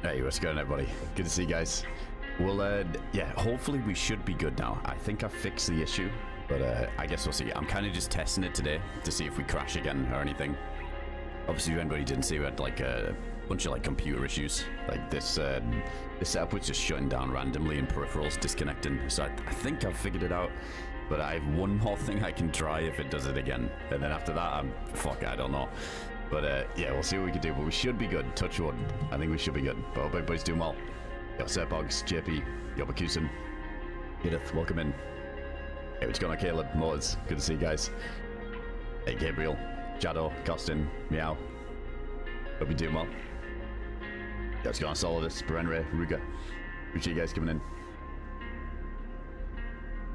Hey, what's going on, everybody? Good to see you guys. Well, yeah, hopefully we should be good now. I think I've fixed the issue, but I guess we'll see. I'm kind of just testing it today to see if we crash again or anything. Obviously, if anybody didn't see, we had like a bunch of like computer issues. Like this setup was just shutting down randomly and peripherals disconnecting. So I think I've figured it out. But I have one more thing I can try if it does it again. And then after that, I don't know. But yeah, we'll see what we can do. But we should be good. Touch wood. I think we should be good. But I hope everybody's doing well. Yo, Serpogs, JP, Yobakusen, Edith, welcome in. Hey, what's going on, Caleb, Moz? Good to see you guys. Hey, Gabriel, Jado, Costin, Meow. Hope you're doing well. Yo, what's going on, Solidus, Berenre, Ruga. Appreciate you guys coming in.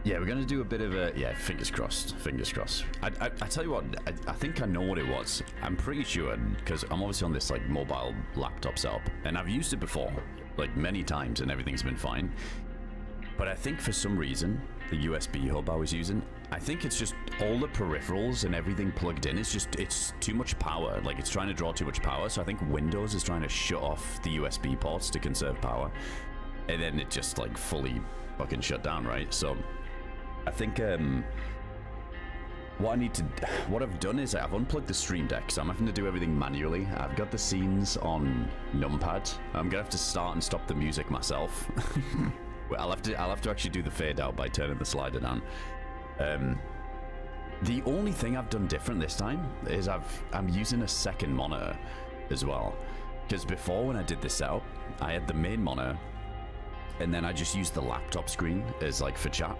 Yeah, we're going to do a bit of a... Yeah, fingers crossed. Fingers crossed. I tell you what, I think I know what it was. I'm pretty sure, because I'm obviously on this, like, mobile laptop setup. And I've used it before, like, many times, and everything's been fine. But I think for some reason, the USB hub I was using, I think it's just all the peripherals and everything plugged in. It's too much power. Like, it's trying to draw too much power. So I think Windows is trying to shut off the USB ports to conserve power. And then it just, like, fully fucking shut down, right? So... I think what I've done is I've unplugged the Stream Deck, so I'm having to do everything manually. I've got the scenes on numpad. I'm gonna have to start and stop the music myself. Well, I'll have to actually do the fade out by turning the slider down. The only thing I've done different this time is I'm using a second monitor as well, because before when I did this setup, I had the main monitor, and then I just used the laptop screen as like for chat.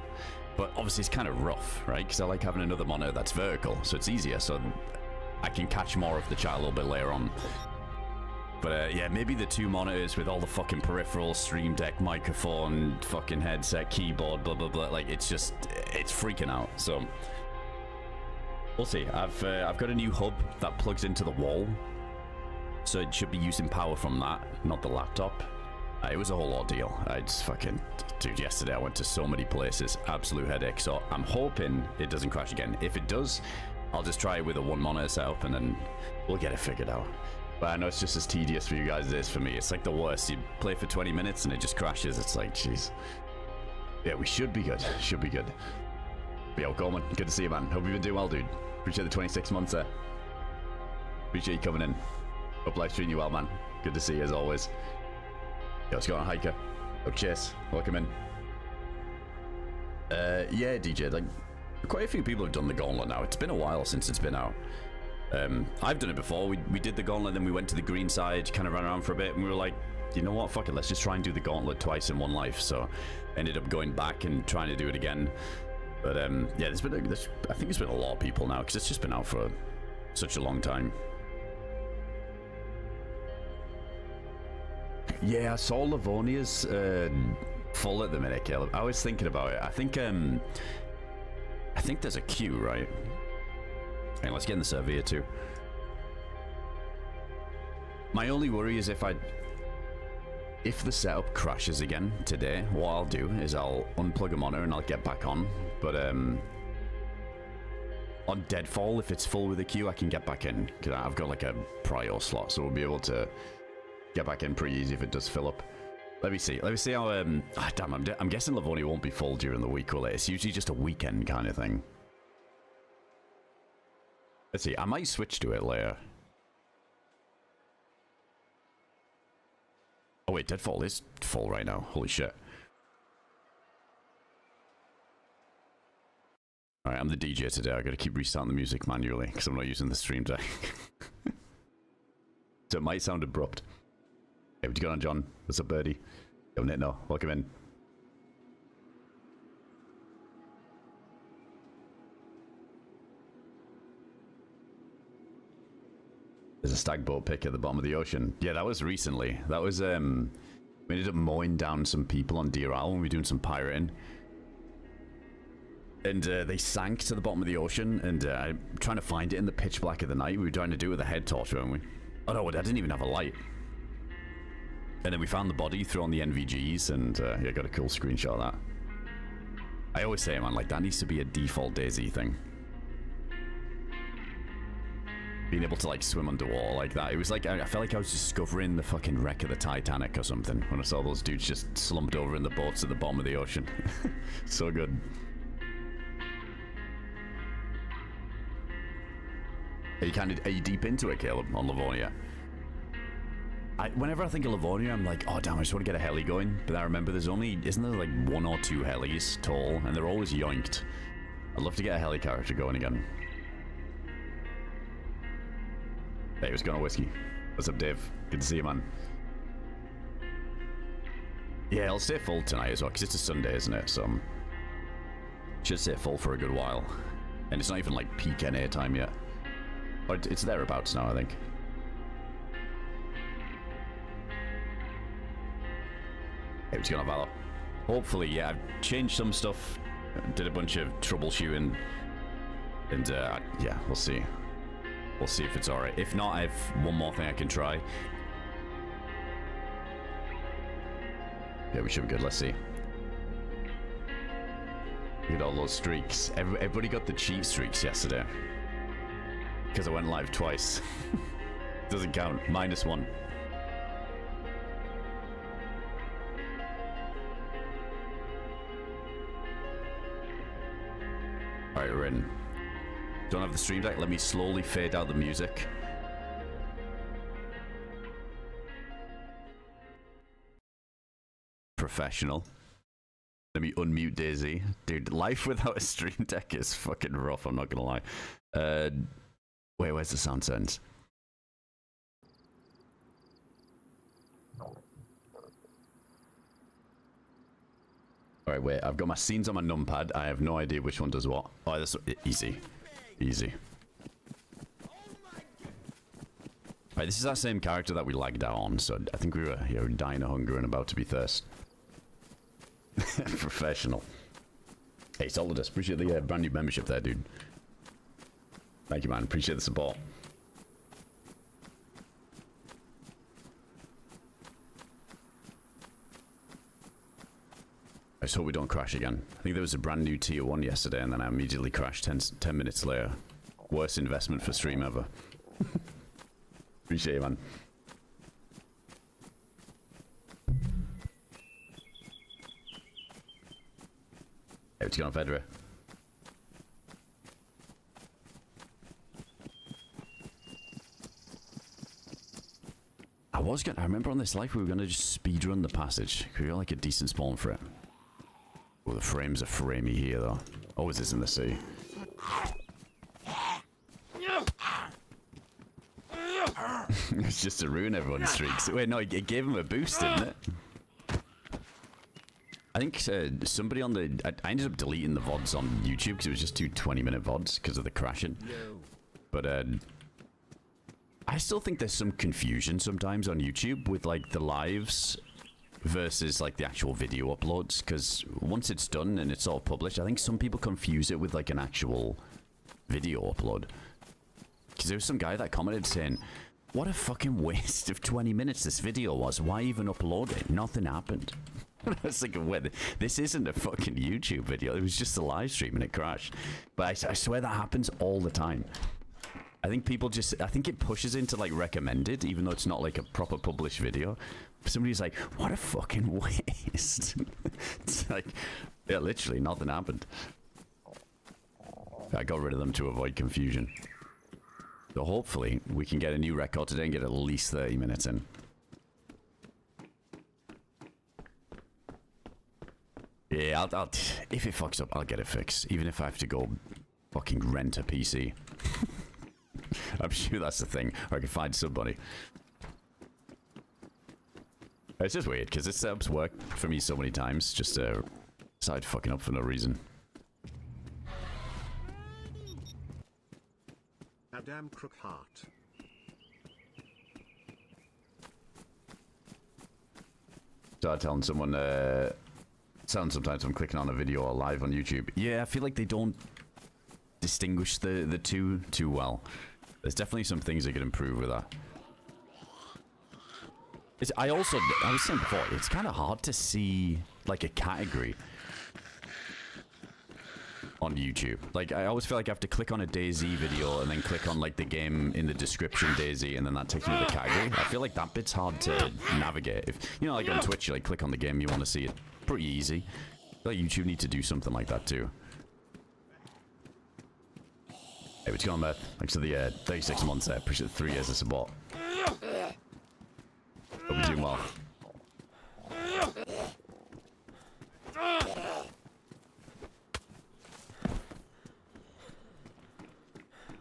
But obviously it's kind of rough, right? Because I like having another monitor that's vertical, so it's easier, so I can catch more of the chat a little bit later on. But yeah, maybe the two monitors with all the fucking peripherals, Stream Deck, microphone, fucking headset, keyboard, blah, blah, blah. Like, it's just, it's freaking out. So, we'll see. I've got a new hub that plugs into the wall. So it should be using power from that, not the laptop. It was a whole ordeal. I just fucking... Dude, yesterday I went to so many places. Absolute headache. So I'm hoping it doesn't crash again. If it does, I'll just try it with a one monitor setup and then we'll get it figured out. But I know it's just as tedious for you guys as it is for me. It's like the worst. You play for 20 minutes and it just crashes. It's like, jeez. Yeah, we should be good. Should be good. But yo, Coleman, good to see you, man. Hope you've been doing well, dude. Appreciate the 26 months there. Appreciate you coming in. Hope life's treating you well, man. Good to see you as always. Yo, what's going on, Hiker? Oh, Chase, welcome in. Yeah, DJ, like, quite a few people have done the Gauntlet now. It's been a while since it's been out. I've done it before. We did the Gauntlet, then we went to the green side, kind of ran around for a bit, and we were like, you know what, fuck it, let's just try and do the Gauntlet twice in one life. So, ended up going back and trying to do it again. But, yeah, I think it's been a lot of people now, because it's just been out for such a long time. Yeah, I saw Livonia's full at the minute, Caleb. I was thinking about it. I think there's a queue, right? Hey, let's get in the surveyor too. My only worry is if the setup crashes again today, what I'll do is I'll unplug a monitor and I'll get back on. But on Deadfall, if it's full with a queue, I can get back in because I've got like a prior slot, so we'll be able to get back in pretty easy if it does fill up. Let me see how damn, I'm guessing Livonia won't be full during the week, will it? It's usually just a weekend kind of thing. Let's see, I might switch to it later. Oh wait, Deadfall is full right now. Holy shit. Alright, I'm the DJ today. I gotta keep restarting the music manually because I'm not using the Stream Deck. So it might sound abrupt. Hey, what you got on, John? What's up, Birdie? Yo, Nitno, welcome in. There's a stag boat pic at the bottom of the ocean. Yeah, that was recently. That was, we ended up mowing down some people on Deer Isle when we were doing some pirating. And they sank to the bottom of the ocean, and I'm trying to find it in the pitch black of the night. We were trying to do it with a head torch, weren't we? Oh no, I didn't even have a light. And then we found the body, threw on the NVGs, and yeah, got a cool screenshot of that. I always say, man, like, that needs to be a default DayZ thing. being able to like swim underwater like that. It was like, I felt like I was discovering the fucking wreck of the Titanic or something when I saw those dudes just slumped over in the boats at the bottom of the ocean. So good. Are you deep into it, Caleb, on Livonia? Whenever I think of Livonia, I'm like, oh damn, I just want to get a heli going. But I remember isn't there like 1 or 2 helis tall, and they're always yoinked. I'd love to get a heli character going again. Hey, what's going on, Whiskey? What's up, Dave? Good to see you, man. Yeah, I'll stay full tonight as well, because it's a Sunday, isn't it? So, should stay full for a good while. And it's not even like peak NA time yet. But it's thereabouts now, I think. Hey, what's going on, Valor? Hopefully, yeah, I've changed some stuff. Did a bunch of troubleshooting. And, yeah, we'll see. We'll see if it's alright. If not, I have one more thing I can try. Yeah, we should be good. Let's see. Look at all those streaks. Everybody got the cheat streaks yesterday. Because I went live twice. Doesn't count. -1. Alright, we're in. Don't have the stream deck. Let me slowly fade out the music. Professional. Let me unmute Daisy. Dude, life without a stream deck is fucking rough, I'm not gonna lie. Wait, where's the sound settings? Alright, wait, I've got my scenes on my numpad. I have no idea which one does what. Oh, that's easy. Easy. Alright, this is that same character that we lagged out on, so I think we were here dying of hunger and about to be thirst. Professional. Hey, Solidus, appreciate the brand new membership there, dude. Thank you, man. Appreciate the support. I just hope we don't crash again. I think there was a brand new tier 1 yesterday, and then I immediately crashed 10 minutes later. Worst investment for stream ever. Appreciate it, man. Hey, what's going on, Fedra? I remember on this life we were gonna just speedrun the passage. We got like a decent spawn for it. Oh, the frames are framey here though. Oh, is this in the sea? It's just to ruin everyone's streaks. Wait, no, it gave him a boost, didn't it? I think somebody on the... I ended up deleting the VODs on YouTube because it was just 2 20-minute VODs because of the crashing. But I still think there's some confusion sometimes on YouTube with like the lives versus like the actual video uploads, because once it's done and it's all published, I think some people confuse it with like an actual video upload. Because there was some guy that commented saying, what a fucking waste of 20 minutes this video was. Why even upload it? Nothing happened. I was like, wait, this isn't a fucking YouTube video. It was just a live stream and it crashed. But I swear that happens all the time. I think people just, I think it pushes into like recommended, even though it's not like a proper published video. Somebody's like, what a fucking waste. It's like, yeah, literally nothing happened. I got rid of them to avoid confusion. So hopefully we can get a new record today and get at least 30 minutes in. Yeah, I'll if it fucks up, I'll get it fixed. Even if I have to go fucking rent a PC. I'm sure that's the thing. Or I can find somebody. It's just weird, because this setup's worked for me so many times. Just decide fucking up for no reason. AdamCrooK heart. Start telling someone, sometimes I'm clicking on a video or live on YouTube. Yeah, I feel like they don't distinguish the two too well. There's definitely some things they could improve with that. I was saying before, it's kind of hard to see like a category on YouTube. Like, I always feel like I have to click on a DayZ video and then click on, like, the game in the description DayZ, and then that takes me to the category. I feel like that bit's hard to navigate. If, you know, like on Twitch, you, like, click on the game you want to see it. Pretty easy. I feel like YouTube need to do something like that, too. Hey, what's going on, Beth? Thanks for the 36 months there. Appreciate the 3 years of support. Hope you're doing well.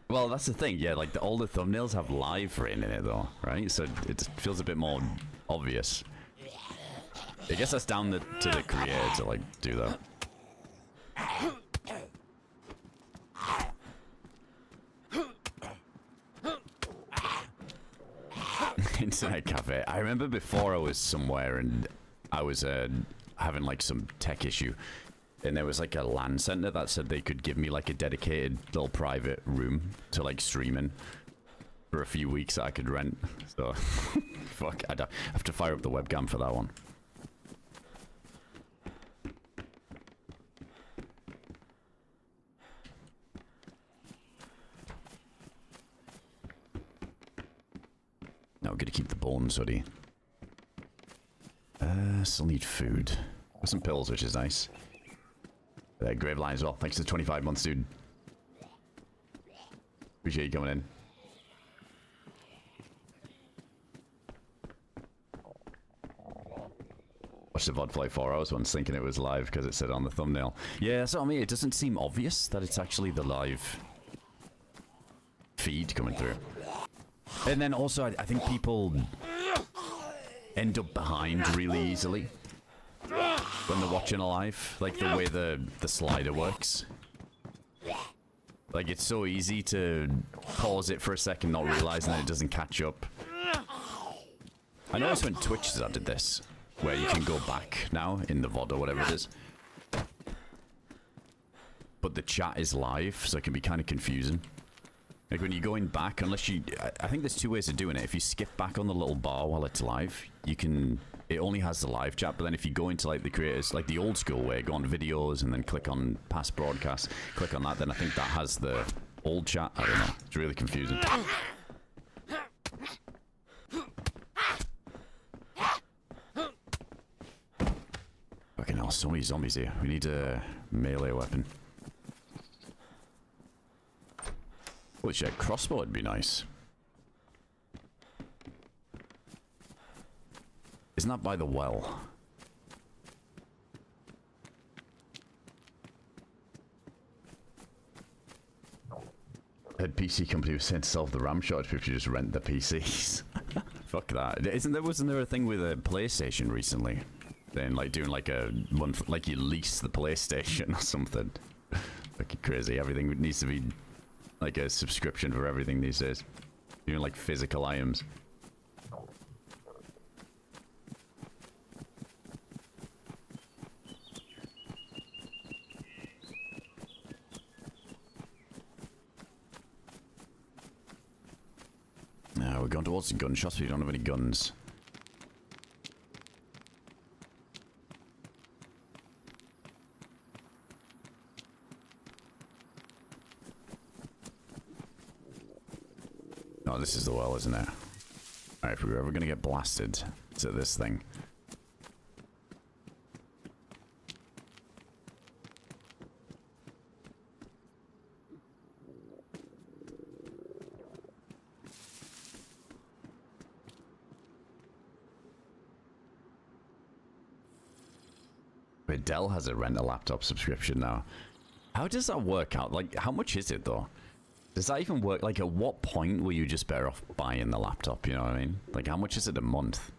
Well, that's the thing, yeah, like all the thumbnails have live written in it though, right? So it feels a bit more obvious. I guess that's down to the creator to like do that. Internet cafe. I remember before I was somewhere and I was having like some tech issue. And there was like a LAN center that said they could give me like a dedicated little private room to like stream in for a few weeks that I could rent. So, fuck, I'd have to fire up the webcam for that one. No, I'm gonna keep the bones hoodie. Still need food. Got some pills, which is nice. Graveline as well. Thanks for the 25 months, dude. Appreciate you coming in. Watched the VOD for like 4 hours once thinking it was live because it said on the thumbnail. Yeah, so I mean, it doesn't seem obvious that it's actually the live feed coming through. And then also, I think people end up behind really easily when they're watching a live, like the way the slider works. Like, it's so easy to pause it for a second, not realizing that it doesn't catch up. I noticed when Twitch did this, where you can go back now in the VOD or whatever it is. But the chat is live, so it can be kind of confusing. Like when you're going back, unless you... I think there's two ways of doing it. If you skip back on the little bar while it's live, you can... It only has the live chat, but then if you go into like the creators, like the old school way, go on videos and then click on past broadcasts, click on that, then I think that has the old chat. I don't know. It's really confusing. Fucking hell, so many zombies here. We need a melee weapon. Holy shit, crossbow would be nice. Isn't that by the well? Head PC company was sent to solve the RAM shortage if you just rent the PCs. Fuck that. Wasn't there a thing with a PlayStation recently? Then like doing like a month, like you lease the PlayStation or something. Fucking crazy. Everything needs to be like a subscription for everything these days. Doing like physical items. We're going towards the gun shops, but we don't have any guns. Oh, this is the well, isn't it? Alright, if we're ever gonna get blasted to this thing. Dell has a rent a laptop subscription now. How does that work out? Like, how much is it though? Does that even work? Like, at what point were you just better off buying the laptop? You know what I mean? Like, how much is it a month?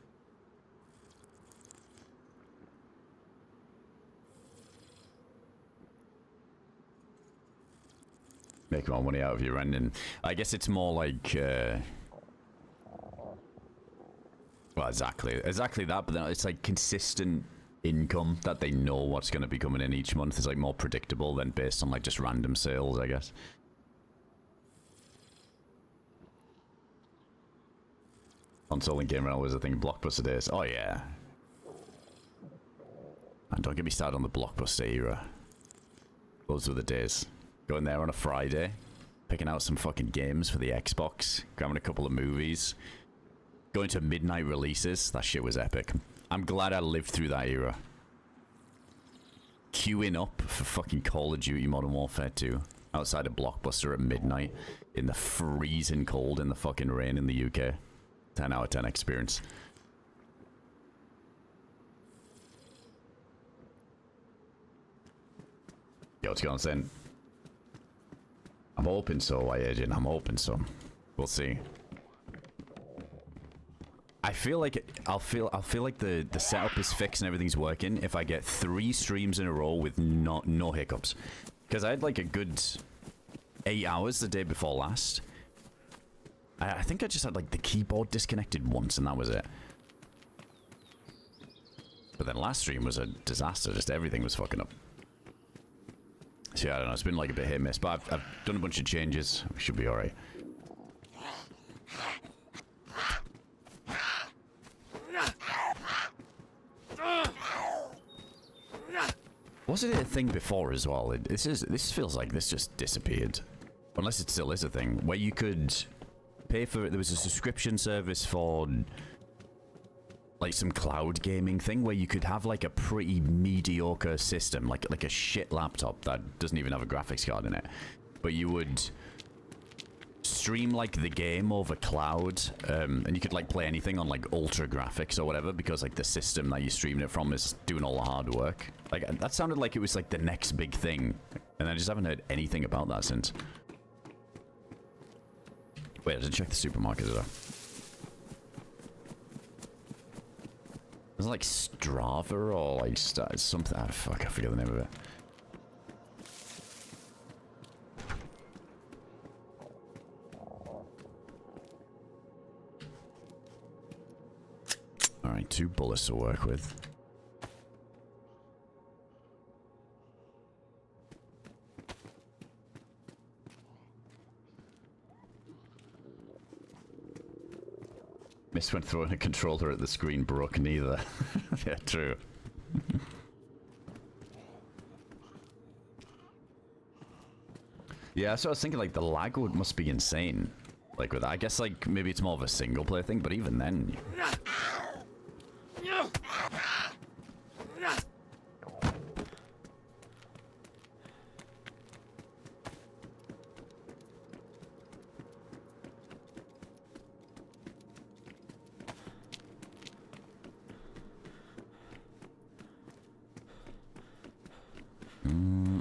Make more money out of your renting. I guess it's more like, well, exactly that. But then it's like consistent income that they know what's going to be coming in each month is like more predictable than based on like just random sales, I guess. Console and game rental was a thing. Blockbuster days. Oh yeah. And don't get me started on the Blockbuster era. Those were the days. Going there on a Friday, picking out some fucking games for the Xbox, grabbing a couple of movies, going to midnight releases. That shit was epic. I'm glad I lived through that era. Queuing up for fucking Call of Duty Modern Warfare 2 outside a Blockbuster at midnight in the freezing cold in the fucking rain in the UK. 10 out of 10 experience. Yo, what's going on, Sen? I'm hoping so, Agent. I'm hoping so. We'll see. I feel like I'll feel like the setup is fixed and everything's working if I get 3 streams in a row with no hiccups. Because I had like a good 8 hours the day before last. I think I just had like the keyboard disconnected once and that was it. But then last stream was a disaster. Just everything was fucking up. So yeah, I don't know. It's been like a bit hit and miss, but I've done a bunch of changes. We should be alright. Wasn't it a thing before as well? This feels like this just disappeared. Unless it still is a thing. Where you could pay for it. There was a subscription service for like some cloud gaming thing where you could have like a pretty mediocre system, like a shit laptop that doesn't even have a graphics card in it. But you would stream like the game over cloud, and you could like play anything on like ultra graphics or whatever because like the system that you streamed it from is doing all the hard work. Like that sounded like it was like the next big thing, and I just haven't heard anything about that since. Wait, I didn't check the supermarket as well. Is it like Strava or like something? Oh, fuck, I forget the name of it. Alright, 2 bullets to work with. Missed when throwing a controller at the screen broke neither. Yeah, true. Yeah, so I was thinking like the lag must be insane. Like with that. I guess like maybe it's more of a single player thing, but even then.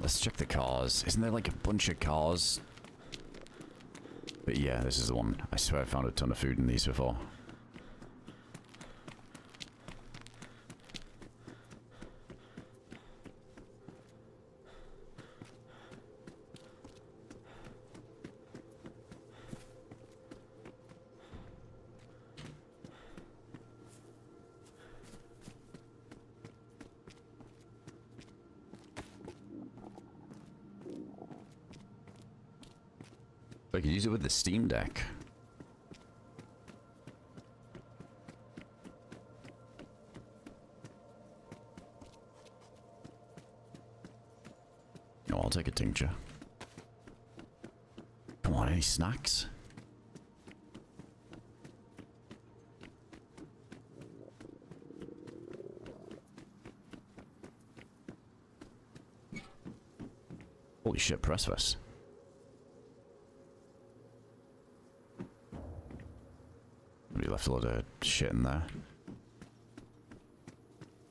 Let's check the cars. Isn't there like a bunch of cars? But yeah, this is the one. I swear I found a ton of food in these before. I could use it with the Steam Deck. Oh, I'll take a tincture. Come on, any snacks? Holy shit, press vest. Left a lot of shit in there.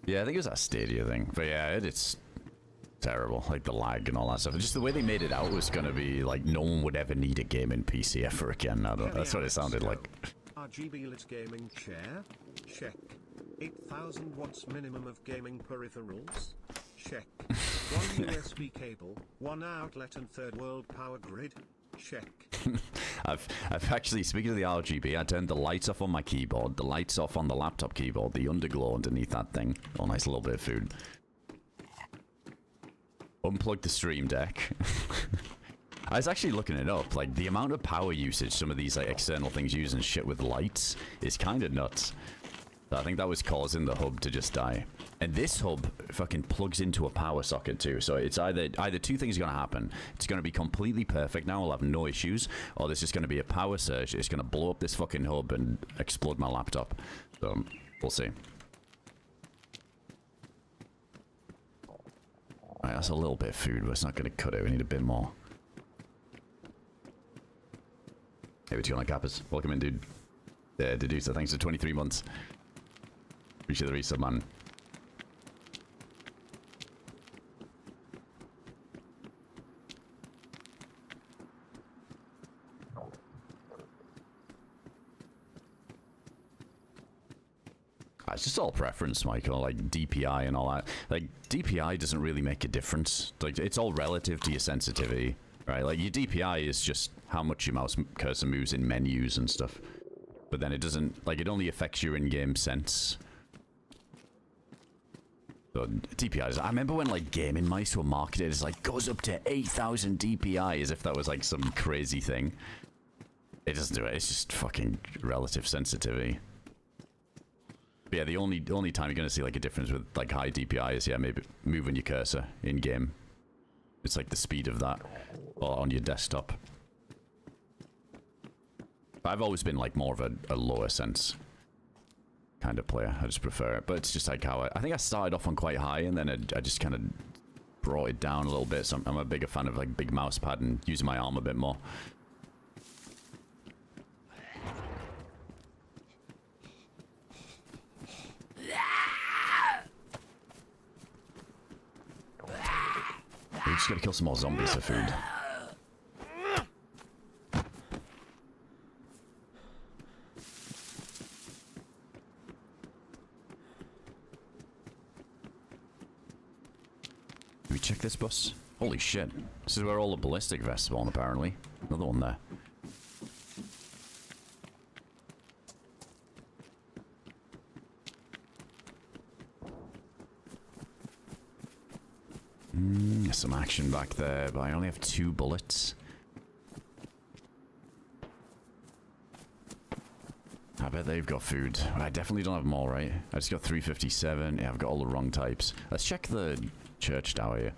Yeah, I think it was that Stadia thing. But yeah, it's terrible. Like the lag and all that stuff. Just the way they made it out was going to be like no one would ever need a gaming PC ever again. That's what it sounded like. RGB lit gaming chair? Check. 8,000 watts minimum of gaming peripherals? Check. 1 USB cable, 1 outlet and third world power grid? Check. I've actually, speaking of the RGB, I turned the lights off on my keyboard, the lights off on the laptop keyboard, the underglow underneath that thing. Oh, nice little bit of food. Unplugged the Stream Deck. I was actually looking it up, like the amount of power usage some of these like external things use and shit with lights is kind of nuts. So I think that was causing the hub to just die. And this hub fucking plugs into a power socket too. So it's either two things are going to happen. It's going to be completely perfect now, I'll have no issues, or there's just going to be a power surge. It's going to blow up this fucking hub and explode my laptop. So we'll see. Alright, that's a little bit of food, but it's not going to cut it. We need a bit more. Hey, what's going on, Cappers? Welcome in, dude. Deducer, thanks for 23 months. Appreciate the resub, man. It's just all preference, Michael, like DPI and all that. Like, DPI doesn't really make a difference. Like, it's all relative to your sensitivity, right? Like, your DPI is just how much your mouse cursor moves in menus and stuff. But then it doesn't, like, it only affects your in-game sense. So, DPI is, I remember when, like, gaming mice were marketed as, like, goes up to 8,000 DPI, as if that was, like, some crazy thing. It doesn't do it, it's just fucking relative sensitivity. But yeah, the only time you're going to see like a difference with like high DPI is, yeah, maybe moving your cursor in game. It's like the speed of that, or on your desktop. But I've always been like more of a lower sense kind of player. I just prefer it. But it's just like how I think I started off on quite high, and then I just kind of brought it down a little bit. So I'm a bigger fan of like big mouse pad and using my arm a bit more. We just gotta kill some more zombies for food. Can we check this bus? Holy shit. This is where all the ballistic vests spawn, apparently. Another one there. Some action back there, but I only have 2 bullets. I bet they've got food. I definitely don't have more, right? I just got 357. Yeah, I've got all the wrong types. Let's check the church tower here.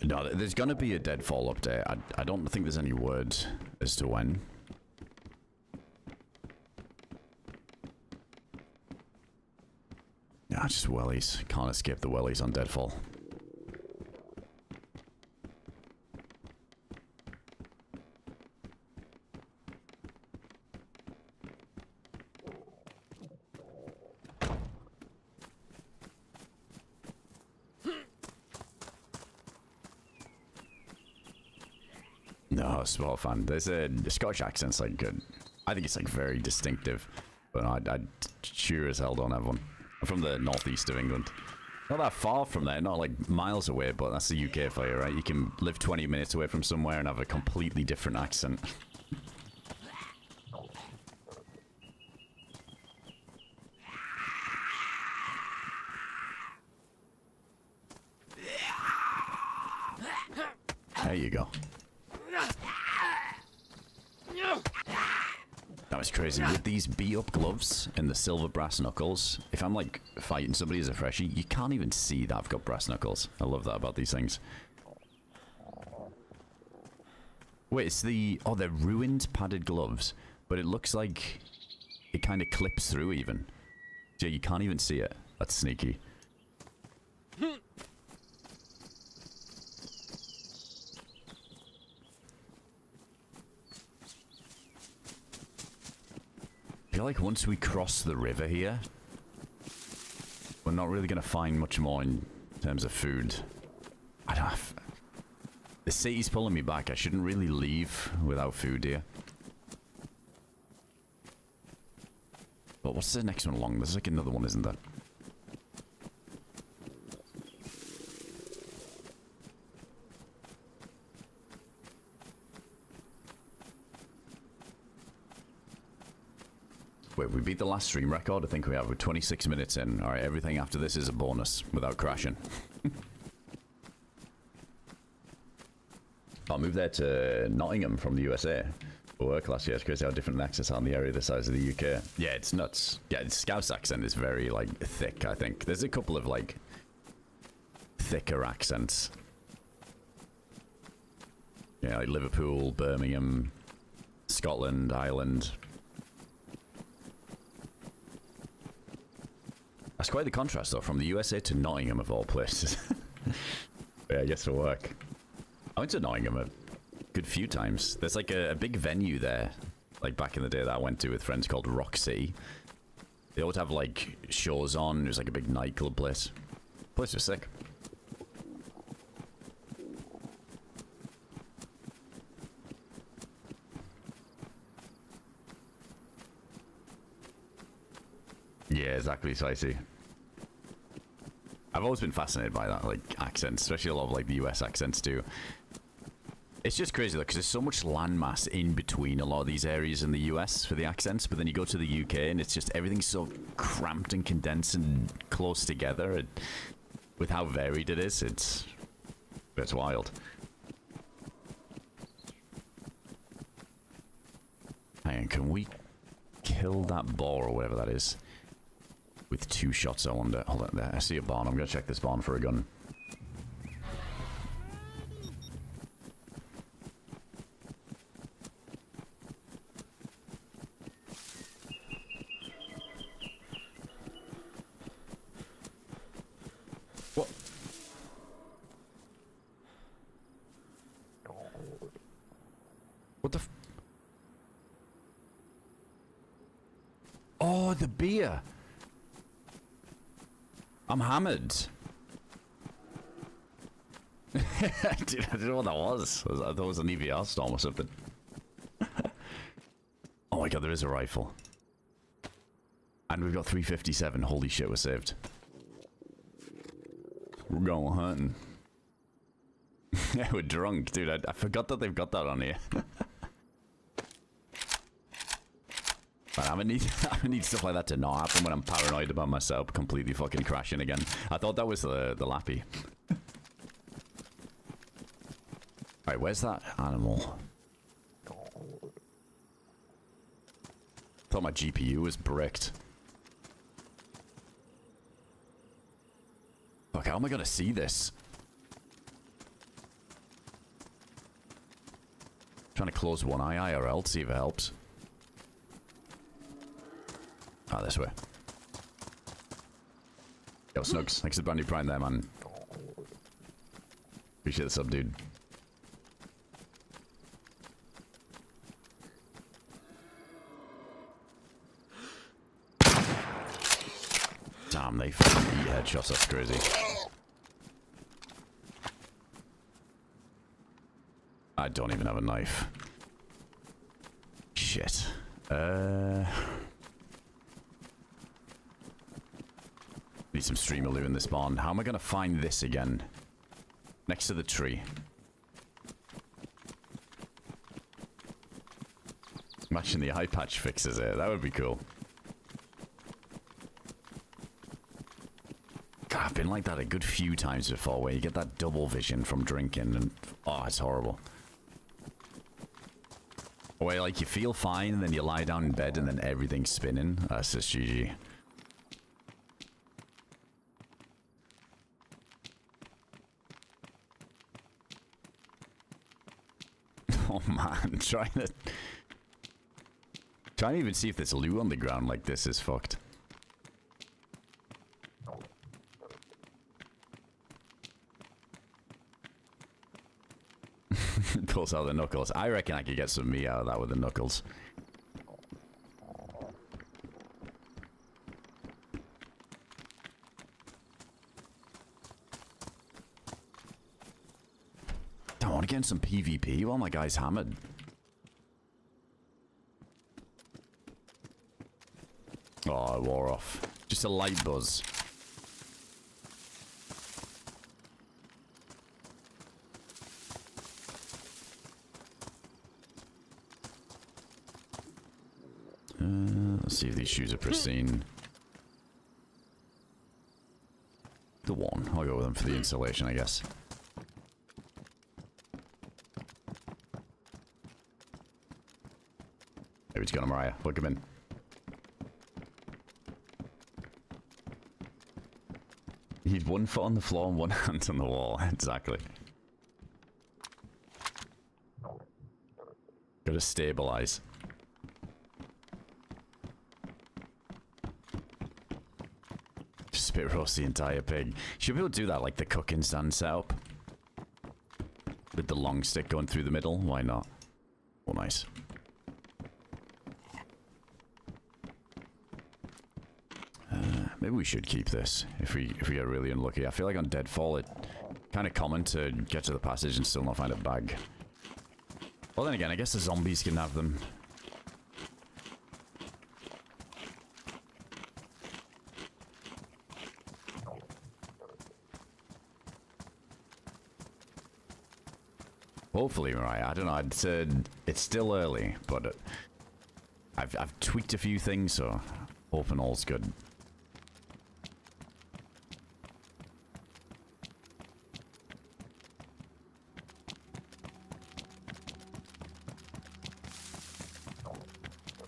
No, there's gonna be a Deadfall update. I don't think there's any word as to when. Yeah, just wellies. Can't escape the wellies on Deadfall. No, small fan. There's a Scottish accent's like good. I think it's like very distinctive, but I sure as hell don't have one. I'm from the northeast of England. Not that far from there, not like miles away, but that's the UK for you, right? You can live 20 minutes away from somewhere and have a completely different accent. There you go. That was crazy. With these beat-up gloves and the silver brass knuckles, if I'm like fighting somebody as a freshie, you can't even see that I've got brass knuckles. I love that about these things. Wait, it's the... Oh, they're ruined padded gloves, but it looks like it kind of clips through even. Yeah, you can't even see it. That's sneaky. I feel like once we cross the river here, we're not really going to find much more in terms of food. I don't have... The city's pulling me back. I shouldn't really leave without food here. But what's the next one along? There's like another one, isn't there? Wait, we beat the last stream record. I think we have. We're 26 minutes in. Alright, everything after this is a bonus without crashing. I moved there to Nottingham from the USA for work last year. It's crazy how different accents are in the area the size of the UK. Yeah, it's nuts. Yeah, the Scouse accent is very, like, thick, I think. There's a couple of, like, thicker accents. Yeah, like Liverpool, Birmingham, Scotland, Ireland. That's quite the contrast, though, from the USA to Nottingham, of all places. Yeah, just for work. I went to Nottingham a good few times. There's like a big venue there, like back in the day that I went to with friends called Rock City. They always have like shows on. It was like a big nightclub place. Place was sick. Yeah, exactly, spicy. I've always been fascinated by that, like, accents, especially a lot of, like, the US accents, too. It's just crazy, though, because there's so much landmass in between a lot of these areas in the US for the accents, but then you go to the UK, and it's just, everything's so cramped and condensed and close together, and with how varied it is, it's wild. Hang on, can we kill that boar or whatever that is? With 2 shots, I wonder. Hold on, there. I see a barn. I'm going to check this barn for a gun. What? What the f... Oh, the beer! I'm hammered. Dude, I didn't know what that was. I thought it was an EVR storm or something. Oh my god, there is a rifle. And we've got 357. Holy shit, we're saved. We're going hunting. Yeah, we're drunk, dude. I forgot that they've got that on here. Man, I'm gonna need stuff like that to not happen when I'm paranoid about myself completely fucking crashing again. I thought that was the lappy. Alright, where's that animal? Thought my GPU was bricked. Fuck, how am I gonna see this? Trying to close one eye IRL to see if it helps. Ah, this way. Yo, Snugs, thanks for the brand new prime there, man. Appreciate the sub, dude. Damn, they fucking eat headshots, that's crazy. I don't even have a knife. Shit. Need some streamer loot in this barn. How am I gonna find this again? Next to the tree. Imagine the eye patch fixes it. That would be cool. God, I've been like that a good few times before, where you get that double vision from drinking, and oh, it's horrible. Where like you feel fine, and then you lie down in bed, and then everything's spinning. That's just GG. Oh man, trying to even see if there's loot on the ground like this is fucked. Pulls out the knuckles. I reckon I could get some meat out of that with the knuckles. I want to get in some PvP while my guy's hammered. Oh, it wore off. Just a light buzz. Let's see if these shoes are pristine. The one. I'll go with them for the insulation, I guess. There he's gone, Mariah. Look him in. You've one foot on the floor and one hand on the wall. Exactly. Gotta stabilize. Just spit roast the entire pig. Should be able to do that like the cooking stand setup. With the long stick going through the middle. Why not? Oh, nice. Maybe we should keep this if we get really unlucky. I feel like on Deadfall it's kind of common to get to the passage and still not find a bag. Well, then again, I guess the zombies can have them. Hopefully, Mariah. I don't know. I'd said it's still early, but I've tweaked a few things, so hoping all's good.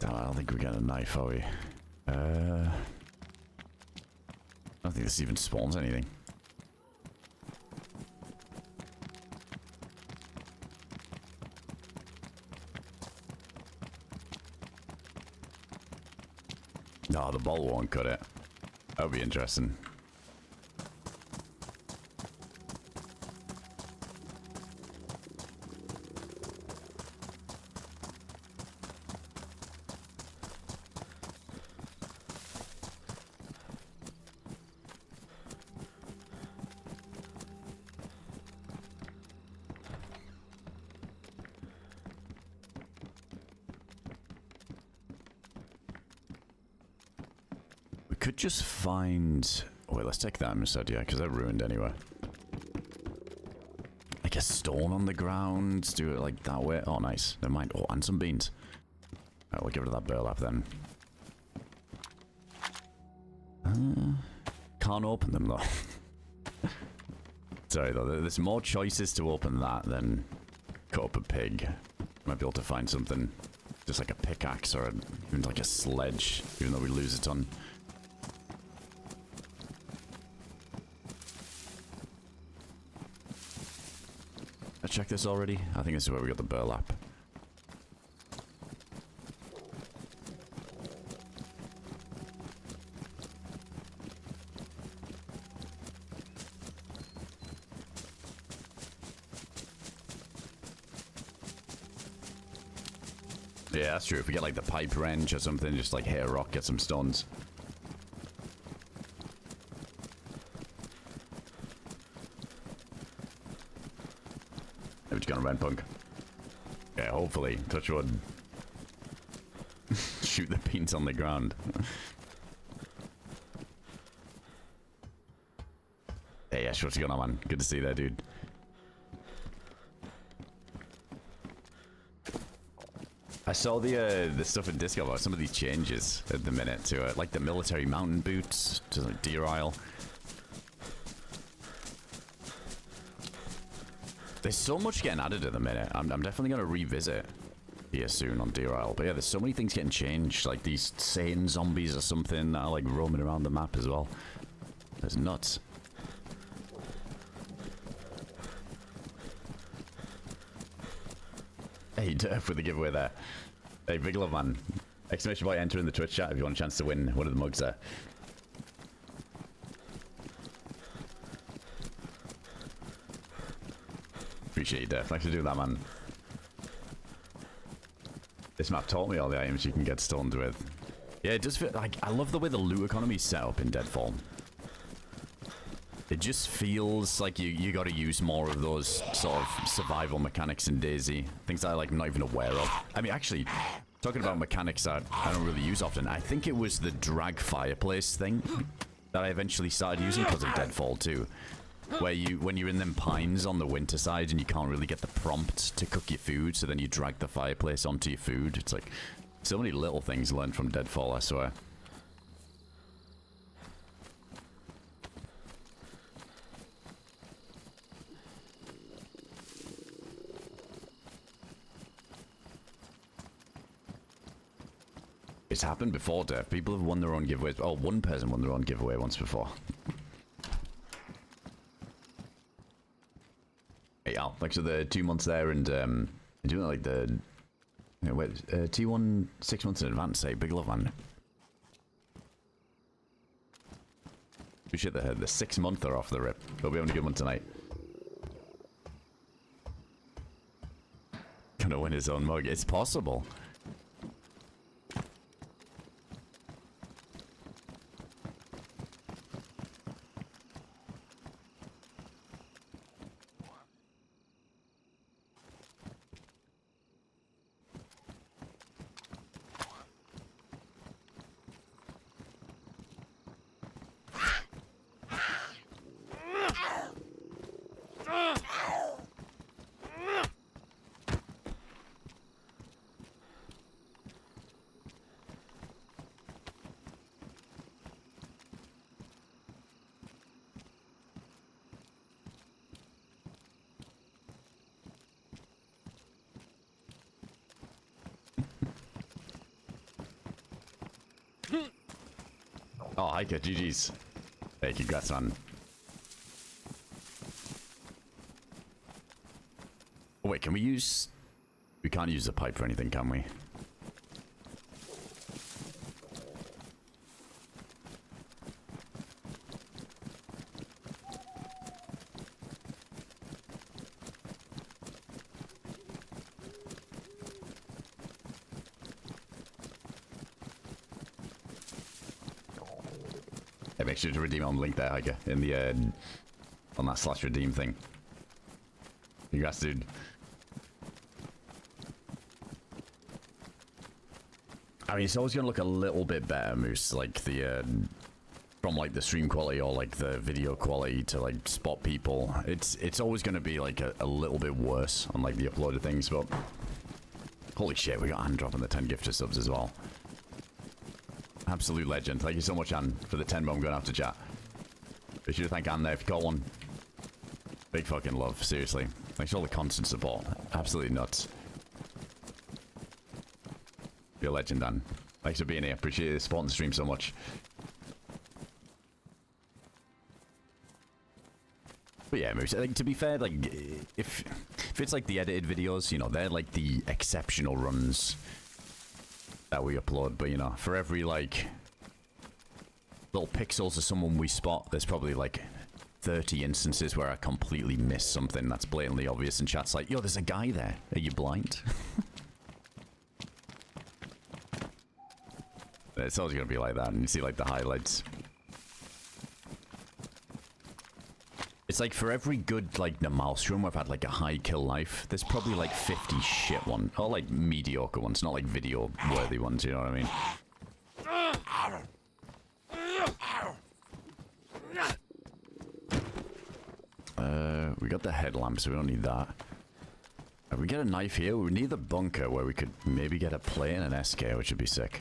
Damn, I don't think we got a knife, are we? I don't think this even spawns anything. No, the bolt won't cut it. That would be interesting. Could just find... Wait, let's take that instead, yeah, because they're ruined anyway. Like a stone on the ground, do it like that way. Oh, nice. Never mind. Oh, and some beans. Alright, we'll give it that burlap then. Can't open them though. Sorry though, there's more choices to open that than cut up a pig. Might be able to find something, just like a pickaxe or even like a sledge, even though we lose a ton. I checked this already. I think this is where we got the burlap. Yeah, that's true. If we get like the pipe wrench or something, just like hit a rock, get some stones. We're just gonna run punk. Yeah, hopefully. Touch wood. Shoot the beans on the ground. Hey, Ash, what's going on, man? Good to see you there, dude. I saw the stuff in Discord about some of these changes at the minute to like the military mountain boots to like deer isle. There's so much getting added at the minute. I'm definitely going to revisit here soon on Deer Isle. But yeah, there's so many things getting changed. Like these sane zombies or something that are like roaming around the map as well. That's nuts. Hey, Durf with the giveaway there. Hey, big love, man. Exclamation point, enter in the Twitch chat if you want a chance to win one of the mugs there. Appreciate you, Def. Thanks for doing that, man. This map taught me all the items you can get stoned with. Yeah, it does feel like... I love the way the loot economy is set up in Deadfall. It just feels like you got to use more of those sort of survival mechanics in DayZ. Things that I'm like not even aware of. I mean, actually, talking about mechanics that I don't really use often, I think it was the drag fireplace thing that I eventually started using because of Deadfall 2. Where when you're in them pines on the winter side and you can't really get the prompt to cook your food, so then you drag the fireplace onto your food. It's like so many little things learned from Deadfall, I swear. It's happened before, Dev. People have won their own giveaways. Oh, one person won their own giveaway once before. Hey, Al, thanks for the 2 months there, and doing like the T1 6 months in advance. Hey, big love, man. Appreciate the 6 monther off the rip. Hope we're having a good one tonight. Gonna win his own mug. It's possible. Oh, Hiker, GG's. Hey, congrats, man. Oh, wait, can we use... We can't use the pipe for anything, can we? Make sure to redeem on the link there, Hiker, in the on that slash redeem thing. Congrats, dude. I mean, it's always gonna look a little bit better, Moose, like the from like the stream quality or like the video quality to like spot people. It's always gonna be like a little bit worse on like the uploaded things, but holy shit, we got Anne dropping the 10 gifter subs as well. Absolute legend. Thank you so much, Anne, for the 10 bomb going out to chat. Be sure to thank Anne there if you got one. Big fucking love, seriously. Thanks for all the constant support. Absolutely nuts. You're a legend, Anne. Thanks for being here. Appreciate the support on the stream so much. But yeah, Moose, like, to be fair, like, if it's like the edited videos, you know, they're like the exceptional runs that we upload, but you know, for every like little pixels of someone we spot, there's probably like 30 instances where I completely miss something that's blatantly obvious, and chat's like, yo, there's a guy there, are you blind? It's always gonna be like that, and you see like the highlights. It's like for every good like Namalsk run where I've had like a high kill life, there's probably like 50 shit ones, or like mediocre ones, not like video worthy ones, you know what I mean? We got the headlamp, so we don't need that. We get a knife here. We need the bunker where we could maybe get a plane and an SK, which would be sick.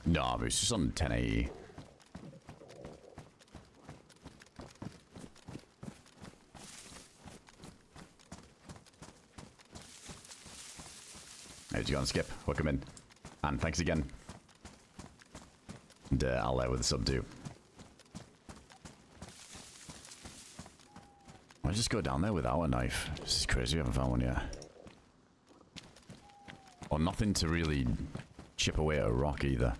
No, but it's just on 1080. How's you going, Skip? Welcome in. And thanks again. And I'll let with the sub too. I'll just go down there without a knife. This is crazy, we haven't found one yet. Or nothing to really chip away at a rock either.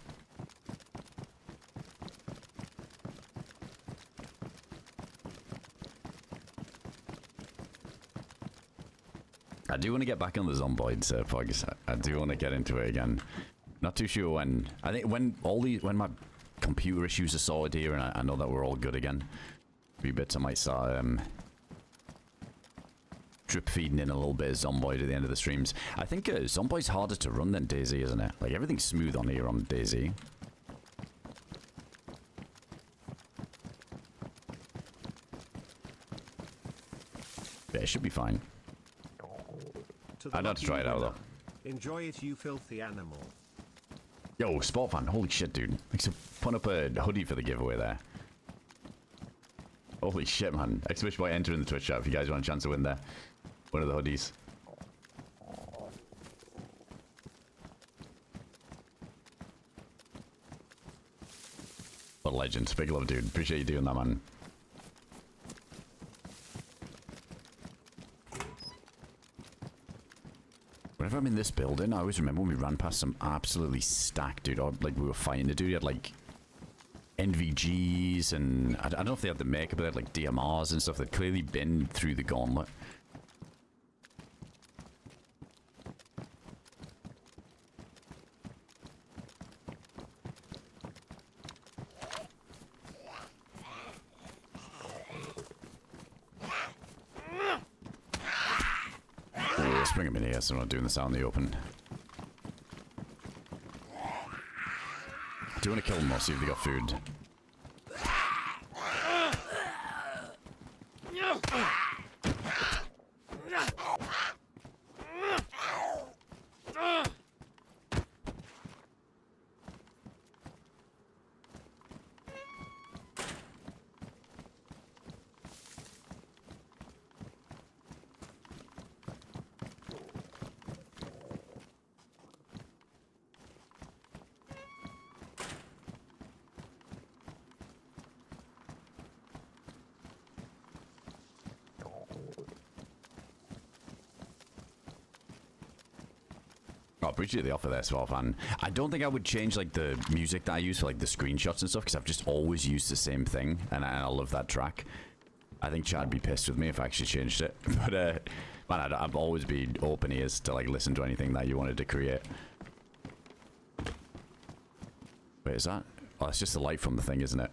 I do want to get back on the Zomboid Pogs. I do want to get into it again. Not too sure when. I think when my computer issues are sorted here, and I know that we're all good again. A few bits I might start drip feeding in a little bit of Zomboid at the end of the streams. I think Zomboid's harder to run than DayZ, isn't it? Like, everything's smooth on here on DayZ. Yeah, it should be fine. I'd have to try it out, though. Enjoy it, you filthy animal. Yo, Sport Fan, holy shit, dude. Thanks for putting up a hoodie for the giveaway there. Holy shit, man. Exclamation point, enter in the Twitch chat if you guys want a chance to win there. One of the hoodies. What a legend. Big love, dude. Appreciate you doing that, man. Whenever I'm in this building, I always remember when we ran past some absolutely stacked, dude. Or, like, we were fighting a dude. He had, like, NVGs, and I don't know if they had the makeup, but they had, like, DMRs and stuff. They'd clearly been through the gauntlet. Let's bring him in here so I'm not doing this out in the open. Do you want to kill them or see if they got food? I appreciate the offer there, Sport Fan. I don't think I would change like the music that I use for like the screenshots and stuff because I've just always used the same thing, and I love that track. I think Chad would be pissed with me if I actually changed it, but man, I'd always be open ears to like listen to anything that you wanted to create. Wait, is that? Oh, it's just the light from the thing, isn't it?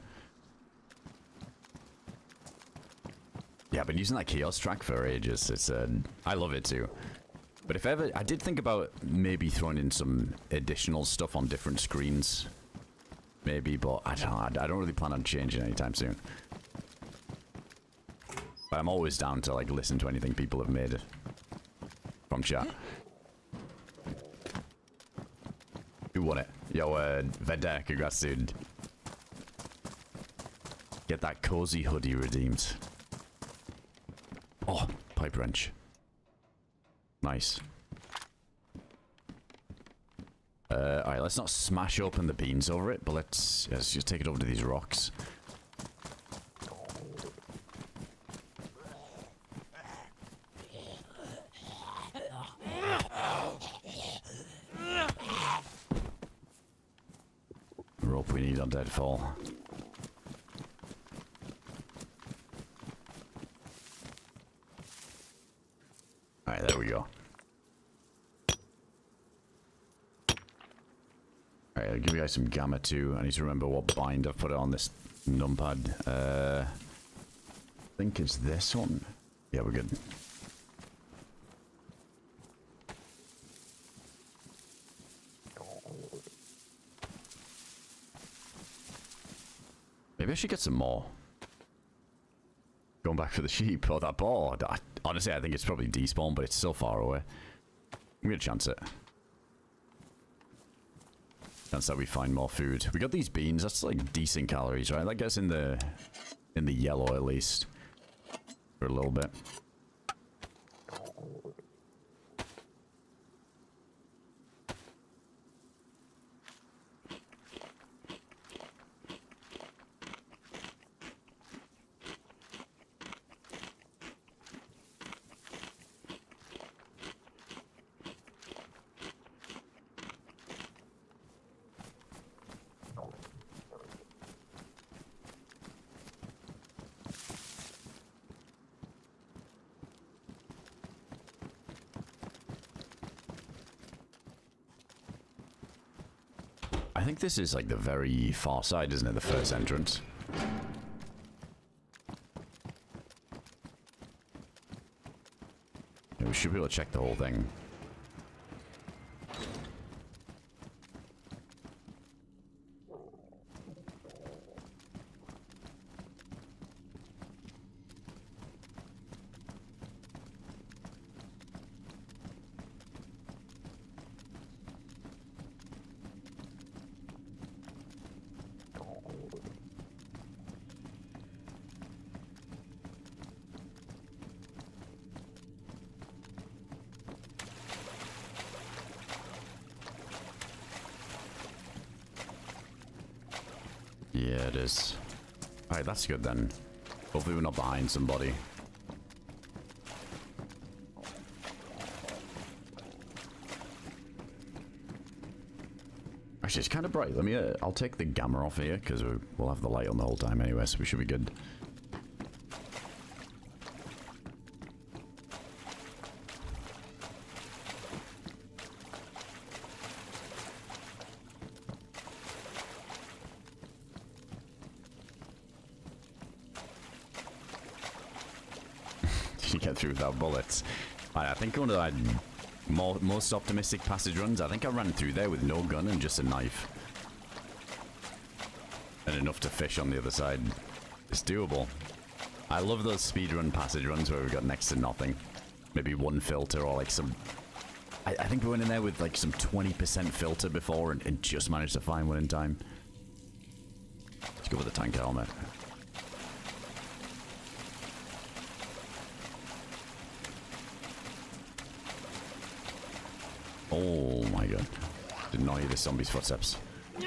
Yeah, I've been using that Chaos track for ages. It's I love it too. But if ever, I did think about maybe throwing in some additional stuff on different screens. Maybe, but I don't really plan on changing anytime soon. But I'm always down to like listen to anything people have made from chat. Who won it? Yo, Veda, congrats, dude. Get that cozy hoodie redeemed. Oh, pipe wrench. Nice. Alright, let's not smash open the beans over it, but let's just take it over to these rocks. Rope we need on Deadfall. Alright, there we go. Alright, I'll give you guys some gamma too. I need to remember what bind I've put it on this numpad. I think it's this one. Yeah, we're good. Maybe I should get some more. Going back for the sheep or that boar. Honestly, I think it's probably despawn, but it's still far away. I'm gonna chance it. Chance that we find more food. We got these beans. That's like decent calories, right? That gets in the yellow at least for a little bit. I think this is like the very far side, isn't it? The first entrance. should be able to check the whole thing. Yeah, it is. Alright, that's good then. Hopefully we're not behind somebody. Actually, it's kind of bright. Let me, I'll take the gamma off here, because we'll have the light on the whole time anyway, so we should be good. You get through without bullets. I think one of the most optimistic passage runs, I think I ran through there with no gun and just a knife. And enough to fish on the other side. It's doable. I love those speedrun passage runs where we've got next to nothing. Maybe one filter or like some... I think we went in there with like some 20% filter before and just managed to find one in time. Let's go with the tank helmet. Oh my god. Did not hear the zombie's footsteps. I'm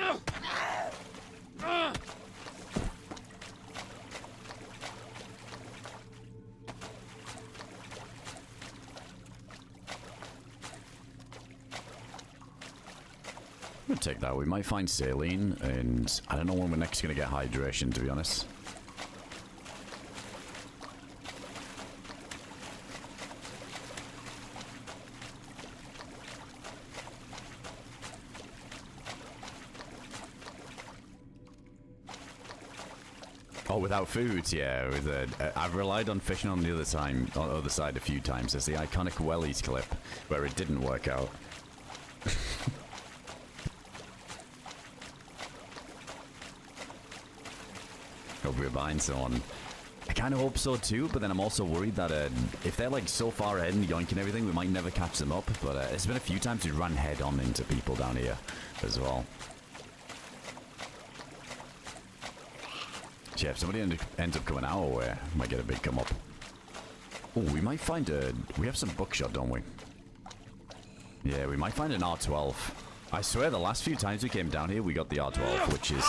gonna take that. We might find saline, and I don't know when we're next gonna get hydration, to be honest. Oh, without food, yeah. I've relied on fishing on the other side a few times. There's the iconic wellies clip where it didn't work out. Hope we're behind someone. I kind of hope so too, but then I'm also worried that if they're like so far ahead and yoinking everything, we might never catch them up. But it's been a few times we run head on into people down here as well. Yeah, if somebody ends up coming our way, might get a big come up. Oh, we might find we have some buckshot, don't we? Yeah, we might find an R12. I swear the last few times we came down here, we got the R12, which is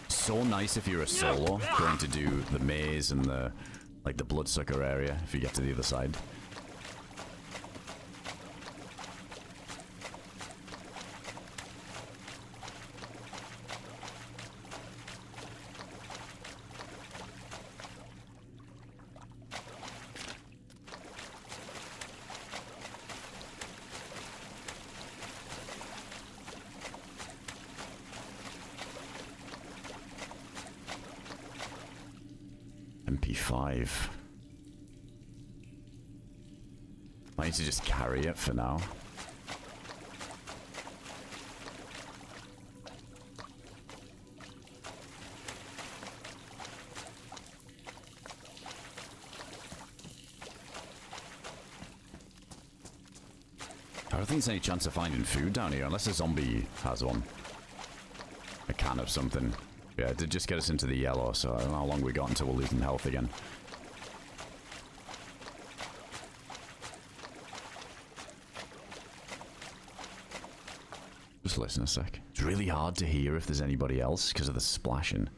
so nice if you're a solo going to do the maze and the bloodsucker area if you get to the other side. MP5. I need to just carry it for now. I don't think there's any chance of finding food down here unless a zombie has one. A can of something. Yeah, it did just get us into the yellow, so I don't know how long we got until we're losing health again. Just listen a sec. It's really hard to hear if there's anybody else because of the splashing.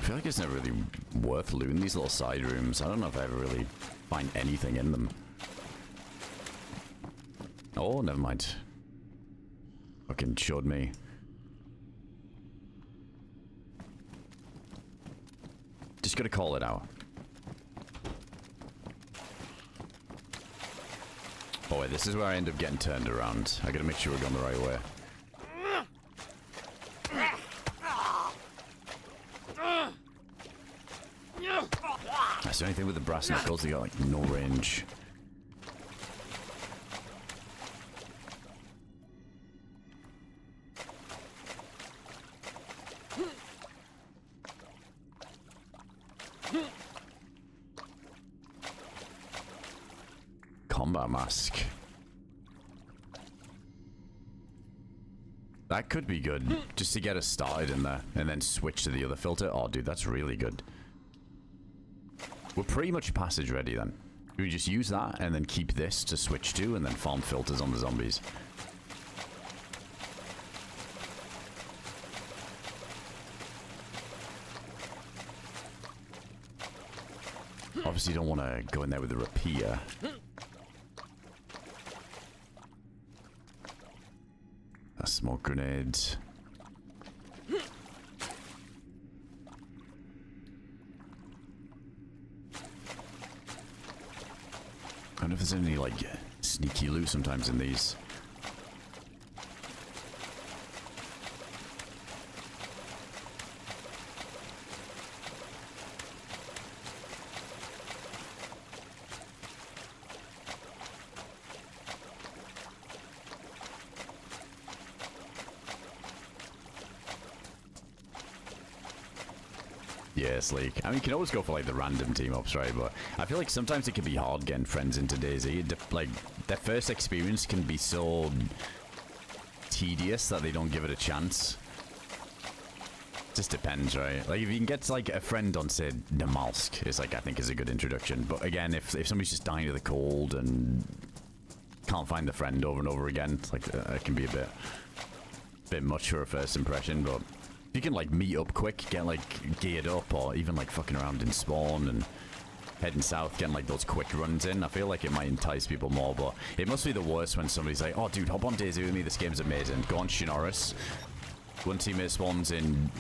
I feel like it's never really worth looting these little side rooms. I don't know if I ever really find anything in them. Oh, never mind. Fucking showed me. Just gotta call it out. Oh wait, this is where I end up getting turned around. I gotta make sure we're going the right way. That's the only thing with the brass knuckles, they got like no range. Combat mask. That could be good, just to get us started in there, and then switch to the other filter. Oh dude, that's really good. We're pretty much passage ready then. We just use that, and then keep this to switch to, and then farm filters on the zombies. Obviously don't want to go in there with a rapier. A smoke grenade. I don't know if there's any like sneaky loot sometimes in these. Yeah, Sleek. I mean, you can always go for like the random team ups, right? But I feel like sometimes it can be hard getting friends into DayZ. Like, their first experience can be so tedious that they don't give it a chance. Just depends, right? Like, if you can get like a friend on, say, Namalsk, it's like, I think is a good introduction. But again, if somebody's just dying of the cold and can't find the friend over and over again, it's like, it can be a bit much for a first impression, but you can like meet up quick, get like geared up, or even like fucking around in spawn and heading south, getting like those quick runs in. I feel like it might entice people more, but it must be the worst when somebody's like, oh dude, hop on DayZ with me, this game's amazing. Go on Chernarus. One teammate spawns in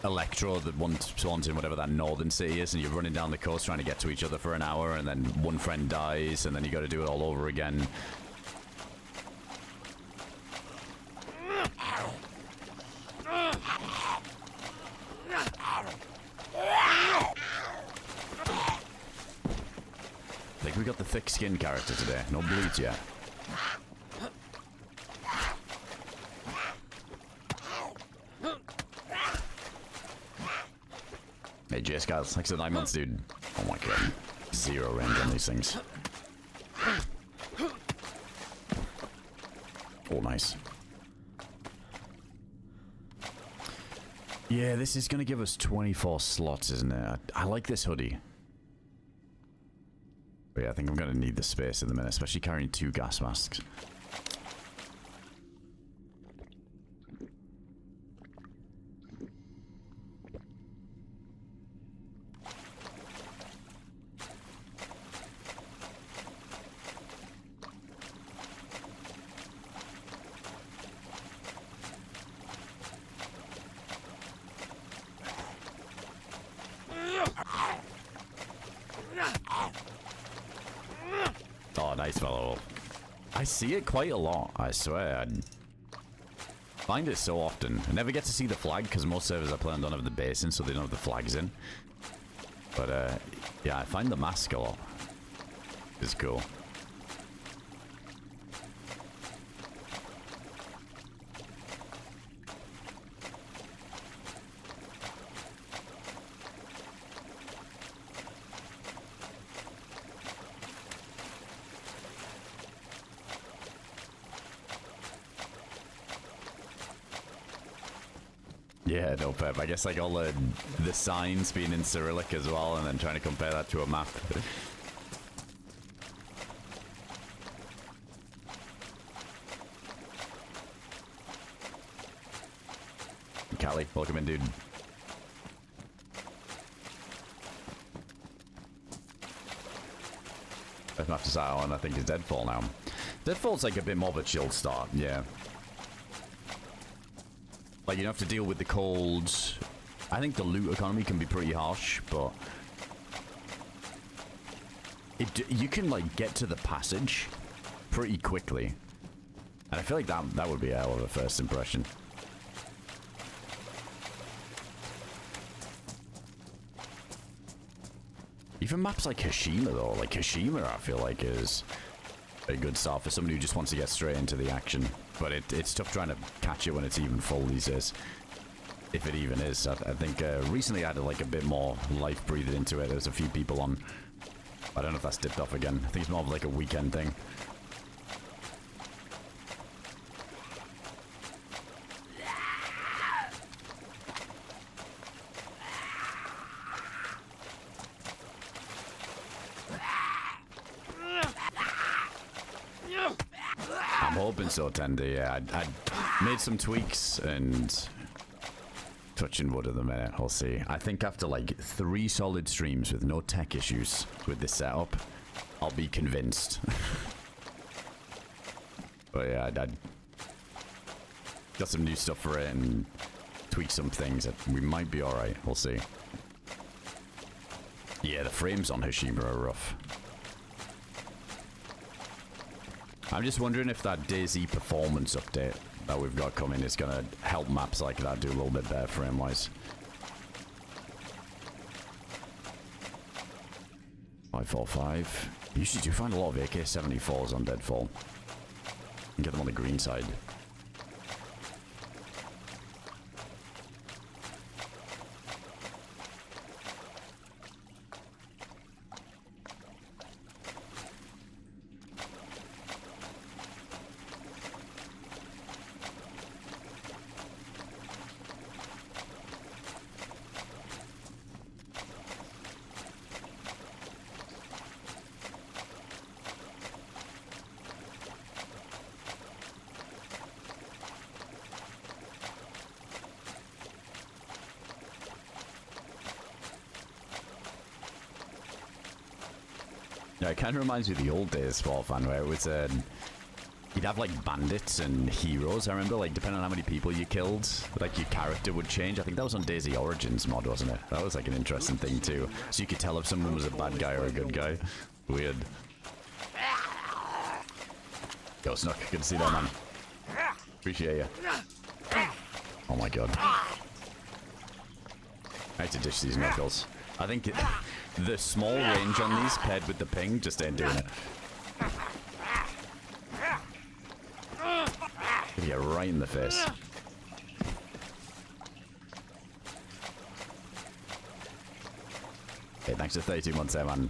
Electro, the one spawns in whatever that northern city is, and you're running down the coast trying to get to each other for an hour, and then one friend dies, and then you got to do it all over again. I think we got the thick-skinned character today. No bleeds yet. Hey, JS guys, thanks for the 9 months, dude. Oh my god. 0 range on these things. Oh, nice. Yeah, this is going to give us 24 slots, isn't it? I like this hoodie. But yeah, I think I'm going to need the space in a minute, especially carrying 2 gas masks. Oh, nice fellow. I see it quite a lot, I swear. I find it so often. I never get to see the flag because most servers I play on don't have the basin, so they don't have the flags in. But yeah, I find the mask a lot. It's cool. Yeah, no pep. I guess like all the signs being in Cyrillic as well, and then trying to compare that to a map. Callie, welcome in, dude. first map to start on, I think, is Deadfall now. Deadfall's like a bit more of a chill start, yeah. Like, you don't have to deal with the cold. I think the loot economy can be pretty harsh, but you can, like, get to the passage pretty quickly. And I feel like that would be a hell of a first impression. Even maps like Hashima, though. Like, Hashima, I feel like, is a good start for somebody who just wants to get straight into the action. But it's tough trying to catch it when it's even full these days. If it even is. I think recently I had like a bit more life breathed into it. There's a few people on. I don't know if that's dipped off again. I think it's more of like a weekend thing. I'm hoping so, Tender. Yeah, I made some tweaks and touching wood at the minute. We'll see. I think after like 3 solid streams with no tech issues with this setup, I'll be convinced. But yeah, I got some new stuff for it and tweak some things that we might be alright. We'll see. Yeah, the frames on Hashima are rough. I'm just wondering if that DayZ performance update that we've got coming is going to help maps like that do a little bit better frame-wise. 545. You usually do find a lot of AK-74s on Deadfall. You can get them on the green side. Yeah, it kind of reminds me of the old days Sport Fan, where it was you'd have like bandits and heroes. I remember, like, depending on how many people you killed, like your character would change. I think that was on DayZ Origins mod, wasn't it? That was like an interesting thing too. So you could tell if someone was a bad guy or a good guy. Weird. Yo, Snook, good to see that, man. Appreciate you. Oh my god. I had to dish these knuckles. I think the small range on these paired with the ping just ain't doing it. Yeah, right in the face. Hey, thanks for 32 months there, man.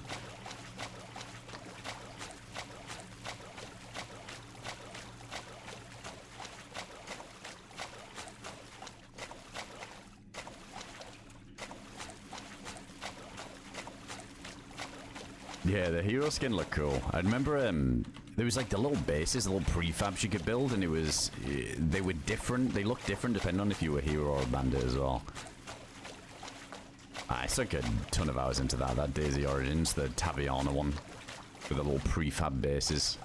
Yeah, the hero skin looked cool. I remember there was like the little bases, the little prefabs you could build, and it was they were different. They looked different depending on if you were a hero or a bandit as well. I sunk a ton of hours into that DayZ Origins, the Taviana one, with the little prefab bases.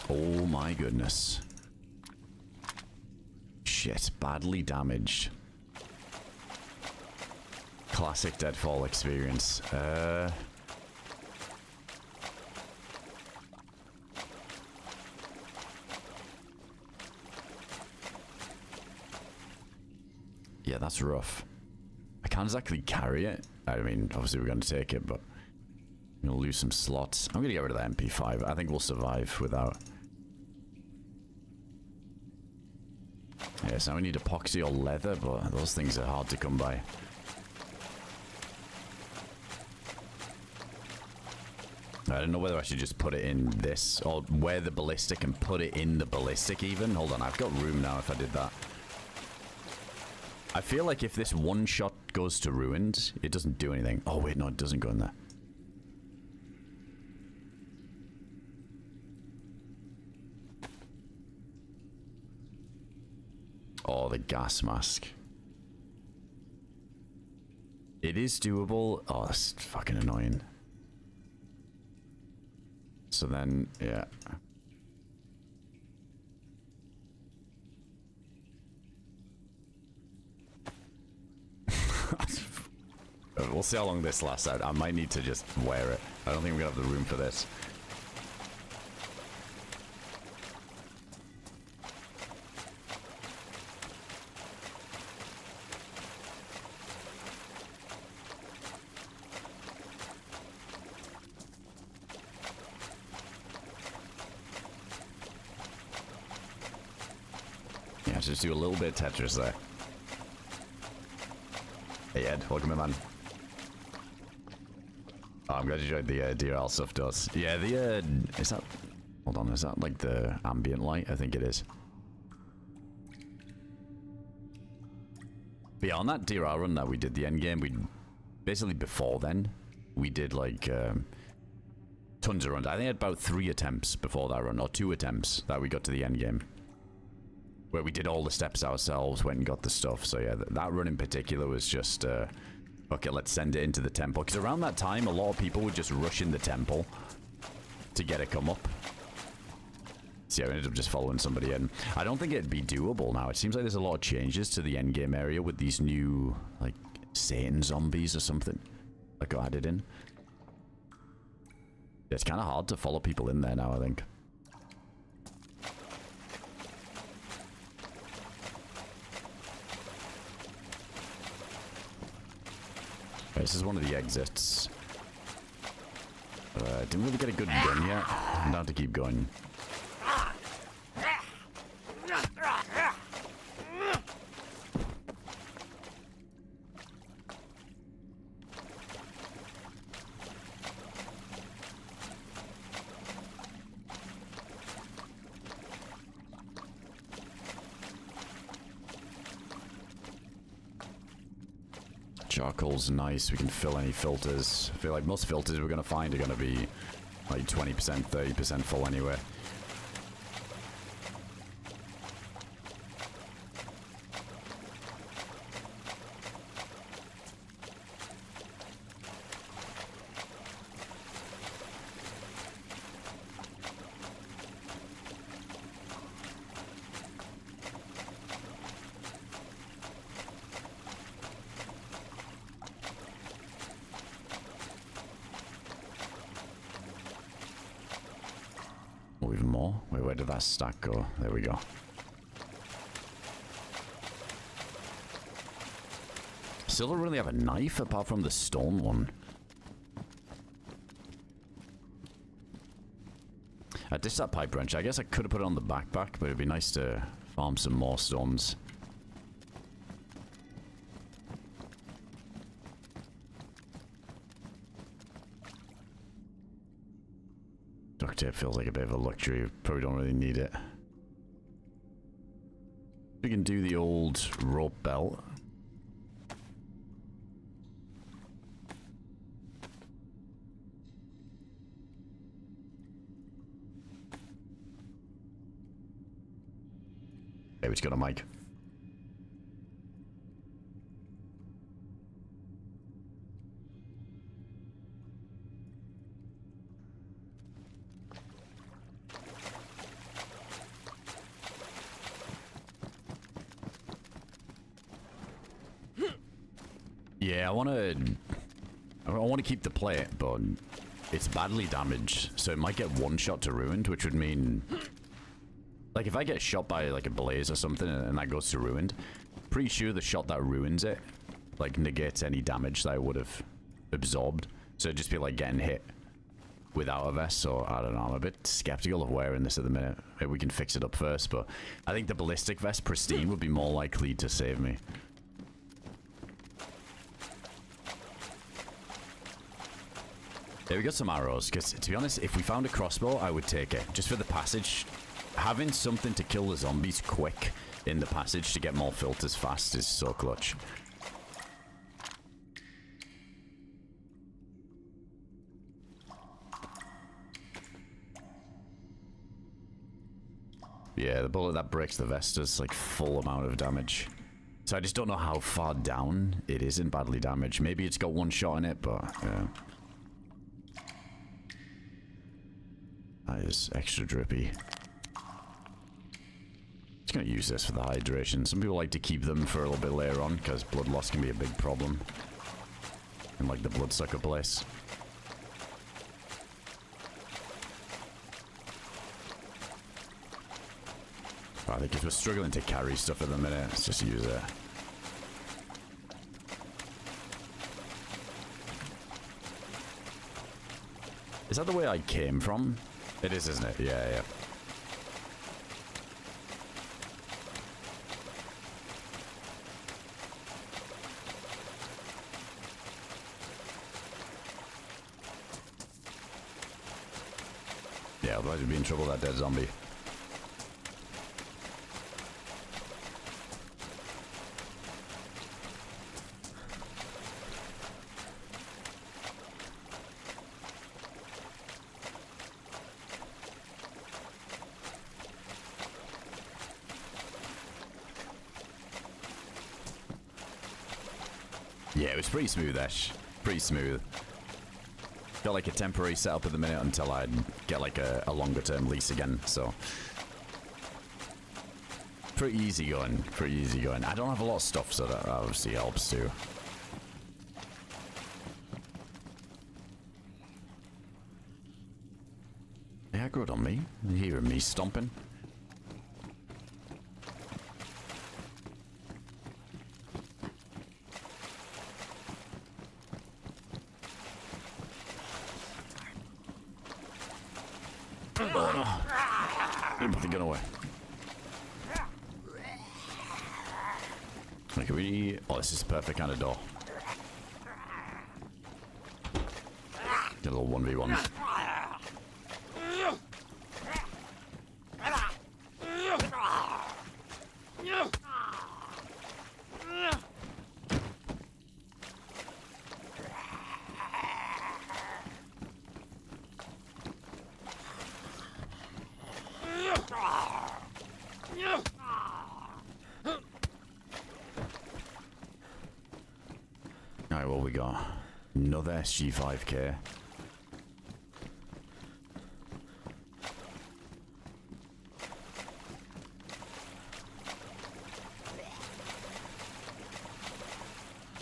Oh my goodness. Shit, badly damaged. Classic Deadfall experience. Yeah, that's rough. I can't exactly carry it. I mean, obviously we're going to take it, but I'm going to lose some slots. I'm going to get rid of the MP5. I think we'll survive without. Yes, now we need epoxy or leather, but those things are hard to come by. I don't know whether I should just put it in this, or wear the ballistic and put it in the ballistic even. Hold on, I've got room now if I did that. I feel like if this one shot goes to ruined, it doesn't do anything. Oh wait, no, it doesn't go in there. or the gas mask. It is doable. Oh, that's fucking annoying. So then, yeah. We'll see how long this lasts out. I might need to just wear it. I don't think we're gonna have the room for this. Yeah, just do a little bit of Tetris there. Hey Ed, welcome in, man. Oh, I'm glad you enjoyed the DRL stuff, does. Yeah, the, is that, hold on, is that like the ambient light? I think it is. But yeah, on that DRL run that we did the end game, we, basically before then, we did like, tons of runs. I think I had about 3 attempts before that run, or 2 attempts that we got to the end game. Where we did all the steps ourselves, went and got the stuff. So yeah, that run in particular was just, okay, let's send it into the temple. Because around that time, a lot of people would just rush in the temple to get it come up. So yeah, we ended up just following somebody in. I don't think it'd be doable now. It seems like there's a lot of changes to the endgame area with these new, like, Satan zombies or something that got added in. It's kind of hard to follow people in there now, I think. This is one of the exits. Didn't really get a good gun yet. I'm down to keep going. Charcoal's nice. We can fill any filters. I feel like most filters we're going to find are going to be like 20%, 30% full anyway. Stack go. There we go. Still don't really have a knife apart from the stone one. I ditched that pipe wrench. I guess I could have put it on the backpack, but it'd be nice to farm some more stones. Duct tape feels like a bit of a luxury. Probably don't really need it. We can do the old rope belt. Hey, we just got a mic. Yeah, I want to keep the plate, but it's badly damaged, so it might get one shot to ruined, which would mean, like, if I get shot by like a blaze or something and that goes to ruined, pretty sure the shot that ruins it, like, negates any damage that I would have absorbed. So it'd just be like getting hit without a vest. So I don't know, I'm a bit skeptical of wearing this at the minute. Maybe we can fix it up first, but I think the ballistic vest pristine would be more likely to save me. Yeah, we got some arrows, because to be honest, if we found a crossbow, I would take it. Just for the passage. Having something to kill the zombies quick in the passage to get more filters fast is so clutch. Yeah, the bullet that breaks the vest does like full amount of damage. So I just don't know how far down it isn't badly damaged. Maybe it's got one shot in it, but yeah. That is extra drippy. Just gonna use this for the hydration. Some people like to keep them for a little bit later on because blood loss can be a big problem in like the bloodsucker place. I think if we're struggling to carry stuff at the minute, let's just use it. Is that the way I came from? It is, isn't it? Yeah, yeah. Yeah, otherwise we'd be in trouble with that dead zombie. Yeah, it was pretty smooth-ish. Pretty smooth. Got like a temporary setup at the minute until I get like a longer term lease again, so. Pretty easy going, pretty easy going. I don't have a lot of stuff, so that obviously helps too. Yeah, good on me. You hearing me stomping? Put the gun away. Like, oh, this is the perfect kind of door. Get a little 1v1. Alright, what we got? Another SG5K.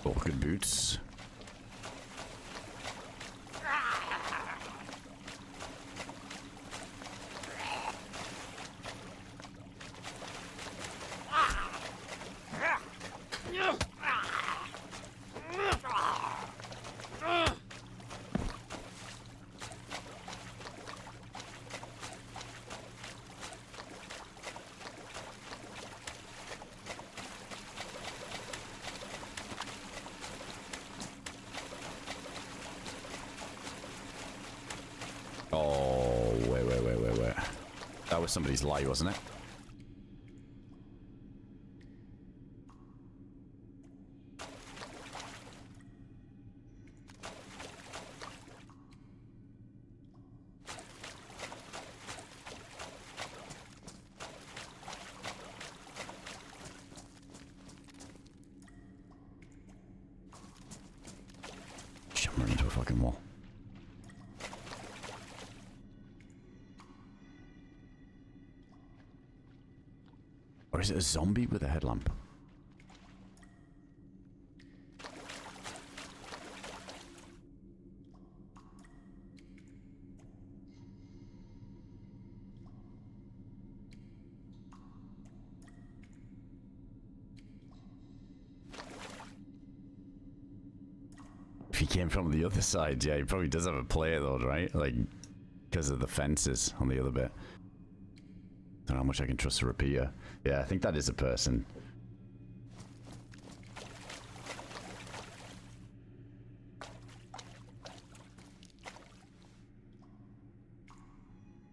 Oh, good boots. Oh, wait. That was somebody's lie, wasn't it? Shit, I'm running into a fucking wall. Or is it a zombie with a headlamp? If he came from the other side, yeah, he probably does have a player though, right? Like, because of the fences on the other bit. Don't know how much I can trust a repeater. Yeah, I think that is a person.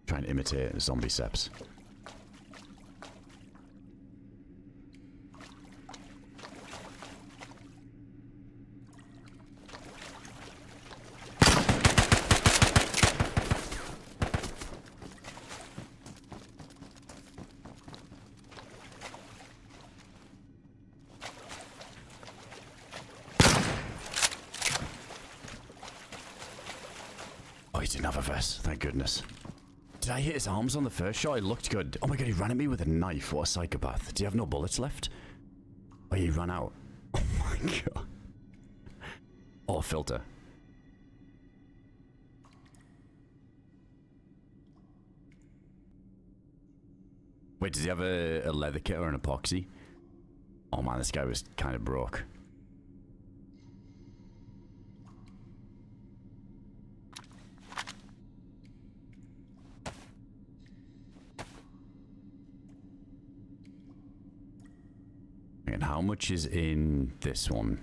Trying to imitate zombie steps. he didn't have a vest. Thank goodness. Did I hit his arms on the first shot? It looked good. Oh my god, he ran at me with a knife. What a psychopath. Do you have no bullets left? Oh, he ran out. Oh my god. Oh, filter. Wait, does he have a leather kit or an epoxy? Oh man, this guy was kind of broke. And how much is in this one?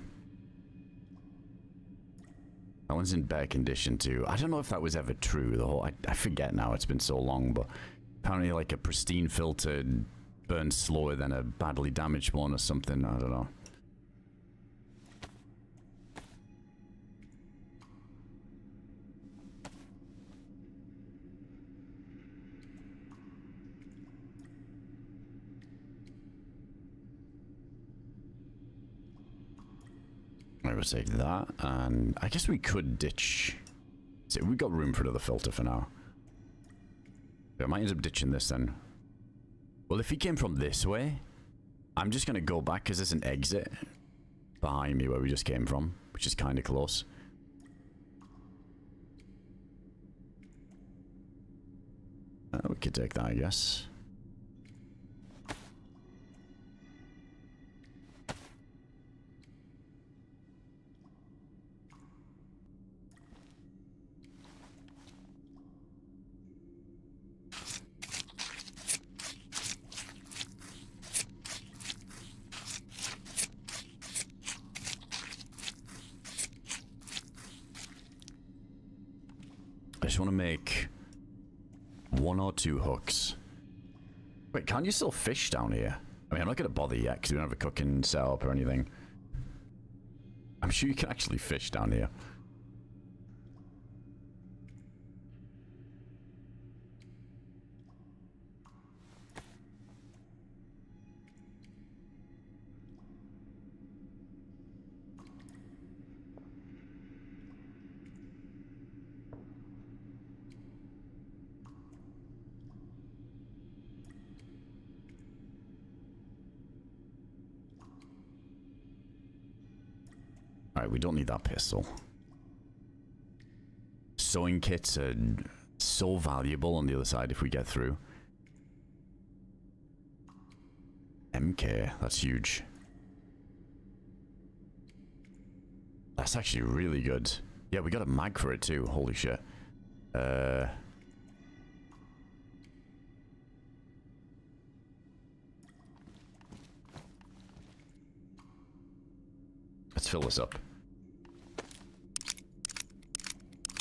That one's in bad condition too. I don't know if that was ever true. The whole I forget now. It's been so long, but apparently, like a pristine filter burns slower than a badly damaged one or something. I don't know. I would say that, and I guess we could ditch. See, we've got room for another filter for now. I might end up ditching this then. Well, if he came from this way, I'm just going to go back because there's an exit behind me where we just came from, which is kind of close. We could take that, I guess. I just want to make 1 or 2 hooks. Wait, can't you still fish down here? I mean, I'm not going to bother yet because we don't have a cooking setup or anything. I'm sure you can actually fish down here. Alright, we don't need that pistol. Sewing kits are so valuable on the other side if we get through. MK, that's huge. That's actually really good. Yeah, we got a mag for it too. Holy shit. Let's fill this up.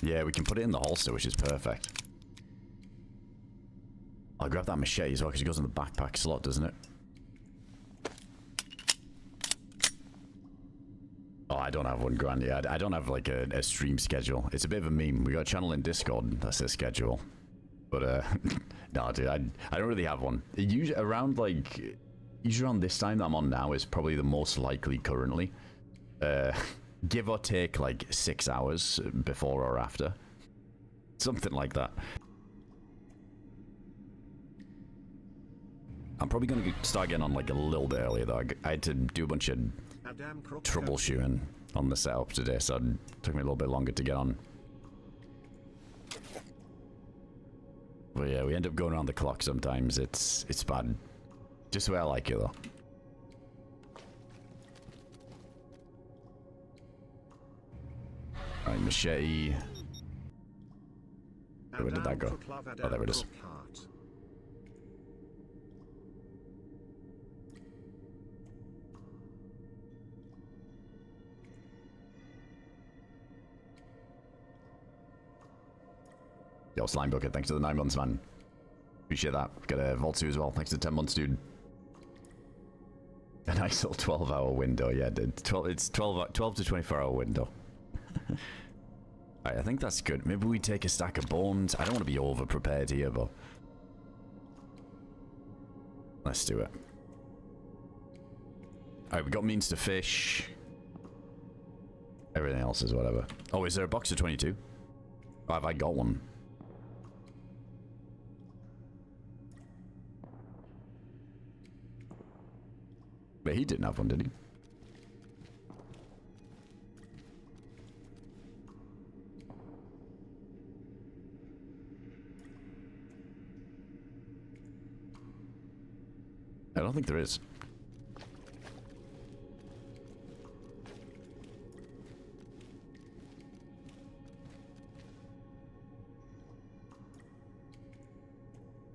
Yeah, we can put it in the holster, which is perfect. I'll grab that machete as well, because it goes in the backpack slot, doesn't it? Oh, I don't have one, Grant. Yeah, I don't have like a stream schedule. It's a bit of a meme. We got a channel in Discord that says schedule. But, no, dude, I don't really have one. Usually around this time that I'm on now is probably the most likely currently. Give or take like 6 hours before or after. Something like that. I'm probably going to start getting on like a little bit earlier though. I had to do a bunch of troubleshooting on the setup today, so it took me a little bit longer to get on. But yeah, we end up going around the clock sometimes. It's bad. Just the way I like it though. Alright, machete. Where did that go? Oh, there it is. Yo, Slime Bucket, thanks to the 9 months, man. Appreciate that. Got a Vault 2 as well. Thanks to 10 months, dude. A nice little 12-hour window, yeah, dude. It's 12 to 24-hour window. Alright, I think that's good. Maybe we take a stack of bones. I don't want to be over-prepared here, but... let's do it. Alright, we got means to fish. Everything else is whatever. Oh, is there a box of 22? Have I got one? But he didn't have one, did he? I don't think there is.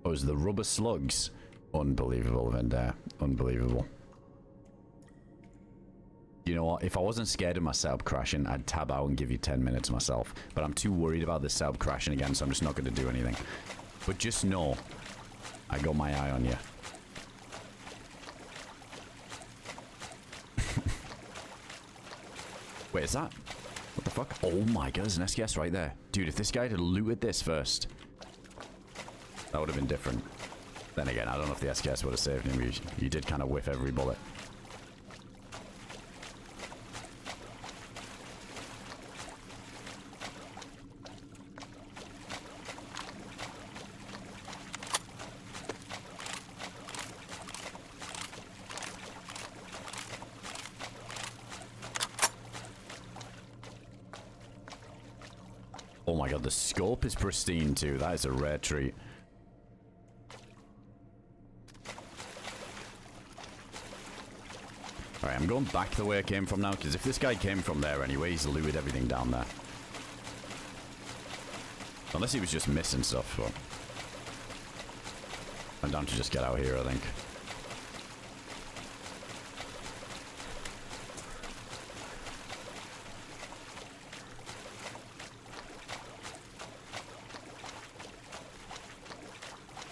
Oh, it's the rubber slugs. Unbelievable, Vendare. Unbelievable. You know what? If I wasn't scared of my setup crashing, I'd tab out and give you 10 minutes myself. But I'm too worried about the setup crashing again, so I'm just not going to do anything. But just know, I got my eye on you. Wait, is that? What the fuck? Oh my god, there's an SKS right there. Dude, if this guy had looted this first, that would have been different. Then again, I don't know if the SKS would have saved him. You did kind of whiff every bullet. Oh my god, the scope is pristine too. That is a rare treat. Alright, I'm going back the way I came from now, because if this guy came from there anyway, he's looted everything down there. Unless he was just missing stuff, but... I'm down to just get out here, I think.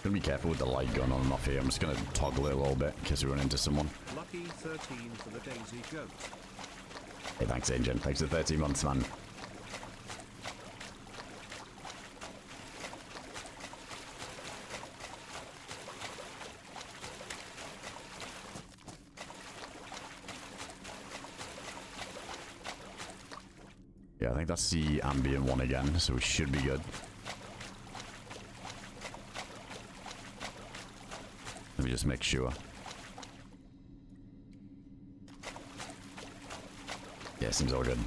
Gonna be careful with the light going on and off here. I'm just gonna toggle it a little bit in case we run into someone. Lucky 13 for the Daisy Goat. Hey, thanks, Agent. Thanks for 13 months, man. Yeah, I think that's the ambient one again, so we should be good. Let me just make sure. Yeah, seems all good.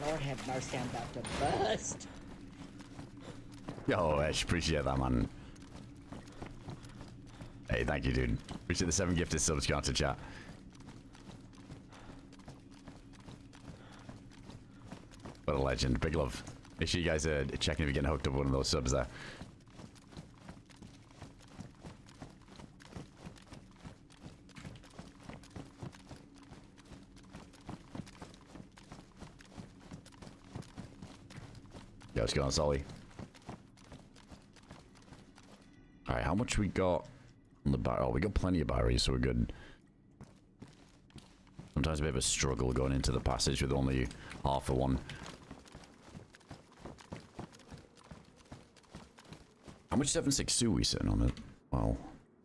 Lord have mercy, I'm about to bust. Yo, Ash, appreciate that, man. Hey, thank you, dude. Appreciate the 7 gifted subs going to chat. What a legend. Big love. Make sure you guys are checking if you're getting hooked up with one of those subs there. Yo, what's going on, Solly? Alright, how much we got on the battery? Oh, we got plenty of batteries, so we're good. Sometimes a bit of a struggle going into the passage with only half of one. How much 7.62 are we sitting on it? Wow.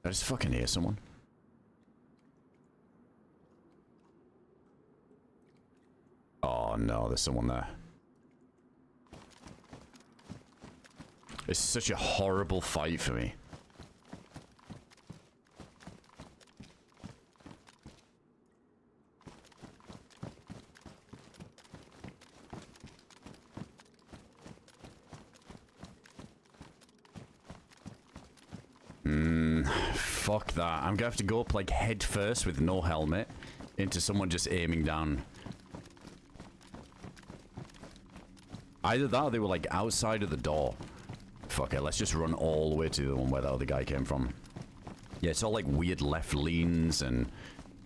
I just fucking hear someone. Oh no, there's someone there. It's such a horrible fight for me. Fuck that. I'm gonna have to go up like head first with no helmet into someone just aiming down. Either that or they were like outside of the door. Fuck it, let's just run all the way to the one where the other guy came from. Yeah, it's all like weird left leans and...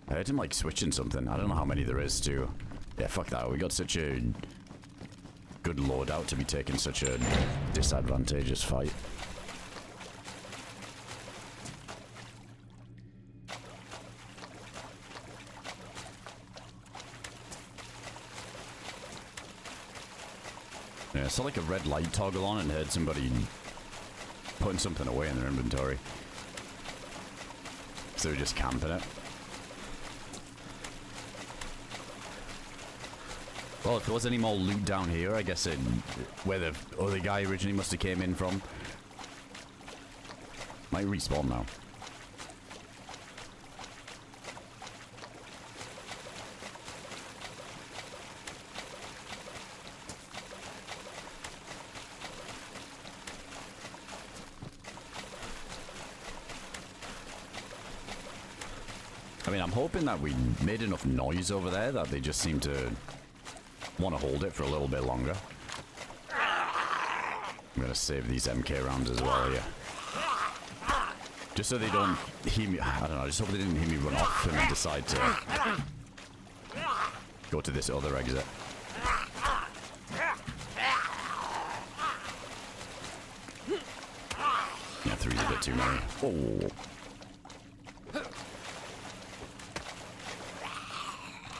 I heard him like switching something. I don't know how many there is too. Yeah, fuck that. We got such a good loadout to be taking such a disadvantageous fight. Yeah, I saw like a red light toggle on and heard somebody putting something away in their inventory. So they're just camping it. Well, if there was any more loot down here, I guess where the other guy originally must have came in from. Might respawn now. I mean, I'm hoping that we made enough noise over there that they just seem to want to hold it for a little bit longer. I'm gonna save these MK rounds as well here. Just so they don't hear me. I don't know, just hope they didn't hear me run off and then decide to go to this other exit. Yeah, 3's a bit too many. Oh.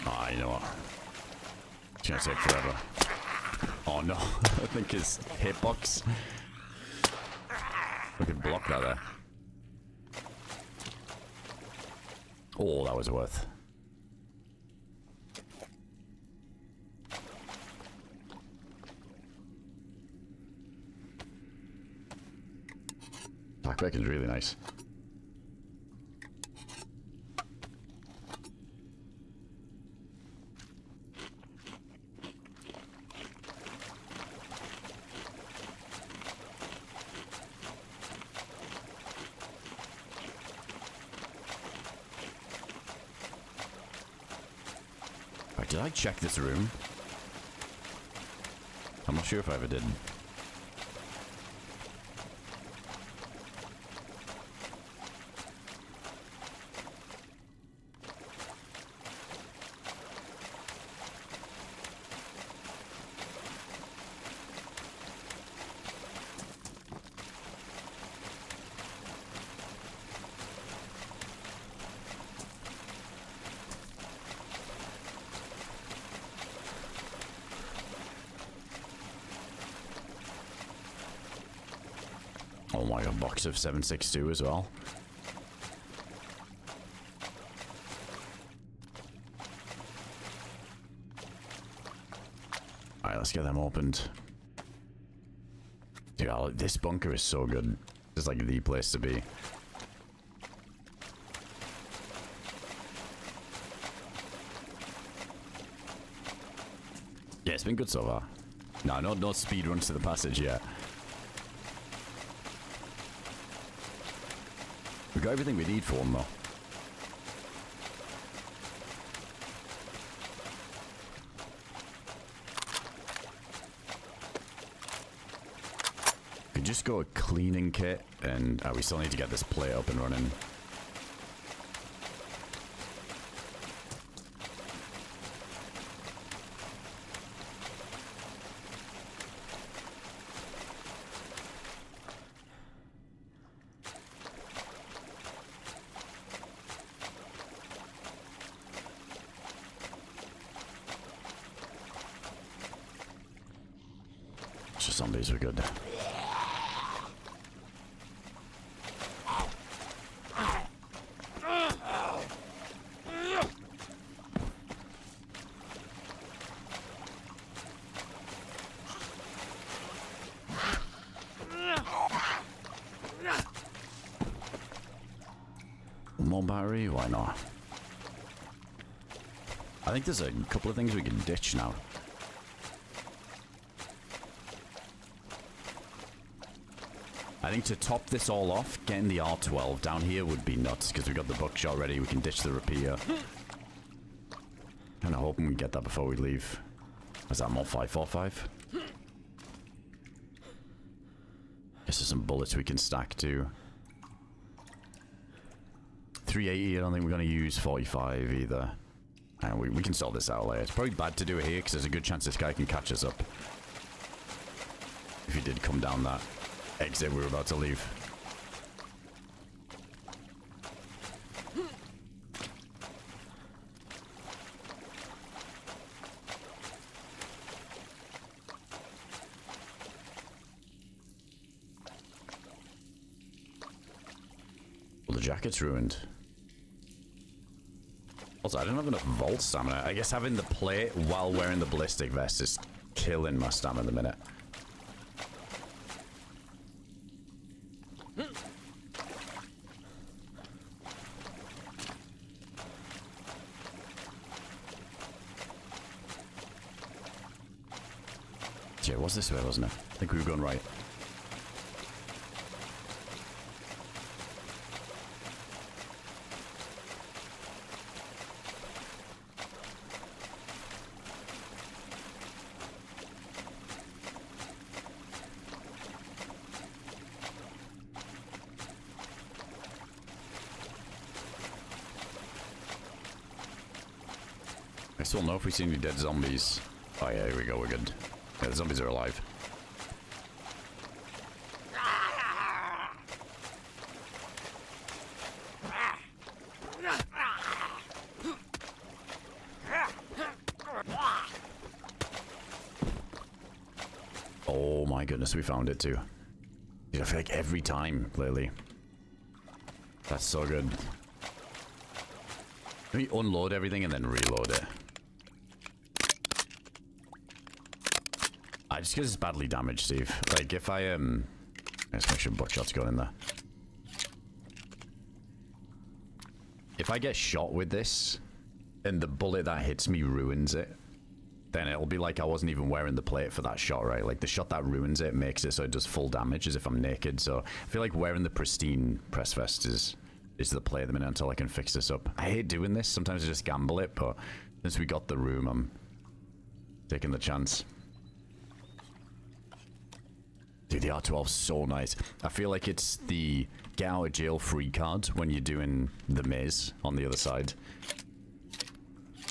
Ah, you know what? It's gonna take forever. Oh no, I think his hitbox. We could block that there. Oh, that was worth. Black bacon's really nice. Did I check this room? I'm not sure if I ever did. Oh my god, box of 762 as well. Alright, let's get them opened. Dude, this bunker is so good. It's like the place to be. Yeah, it's been good so far. No speed runs to the passage yet. We got everything we need for them, though. We could just go a cleaning kit, and we still need to get this plate up and running. Zombies are good. More battery? Why not? I think there's a couple of things we can ditch now. I think to top this all off, getting the R12 down here would be nuts, because we got the buckshot ready, we can ditch the repeater. Kinda hoping we get that before we leave. Is that more 545? Guess there's some bullets we can stack too. 380, I don't think we're gonna use 45 either. And we can sort this out later. It's probably bad to do it here, because there's a good chance this guy can catch us up. If he did come down that exit we were about to leave. the jacket's ruined. Also, I don't have enough vault stamina. I guess having the plate while wearing the ballistic vest is killing my stamina at the minute. Yeah, it was this way, wasn't it? I think we were going right. I still don't know if we see any dead zombies. Oh yeah, here we go, we're good. Yeah, the zombies are alive. Oh my goodness, we found it too. Dude, I feel like every time lately. That's so good. Let me unload everything and then reload it. Just because it's badly damaged, Steve. Like, if I, let's make sure buckshot's going in there. If I get shot with this, and the bullet that hits me ruins it, then it'll be like I wasn't even wearing the plate for that shot, right? Like, the shot that ruins it makes it so it does full damage as if I'm naked. So, I feel like wearing the pristine press vest is the play at the minute until I can fix this up. I hate doing this. Sometimes I just gamble it, but since we got the room, I'm taking the chance. Dude, the R12's so nice. I feel like it's the get out of jail free card when you're doing the maze on the other side.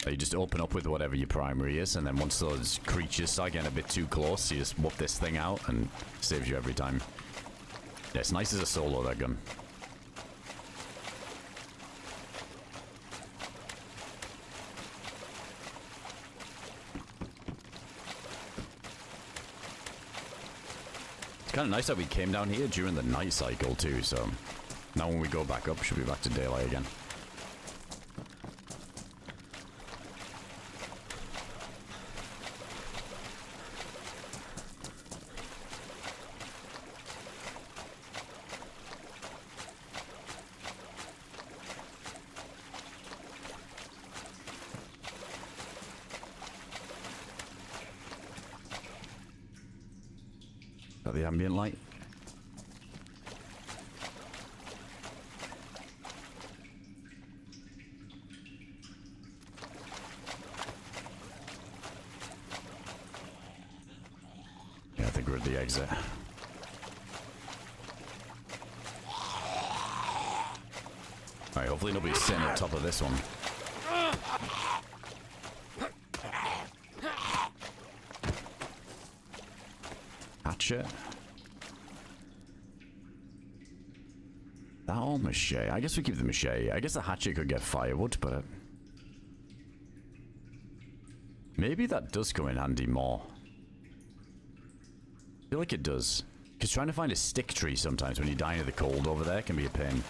You just open up with whatever your primary is, and then once those creatures start getting a bit too close, you just whoop this thing out and it saves you every time. Yeah, it's nice as a solo, that gun. It's kind of nice that we came down here during the night cycle too, so now when we go back up, should be back to daylight again. Got the ambient light. Yeah, I think we're at the exit. Alright, hopefully nobody's sitting at the top of this one. Hatchet. That or machete? I guess we keep the machete. I guess the hatchet could get firewood, but maybe that does come in handy more. I feel like it does. Because trying to find a stick tree sometimes when you're dying of the cold over there can be a pain.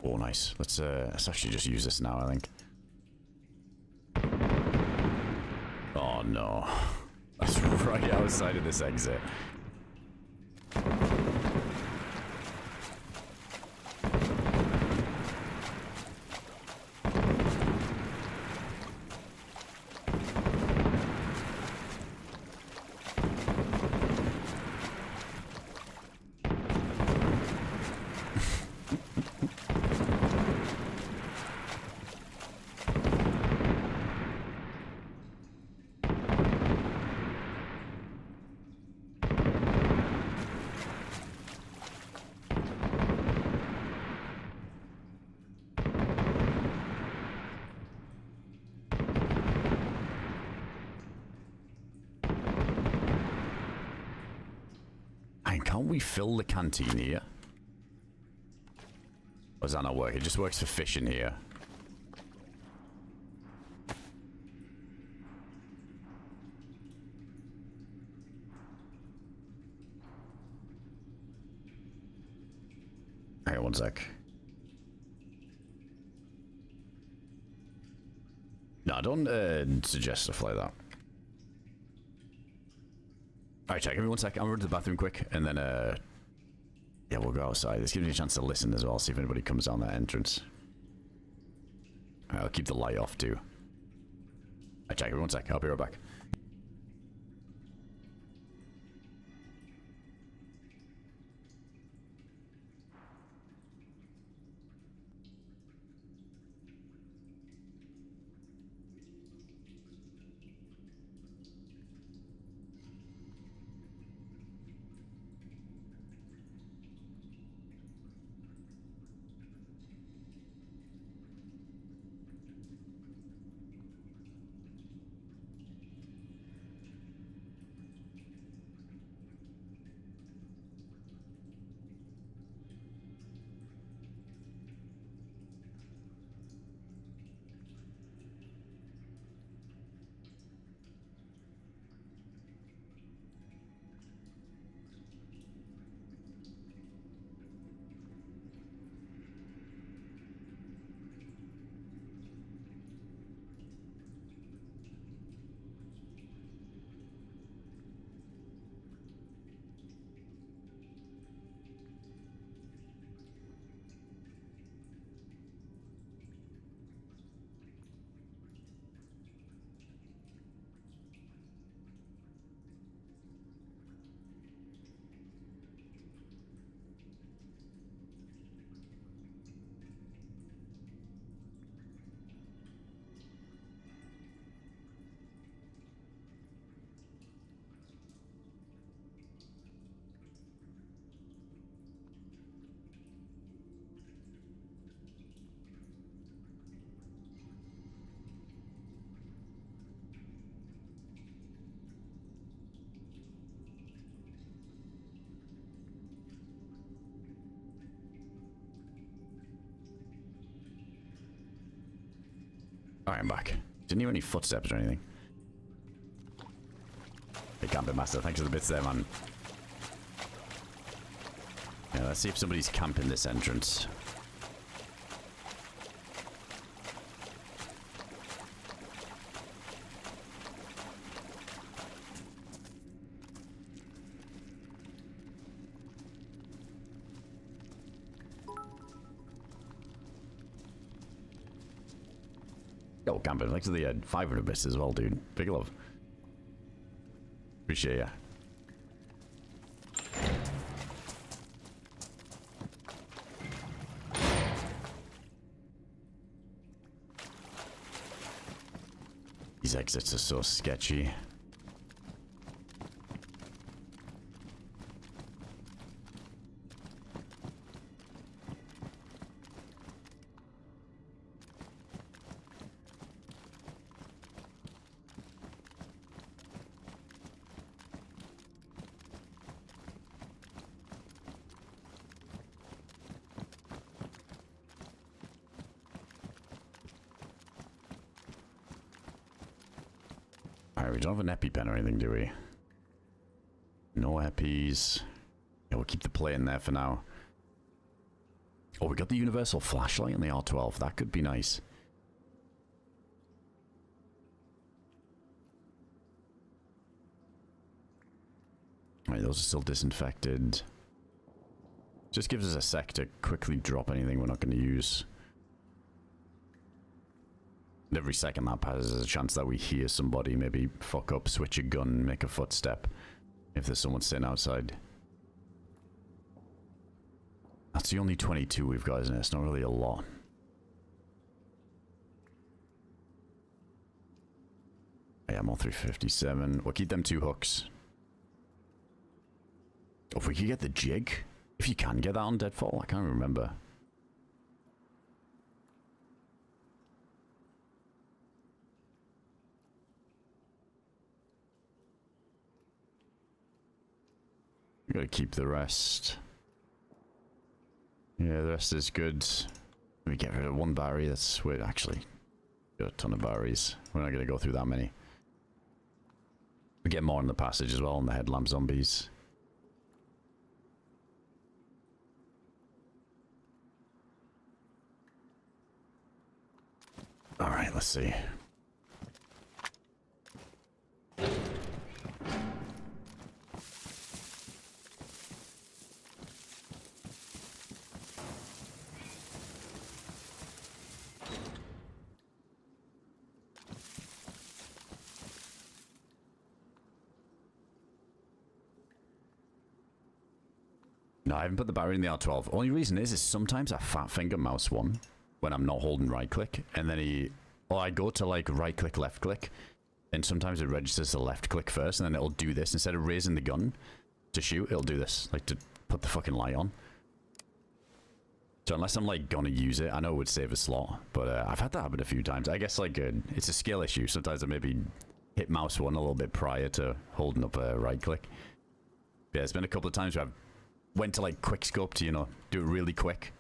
Oh, nice. Let's actually just use this now, I think. Oh, no. That's right outside of this exit. Can't we fill the canteen here? Or does that not work? It just works for fishing here. one sec. No, don't suggest stuff like that. Alright, check. Give me one sec. I'll run to the bathroom quick, and then, yeah, we'll go outside. This gives me a chance to listen as well, see if anybody comes down that entrance. I'll keep the light off, too. Alright, check. Give me one sec. I'll be right back. Alright, I'm back. Didn't hear any footsteps or anything. Hey, camping master, thanks for the bits there, man. Yeah, let's see if somebody's camping this entrance. Yo, camping, thanks for the 500 bits as well, dude. Big love. Appreciate ya. These exits are so sketchy. Alright, we don't have an EpiPen or anything, do we? No EPIs. Yeah, we'll keep the plate in there for now. Oh, we got the universal flashlight on the R12. That could be nice. Alright, those are still disinfected. Just gives us a sec to quickly drop anything we're not going to use. And every second that passes, there's a chance that we hear somebody maybe fuck up, switch a gun, make a footstep. If there's someone sitting outside. That's the only 22 we've got, isn't it? It's not really a lot. Yeah, more 357. We'll keep them 2 hooks. Oh, if we could get the jig. If you can get that on Deadfall, I can't remember. We gotta keep the rest. Yeah, the rest is good. Let me get rid of 1 battery. That's weird, actually. Got a ton of batteries. We're not gonna go through that many. We get more in the passage as well, on the headlamp zombies. Alright, let's see. No, I haven't put the battery in the R12. Only reason is sometimes I fat finger mouse one when I'm not holding right click, and then I go to like right click, left click, and sometimes it registers the left click first, and then it'll do this instead of raising the gun to shoot. It'll do this, like to put the fucking light on. So unless I'm like gonna use it, I know it would save a slot, but I've had that happen a few times. I guess like it's a skill issue. Sometimes I maybe hit mouse one a little bit prior to holding up right click. Yeah, it's been a couple of times where I've went to like quick scope to, you know, do it really quick.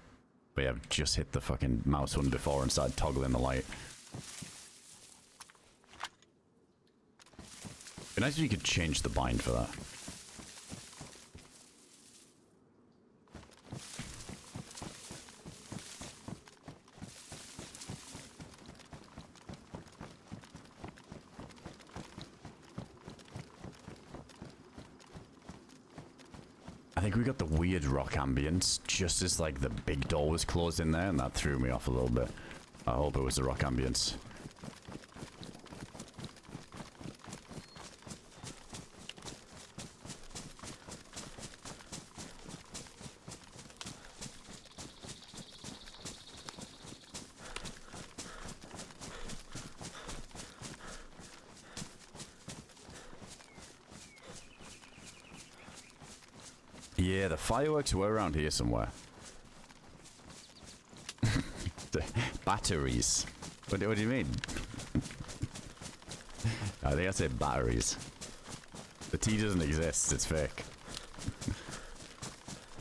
But yeah, I've just hit the fucking mouse one before and started toggling the light. It'd be nice if you could change the bind for that. I think we got the weird rock ambience just as like the big door was closed in there, and that threw me off a little bit. I hope it was the rock ambience. Yeah, the fireworks were around here somewhere. The batteries. What do you mean? I think I said batteries. The T doesn't exist, it's fake.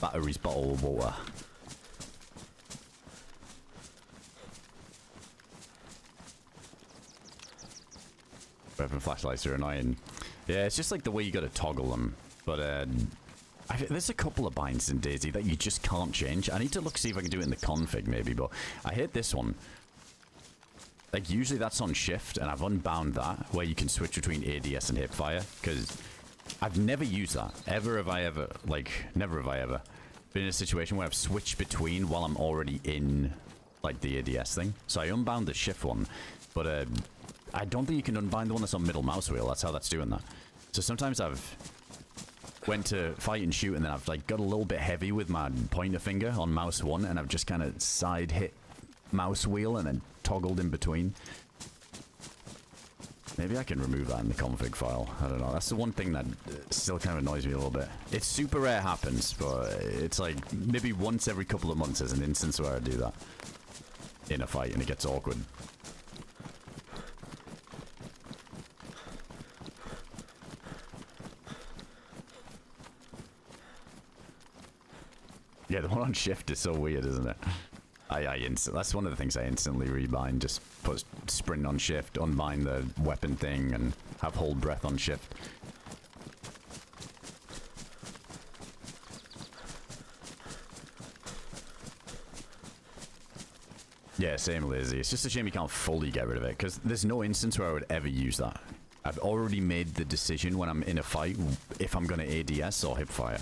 Batteries, bottle of water. Weapon flashlights are annoying. Yeah, it's just like the way you gotta toggle them. But there's a couple of binds in DayZ that you just can't change. I need to see if I can do it in the config maybe, but I hate this one. Like usually that's on shift, and I've unbound that where you can switch between ADS and hipfire, because I've never used that. Never have I ever been in a situation where I've switched between while I'm already in like the ADS thing. So I unbound the shift one, but I don't think you can unbind the one that's on middle mouse wheel. That's how that's doing that. So sometimes I've went to fight and shoot, and then I've like got a little bit heavy with my pointer finger on mouse one, and I've just kind of side hit mouse wheel and then toggled in between. Maybe I can remove that in the config file. I don't know. That's the one thing that still kind of annoys me a little bit. It's super rare happens, but it's like maybe once every couple of months there's an instance where I do that in a fight, and it gets awkward. Yeah, the one on shift is so weird, isn't it? That's one of the things I instantly rebind. Just put sprint on shift, unbind the weapon thing, and have hold breath on shift. Yeah, same Lizzie. It's just a shame you can't fully get rid of it, because there's no instance where I would ever use that. I've already made the decision when I'm in a fight if I'm going to ADS or hipfire.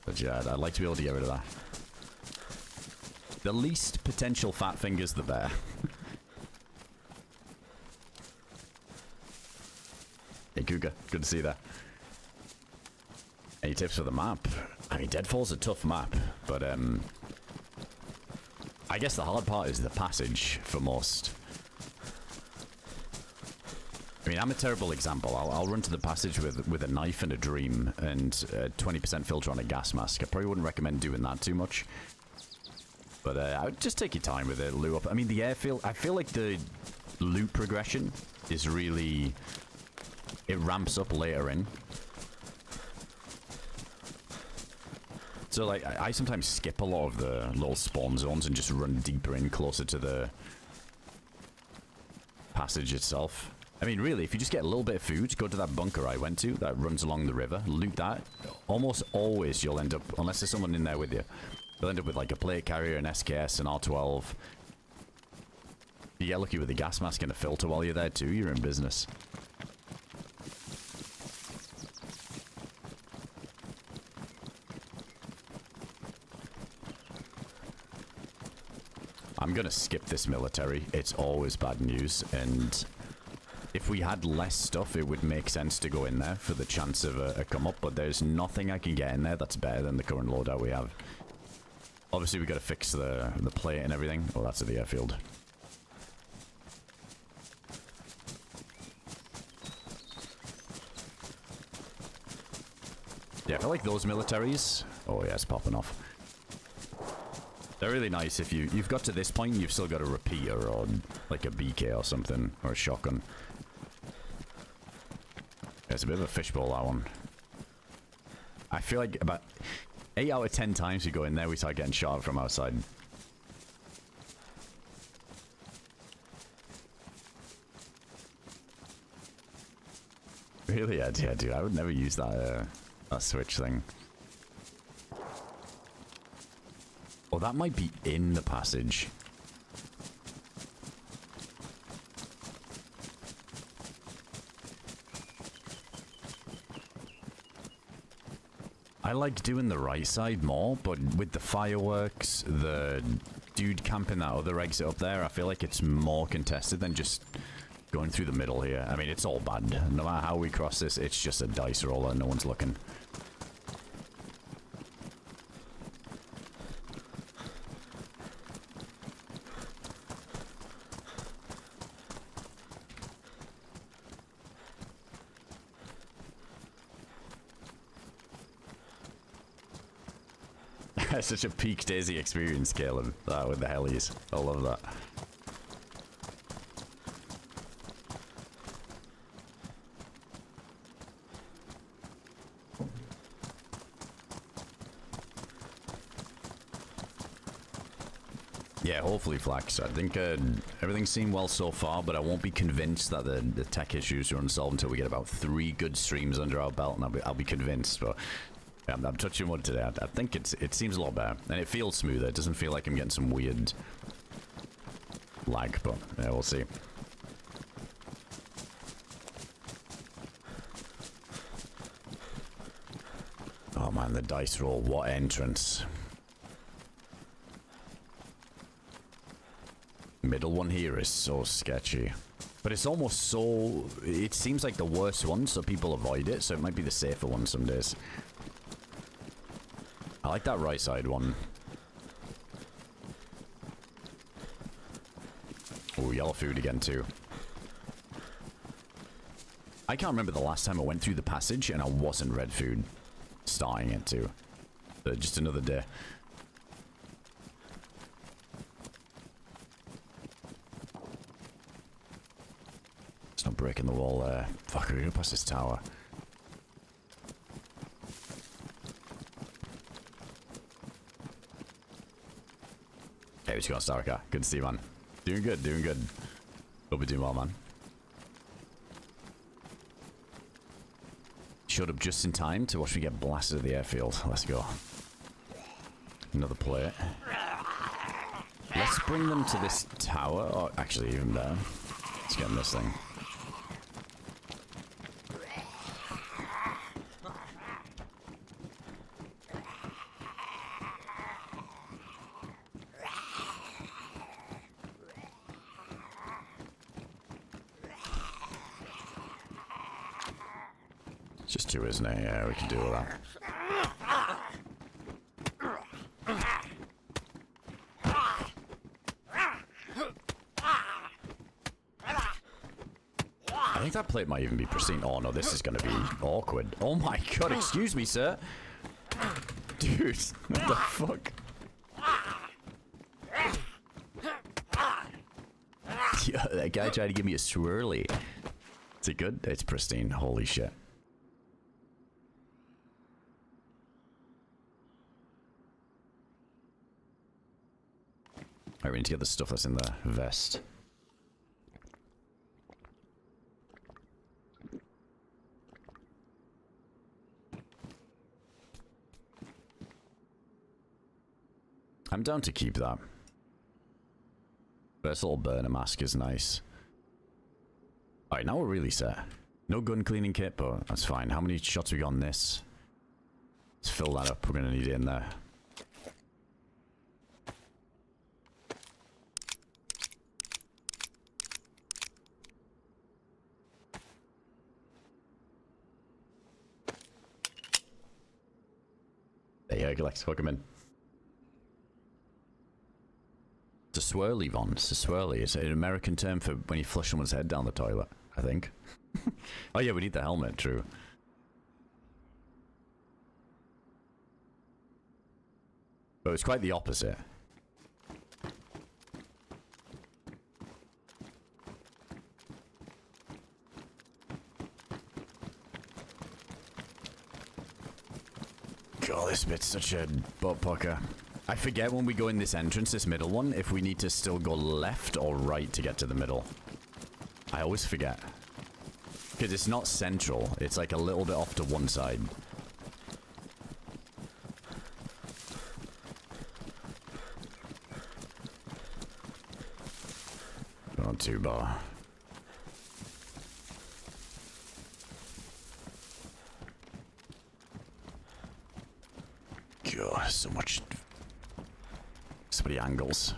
But yeah, I'd like to be able to get rid of that. The least potential fat fingers, the better. Hey, Cougar. Good to see you there. Any tips for the map? I mean, Deadfall's a tough map, but I guess the hard part is the passage for most. I mean, I'm a terrible example. I'll run to the passage with a knife and a dream and 20% filter on a gas mask. I probably wouldn't recommend doing that too much. But I would just take your time with it, loot up. I mean, the airfield, I feel like the loot progression is really... It ramps up later in. So, like, I sometimes skip a lot of the little spawn zones and just run deeper in, closer to the passage itself. I mean, really, if you just get a little bit of food, go to that bunker I went to, that runs along the river, loot that. Almost always you'll end up, unless there's someone in there with you, You'll end up with like a plate carrier, an SKS, an R12. You get lucky with a gas mask and a filter while you're there too, you're in business. I'm gonna skip this military. It's always bad news, and if we had less stuff, it would make sense to go in there for the chance of a come up, but there's nothing I can get in there that's better than the current loadout we have. Obviously, we gotta fix the plate and everything. Oh, that's at the airfield. Yeah, I feel like those militaries... Oh yeah, it's popping off. They're really nice if you've got to this point, you've still got a repeater or like a BK or something, or a shotgun. Yeah, it's a bit of a fishbowl, that one. I feel like about 8 out of 10 times we go in there, we start getting shot from outside. Really? Yeah, dude, I would never use that switch thing. Oh, that might be in the passage. I like doing the right side more, but with the fireworks, the dude camping that other exit up there, I feel like it's more contested than just going through the middle here. I mean, it's all bad. No matter how we cross this, it's just a dice roller. No one's looking. Such a peak Daisy experience, Caleb. That with the helis. I love that. Yeah, hopefully, Flax. I think everything's seemed well so far, but I won't be convinced that the tech issues are unsolved until we get about 3 good streams under our belt, and I'll be convinced. But yeah, I'm touching wood today. I think it seems a lot better, and it feels smoother. It doesn't feel like I'm getting some weird lag, but yeah, we'll see. Oh man, the dice roll. What entrance. Middle one here is so sketchy. But it's almost so... It seems like the worst one, so people avoid it, so it might be the safer one some days. I like that right side one. Oh, yellow food again too. I can't remember the last time I went through the passage and I wasn't red food starting it too. Just another day. It's not breaking the wall there. Fuck, we're gonna pass this tower. Hey, we just got a star car. Good to see you, man. Doing good, doing good. Hope you're doing well, man. Showed up just in time to watch me get blasted at the airfield. Let's go. Another plate. Let's bring them to this tower. Or actually, even better. Let's get in this thing. Just 2, isn't it? Yeah, we can deal with that. I think that plate might even be pristine. Oh no, this is going to be awkward. Oh my god, excuse me, sir. Dude, what the fuck? Yeah, that guy tried to give me a swirly. Is it good? It's pristine. Holy shit. Alright, we need to get the stuff that's in the vest. I'm down to keep that. This little burner mask is nice. Alright, now we're really set. No gun cleaning kit, but that's fine. How many shots we got on this? Let's fill that up. We're gonna need it in there. There you go, Lex, hook him in. It's a swirly, Von. It's a swirly. It's an American term for when you flush someone's head down the toilet, I think. Oh yeah, we need the helmet, true. But it's quite the opposite. God, this bit's such a butt pucker. I forget when we go in this entrance, this middle one, if we need to still go left or right to get to the middle. I always forget. Because it's not central. It's like a little bit off to one side. Not too bad. God, so much... So many angles.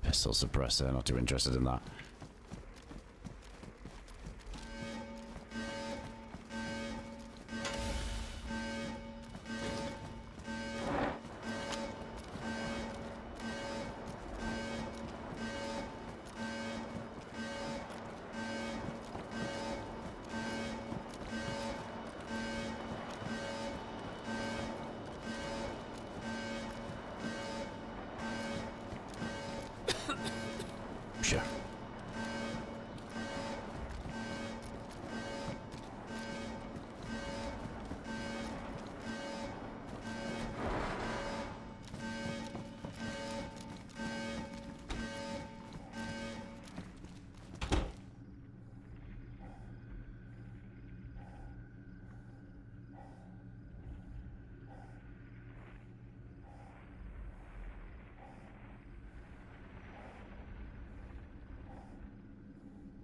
Pistol suppressor, not too interested in that. Sure.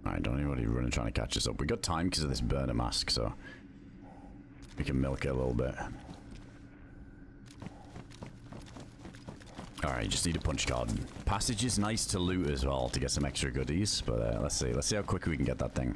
Alright, don't anybody running trying to catch us up. We got time because of this burner mask, so we can milk it a little bit. Alright, just need a punch card. Passage is nice to loot as well to get some extra goodies, but let's see how quickly we can get that thing.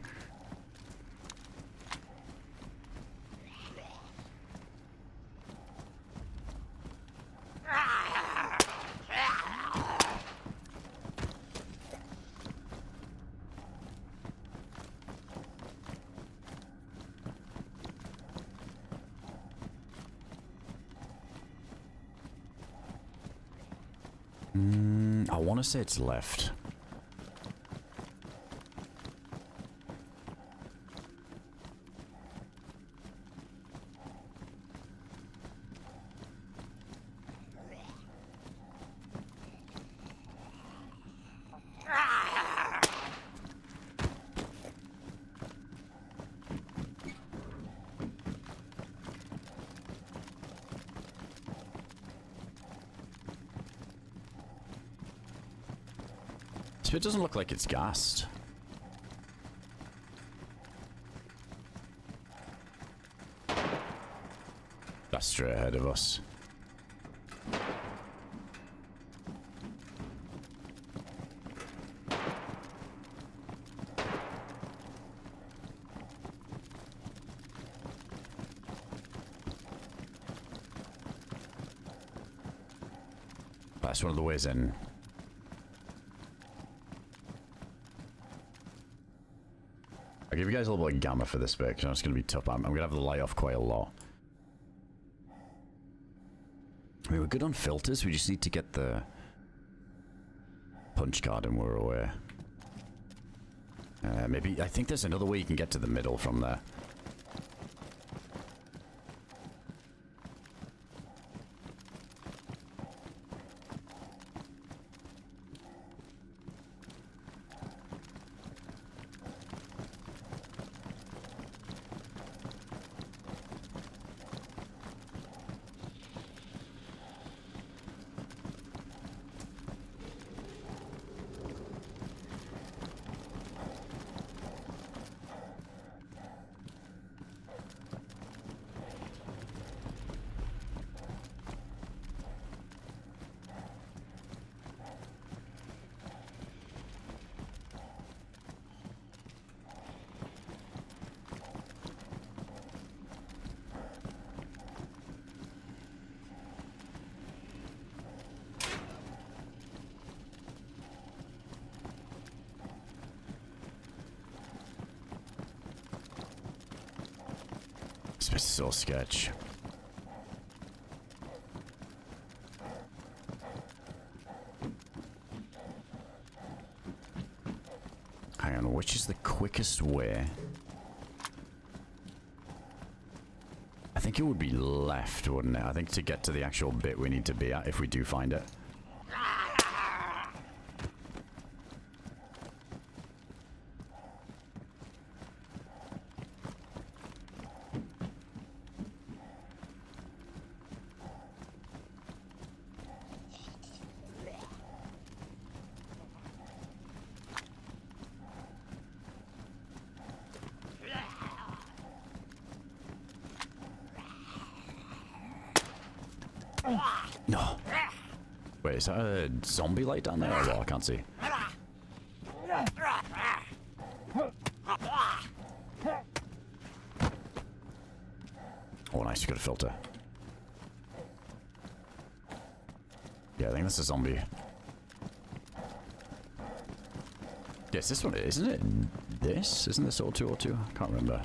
I want to say it's left. It doesn't look like it's gassed. That's straight ahead of us. That's one of the ways in. I'll give you guys a little bit of gamma for this bit, because it's going to be tough. I'm going to have the light off quite a lot. I mean, we're good on filters. We just need to get the punch card and we're away. Maybe, I think there's another way you can get to the middle from there. It's so sketch. Hang on, which is the quickest way? I think it would be left, wouldn't it? I think to get to the actual bit we need to be at if we do find it. No. Wait, is that a zombie light down there? Oh, I can't see. Oh, nice. You got a filter. Yeah, I think that's a zombie. Yes, this one, isn't it? This? Isn't this O202? I can't remember.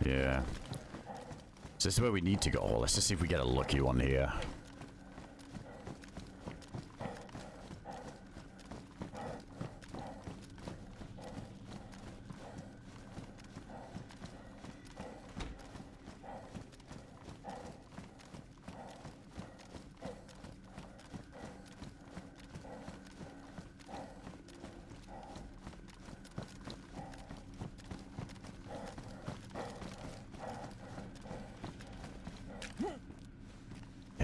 Yeah. So this is where we need to go. Oh, let's just see if we get a lucky one here.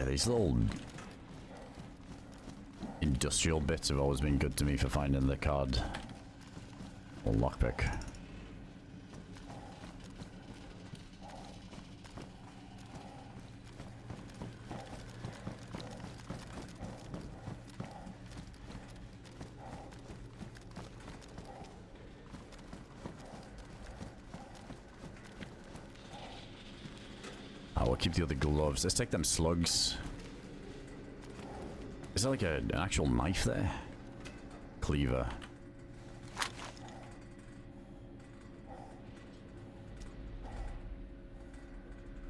These little industrial bits have always been good to me for finding the card or lockpick. We'll keep the other gloves. Let's take them slugs. Is there like an actual knife there? Cleaver.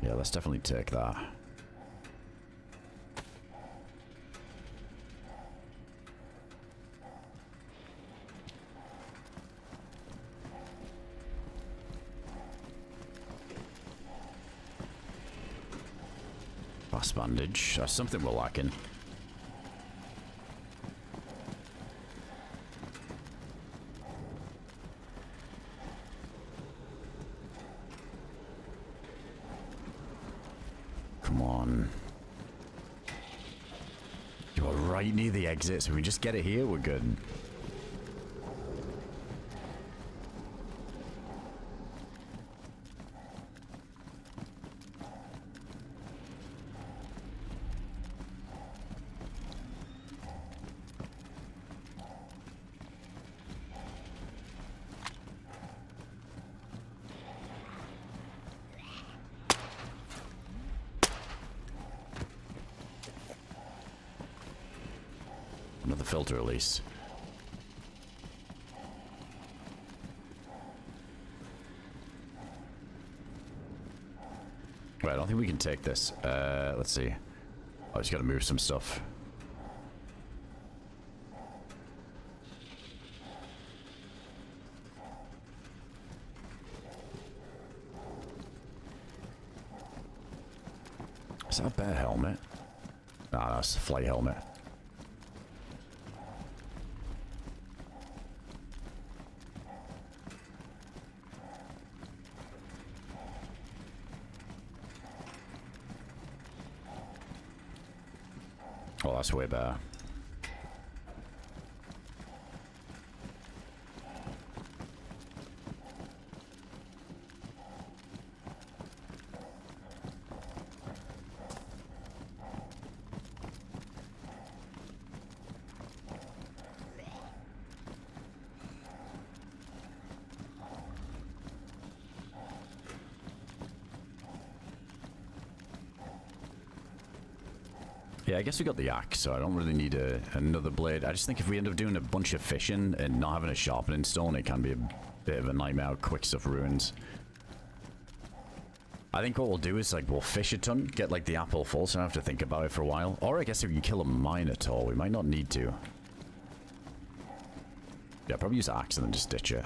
Yeah, let's definitely take that. Fast bandage. That's something we're lacking. Come on. You are right near the exit, so if we just get it here, we're good. Another filter release. Right, I don't think we can take this. Let's see. I just gotta move some stuff. Is that a bear helmet? Nah, that's a flight helmet. Oh, that's way better. Yeah, I guess we got the axe, so I don't really need another blade. I just think if we end up doing a bunch of fishing and not having a sharpening stone, it can be a bit of a nightmare how quick stuff ruins. I think what we'll do is, like, we'll fish a ton, get, like, the apple full, so I don't have to think about it for a while. Or I guess if we can kill a minotaur, we might not need to. Yeah, probably use the axe and then just ditch it.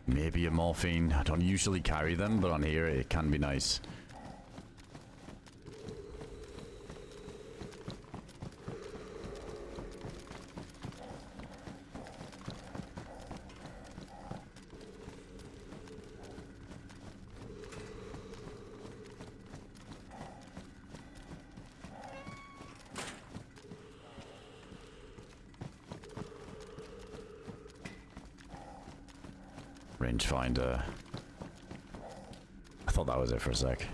Maybe a morphine. I don't usually carry them, but on here it can be nice. Rangefinder. I thought that was it for a sec.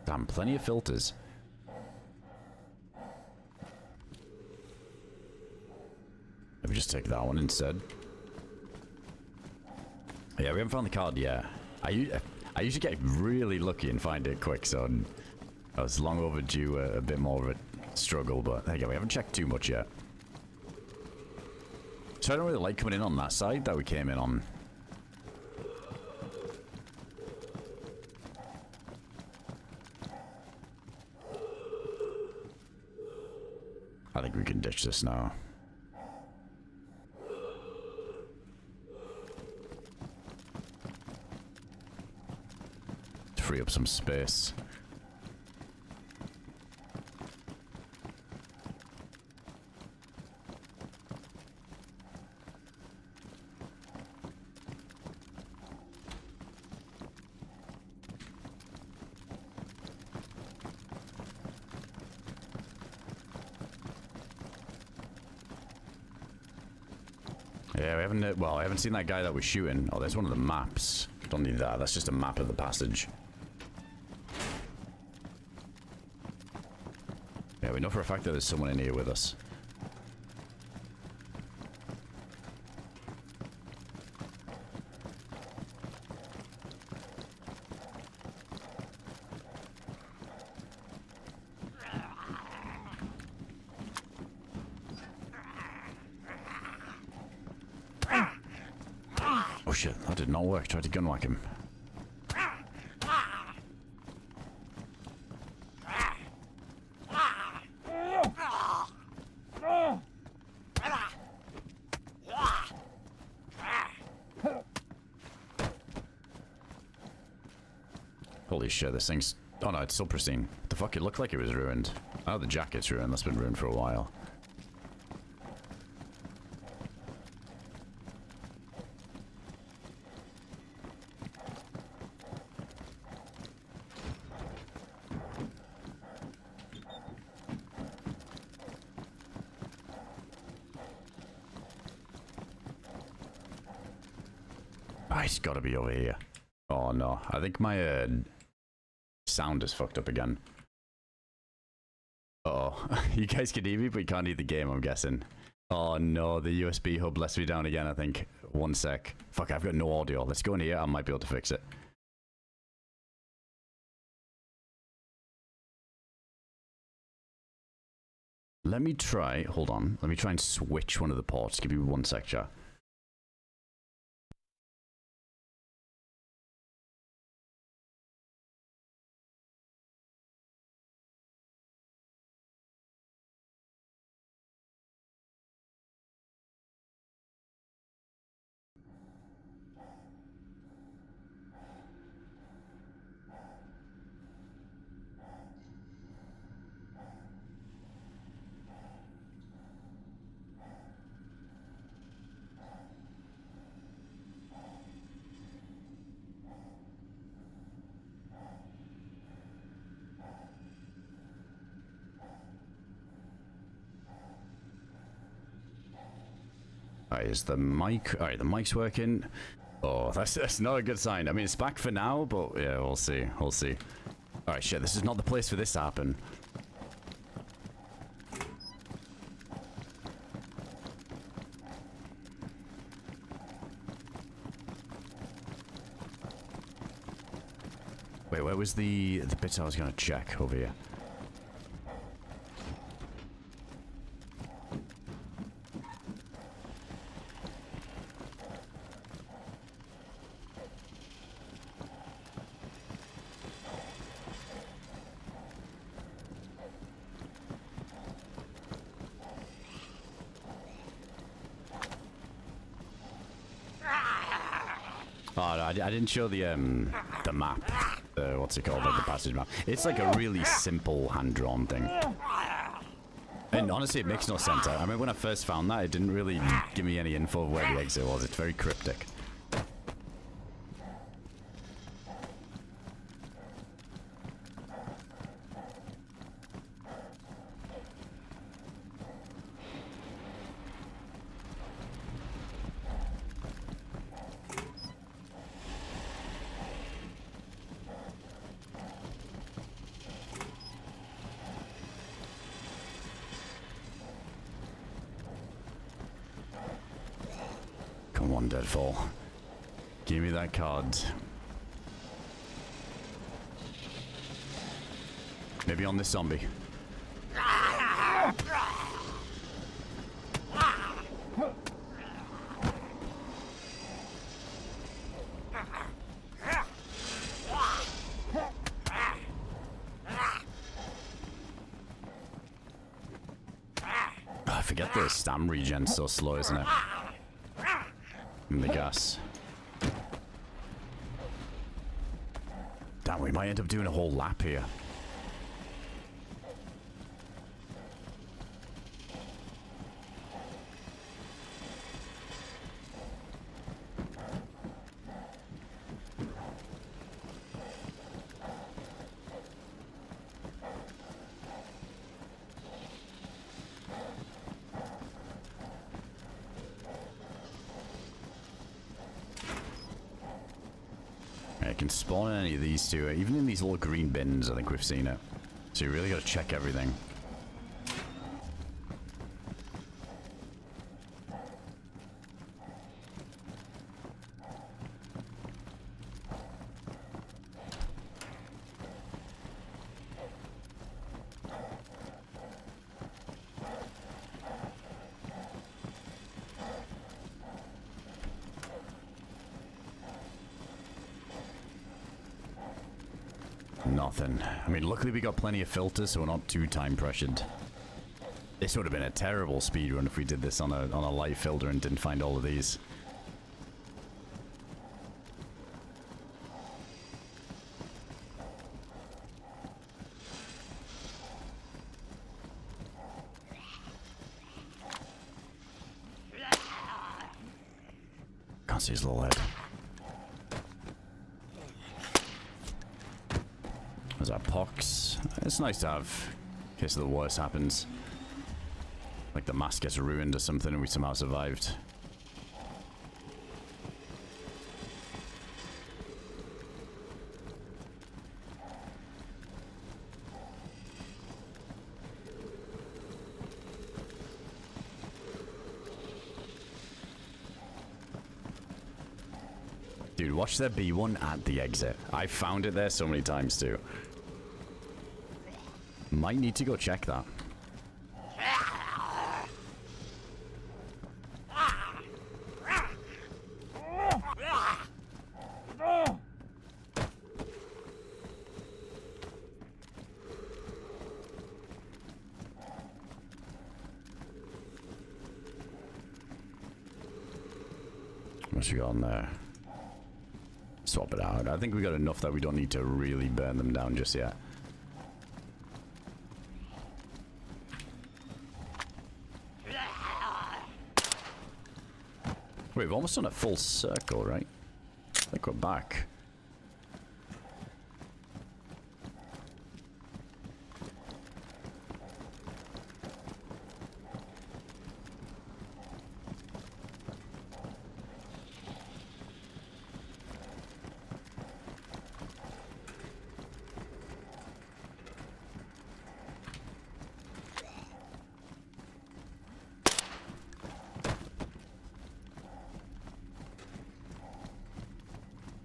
Damn, plenty of filters. Maybe just take that one instead. Yeah, we haven't found the card yet. I usually get really lucky and find it quick, so I was long overdue a bit more of a struggle, but there you go, we haven't checked too much yet. So I don't really like coming in on that side that we came in on. I think we can ditch this now. To free up some space. Yeah, we haven't, well, I haven't seen that guy that was shooting. Oh, there's one of the maps. Don't need that. That's just a map of the passage. Yeah, we know for a fact that there's someone in here with us. Oh shit, that did not work. Tried to gunwhack him. Holy shit, this thing's... Oh no, it's still pristine. What the fuck, it looked like it was ruined. Oh, the jacket's ruined. That's been ruined for a while. Oh, he's gotta be over here. Oh no, I think my sound is fucked up again. Uh-oh. You guys can hear me, but you can't hear the game, I'm guessing. Oh no, the USB hub lets me down again, I think. One sec. Fuck, I've got no audio. Let's go in here, I might be able to fix it. Let me try, hold on. Let me try and switch one of the ports. Give me one sec, chat. Alright, is the mic... Alright, the mic's working. Oh, that's not a good sign. I mean, it's back for now, but yeah, we'll see. We'll see. Alright, shit, this is not the place for this to happen. Wait, where was the bit I was gonna check over here? Oh, no, I didn't show the map. What's it called? Like the passage map. It's like a really simple hand-drawn thing. And honestly, it makes no sense. I remember when I first found that, it didn't really give me any info of where the exit was. It's very cryptic. Come on, Deadfall. Give me that card. Maybe on this zombie. I forget the stam regen's so slow, isn't it? And the gas. Damn, we might end up doing a whole lap here. I can spawn in any of these two, even in these little green bins. I think we've seen it. So you really got to check everything. Nothing. I mean, luckily we got plenty of filters, so we're not too time pressured. This would have been a terrible speedrun if we did this on a light filter and didn't find all of these. Can't see his little head. There's our pox. It's nice to have in case the worst happens. Like the mask gets ruined or something and we somehow survived. Dude, watch there be one at the exit. I found it there so many times too. Might need to go check that. What's we got on there? Swap it out. I think we got enough that we don't need to really burn them down just yet. We've almost done a full circle, right? I think we're back.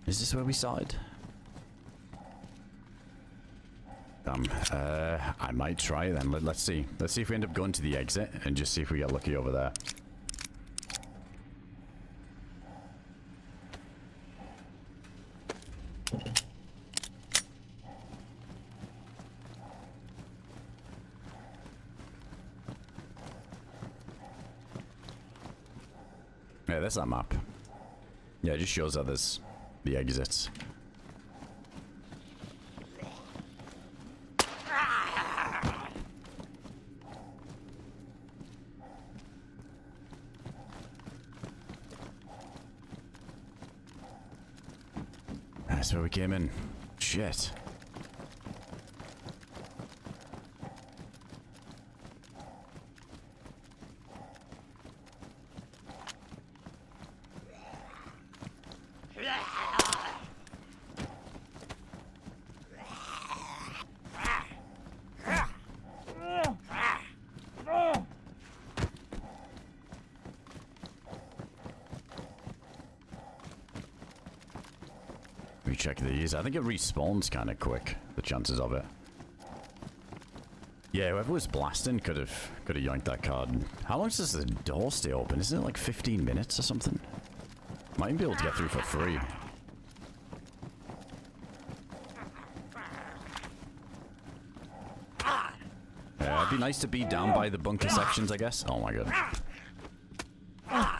Is this where we started? I might try then. Let's see. Let's see if we end up going to the exit and just see if we get lucky over there. Yeah, there's that map. Yeah, it just shows that there's the exits. That's where we came in. Shit. Check these. I think it respawns kind of quick, the chances of it. Yeah, whoever was blasting could have yoinked that card. How long does the door stay open? Isn't it like 15 minutes or something? Might even be able to get through for free. Yeah, it'd be nice to be down by the bunker sections, I guess. Oh my god. I'm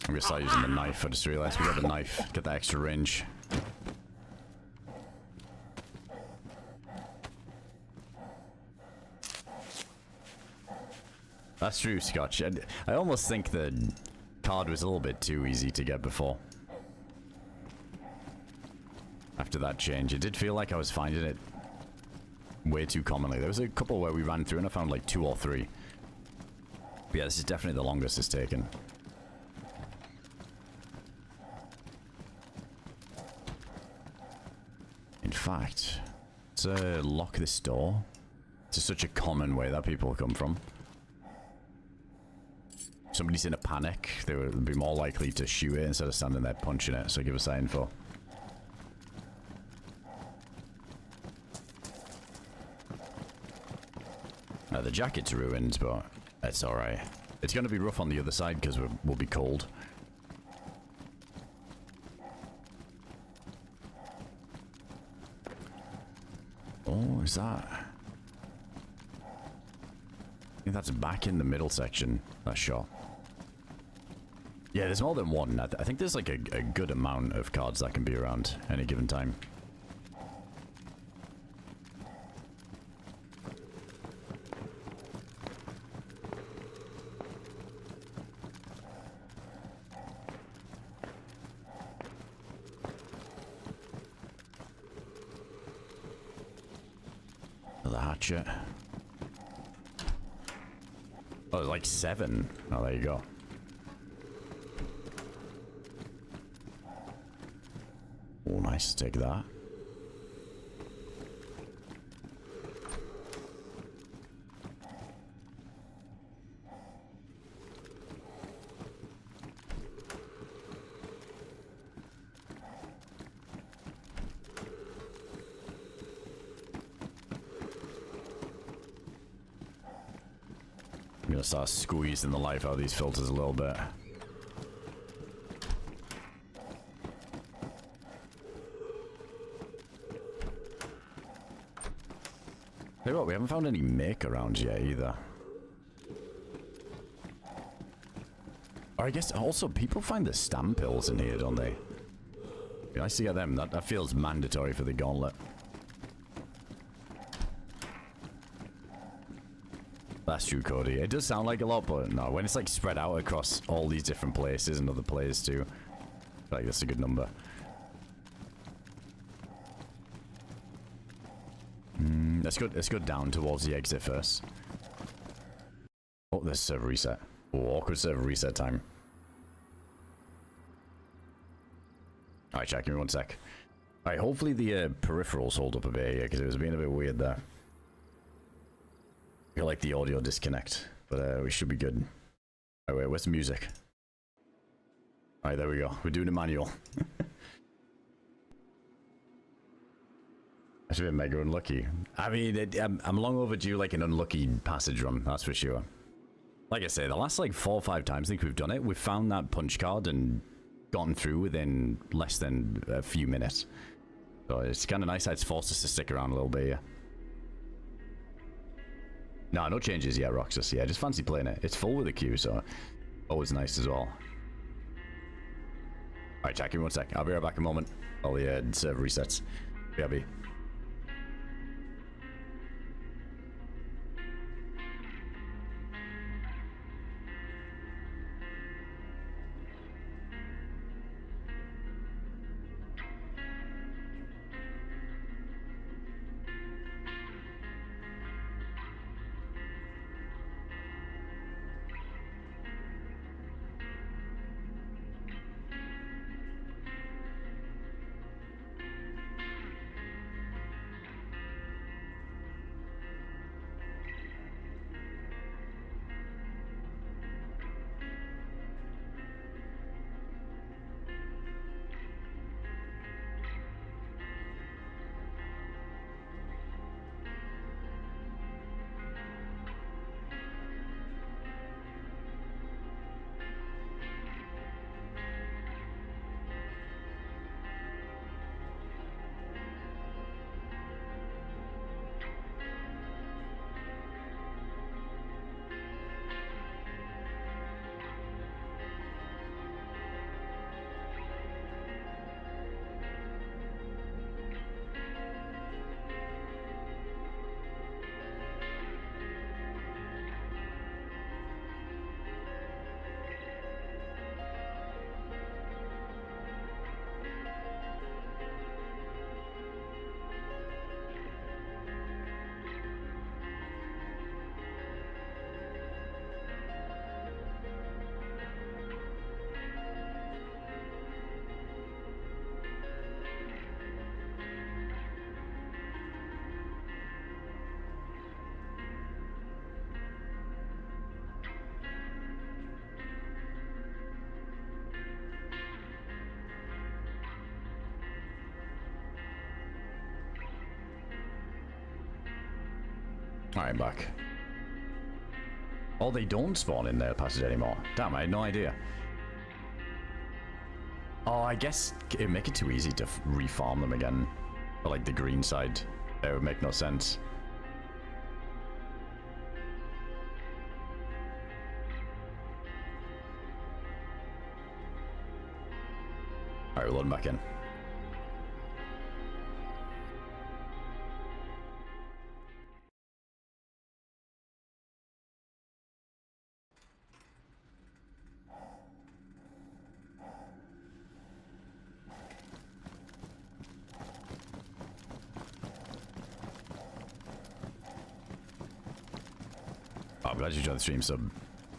gonna start using the knife. I just realized we got the knife. Get that extra range. That's true, Scotch. I almost think the card was a little bit too easy to get before. After that change, it did feel like I was finding it way too commonly. There was a couple where we ran through and I found like 2 or 3. But yeah, this is definitely the longest it's taken. In fact, let's lock this door. It's such a common way that people come from. If somebody's in a panic, they would be more likely to shoot it instead of standing there punching it, so give us that info. The jacket's ruined, but it's alright. It's going to be rough on the other side because we'll be cold. Oh, is that... I think that's back in the middle section, that shot. Yeah, there's more than one. I think there's like a good amount of cards that can be around any given time. Another hatchet. Oh, there's like 7. Oh, there you go. Oh, nice. Take that. I'm gonna start squeezing the life out of these filters a little bit. Tell you what, we haven't found any make around yet either. Or I guess also people find the stam pills in here, don't they? Be nice to get them. That feels mandatory for the gauntlet. That's true, Cody. It does sound like a lot, but no, when it's like spread out across all these different places and other players too, I feel like that's a good number. Let's go down towards the exit first. Oh, there's server reset. Oh, awkward server reset time. Alright, chat, give me 1 sec. Alright, hopefully the peripherals hold up a bit here, because it was being a bit weird there. I feel like the audio disconnect, but we should be good. Oh wait, where's the music? Alright, there we go. We're doing a manual. I've been mega unlucky. I mean, I'm long overdue like an unlucky passage run, that's for sure. Like I say, the last like 4 or 5 times I think we've done it, we've found that punch card and gotten through within less than a few minutes. So it's kind of nice that it's forced us to stick around a little bit, yeah. No changes yet, Roxas. Yeah, just fancy playing it. It's full with a queue, so always nice as well. Alright, Jack, give me 1 sec. I'll be right back in a moment. All the server resets. BRB. Alright, back. Oh, they don't spawn in their passage anymore. Damn, I had no idea. Oh, I guess it would make it too easy to refarm them again. For like the green side. That would make no sense. Alright, we're loading back in. I'm glad you joined the stream, so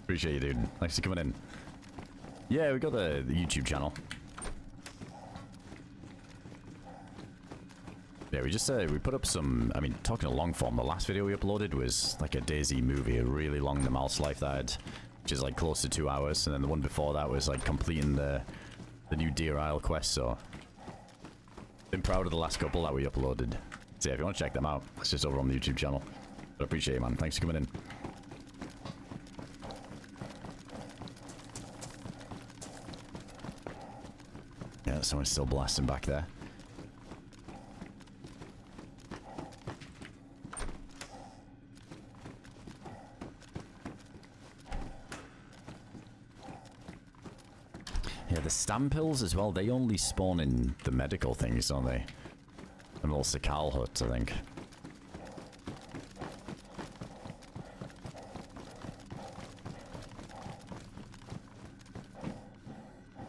appreciate you, dude. Thanks for coming in. Yeah, we got the YouTube channel. Yeah, we just we put up some, I mean, talking of long form, the last video we uploaded was like a DayZ movie, a really long Namalsk life that had, which is like close to 2 hours, and then the one before that was like completing the new Deer Isle quest, so been proud of the last couple that we uploaded. So yeah, if you want to check them out, it's just over on the YouTube channel. But I appreciate it, man. Thanks for coming in. Yeah, someone's still blasting back there. Yeah, the Stampills as well, they only spawn in the medical things, don't they? And also Sakal huts, I think.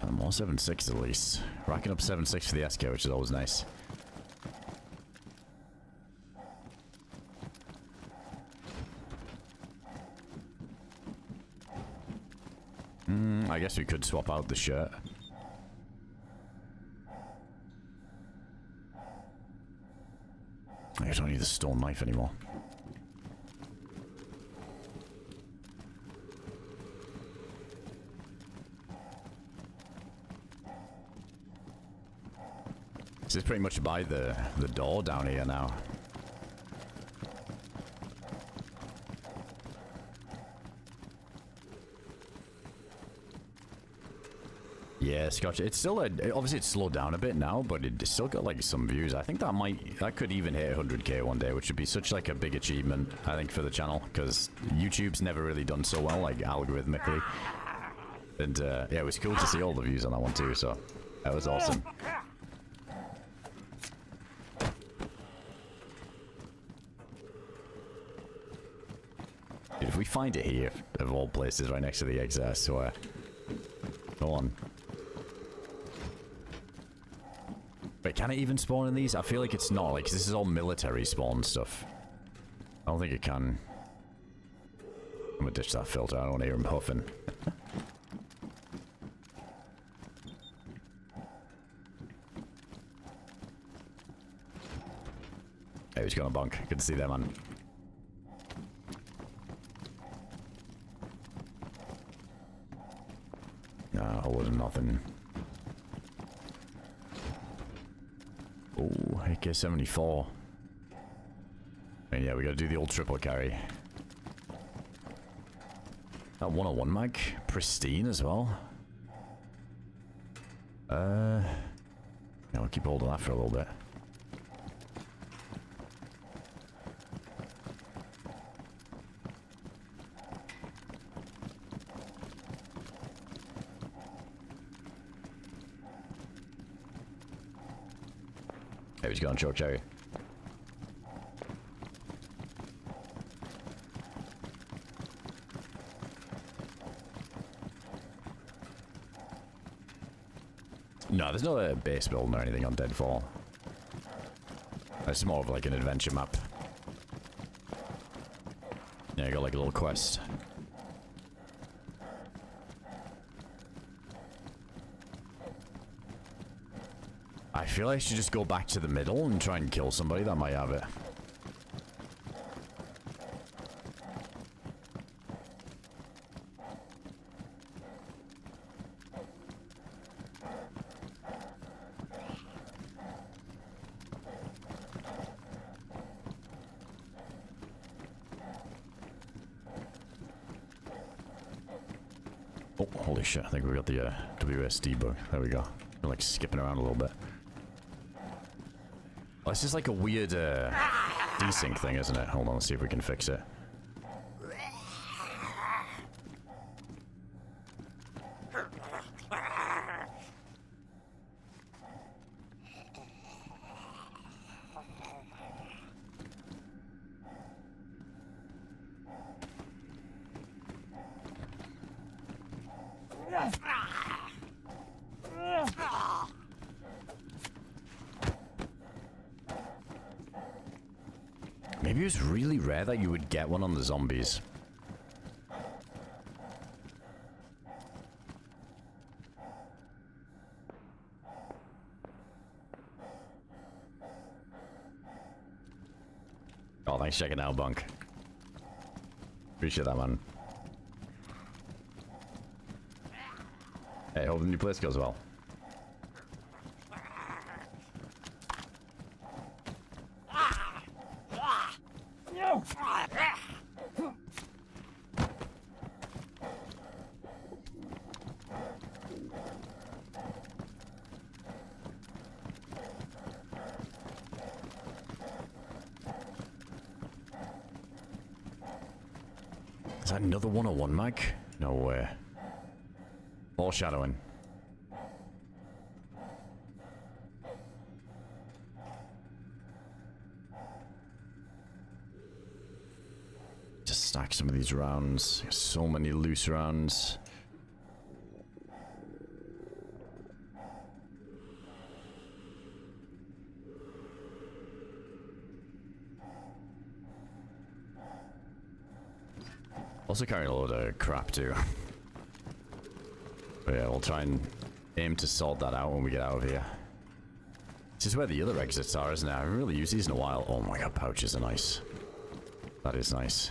More 7.6 at least. Racking up 7.6 for the SK, which is always nice. I guess we could swap out the shirt. I don't need the stone knife anymore. This is pretty much by the door down here now. Yeah, Scotch. It's still obviously it's slowed down a bit now, but it's still got like some views. I think that could even hit 100k one day, which would be such like a big achievement, I think, for the channel, because YouTube's never really done so well, like algorithmically. And yeah, it was cool to see all the views on that one too. So that was awesome. Dude, if we find it here, of all places, right next to the exit, I swear. Go on. Wait, can it even spawn in these? I feel like it's not, like, this is all military spawn stuff. I don't think it can. I'm gonna ditch that filter, I don't want to hear him huffing. Hey, he's gonna bunk. Good to see that, man. Nah, I wasn't nothing. Oh, AK-74. And yeah, we gotta do the old triple carry. That 101 mag, pristine as well. Yeah, I'll keep hold of that for a little bit. Hey, he's going short cherry. No, there's no base building or anything on Deadfall. It's more of like an adventure map. Yeah, I got like a little quest. I feel like I should just go back to the middle and try and kill somebody that might have it. Oh, holy shit, I think we got the WSD bug. There we go. We're like skipping around a little bit. Oh, it's just like a weird desync thing, isn't it? Hold on, let's see if we can fix it. Maybe it was really rare that you would get one on the zombies. Oh, thanks for checking out, Bunk. Appreciate that, man. Hey, hope the new place goes well. Is that another 101 mag? No way. Foreshadowing. Just stack some of these rounds. So many loose rounds. Also carrying a load of crap too. But yeah, we'll try and aim to sort that out when we get out of here. This is where the other exits are, isn't it? I haven't really used these in a while. Oh my god, pouches are nice. That is nice.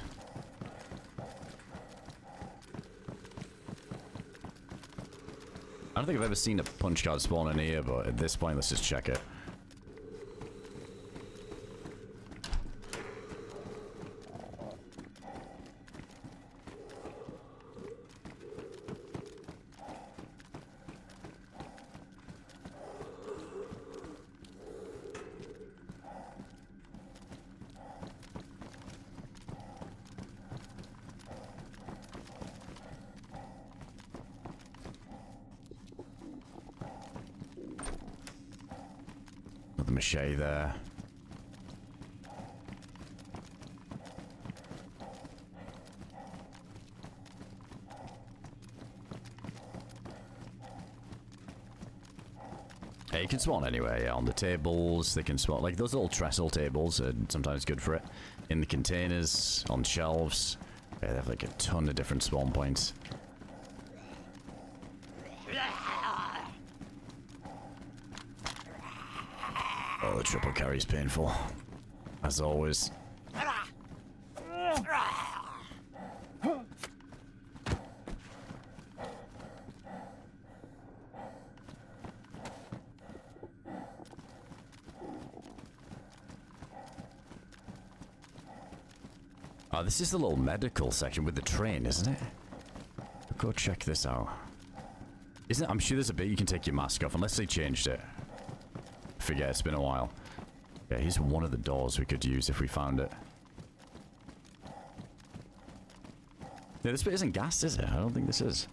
I don't think I've ever seen a punch card spawn in here, but at this point, let's just check it. machete there. Yeah, you can spawn anywhere, yeah, on the tables, they can spawn, like those little trestle tables are sometimes good for it. In the containers, on shelves, yeah, they have like a ton of different spawn points. Oh, the triple carry's painful, as always. Oh, this is the little medical section with the train, isn't it? Go check this out. Isn't it? I'm sure there's a bit you can take your mask off, unless they changed it. Forget, it's been a while. Yeah, here's one of the doors we could use if we found it. Yeah, this bit isn't gassed, is it? I don't think this is.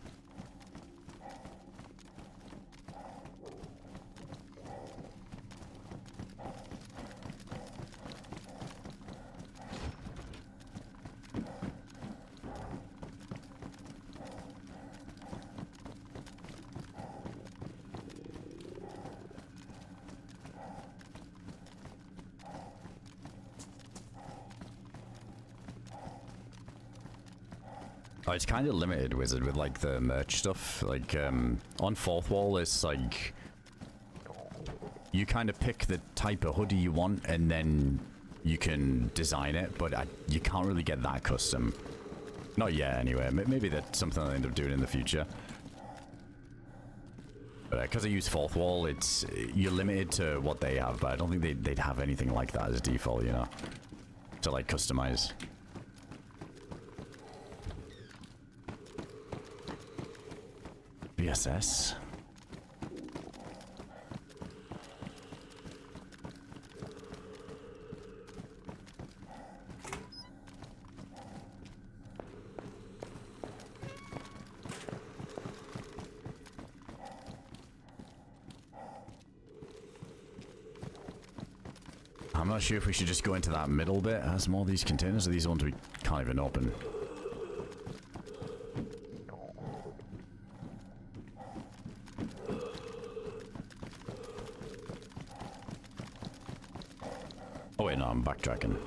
Oh, it's kind of limited, Wizard, with like the merch stuff. Like on fourth wall, it's like you kind of pick the type of hoodie you want, and then you can design it. But you can't really get that custom. Not yet, anyway. Maybe that's something I'll end up doing in the future. But because I use fourth wall, it's you're limited to what they have. But I don't think they'd have anything like that as a default, you know, to like customize. BSS. I'm not sure if we should just go into that middle bit. Has more of these containers, or these ones we can't even open. Oh wait, no, I'm backtracking.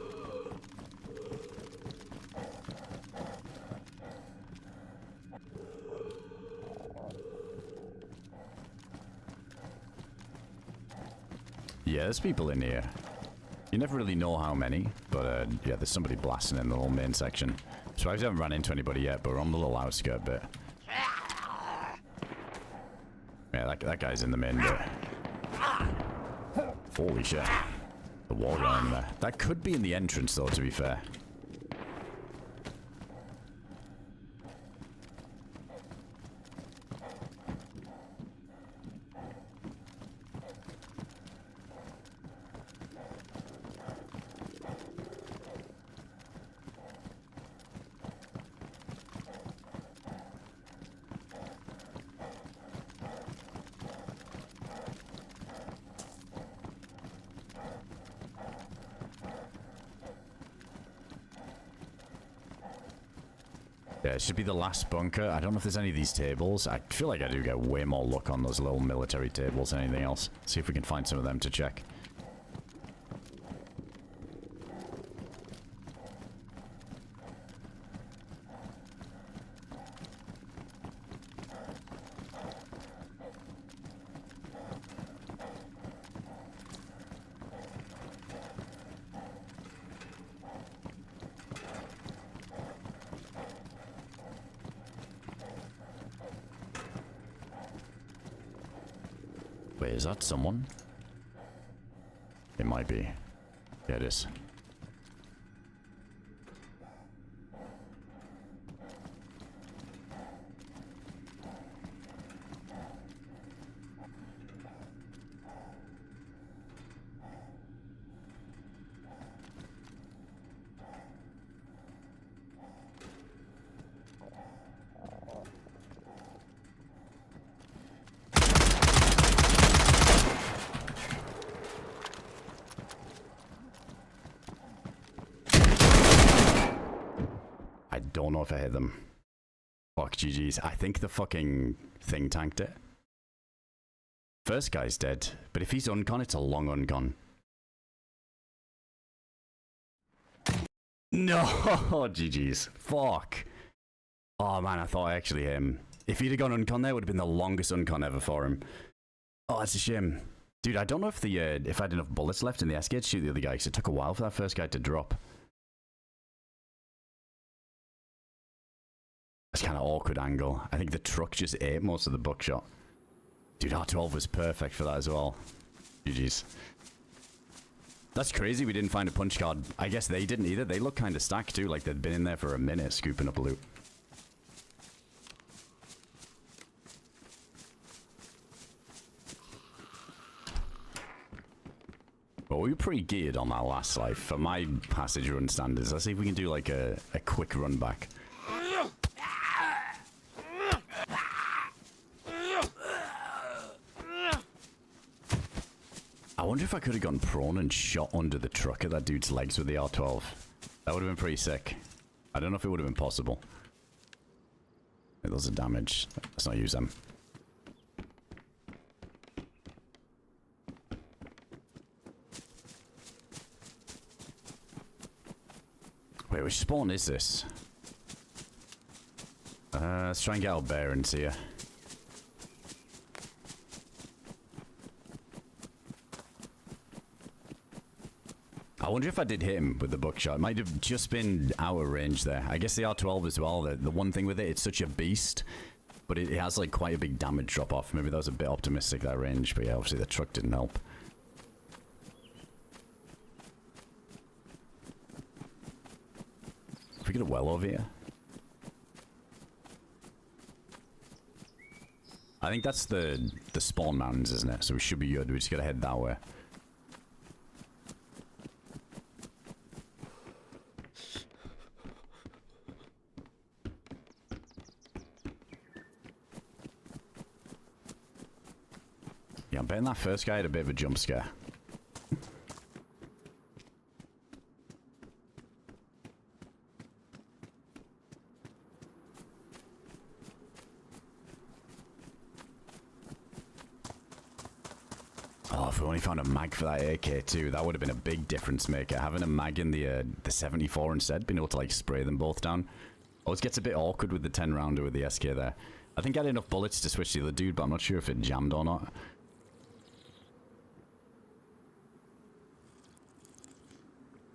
Yeah, there's people in here. You never really know how many, but yeah, there's somebody blasting in the whole main section. So I haven't run into anybody yet, but we're on the little outskirt bit. Yeah, that guy's in the main bit. Holy shit. The wall going there. That could be in the entrance though, to be fair. Yeah, it should be the last bunker. I don't know if there's any of these tables. I feel like I do get way more luck on those little military tables than anything else. See if we can find some of them to check. Wait, is that someone? It might be. Yeah, it is. don't know if I hit them. Fuck, GG's. I think the fucking thing tanked it. First guy's dead, but if he's uncon, it's a long uncon. No, GG's. Fuck. Oh man, I thought I actually hit him. If he'd have gone uncon there, it would have been the longest uncon ever for him. Oh, that's a shame. Dude, I don't know if the if I had enough bullets left in the SK to shoot the other guy, because it took a while for that first guy to drop. That's kind of awkward angle. I think the truck just ate most of the buckshot. Dude, R12 was perfect for that as well. GG's. That's crazy we didn't find a punch card. I guess they didn't either. They look kind of stacked too, like they'd been in there for a minute scooping up loot. Well, we were pretty geared on that last life for my passage run standards. Let's see if we can do like a quick run back. I wonder if I could have gone prone and shot under the truck at that dude's legs with the R12. That would have been pretty sick. I don't know if it would have been possible. Those are damage. Let's not use them. Wait, which spawn is this? Let's try and get our bearings here. I wonder if I did hit him with the buckshot. It might have just been out of range there. I guess the R12 as well. The one thing with it, it's such a beast, but it has like quite a big damage drop off. Maybe that was a bit optimistic, that range, but yeah, obviously the truck didn't help. If we get a well over here. I think that's the spawn mountains, isn't it? So we should be good. We just gotta head that way. Yeah, I'm betting that first guy had a bit of a jump scare. Oh, if we only found a mag for that AK too, that would have been a big difference maker. Having a mag in the 74 instead, being able to like spray them both down. Always gets a bit awkward with the 10 rounder with the SK there. I think I had enough bullets to switch to the other dude, but I'm not sure if it jammed or not.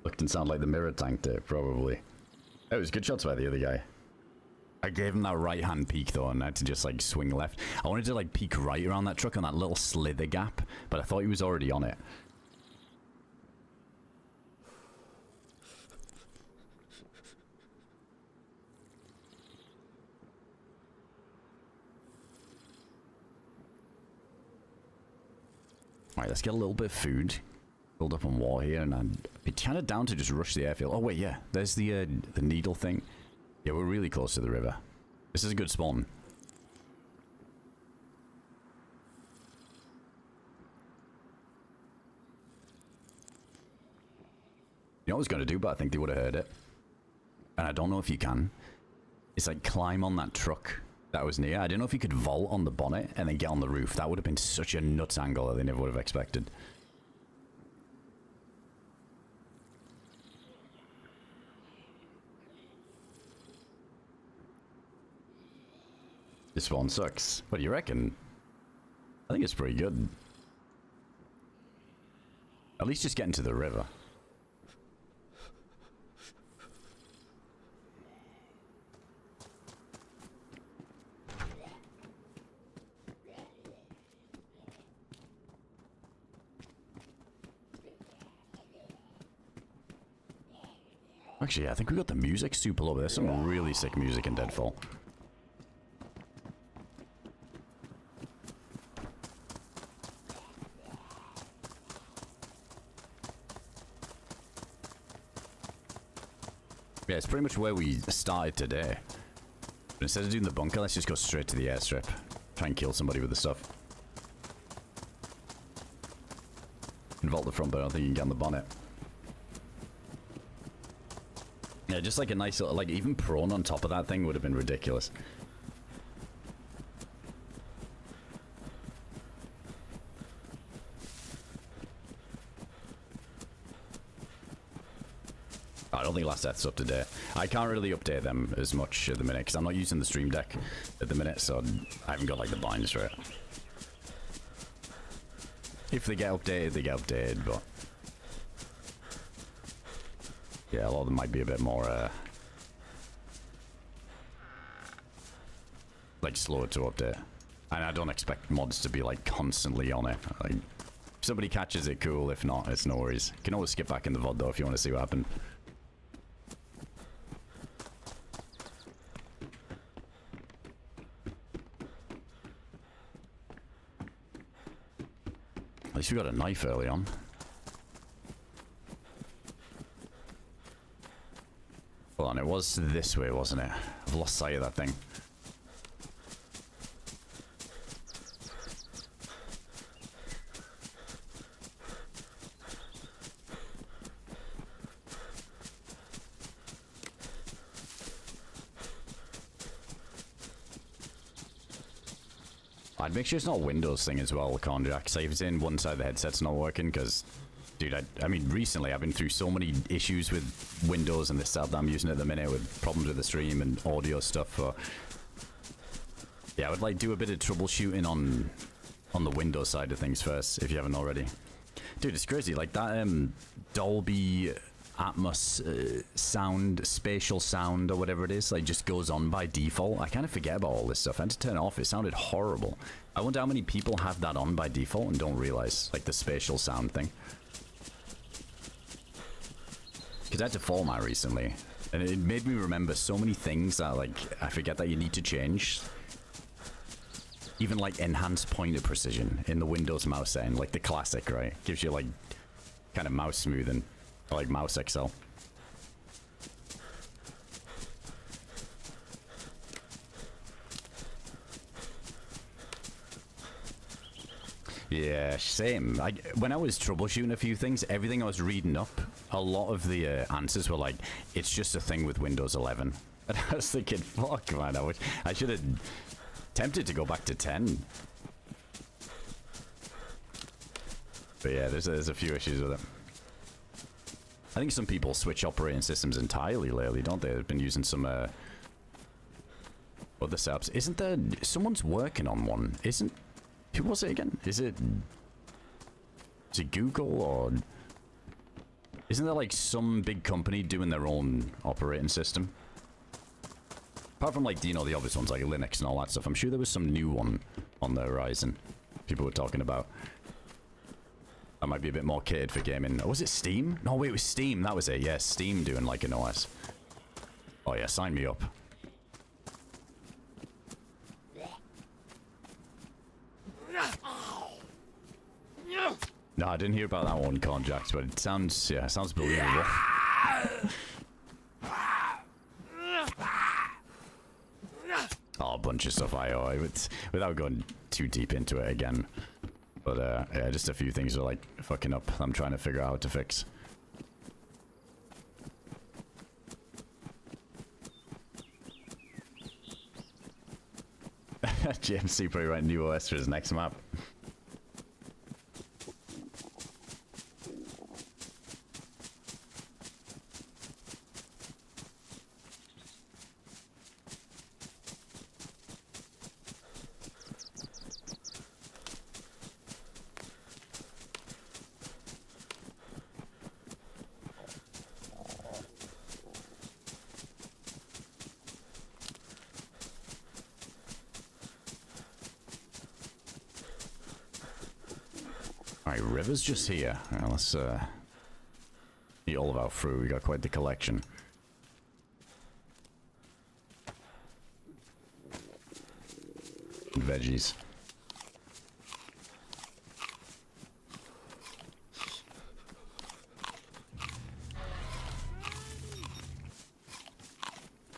Looked and sounded like the mirror tanked it, probably. It was good shots by the other guy. I gave him that right hand peek though, and I had to just like swing left. I wanted to like peek right around that truck on that little slither gap, but I thought he was already on it. Alright, let's get a little bit of food. Build up on war here, and I'd be kind of down to just rush the airfield. Oh wait, yeah, there's the needle thing. Yeah, we're really close to the river. This is a good spawn. You know what I was going to do, but I think they would have heard it. And I don't know if you can. It's like climb on that truck that was near. I don't know if you could vault on the bonnet and then get on the roof. That would have been such a nuts angle that they never would have expected. This one sucks. What do you reckon? I think it's pretty good. At least just getting to the river. Actually, yeah, I think we got the music super low. There's some really sick music in Deadfall. Yeah, it's pretty much where we started today. But instead of doing the bunker, let's just go straight to the airstrip. Try and kill somebody with the stuff. Can vault the front, but I don't think you can get on the bonnet. Yeah, Yeah, just like a nice little, like even prone on top of that thing would have been ridiculous. I don't think Last Death's up to date. I can't really update them as much at the minute because I'm not using the stream deck at the minute, so I haven't got like the blinds for it. If they get updated, they get updated, but yeah, a lot of them might be a bit more like slower to update. And I don't expect mods to be like constantly on it. Like, if somebody catches it, cool. If not, it's no worries. You can always skip back in the VOD though if you want to see what happened. At least we got a knife early on. Hold on, it was this way, wasn't it? I've lost sight of that thing. I'd make sure it's not a Windows thing as well, Conjack. Say if it's in one side of the headset's not working, because, dude, I mean, recently I've been through so many issues with Windows and the setup that I'm using at the minute with problems with the stream and audio stuff. So, yeah, I would like do a bit of troubleshooting on the Windows side of things first, if you haven't already. Dude, it's crazy. Like that Dolby Atmos sound, spatial sound, or whatever it is, like just goes on by default. I kind of forget about all this stuff. I had to turn it off. It sounded horrible. I wonder how many people have that on by default and don't realize, like the spatial sound thing. Because I had to format recently, and it made me remember so many things that, like, I forget that you need to change. Even like enhanced pointer precision in the Windows mouse setting, like the classic, right? Gives you like kind of mouse smoothing. Like mouse XL. Yeah, same. When I was troubleshooting a few things, everything I was reading up, a lot of the answers were like, it's just a thing with Windows 11. And I was thinking, fuck, man, I should have tempted to go back to 10. But yeah, there's a few issues with it. I think some people switch operating systems entirely lately, don't they? They've been using some other setups. Isn't there... Someone's working on one. Isn't... Who was it again? Is it Google or... Isn't there like some big company doing their own operating system? Apart from like, you know, the obvious ones like Linux and all that stuff. I'm sure there was some new one on the horizon people were talking about. That might be a bit more catered for gaming. Oh, was it Steam? No, wait, it was Steam. That was it. Yeah, Steam doing like an OS. Oh yeah, sign me up. No, I didn't hear about that one, Conjax, but it sounds, yeah, it sounds believable. Oh, a bunch of stuff without going too deep into it again. But yeah, just a few things are like fucking up. I'm trying to figure out how to fix. GMC probably write new OS for his next map. River's just here. Right, let's eat all of our fruit. We got quite the collection. Veggies.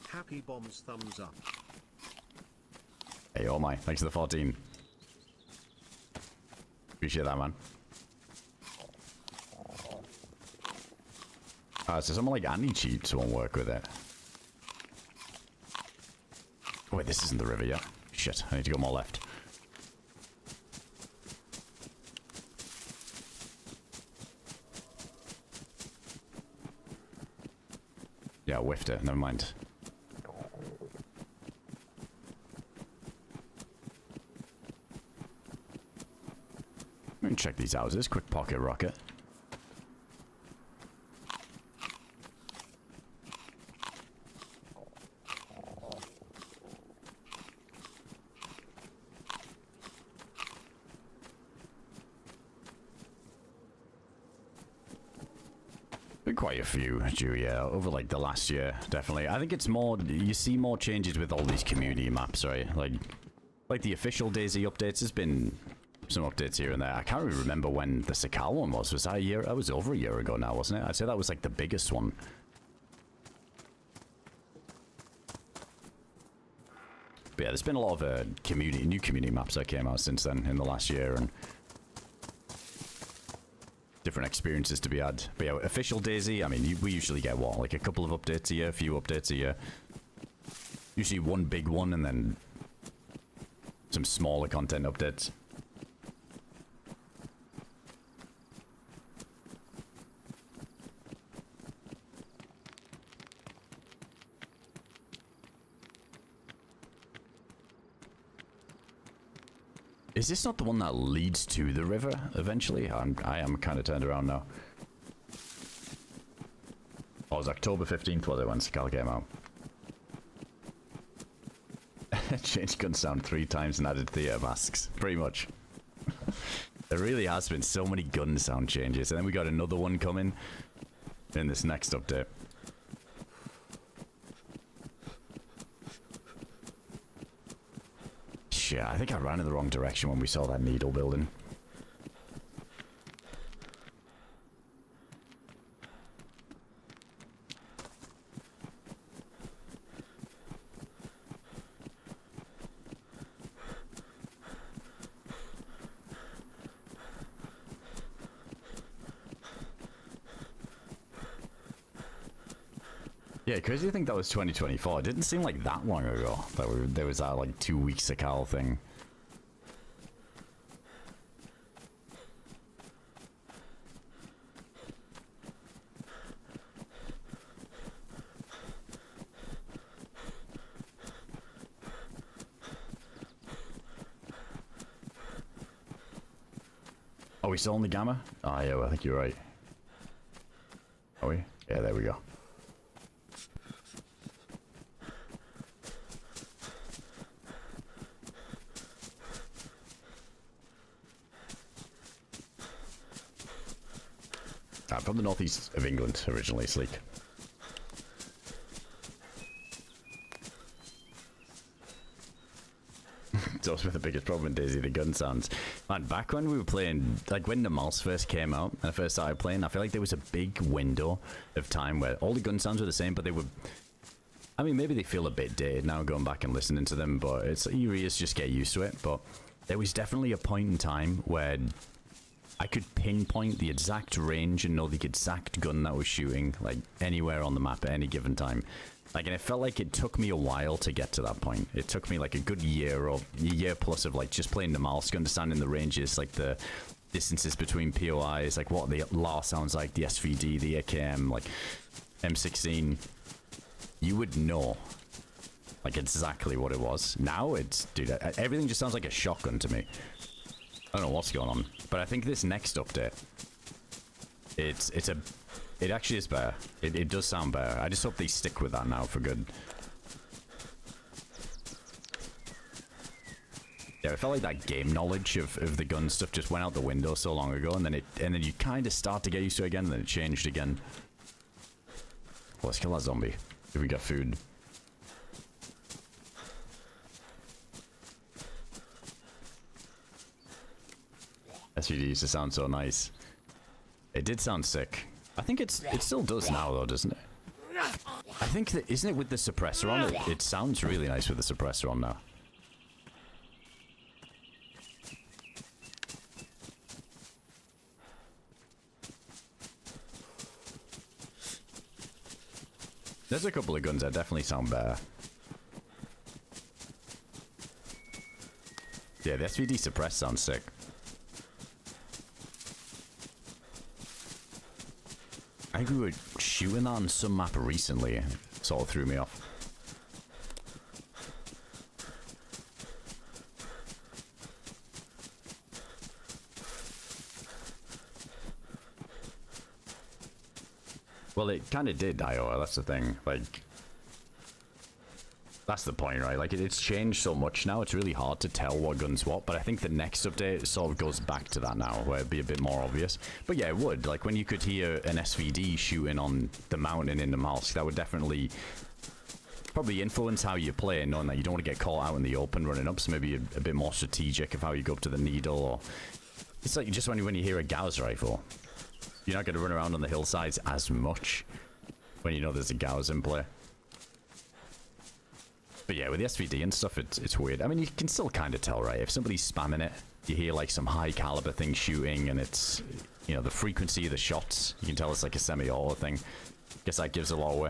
Happy Bombs thumbs up. Hey, oh my. Thanks for the 14. Appreciate that, man. So something like anti-cheats won't work with it. Oh, wait, this isn't the river yet. Shit, I need to go more left. Yeah, I whiffed it. Never mind. Let me check these houses. Quick pocket rocket. Been quite a few, yeah, over like the last year, definitely. I think it's more, you see more changes with all these community maps, right? Like the official DayZ updates, there's been some updates here and there. I can't really remember when the Sakal one was. Was that a year? That was over a year ago now, wasn't it? I'd say that was like the biggest one. But yeah, there's been a lot of new community maps that came out since then in the last year, and different experiences to be had. But yeah, official DayZ, I mean, we usually get what, like a couple of updates a year, a few updates a year. Usually one big one and then some smaller content updates. Is this not the one that leads to the river eventually? I am kind of turned around now. Oh, it was October 15th, was it, when Sakal came out? Changed gun sound 3 times and added theater masks. Pretty much. There really has been so many gun sound changes. And then we got another one coming in this next update. Yeah, I think I ran in the wrong direction when we saw that needle building. Yeah, crazy to think that was 2024. It didn't seem like that long ago that there was that like 2-week Sakal thing. Are we still on the gamma? Ah, yeah, well, I think you're right. Are we? Yeah, there we go. I'm from the northeast of England originally, Sleek. It's always been the biggest problem in DayZ, the gun sounds. Man, back when we were playing, like when Namalsk first came out and I first started playing, I feel like there was a big window of time where all the gun sounds were the same, but they were, I mean, maybe they feel a bit dated now going back and listening to them, but it's, your ears just get used to it. But there was definitely a point in time where I could pinpoint the exact range and know the exact gun that was shooting, like anywhere on the map at any given time. Like, and it felt like it took me a while to get to that point. It took me like a good year or a year plus of like just playing Namalsk, understanding the ranges, like the distances between POIs, like what the LAR sounds like, the SVD, the AKM, like M16. You would know like exactly what it was. Now it's, dude, everything just sounds like a shotgun to me. I don't know what's going on, but I think this next update, it actually is better. It does sound better. I just hope they stick with that now for good. Yeah, it felt like that game knowledge of the gun stuff just went out the window so long ago, and then you kind of start to get used to it again, and then it changed again. Well, let's kill that zombie if we got food. SVD used to sound so nice. It did sound sick. I think it still does now though, doesn't it? I think that, isn't it with the suppressor on? It sounds really nice with the suppressor on now. There's a couple of guns that definitely sound better. Yeah, the SVD suppress sounds sick. I think we were shooting that on some map recently. It sort of threw me off. Well, it kind of did, Iowa. That's the thing. Like, that's the point, right? Like, it's changed so much now. It's really hard to tell what gun's what. But I think the next update sort of goes back to that now, where it'd be a bit more obvious. But yeah, it would. Like, when you could hear an SVD shooting on the mountain in Namalsk, that would definitely probably influence how you play, knowing that you don't want to get caught out in the open running up. So maybe a bit more strategic of how you go up to the needle. Or it's like just when you hear a Gauss rifle. You're not going to run around on the hillsides as much when you know there's a Gauss in play. But yeah, with the SVD and stuff, it's weird. I mean, you can still kind of tell, right? If somebody's spamming it, you hear like some high caliber thing shooting, and it's, you know, the frequency of the shots. You can tell it's like a semi-auto thing. Guess that gives a lot away.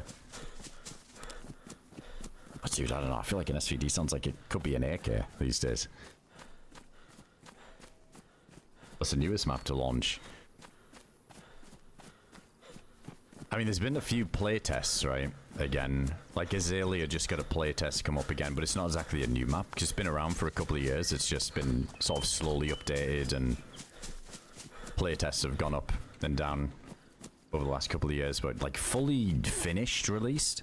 But dude, I don't know. I feel like an SVD sounds like it could be an AK these days. That's the newest map to launch. I mean, there's been a few playtests, right? Again, like Azalea just got a playtest come up again, but it's not exactly a new map, because it's been around for a couple of years. It's just been sort of slowly updated, and playtests have gone up and down over the last couple of years, but like fully finished released.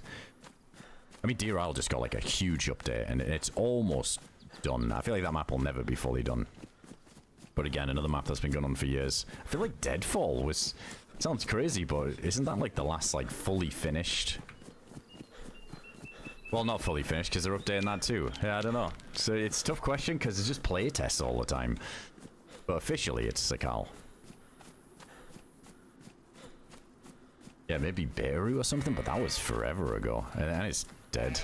I mean, IRL just got like a huge update, and it's almost done. I feel like that map will never be fully done. But again, another map that's been going on for years. I feel like Deadfall was... Sounds crazy, but isn't that like the last like fully finished? Well, not fully finished, because they're updating that too. Yeah, I don't know. So it's a tough question, because it's just play tests all the time. But officially, it's Sakal. Yeah, maybe Beirut or something, but that was forever ago. And it's dead.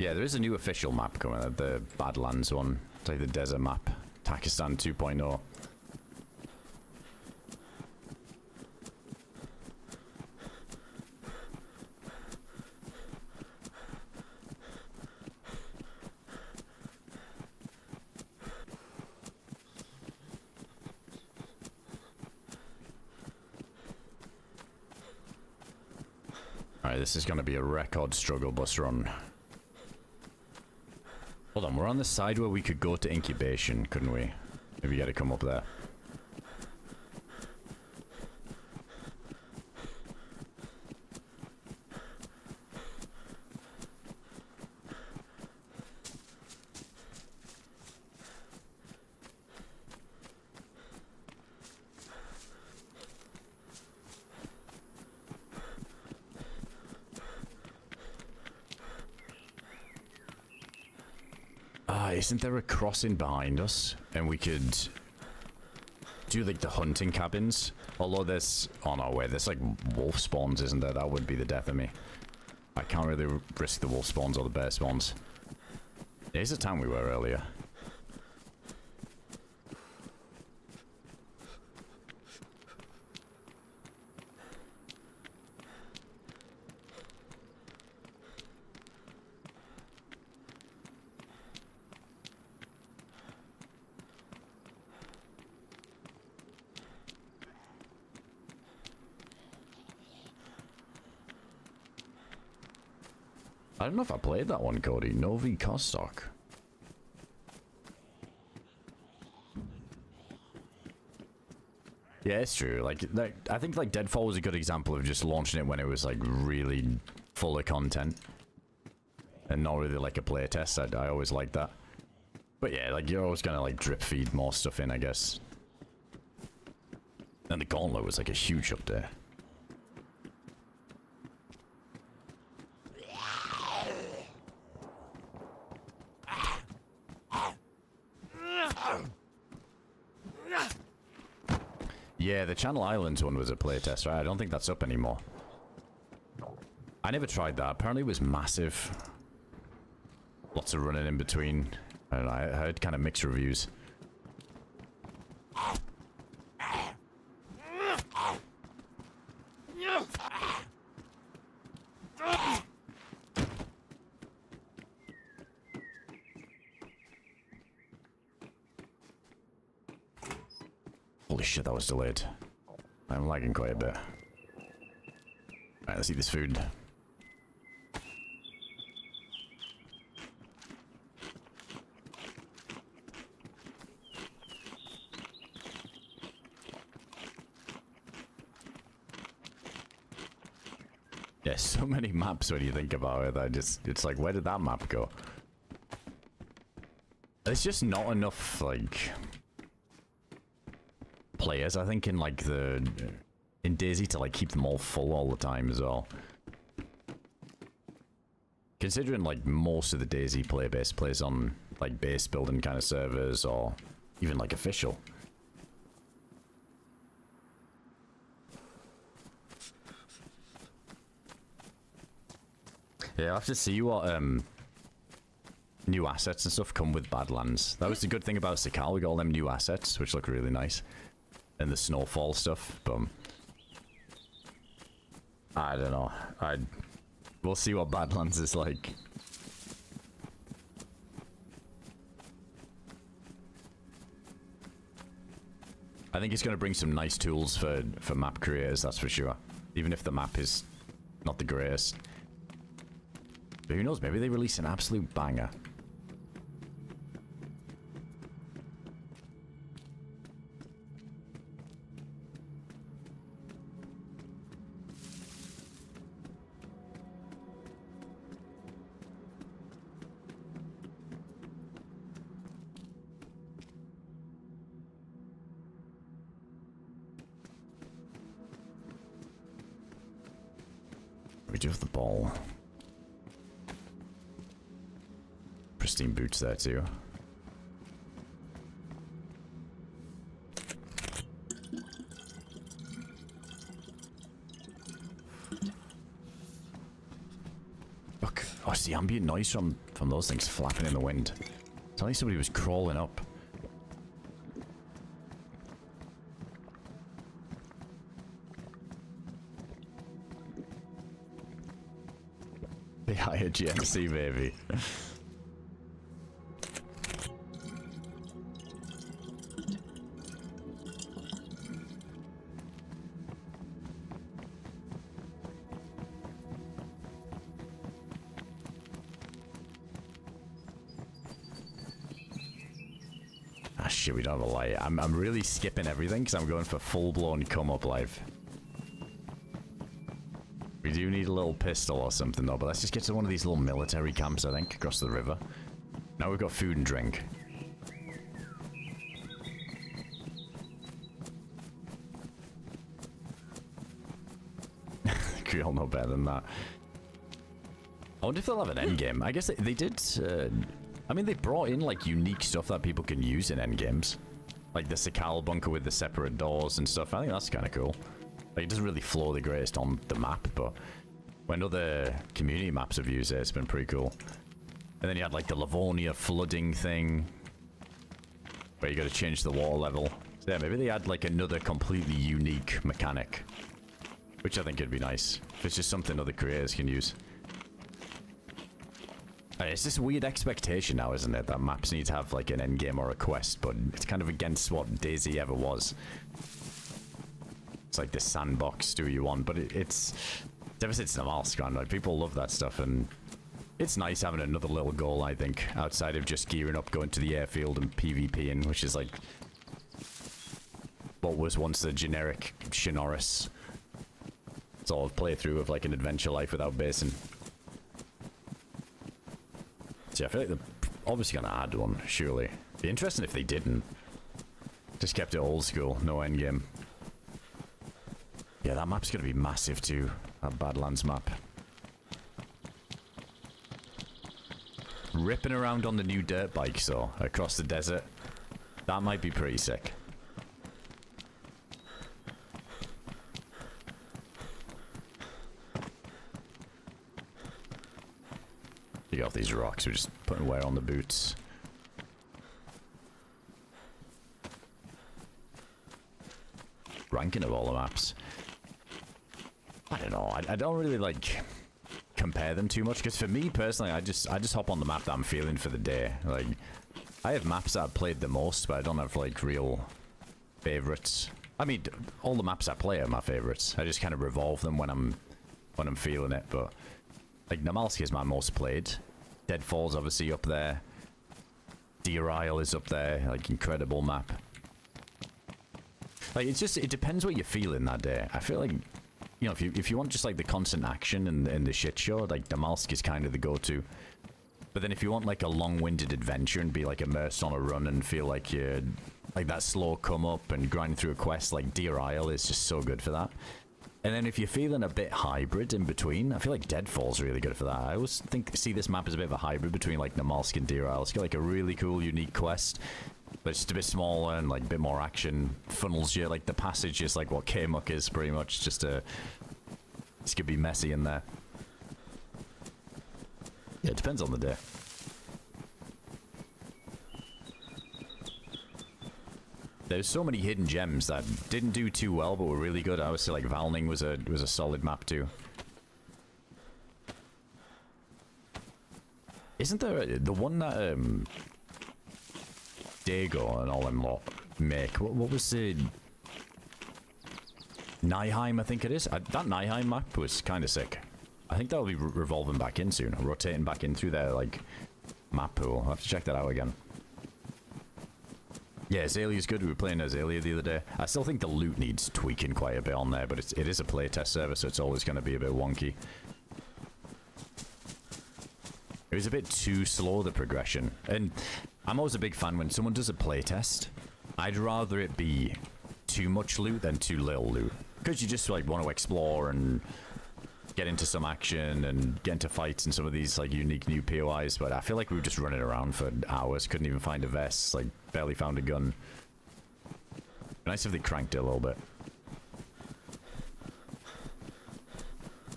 Yeah, there is a new official map coming out, the Badlands one. It's like the desert map. Pakistan 2.0. Alright, this is going to be a record struggle bus run. Hold on, we're on the side where we could go to incubation, couldn't we? Maybe you gotta come up there. Isn't there a crossing behind us? And we could do like the hunting cabins? Although there's... Oh no, wait, there's like wolf spawns, isn't there? That would be the death of me. I can't really risk the wolf spawns or the bear spawns. Here's the town we were earlier. I don't know if I played that one, Cody. Novi Kostok. Yeah, it's true. Like, I think like Deadfall was a good example of just launching it when it was like really full of content and not really like a playtest. I always liked that. But yeah, like you're always gonna like drip feed more stuff in, I guess. And the Gauntlet was like a huge update. Yeah, the Channel Islands one was a playtest, right? I don't think that's up anymore. I never tried that. Apparently it was massive. Lots of running in between. I don't know, I heard kind of mixed reviews. Holy shit, that was delayed. I'm lagging quite a bit. Alright, let's eat this food. Yeah, so many maps when you think about it. It's like, where did that map go? There's just not enough, like, players, I think, in, like, in DayZ to, like, keep them all full all the time as well. Considering, like, most of the DayZ player base plays on, like, base building kind of servers or even, like, official. Yeah, I'll have to see what new assets and stuff come with Badlands. That was the good thing about Sakal. We got all them new assets, which look really nice. And the snowfall stuff, but I don't know. We'll see what Badlands is like. I think it's going to bring some nice tools for map creators, that's for sure. Even if the map is not the greatest. But who knows, maybe they release an absolute banger. We do have the ball. Pristine boots there too. Look, oh, it's the ambient noise from those things flapping in the wind. It's like somebody was crawling up. They hired GMC, baby. Ah shit, we don't have a light. I'm really skipping everything because I'm going for full-blown come-up life. We do need a little pistol or something though, but let's just get to one of these little military camps, I think, across the river. Now we've got food and drink. We all know better than that. I wonder if they'll have an endgame. I guess they did. I mean, they brought in like unique stuff that people can use in endgames. Like the Sakal bunker with the separate doors and stuff. I think that's kind of cool. Like, it doesn't really flow the greatest on the map, but when other community maps have used it, it's been pretty cool. And then you had like the Livonia flooding thing, where you got to change the water level. So yeah, maybe they had like another completely unique mechanic, which I think would be nice. If it's just something other creators can use. It's this weird expectation now, isn't it? That maps need to have like an endgame or a quest, but it's kind of against what DayZ ever was. It's like this sandbox, do what you want, but it's ever since Namalsk, like people love that stuff, and it's nice having another little goal, I think, outside of just gearing up, going to the airfield and PvPing, which is like what was once the generic Chernarus sort of playthrough of like an adventure life without basing. So yeah, I feel like they're obviously gonna add one, surely. Be interesting if they didn't. Just kept it old school, no endgame. Yeah, that map's gonna be massive too. That Badlands map. Ripping around on the new dirt bikes though, across the desert. That might be pretty sick. You get off these rocks. We're just putting wear on the boots. Ranking of all the maps. I don't know. I don't really like compare them too much because for me personally, I just hop on the map that I'm feeling for the day. Like, I have maps that I've played the most, but I don't have like real favorites. I mean, all the maps I play are my favorites. I just kind of revolve them when I'm feeling it. But like Namalsk is my most played. Deadfall's obviously up there. Deer Isle is up there. Like, incredible map. Like, it's just, it depends what you're feeling that day. I feel like, you know, if you want just like the constant action and the shit show, like Namalsk is kind of the go-to. But then if you want like a long-winded adventure and be like immersed on a run and feel like you're like that slow come up and grind through a quest, like Deer Isle is just so good for that. And then if you're feeling a bit hybrid in between, I feel like Deadfall's really good for that. I always see this map as a bit of a hybrid between like Namalsk and Deer Isle. It's got like a really cool, unique quest, but it's just a bit smaller and like a bit more action. Funnels you, like the passage is like what K-Muck is pretty much, just a... It's gonna be messy in there. Yeah, it depends on the day. There's so many hidden gems that didn't do too well, but were really good. I would say like Valning was a solid map too. Isn't there the one that Dago and all them lot make? What was the Nijheim? I think it is. That Nijheim map was kind of sick. I think that'll be revolving back in soon, rotating back in through their like map pool. I'll have to check that out again. Yeah, Azalea's good. We were playing Azalea the other day. I still think the loot needs tweaking quite a bit on there, but it is a playtest server, so it's always going to be a bit wonky. It was a bit too slow, the progression. And I'm always a big fan when someone does a playtest. I'd rather it be too much loot than too little loot. Because you just like want to explore and get into some action and get into fights and some of these like unique new POIs, but I feel like we were just running around for hours, couldn't even find a vest, like barely found a gun. Nice if they cranked it a little bit.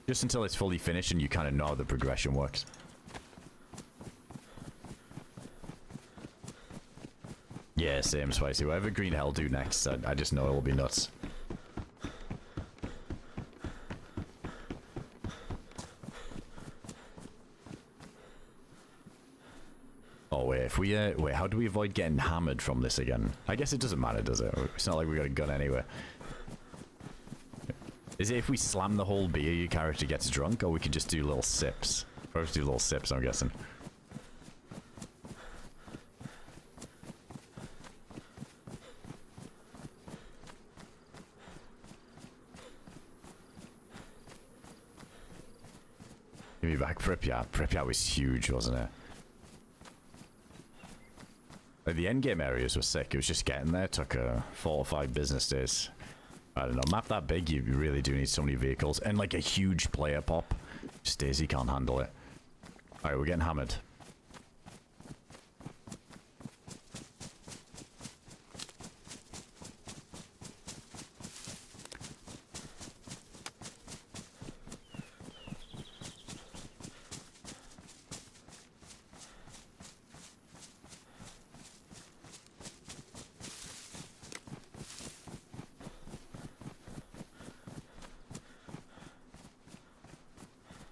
Just until it's fully finished and you kind of know how the progression works. Yeah, same Spicy. Whatever Green Hell do next, I just know it will be nuts. Oh wait, if we wait, how do we avoid getting hammered from this again? I guess it doesn't matter, does it? It's not like we got a gun anyway. Is it if we slam the whole beer, your character gets drunk, or we could just do little sips? Or just do little sips, I'm guessing. Give me back Pripyat. Pripyat was huge, wasn't it? Like, the endgame areas were sick. It was just getting there. It took 4 or 5 business days. I don't know. Map that big, you really do need so many vehicles. And like a huge player pop. Just Daisy can't handle it. Alright, we're getting hammered.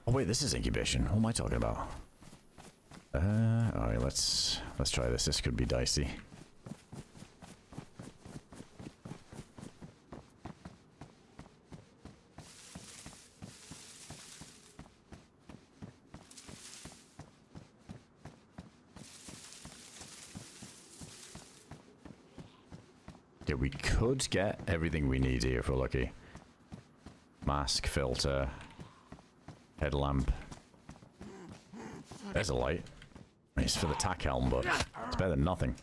Oh wait, this is incubation. What am I talking about? Alright, let's try this. This could be dicey. Yeah, we could get everything we need here if we're lucky. Mask, filter, headlamp. There's a light. It's for the tack helm, but it's better than nothing.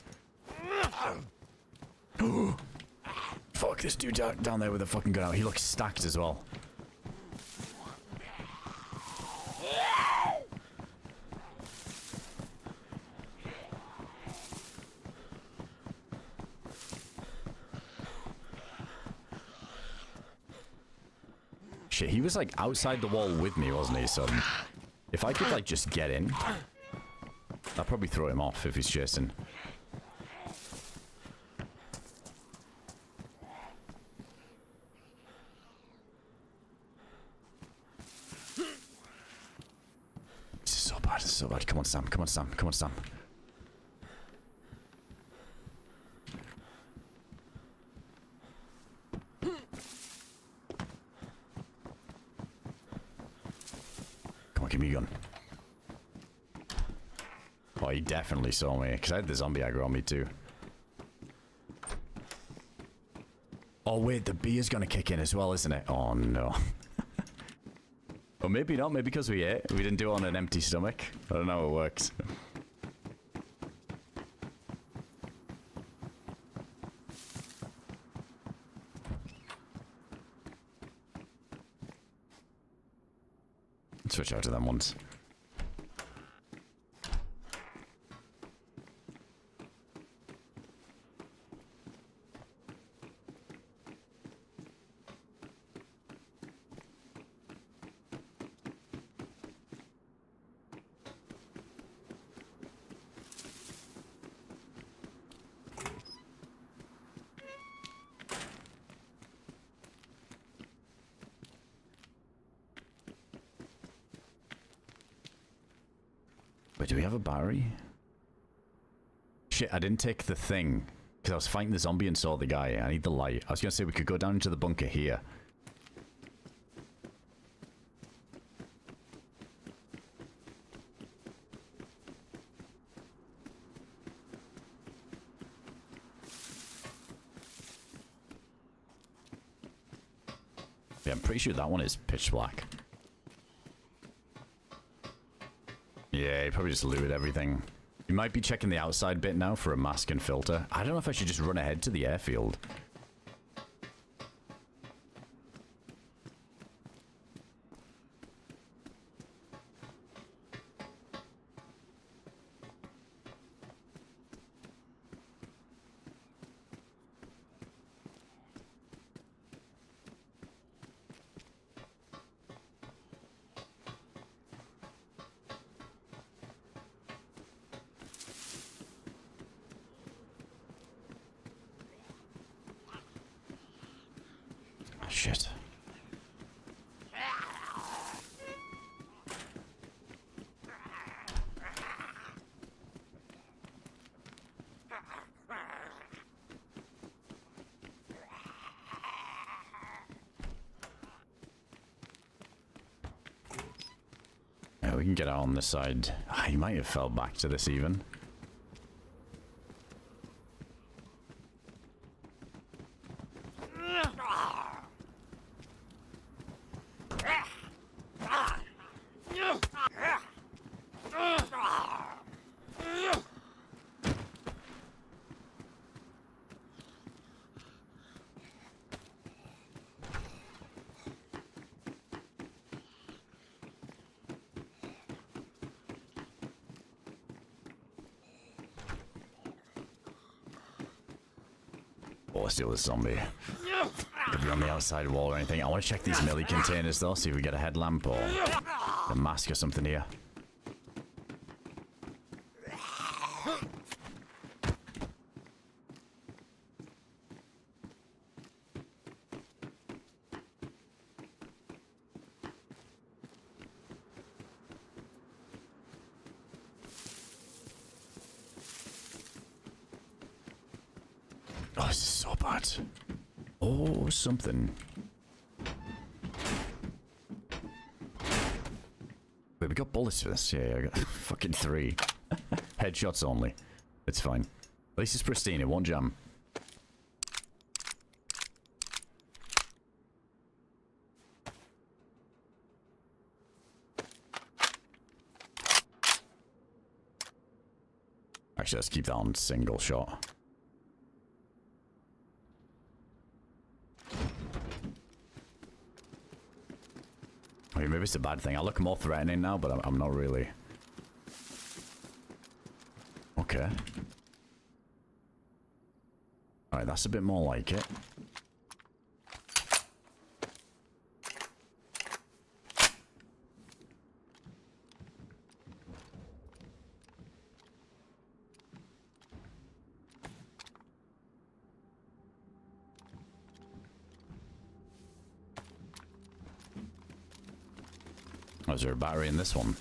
Fuck, this dude down there with a fucking gun out. He looks stacked as well. Shit, he was like outside the wall with me, wasn't he? So if I could like just get in I'll probably throw him off if he's chasing. This is so bad, this is so bad. Come on, Sam, come on, Sam, come on, Sam. Come on, give me a gun. Oh, he definitely saw me, because I had the zombie aggro on me too. Oh wait, the beer's gonna kick in as well, isn't it? Oh no. Or maybe not, maybe because we ate. We didn't do it on an empty stomach. I don't know how it works. Switch out to them once. Wait, do we have a battery? Shit, I didn't take the thing. Because I was fighting the zombie and saw the guy. I need the light. I was going to say we could go down into the bunker here. Yeah, I'm pretty sure that one is pitch black. Yeah, he probably just looted everything. You might be checking the outside bit now for a mask and filter. I don't know if I should just run ahead to the airfield. Shit. Yeah, we can get out on this side. He might have fell back to this even. Oh, let's deal with this zombie. Could be on the outside wall or anything. I want to check these melee containers though, see if we get a headlamp or a mask or something here. Oh, this is so bad. Oh, something. Wait, we got bullets for this. Yeah, I got fucking 3. Headshots only. It's fine. At least it's pristine. It won't jam. Actually, let's keep that on single shot. I mean, maybe it's a bad thing. I look more threatening now, but I'm not really. Okay. Alright, that's a bit more like it. is there a battery in this one?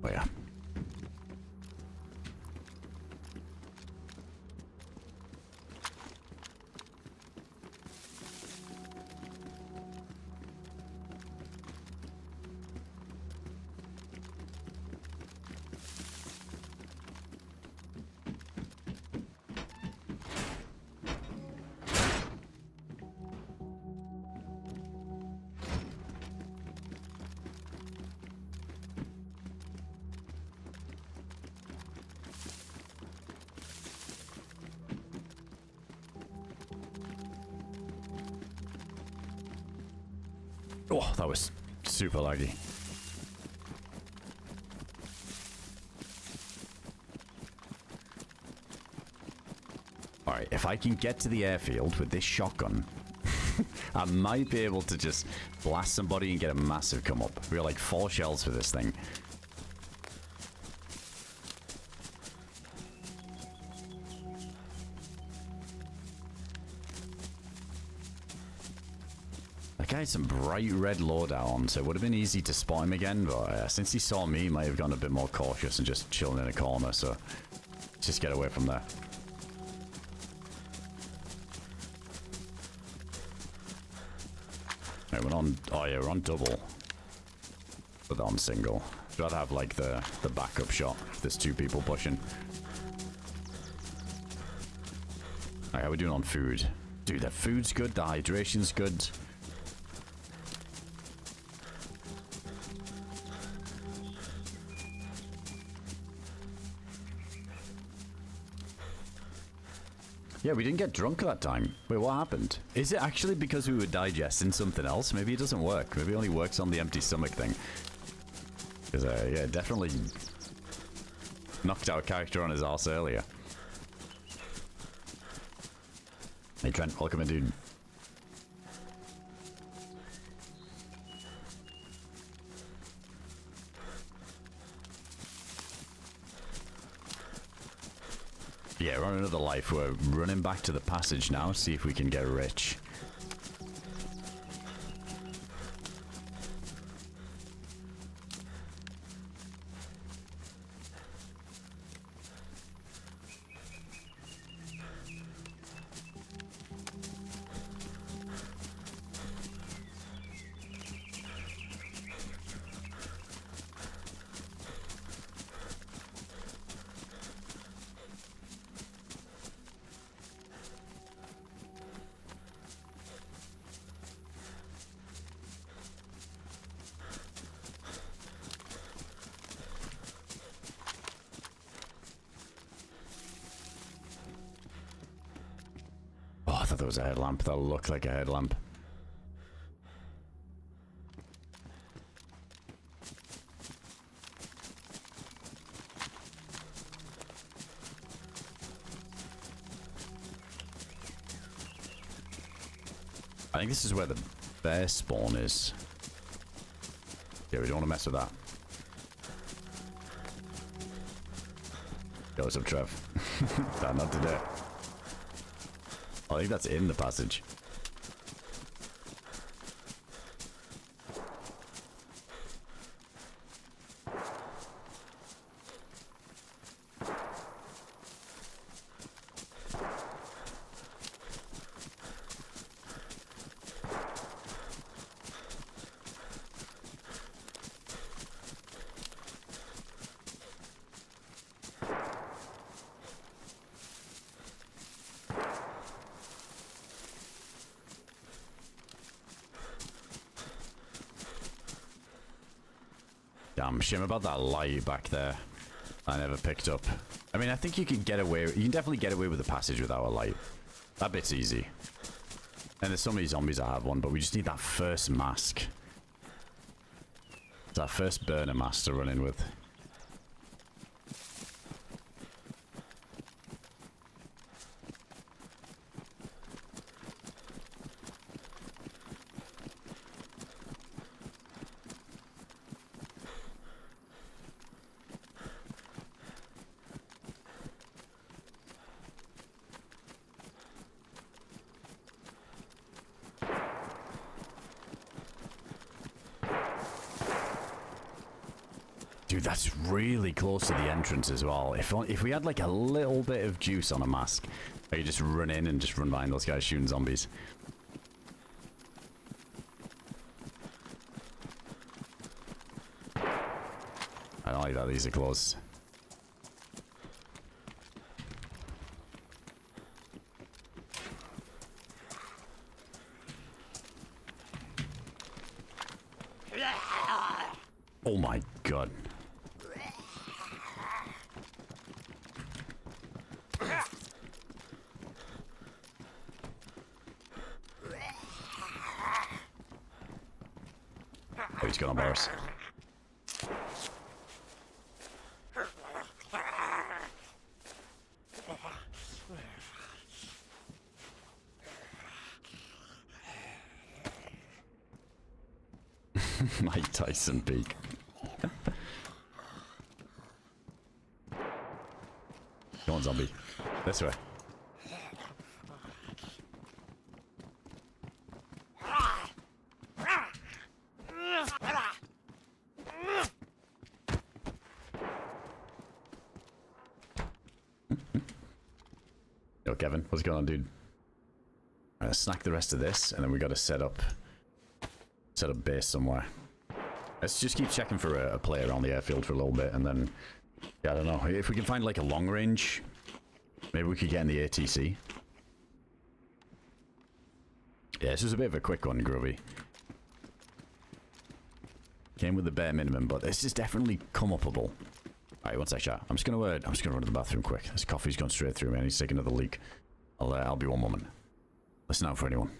Oh yeah. Oh, that was super laggy. Alright, if I can get to the airfield with this shotgun, I might be able to just blast somebody and get a massive come up. We got like 4 shells for this thing. That guy had some bright red loadout on, so it would have been easy to spot him again, but since he saw me, he might have gone a bit more cautious and just chilling in a corner, so just get away from there. Right, we're on, oh yeah, we're on double, but on single. I'd rather have like the backup shot if there's 2 people pushing. Alright, how are we doing on food? Dude, the food's good, the hydration's good. Yeah, we didn't get drunk that time. Wait, what happened? Is it actually because we were digesting something else? Maybe it doesn't work. Maybe it only works on the empty stomach thing. Because, yeah, definitely knocked our character on his arse earlier. Hey, Trent, welcome in, dude. Yeah, we're on another life. We're running back to the passage now, see if we can get rich. I thought there was a headlamp. That looked like a headlamp. I think this is where the bear spawn is. Yeah, we don't want to mess with that. Yo, what's up, Trev? Nah, not today. I think that's in the passage. Damn shame about that light back there. I never picked up. I mean, I think you can get away. You can definitely get away with the passage without a light. That bit's easy. And there's so many zombies that have one, but we just need that first mask. It's that first burner mask to run in with. Dude, that's really close to the entrance as well. If we had like a little bit of juice on a mask, I could just run in and just run behind those guys shooting zombies. I don't like that these are close. Oh my god. Oh, he's got on Boris. Mike Tyson peak. Go on, zombie. This way. Yo, Kevin, what's going on, dude? Snack the rest of this, and then we got to set up base somewhere. Let's just keep checking for a player on the airfield for a little bit, and then, yeah, I don't know. If we can find like a long range, maybe we could get in the ATC. Yeah, this was a bit of a quick one, Groovy. Came with the bare minimum, but this is definitely come-upable. Alright, one sec, chat. I'm just gonna run to the bathroom quick. This coffee's gone straight through me. I need to take another leak. I'll be 1 moment. Listen out for anyone.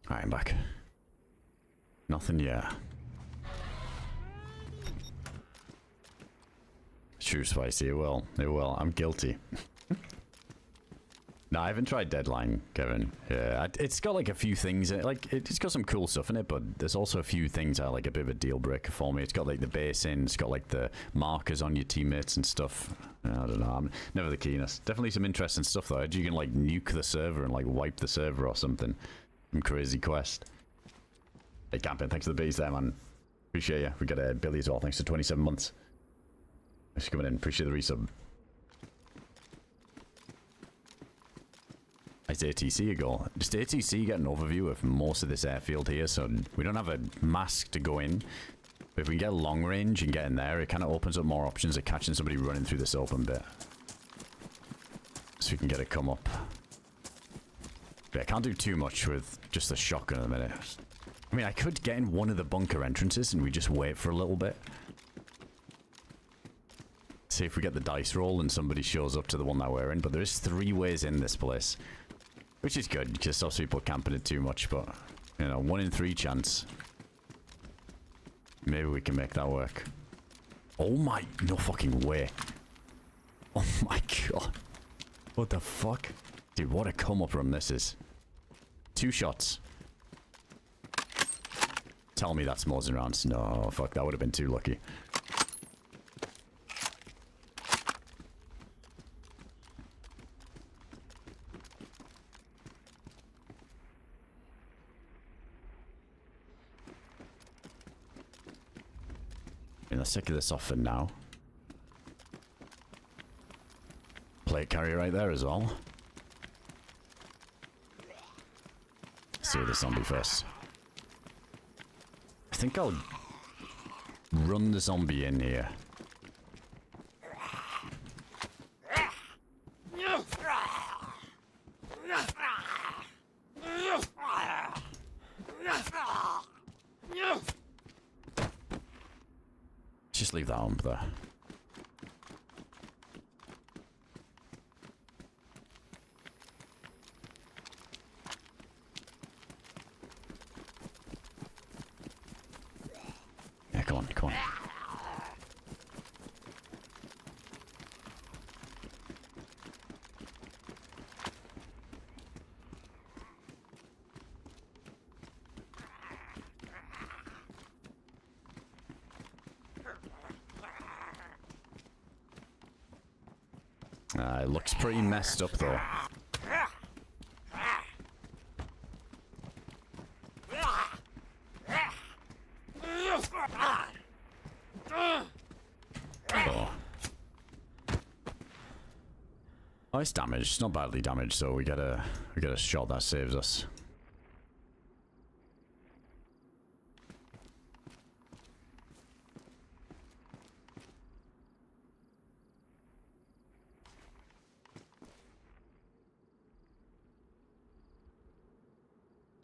Alright, I'm back. Nothing yet. True, Spicy. It will. It will. I'm guilty. No, I haven't tried Deadline, Kevin. Yeah, it's got like a few things in it. Like, it's got some cool stuff in it, but there's also a few things that are like a bit of a deal breaker for me. It's got like the base in, it's got like the markers on your teammates and stuff. I don't know. I'm never the keenest. Definitely some interesting stuff though. You can like nuke the server and like wipe the server or something. Some crazy quest. Hey, Camping, thanks for the bees there, man. Appreciate you. We got a Billy as well. Thanks for 27 months. Thanks for coming in. Appreciate the resub. It's ATC ago. Just ATC get an overview of most of this airfield here, so we don't have a mask to go in. If we can get long range and get in there, it kind of opens up more options of catching somebody running through this open bit. So we can get it come up. Yeah, I can't do too much with just the shotgun at the minute. I mean, I could get in one of the bunker entrances and we just wait for a little bit. See if we get the dice roll and somebody shows up to the one that we're in. But there is 3 ways in this place. Which is good, because it stops people camping it too much. But, you know, 1 in 3 chance. Maybe we can make that work. Oh my... No fucking way. Oh my god. What the fuck? Dude, what a come-up run this is. 2 shots. Tell me that's more than rounds. No, fuck, that would have been too lucky. Let's take this off for now. Plate carrier right there as well. Let's see the zombie first. I think I'll run the zombie in here. Just leave that on there. Yeah, come on, come on. It looks pretty messed up though. Oh, it's damaged. It's not badly damaged, so we get a shot that saves us.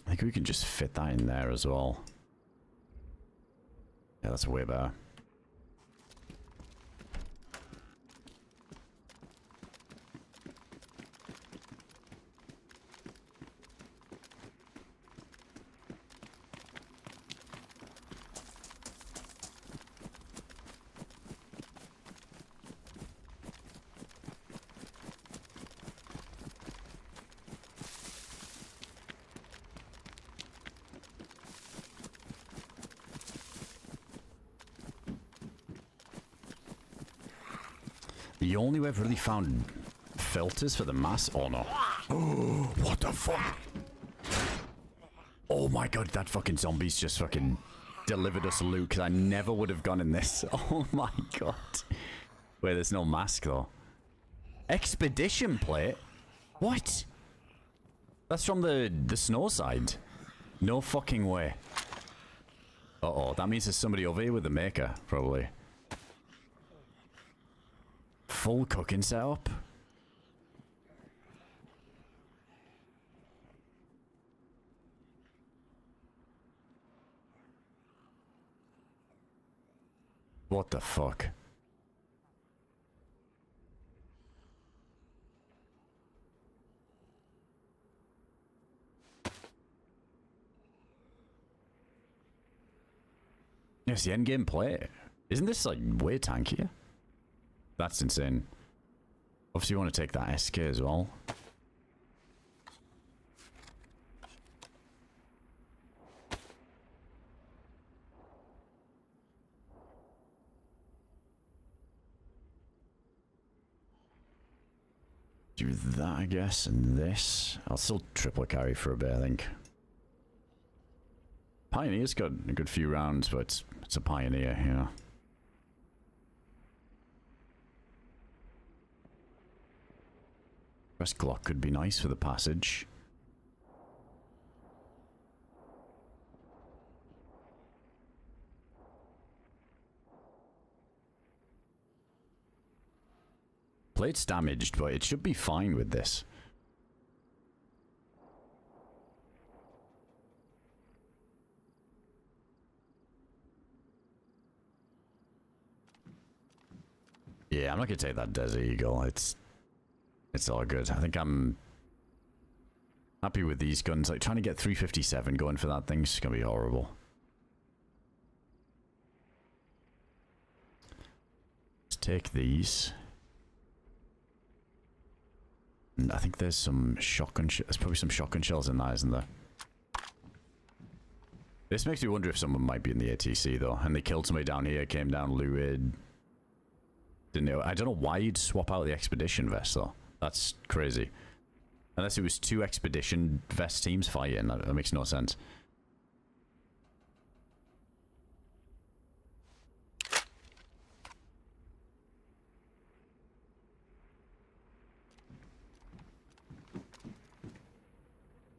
I think we can just fit that in there as well. Yeah, that's way better. The only way I've really found filters for the mass. Oh no. Oh, what the fuck? Oh my god, that fucking zombie's just fucking delivered us loot because I never would have gone in this. Oh my god. Wait, there's no mask though. Expedition plate? What? That's from the snowside. No fucking way. Uh-oh, that means there's somebody over here with the maker, probably. Full cooking setup. What the fuck? Yes, the endgame play. Isn't this like way tankier? That's insane. Obviously, you want to take that SK as well. Do that, I guess, and this. I'll still triple carry for a bit, I think. Pioneer's got a good few rounds, but it's a Pioneer, you know. First Glock could be nice for the passage. plate's damaged, but it should be fine with this. Yeah, I'm not gonna take that Desert Eagle. It's all good. I think I'm happy with these guns. Like trying to get 357 going for that thing's gonna be horrible. Let's take these. And I think there's some shotgun. There's probably some shotgun shells in there, isn't there? This makes me wonder if someone might be in the ATC though, and they killed somebody down here, came down, looted. Didn't know. I don't know why you'd swap out the expedition vest though. That's crazy. Unless it was 2 expedition vest teams fighting, that makes no sense.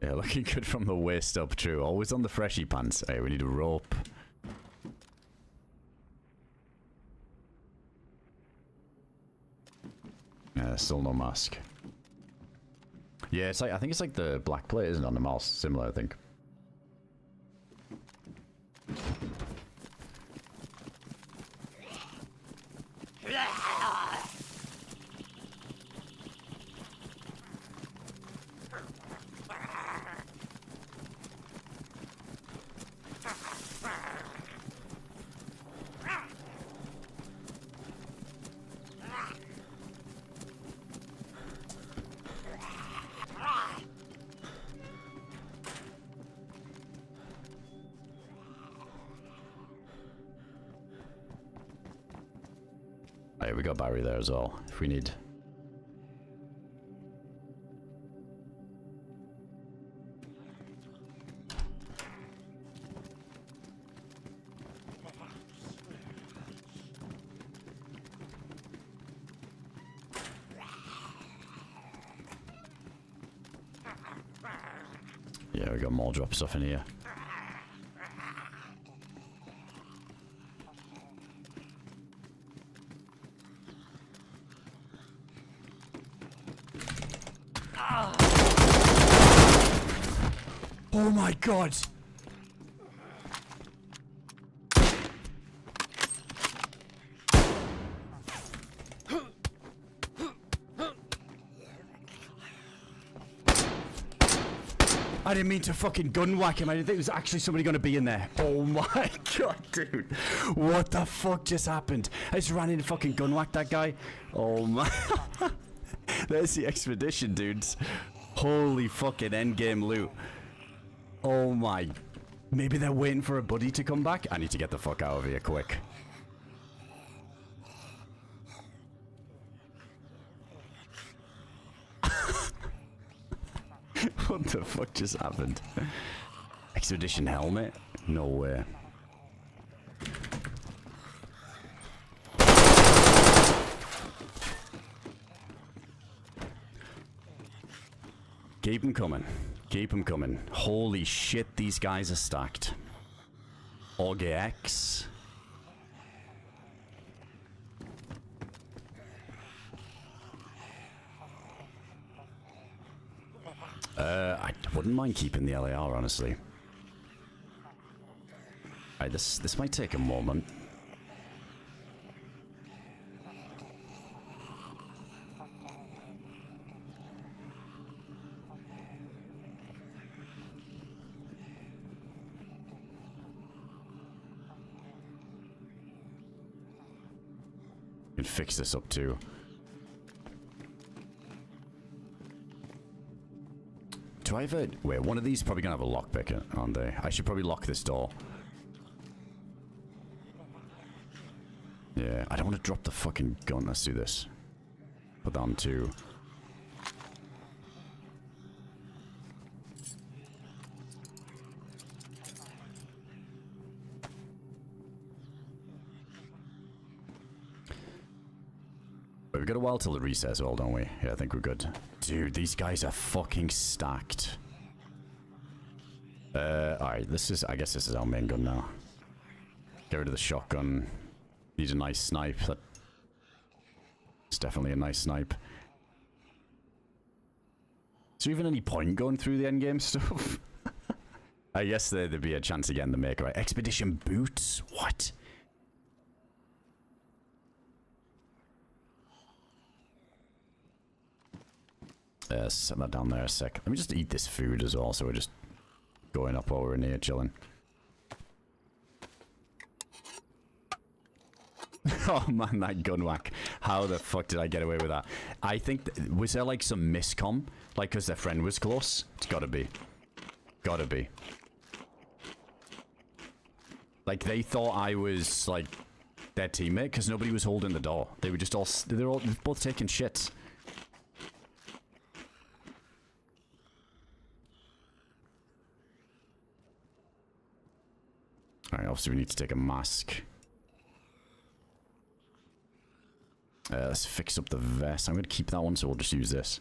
Yeah, looking good from the waist up, true. Always on the freshy pants. Hey, we need a rope. Yeah, still no mask. Yeah, it's like, I think it's like the black plate, isn't it, on the mouse? Similar, I think. We got Barry there as well, if we need. Yeah, we got more drop stuff in here. Oh my god! I didn't mean to fucking gun whack him. I didn't think there was actually somebody gonna be in there. Oh my god, dude. What the fuck just happened? I just ran in and fucking gun whacked that guy. Oh my. There's the expedition, dudes. Holy fucking endgame loot. Oh my. Maybe they're waiting for a buddy to come back? I need to get the fuck out of here quick. What the fuck just happened? Expedition helmet? No way. Keep them coming. Keep them coming. Holy shit, these guys are stacked. OGX. I wouldn't mind keeping the LAR, honestly. Alright, this might take a moment. Can fix this up too. Do I have a... Wait, one of these is probably gonna have a lockpick, aren't they? I should probably lock this door. Yeah, I don't want to drop the fucking gun. Let's do this. Put that on 2. But we've got a while till it resets as well, don't we? Yeah, I think we're good. Dude, these guys are fucking stacked. Alright, this is... I guess this is our main gun now. Get rid of the shotgun. Need a nice snipe. It's definitely a nice snipe. Is there even any point going through the endgame stuff? I guess there'd be a chance again to make right. Expedition boots? What? Set that down there a sec. Let me just eat this food as well, so we're just going up while we're in here chilling. Oh man, that gun whack. How the fuck did I get away with that? I think, was there like some miscom? Like, because their friend was close? It's gotta be. Gotta be. Like, they thought I was, like, their teammate, because nobody was holding the door. They were just all, they were both taking shits. Alright, obviously we need to take a mask. Let's fix up the vest. I'm going to keep that one, so we'll just use this.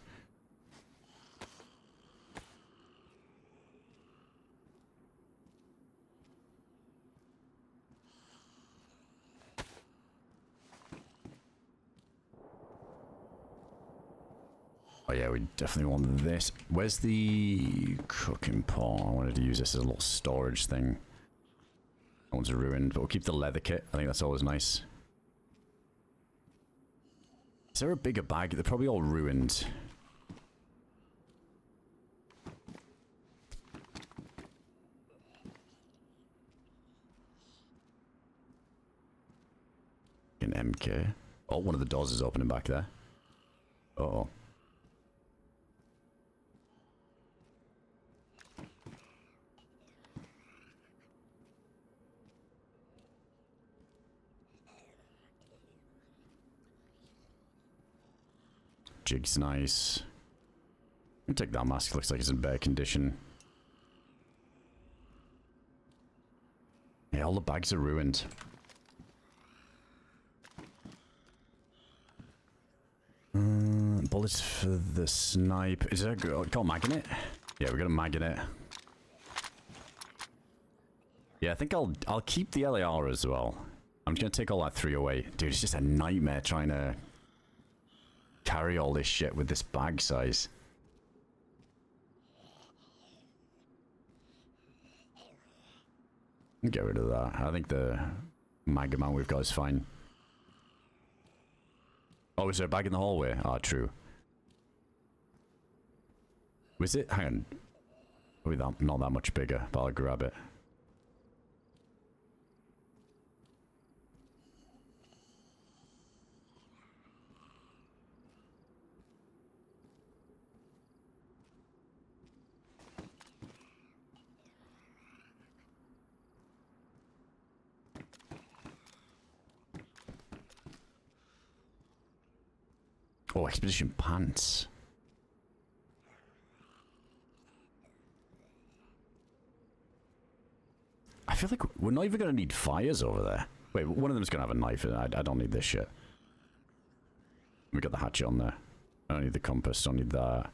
Oh yeah, we definitely want this. Where's the cooking pot? I wanted to use this as a little storage thing. That one's ruined, but we'll keep the leather kit. I think that's always nice. Is there a bigger bag? They're probably all ruined. An MK. Oh, one of the doors is opening back there. Uh-oh. Jig's nice. I'll take that mask. Looks like it's in bad condition. Yeah, all the bags are ruined. Bullets for the snipe. Is there got a mag in it? Yeah, we got a mag in it. Yeah, I think I'll keep the LAR as well. I'm just gonna take all that 3 away. Dude, it's just a nightmare trying to carry all this shit with this bag size. Get rid of that. I think the mag amount we've got is fine. Oh, is there a bag in the hallway? Ah, true. Was it? Hang on. Probably not that much bigger, but I'll grab it. Oh, expedition pants. I feel like we're not even going to need fires over there. Wait, one of them's going to have a knife, and I don't need this shit. We got the hatchet on there. I don't need the compass, don't need that.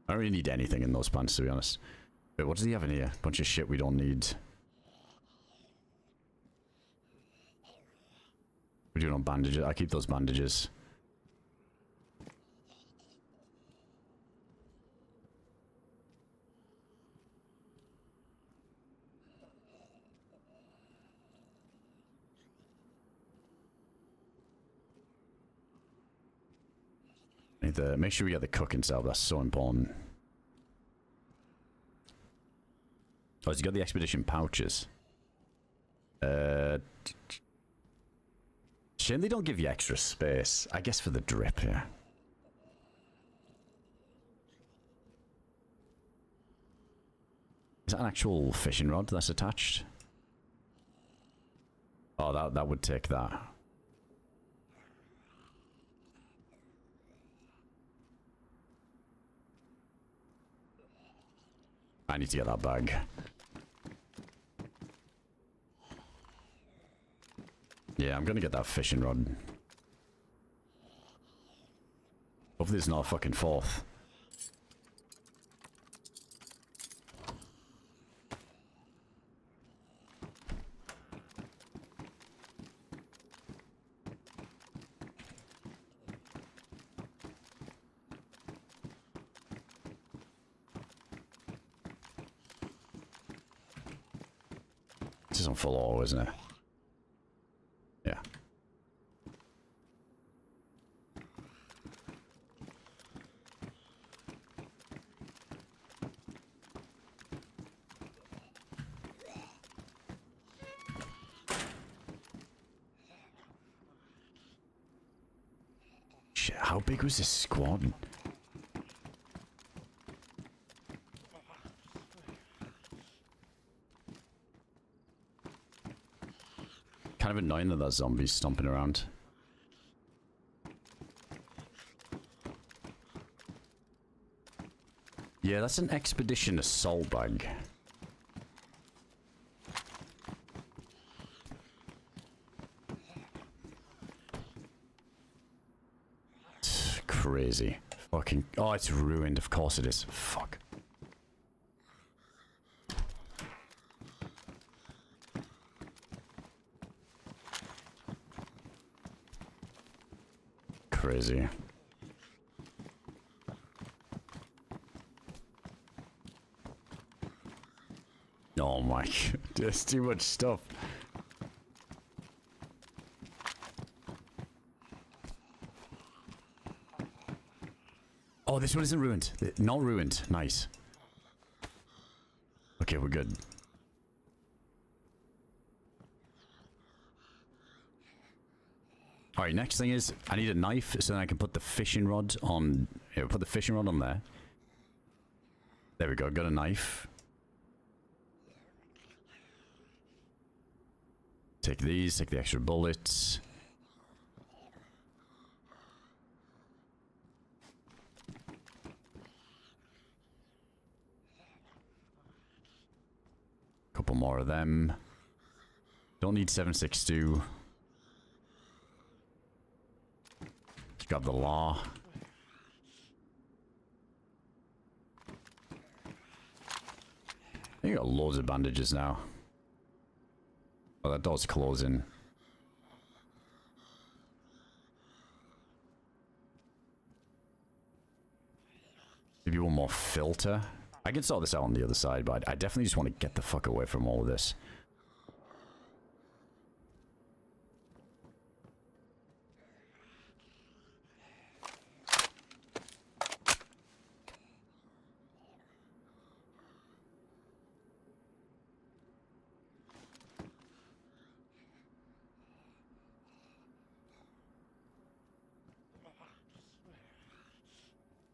I don't really need anything in those pants, to be honest. Wait, what does he have in here? Bunch of shit we don't need. We're doing on bandages. I keep those bandages. Need to make sure we get the cooking cell. That's so important. Oh, has he got the expedition pouches? Shame they don't give you extra space. I guess for the drip here. Is that an actual fishing rod that's attached? Oh, that would take that. I need to get that bag. Yeah, I'm gonna get that fishing rod. Hopefully there's not a fucking fourth. This is on full auto, isn't it? Yeah. Shit, how big was this squad? Kind of annoying that there's zombies stomping around. Yeah, that's an expedition assault bag. It's crazy. Fucking... Oh, it's ruined. Of course it is. Fuck. Crazy. Oh my god, there's too much stuff. Oh, this one isn't ruined. Not ruined. Nice. Okay, we're good. Alright, next thing is, I need a knife so that I can put the fishing rod on... Here, put the fishing rod on there. There we go, got a knife. Take these, take the extra bullets. Couple more of them. Don't need 7.62. Grab the law. You got loads of bandages now. Oh, that door's closing. Maybe one more filter. I can sort this out on the other side, but I definitely just want to get the fuck away from all of this.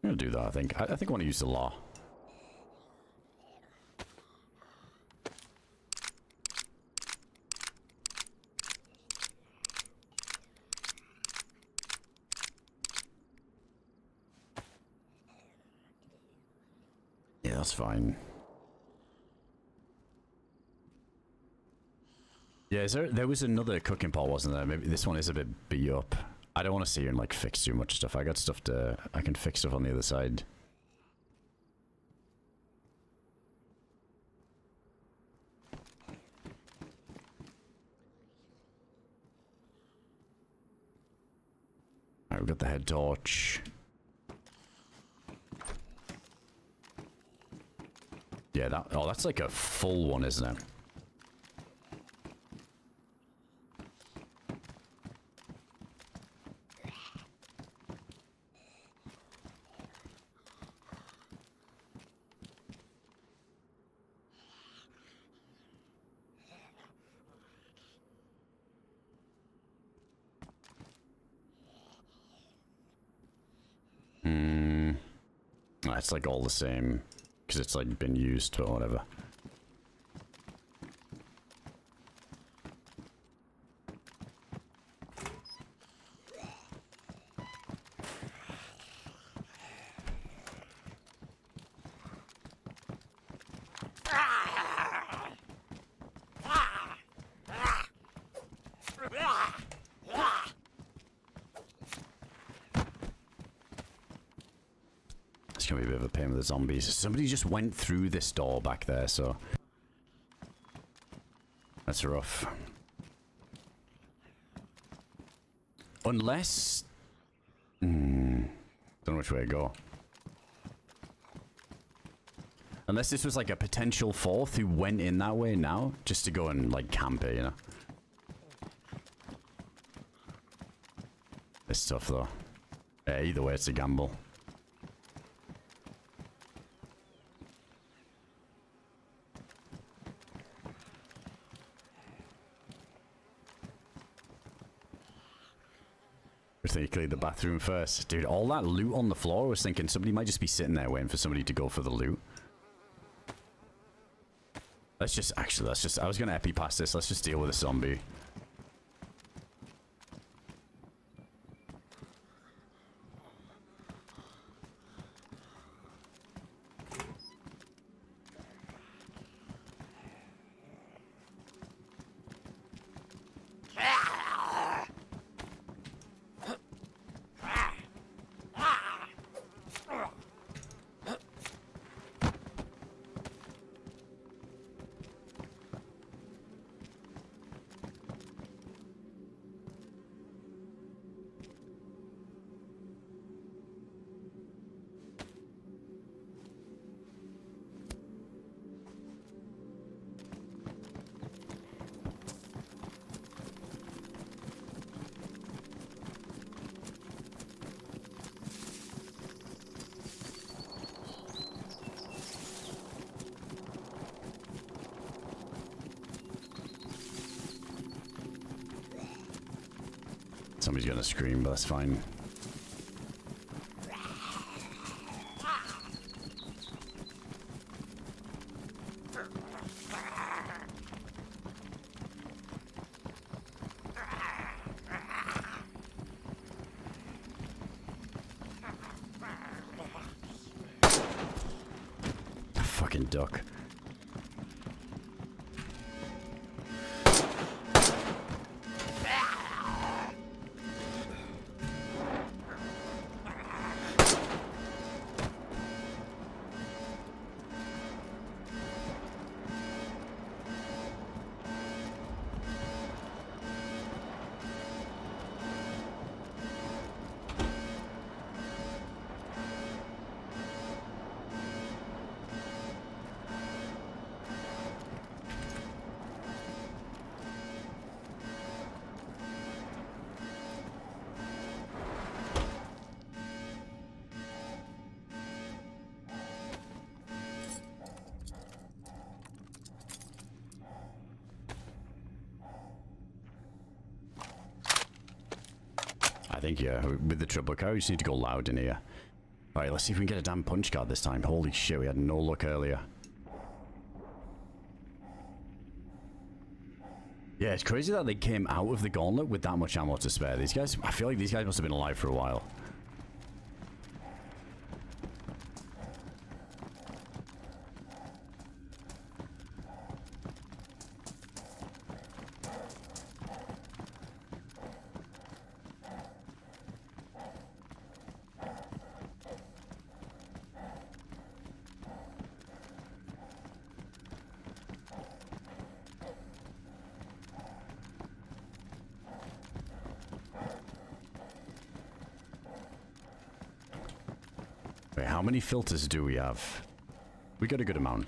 I'm gonna do that, I think. I think I want to use the law. Yeah, that's fine. Yeah, there was another cooking pot, wasn't there? Maybe this one is a bit beat up. I don't want to sit here and like fix too much stuff. I got stuff I can fix stuff on the other side. Alright, we've got the head torch. Yeah, that's like a full one, isn't it? It's like all the same, because it's like been used or whatever. Gonna be a bit of a pain with the zombies. Somebody just went through this door back there, so that's rough. Unless, don't know which way to go. Unless this was like a potential fourth who went in that way now, just to go and like camp it, you know? It's tough though. Yeah, either way, it's a gamble. I think you cleared the bathroom first. Dude, all that loot on the floor, I was thinking somebody might just be sitting there waiting for somebody to go for the loot. Let's just, actually, let's just, I was going to epi pass this. Let's just deal with a zombie. Somebody's gonna scream, but that's fine. Fucking duck. I think, yeah, with the triple car, we just need to go loud in here. Alright, let's see if we can get a damn punch card this time. Holy shit, we had no luck earlier. Yeah, it's crazy that they came out of the gauntlet with that much ammo to spare. These guys, I feel like these guys must have been alive for a while. Wait, how many filters do we have? We got a good amount.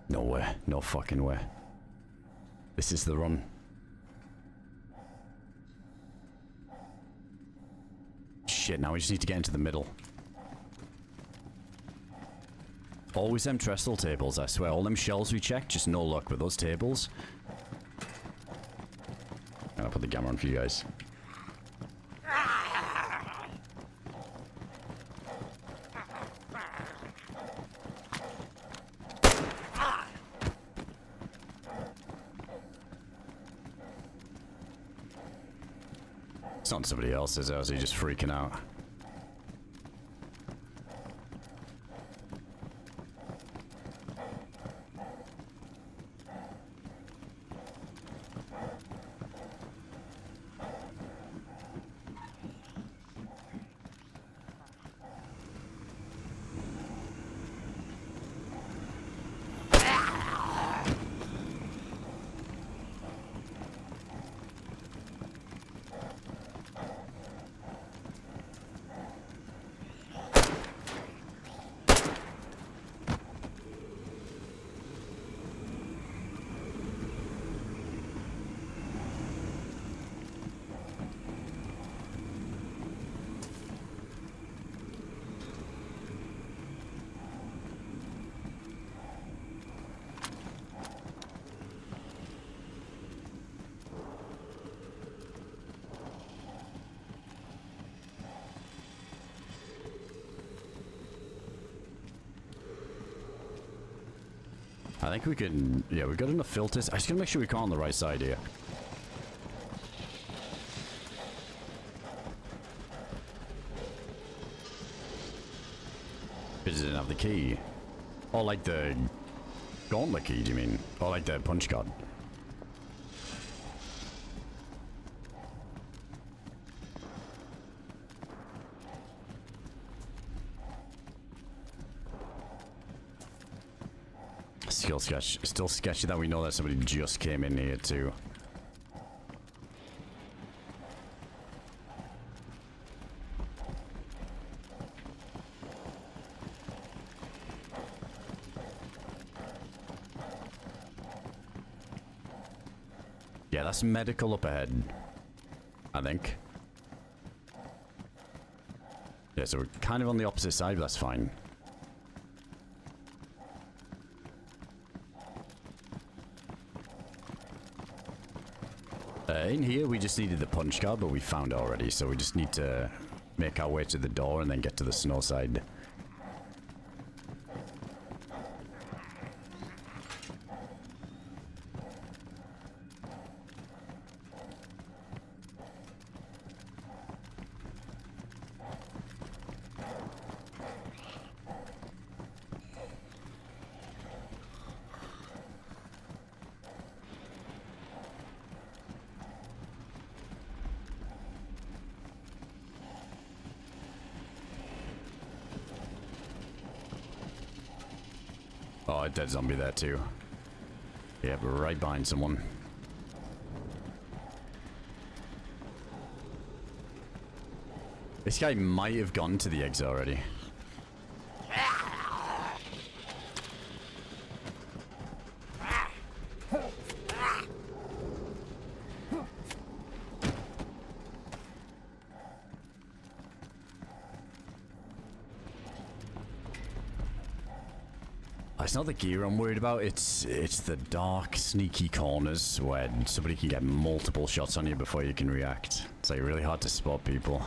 No way. No fucking way. This is the run. Shit, now we just need to get into the middle. Always them trestle tables, I swear. All them shells we checked, just no luck with those tables. I'll put the gamma on for you guys. It's not somebody else's, or is he just freaking out? I think we can... Yeah, we've got enough filters. I just gotta make sure we come on the right side here. Because it didn't have the key. Or like the gauntlet key, do you mean? Or like the punch card. Still sketchy that we know that somebody just came in here too. Yeah, that's medical up ahead, I think. Yeah, so we're kind of on the opposite side, but that's fine. In here, we just needed the punch card, but we found it already, so we just need to make our way to the door and then get to the snowside. Oh, a dead zombie there too. Yeah, but right behind someone. This guy might have gone to the exit already. It's not the gear I'm worried about, it's the dark, sneaky corners where somebody can get multiple shots on you before you can react. It's like really hard to spot people.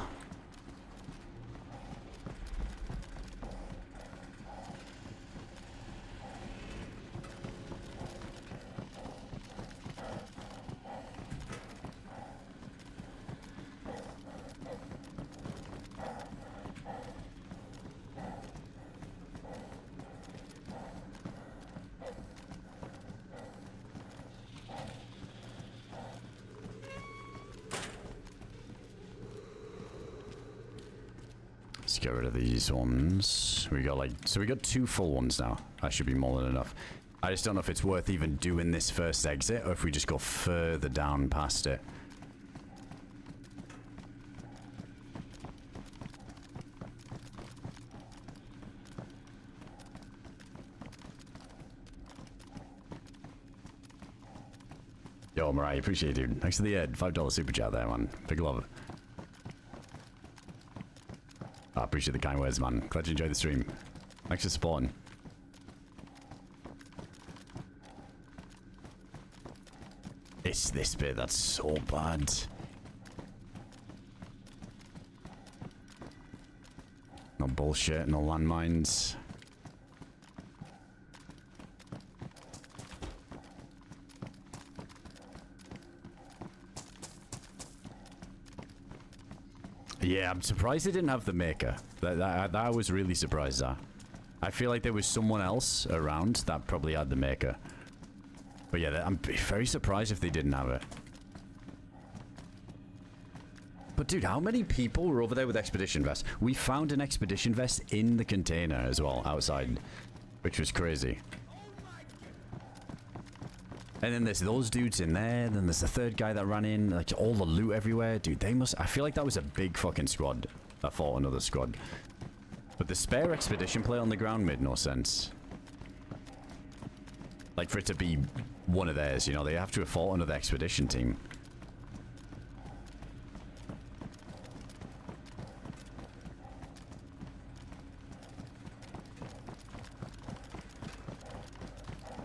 Let's get rid of these ones. We got like, so we got 2 full ones now. That should be more than enough. I just don't know if it's worth even doing this first exit or if we just go further down past it. Yo, Mariah, appreciate it, dude. Thanks for the $5 super chat there, man. Big love. I appreciate the kind words, man. Glad you enjoyed the stream. Thanks for supporting. It's this bit that's so bad. No bullshit, no landmines. Yeah, I'm surprised they didn't have the maker. That I was really surprised at. I feel like there was someone else around that probably had the maker. But yeah, I'm very surprised if they didn't have it. But dude, how many people were over there with expedition vests? We found an expedition vest in the container as well, outside, which was crazy. And then there's those dudes in there, then there's the third guy that ran in, like all the loot everywhere. Dude, they must... I feel like that was a big fucking squad that fought another squad. But the spare expedition plate on the ground made no sense. Like for it to be one of theirs, you know, they have to have fought another expedition team.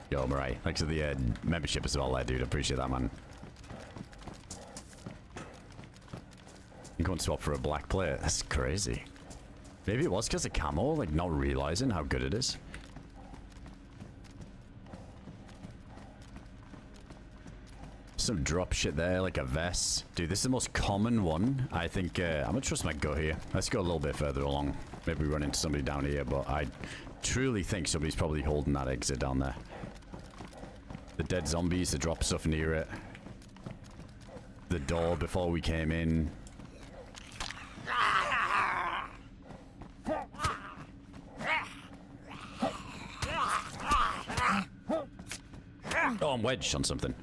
Yo, Mariah, thanks for the membership as well there, dude. Appreciate that, man. You can swap for a black plate. That's crazy. Maybe it was because of camo, like not realizing how good it is. some drop shit there, like a vest. Dude, this is the most common one. I think I'm gonna trust my gut here. Let's go a little bit further along. Maybe we run into somebody down here, but I truly think somebody's probably holding that exit down there. The dead zombies, the drop stuff near it. The door before we came in. Oh, I'm wedged on something.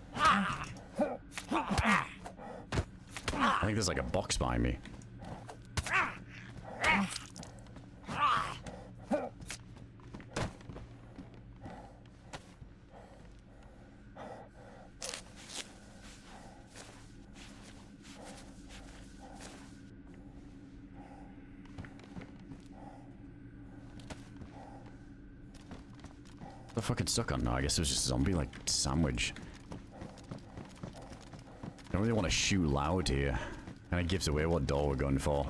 I think there's like a box behind me. The fucking stuck on? No, I guess it was just a zombie like sandwich. Don't really want to shoot loud here. Kind of gives away what door we're going for.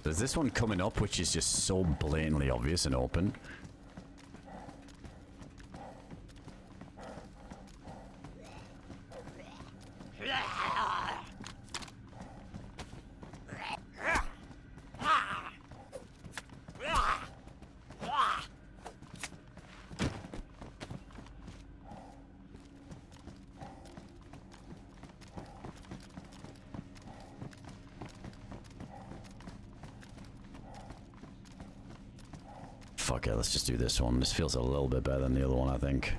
There's this one coming up, which is just so blatantly obvious and open. Fuck it, let's just do this one. This feels a little bit better than the other one, I think.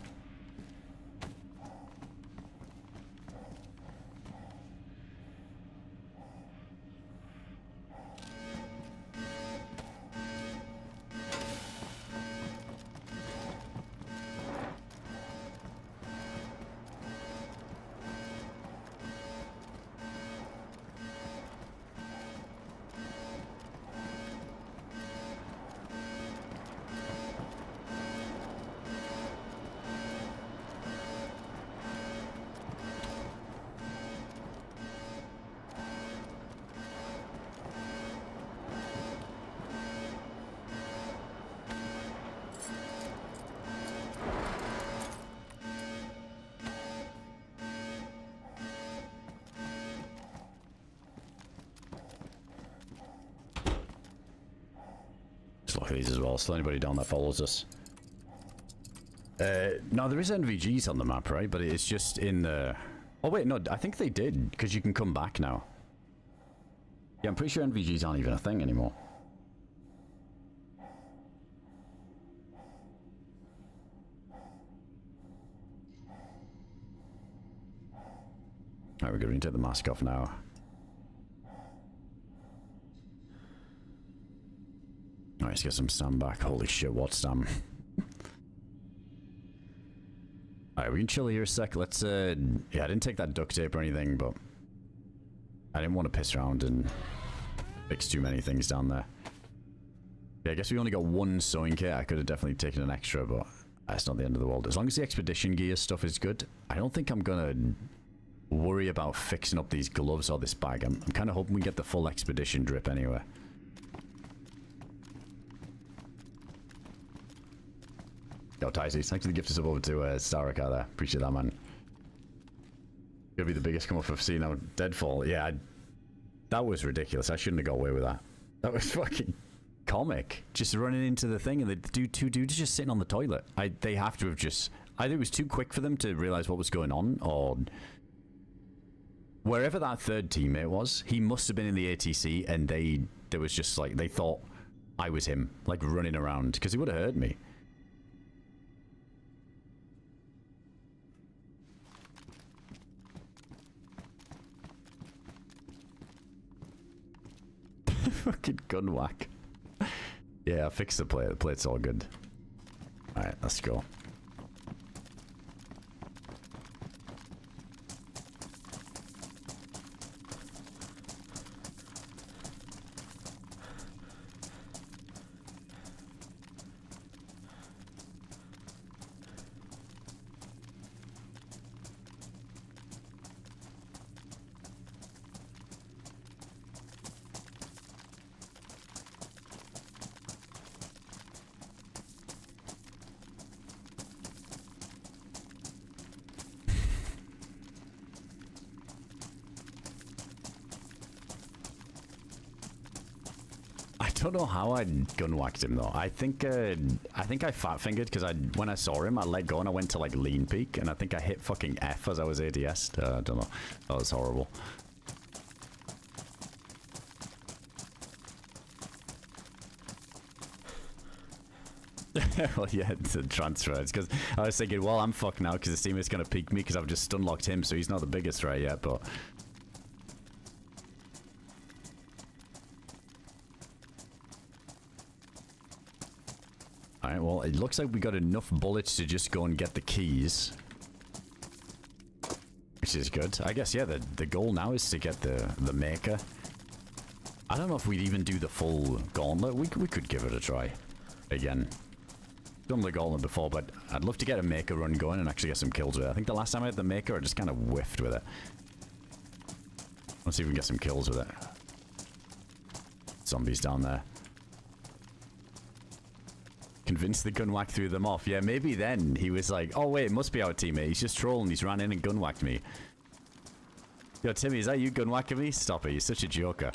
Look at these as well. Still anybody down that follows us. No, there is NVGs on the map, right? But it's just in the... Oh wait, no, I think they did, because you can come back now. Yeah, I'm pretty sure NVGs aren't even a thing anymore. Alright, we're going to take the mask off now. Alright, let's get some Sam back. Holy shit, what Sam? Alright, we can chill here a sec. Let's, yeah, I didn't take that duct tape or anything, but I didn't want to piss around and fix too many things down there. Yeah, I guess we only got one sewing kit. I could have definitely taken an extra, but that's not the end of the world. As long as the expedition gear stuff is good, I don't think I'm gonna worry about fixing up these gloves or this bag. I'm kind of hoping we get the full expedition drip anyway. Yo, Tyzy, thanks for the gift of sub over to Starrick out there. Appreciate that, man. Gonna be the biggest come up I've seen out Deadfall. Yeah, that was ridiculous. I shouldn't have got away with that. That was fucking comic. Just running into the thing and the two dudes just sitting on the toilet. They have to have just... Either it was too quick for them to realize what was going on, or... Wherever that third teammate was, he must have been in the ATC, and there was just like... They thought I was him, like running around, because he would have heard me. Fucking gun whack. Yeah, I fixed the plate. The plate's all good. Alright, let's go. don't know how I gun whacked him though. I think I fat fingered because when I saw him, I let go and I went to like lean peek, and I think I hit fucking F as I was ADS. I don't know. That was horrible. Well, yeah, it's a transfer. It's because I was thinking, well, I'm fucked now because the teammate's gonna peek me because I've just stun locked him, so he's not the biggest threat yet, but. Alright, well, it looks like we got enough bullets to just go and get the keys. Which is good. I guess, yeah, the goal now is to get the maker. I don't know if we'd even do the full gauntlet. We could give it a try. Again. Done the gauntlet before, but I'd love to get a maker run going and actually get some kills with it. I think the last time I had the maker, I just kind of whiffed with it. Let's see if we can get some kills with it. Zombies down there. Convinced the gun whack threw them off. Yeah, maybe then he was like, oh wait, it must be our teammate. He's just trolling. He's ran in and gun whacked me. Yo, Timmy, is that you gun whacking me? Stop it. You're such a joker.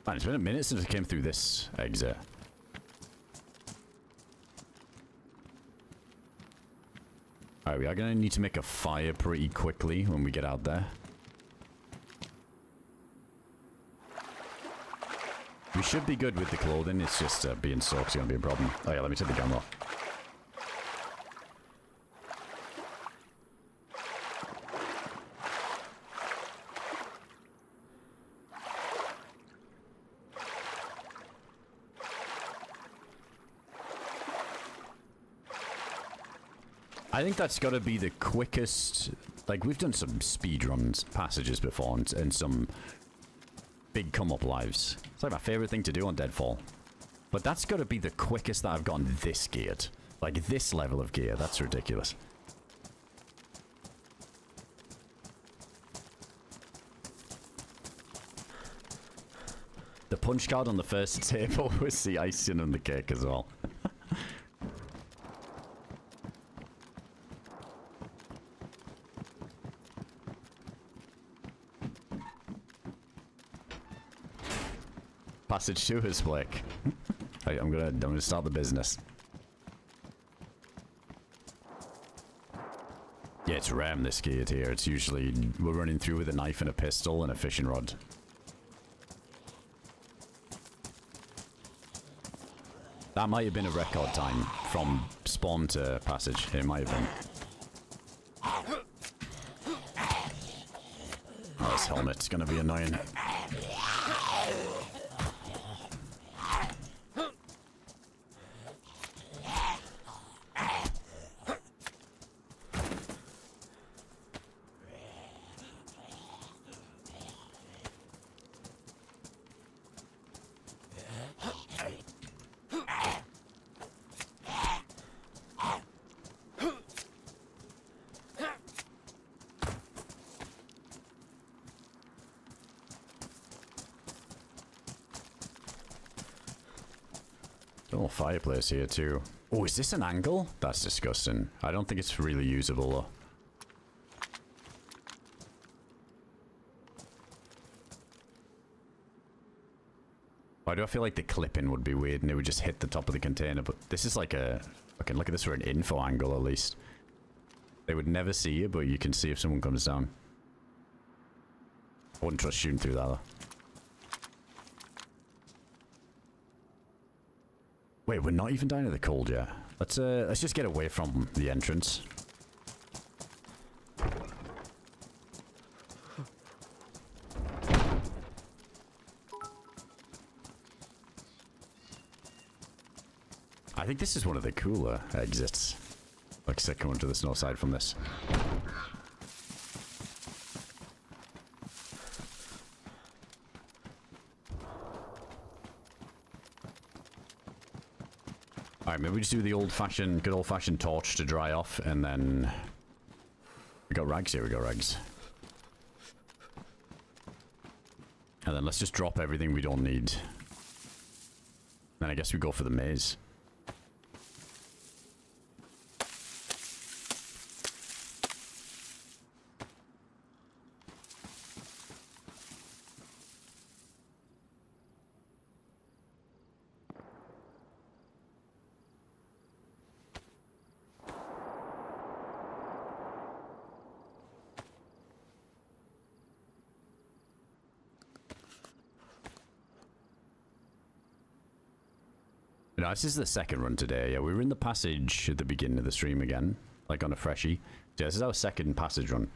Man, it's been a minute since I came through this exit. Alright, we are going to need to make a fire pretty quickly when we get out there. We should be good with the clothing, it's just being soaked is going to be a problem. Oh yeah, let me take the gun off. I think that's got to be the quickest. Like, we've done some speedruns passages before and some big come-up lives. It's like my favorite thing to do on Deadfall. But that's got to be the quickest that I've gotten this geared. Like, this level of gear. That's ridiculous. The punch card on the first table was the icing on the cake as well. Passage 2 is Blake. I'm gonna start the business. Yeah, it's ram this geared here. It's usually we're running through with a knife and a pistol and a fishing rod. That might have been a record time from spawn to passage. It might have been. Oh, this helmet's gonna be annoying. Little fireplace here too. Oh, is this an angle? That's disgusting. I don't think it's really usable though. Why do I feel like the clipping would be weird and it would just hit the top of the container? But this is like a... I can look at this for an info angle at least. They would never see you, but you can see if someone comes down. I wouldn't trust shooting through that though. Wait, we're not even down to the cold yet. Let's just get away from the entrance. I think this is one of the cooler exits. Like I said, coming to the snow side from this. Alright, maybe we just do the old-fashioned, good old-fashioned torch to dry off, and then... We got rags here, we got rags. And then let's just drop everything we don't need. Then I guess we go for the maze. No, this is the second run today. Yeah, we were in the passage at the beginning of the stream again, like on a freshie. Yeah, this is our second passage run.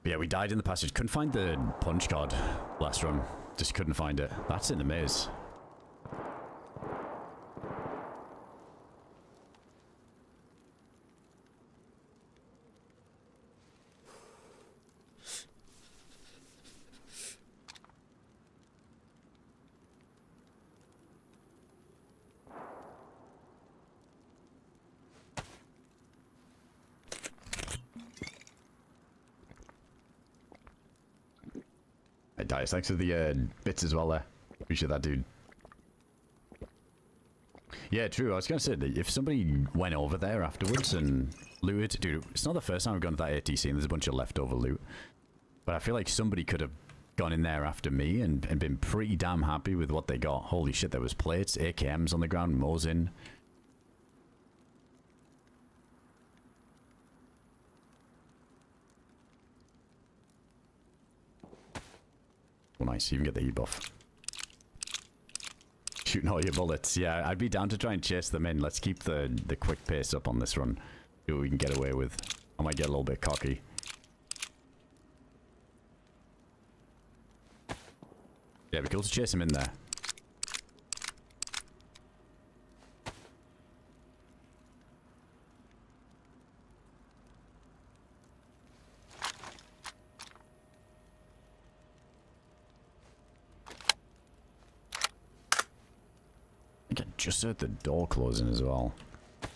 But yeah, we died in the passage. Couldn't find the punch card last run. Just couldn't find it. That's in the maze. Hey, Dice, thanks for the bits as well there. Appreciate that, dude. Yeah, true. I was going to say, that if somebody went over there afterwards and looted... Dude, it's not the first time we've gone to that ATC and there's a bunch of leftover loot. But I feel like somebody could have gone in there after me and been pretty damn happy with what they got. Holy shit, there was plates, AKMs on the ground, Mosin. Oh, nice. You can get the E-buff. Shooting all your bullets. Yeah, I'd be down to try and chase them in. Let's keep the quick pace up on this run. See what we can get away with. I might get a little bit cocky. Yeah, it'd be cool to chase him in there. I think I just heard the door closing as well. I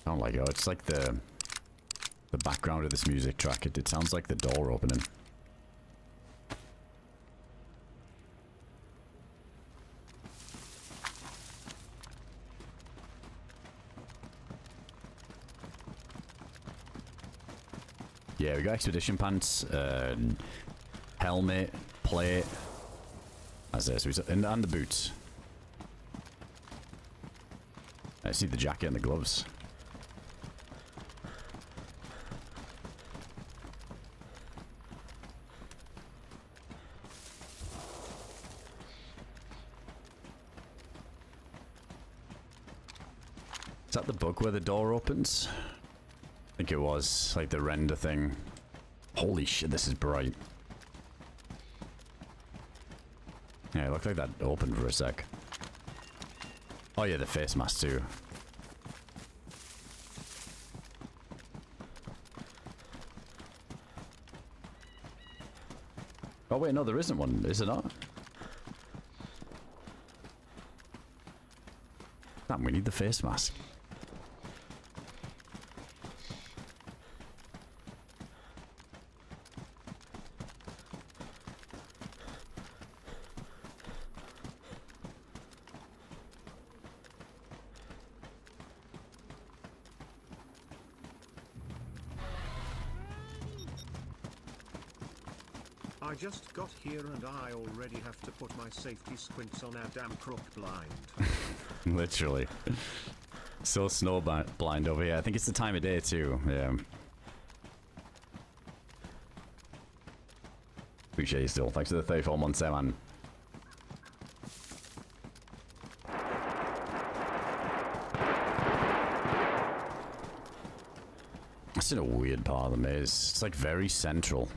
don't like it. It's like the background of this music track. It sounds like the door opening. Yeah, we got expedition pants, helmet, plate. That's it. And the boots. I just need the jacket and the gloves. Is that the bug where the door opens? I think it was, like the render thing. Holy shit, this is bright. Yeah, it looked like that opened for a sec. Oh yeah, the face mask too. Oh wait, no, there isn't one, is it not? Damn, we need the face mask. I just got here and I already have to put my safety squints on AdamCrooK blind. Literally. So snow blind over here. I think it's the time of day too. Yeah. Appreciate you still. Thanks for the 34 months there, man. It's in a weird part of the maze. It's like very central.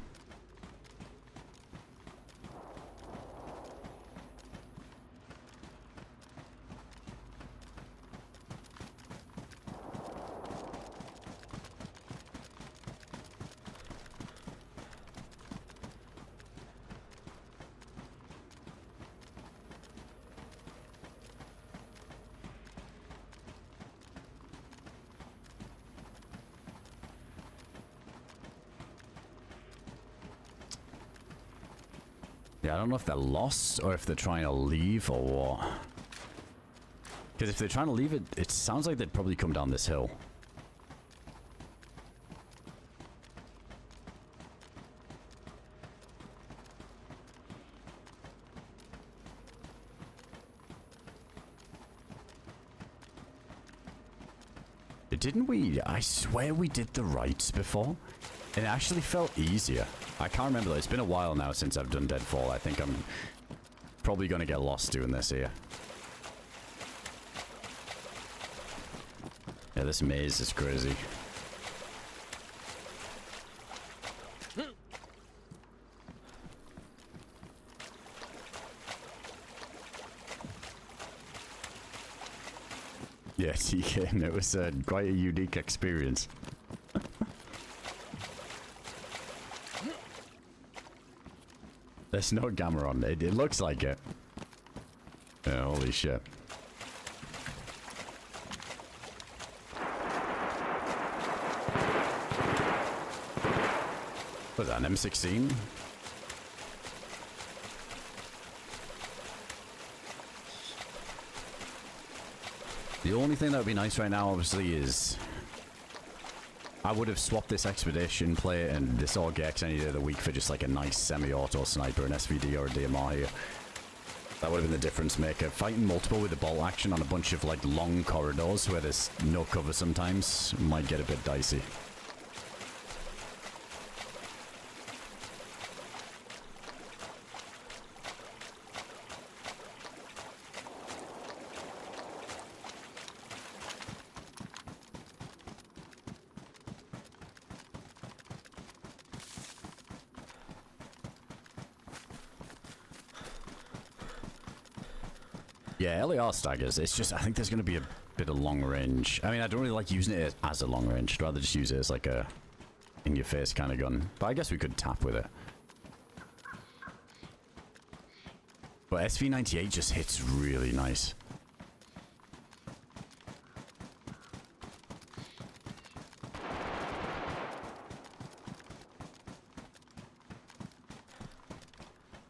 Yeah, I don't know if they're lost or if they're trying to leave or what. Because if they're trying to leave, it sounds like they'd probably come down this hill. Didn't we? I swear we did the rights before. It actually felt easier. I can't remember though. It's been a while now since I've done Deadfall. I think I'm probably going to get lost doing this here. Yeah, this maze is crazy. Yeah, TK, it was quite a unique experience. There's no gamma on it. It looks like it. Yeah, holy shit. What's that, an M16? The only thing that would be nice right now, obviously, is I would have swapped this expedition plate and this AUG-X any day of the week for just like a nice semi-auto sniper, an SVD or a DMR here. That would have been the difference maker. Fighting multiple with the bolt action on a bunch of like long corridors where there's no cover sometimes might get a bit dicey. Yeah, LAR staggers. It's just, I think there's going to be a bit of long range. I mean, I don't really like using it as a long range. I'd rather just use it as like a in-your-face kind of gun. But I guess we could tap with it. But SV98 just hits really nice.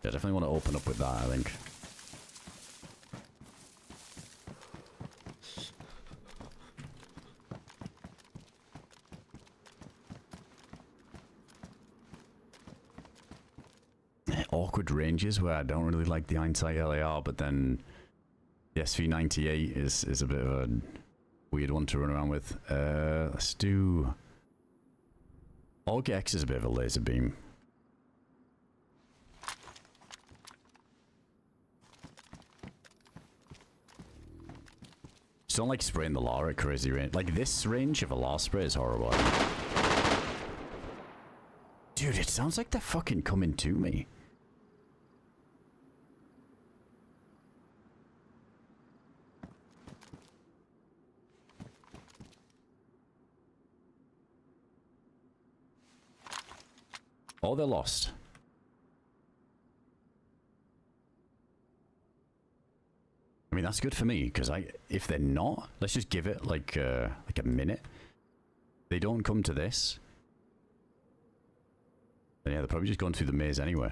Yeah, definitely want to open up with that, I think. Awkward ranges where I don't really like the hindsight LAR, but then the SV98 is a bit of a weird one to run around with. Let's do... AUG-X is a bit of a laser beam. Just don't like spraying the LAR at crazy range. Like this range of a LAR spray is horrible. Dude, it sounds like they're fucking coming to me. Oh, they're lost. I mean, that's good for me, because if they're not, let's just give it like a minute. They don't come to this. Then yeah, they're probably just going through the maze anyway.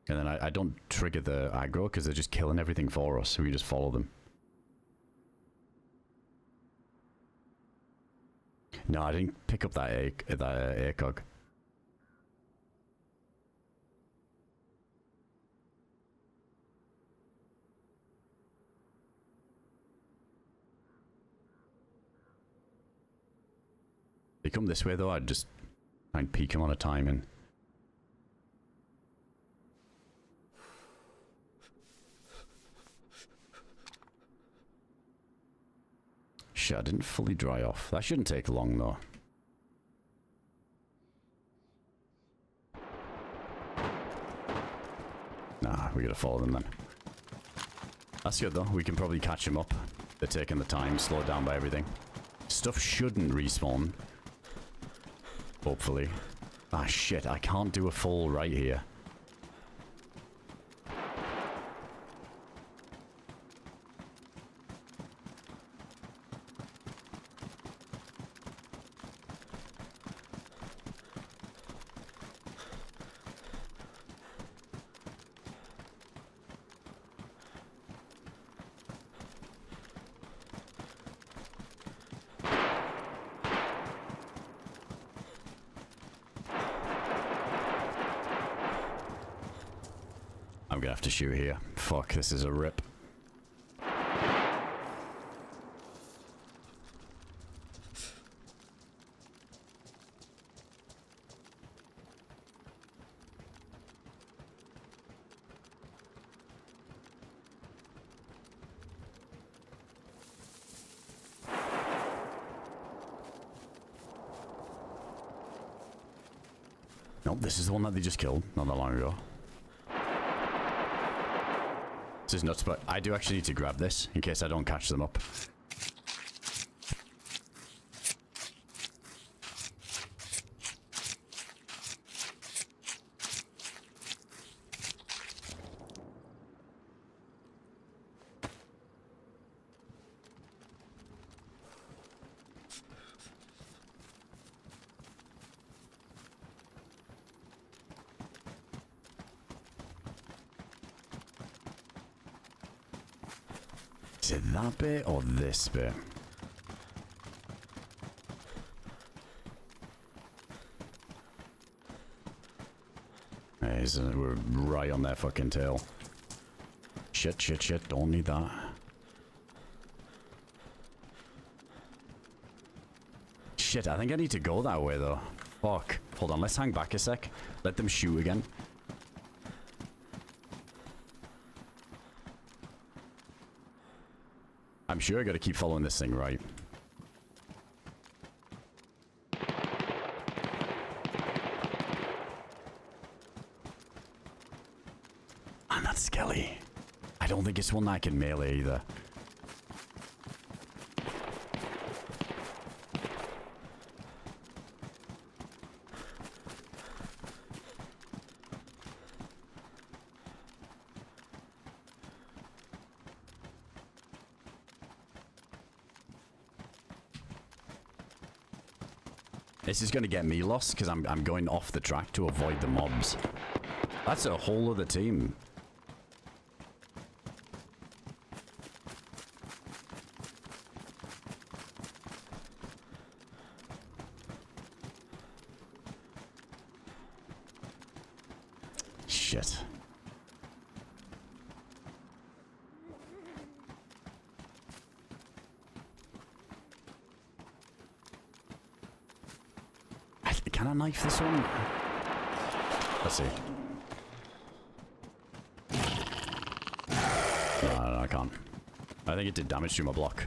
And then I don't trigger the aggro, because they're just killing everything for us, so we just follow them. No, I didn't pick up that ACOG. They come this way though, I'd just try and peek them on a timing. Shit, I didn't fully dry off. That shouldn't take long though. Nah, we gotta follow them then. That's good though, we can probably catch them up. They're taking the time, slowed down by everything. Stuff shouldn't respawn. Hopefully. Ah shit, I can't do a full right here. I'm gonna have to shoot here. Fuck, this is a rip. Nope, this is the one that they just killed not that long ago. This is nuts, but I do actually need to grab this in case I don't catch them up. Is it that bit or this bit? We're right on their fucking tail. Shit, shit, shit. Don't need that. Shit, I think I need to go that way though. Fuck. Hold on, let's hang back a sec. Let them shoot again. I'm sure I gotta keep following this thing right. I'm not skelly. I don't think it's one that I can melee either. This is going to get me lost because I'm going off the track to avoid the mobs. That's a whole other team. Shit. Can I knife this one? Let's see. No, I can't. I think it did damage to my block.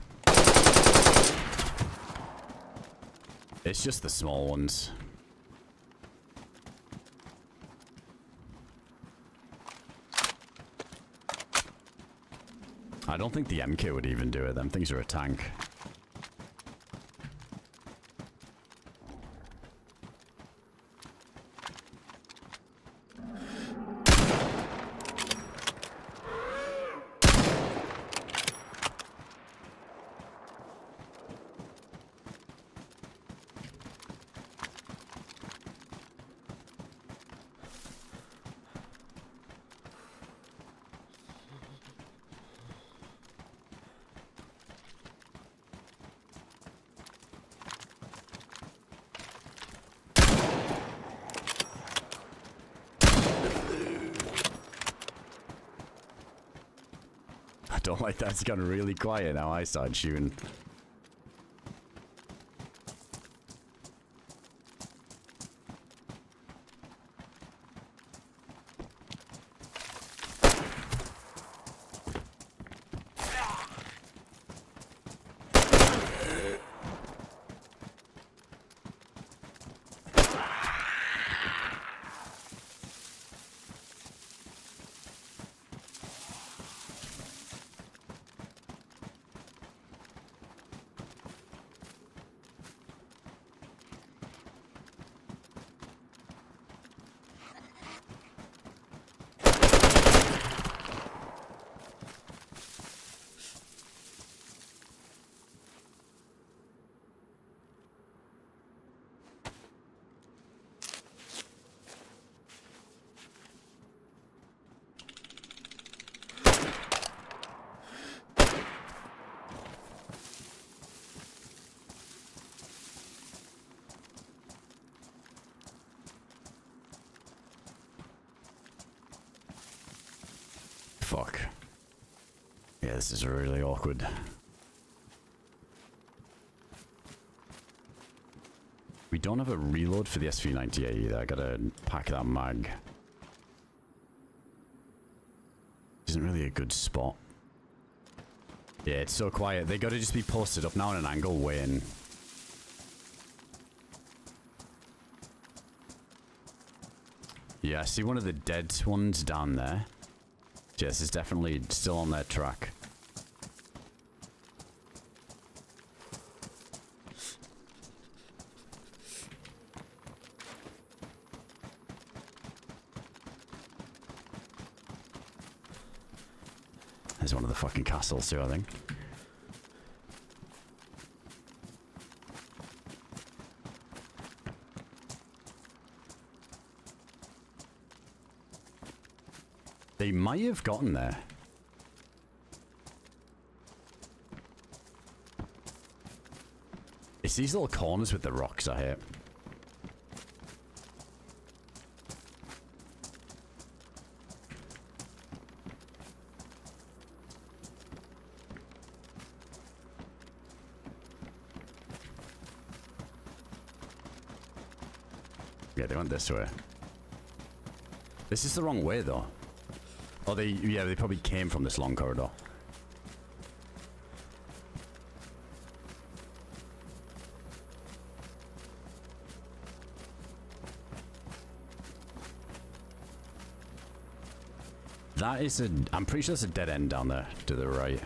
It's just the small ones. I don't think the MK would even do it. Them things are a tank. I don't like that. It's gone really quiet now. I started shooting. Fuck. Yeah, this is really awkward. We don't have a reload for the SV98 either. I gotta pack that mag. Isn't really a good spot. Yeah, it's so quiet. They gotta just be posted up now at an angle waiting. Yeah, I see one of the dead ones down there. Jess is definitely still on their track. There's one of the fucking castles too, I think. They might have gotten there. It's these little corners with the rocks I hate. Yeah, they went this way. This is the wrong way though. Oh, yeah, they probably came from this long corridor. That is I'm pretty sure there's a dead end down there to the right.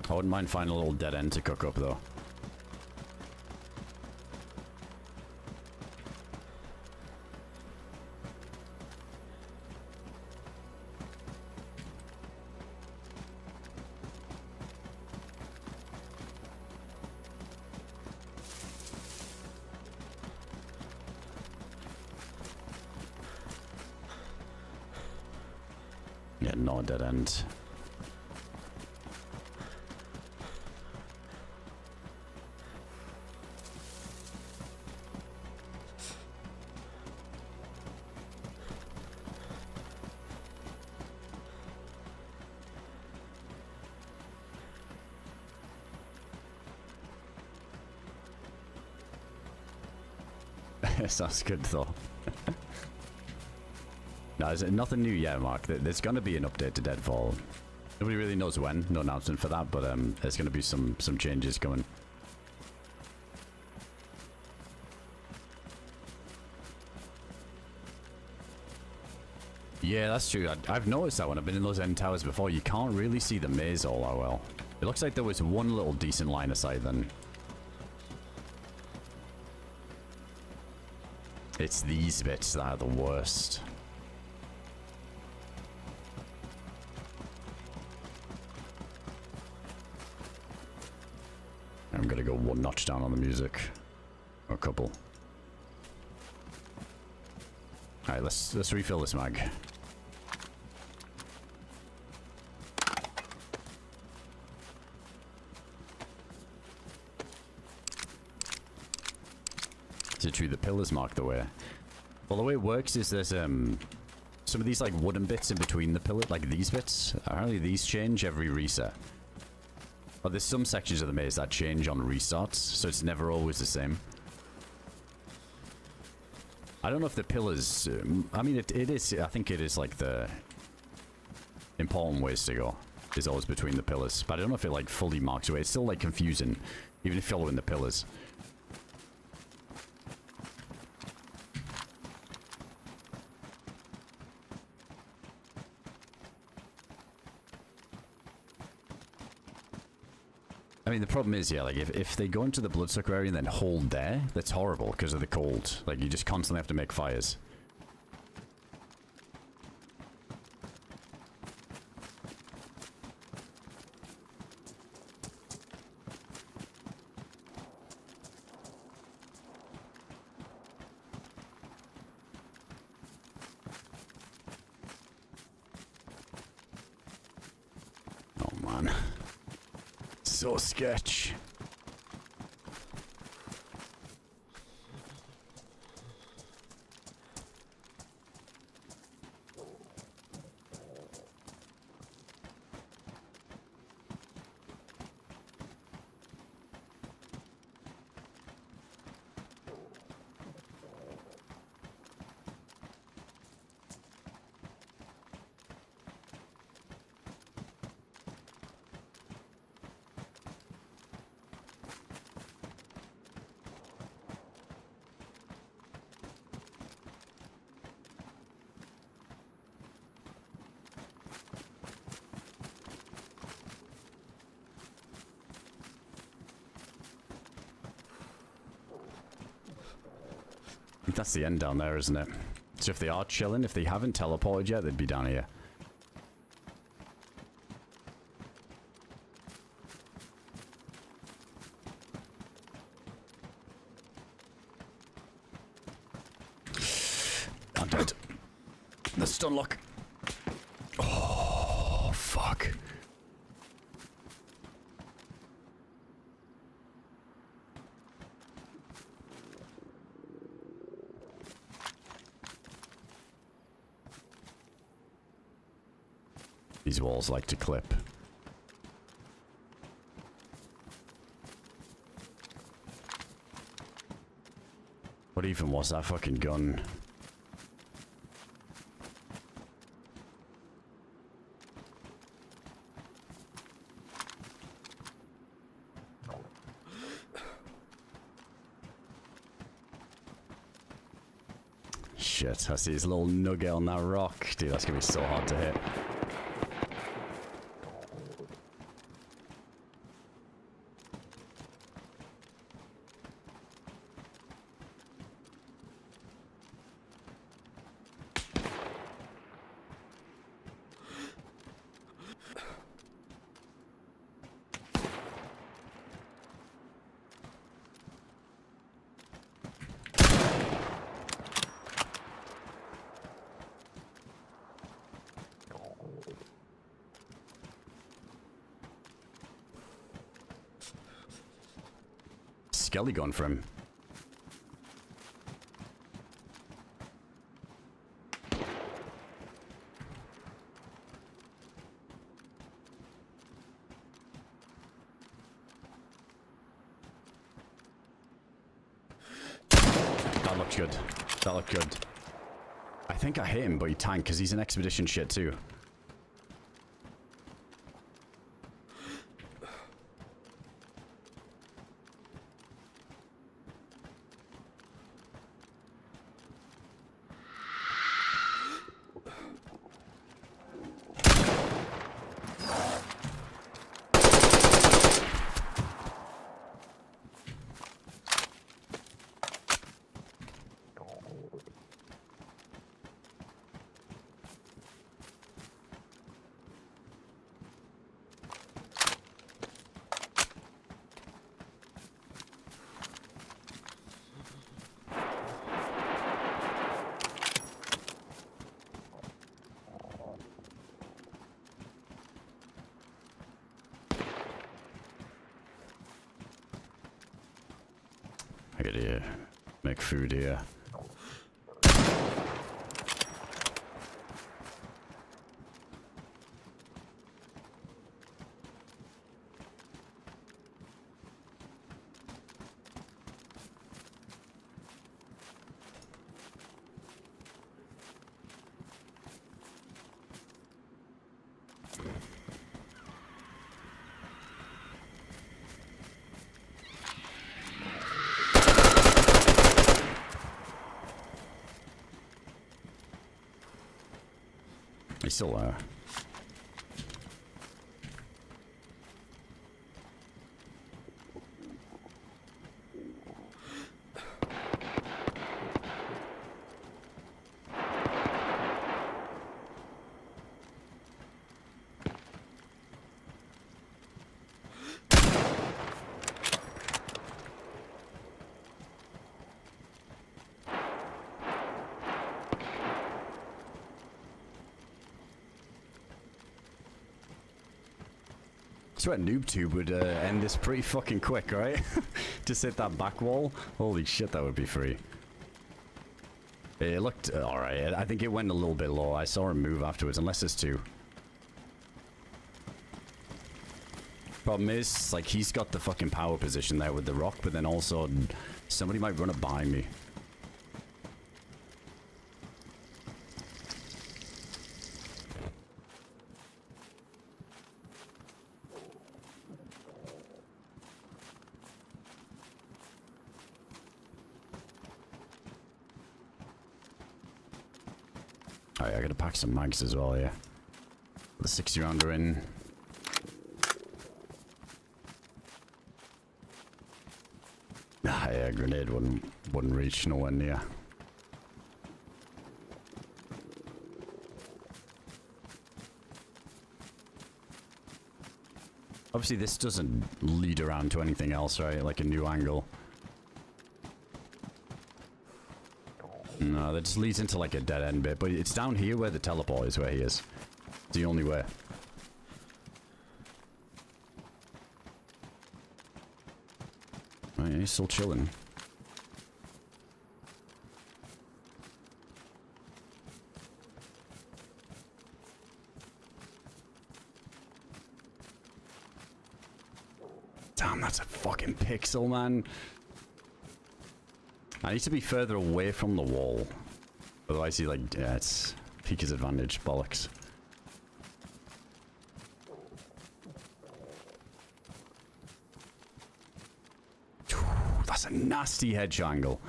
I wouldn't mind finding a little dead end to cook up though. Yeah, no dead end. Sounds good though. No, there's nothing new yet, Mark. There's going to be an update to Deadfall. Nobody really knows when. No announcement for that, but there's going to be some changes coming. Yeah, that's true. I've noticed that when I've been in those end towers before, you can't really see the maze all that well. It looks like there was one little decent line of sight then. It's these bits that are the worst. I'm gonna go one notch down on the music. Or a couple. Alright, let's refill this mag. Is it true the pillars mark the way? Well, the way it works is there's some of these like wooden bits in between the pillar, like these bits. Apparently these change every reset. But there's some sections of the maze that change on restarts, so it's never always the same. I don't know if the pillars... I mean, it is... I think it is like the important ways to go. Is always between the pillars. But I don't know if it like fully marks away. It's still like confusing, even if following the pillars. I mean, the problem is, yeah, like, if they go into the bloodsucker area and then hold there, that's horrible because of the cold. Like, you just constantly have to make fires. Oh, man. So sketch. That's the end down there, isn't it? So if they are chilling, if they haven't teleported yet, they'd be down here. I'm dead. The stun lock. Oh, fuck. These walls like to clip. What even was that fucking gun? Shit, I see his little nugget on that rock. Dude, that's gonna be so hard to hit. Skelly gone for him. That looked good. That looked good. I think I hit him, but he tanked because he's an expedition shit too. I gotta make food here. He's still there. I swear NoobTube would end this pretty fucking quick, right? Just hit that back wall. Holy shit, that would be free. It looked alright. I think it went a little bit low. I saw him move afterwards, unless there's two. Problem is, like, he's got the fucking power position there with the rock, but then also somebody might run up behind me. Alright, I gotta pack some mags as well, yeah. The 60 rounder in. Ah, yeah, grenade wouldn't reach nowhere near. Obviously, this doesn't lead around to anything else, right? Like a new angle. No, that just leads into like a dead end bit. But it's down here where the teleport is, where he is. It's the only way. Oh, yeah, he's still chilling. Damn, that's a fucking pixel, man. I need to be further away from the wall. Otherwise, he like, yeah, it's peak his advantage. Bollocks. That's a nasty hedge angle.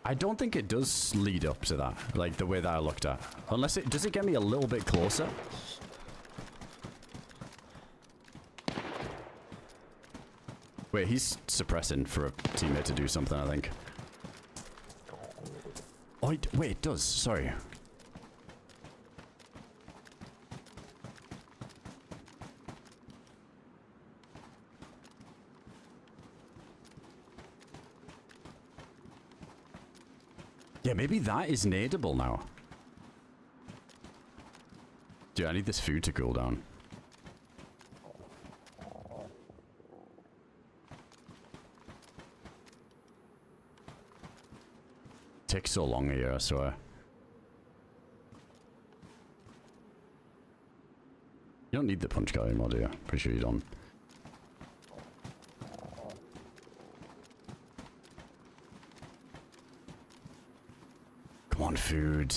I don't think it does lead up to that, like the way that I looked at. Unless it, does it get me a little bit closer? Wait, he's suppressing for a teammate to do something, I think. Oh, wait, it does, sorry. Yeah, maybe that is nadeable now. Dude, I need this food to cool down. Takes so long here, I swear. You don't need the punch card anymore, do you? Pretty sure you don't. Come on, food.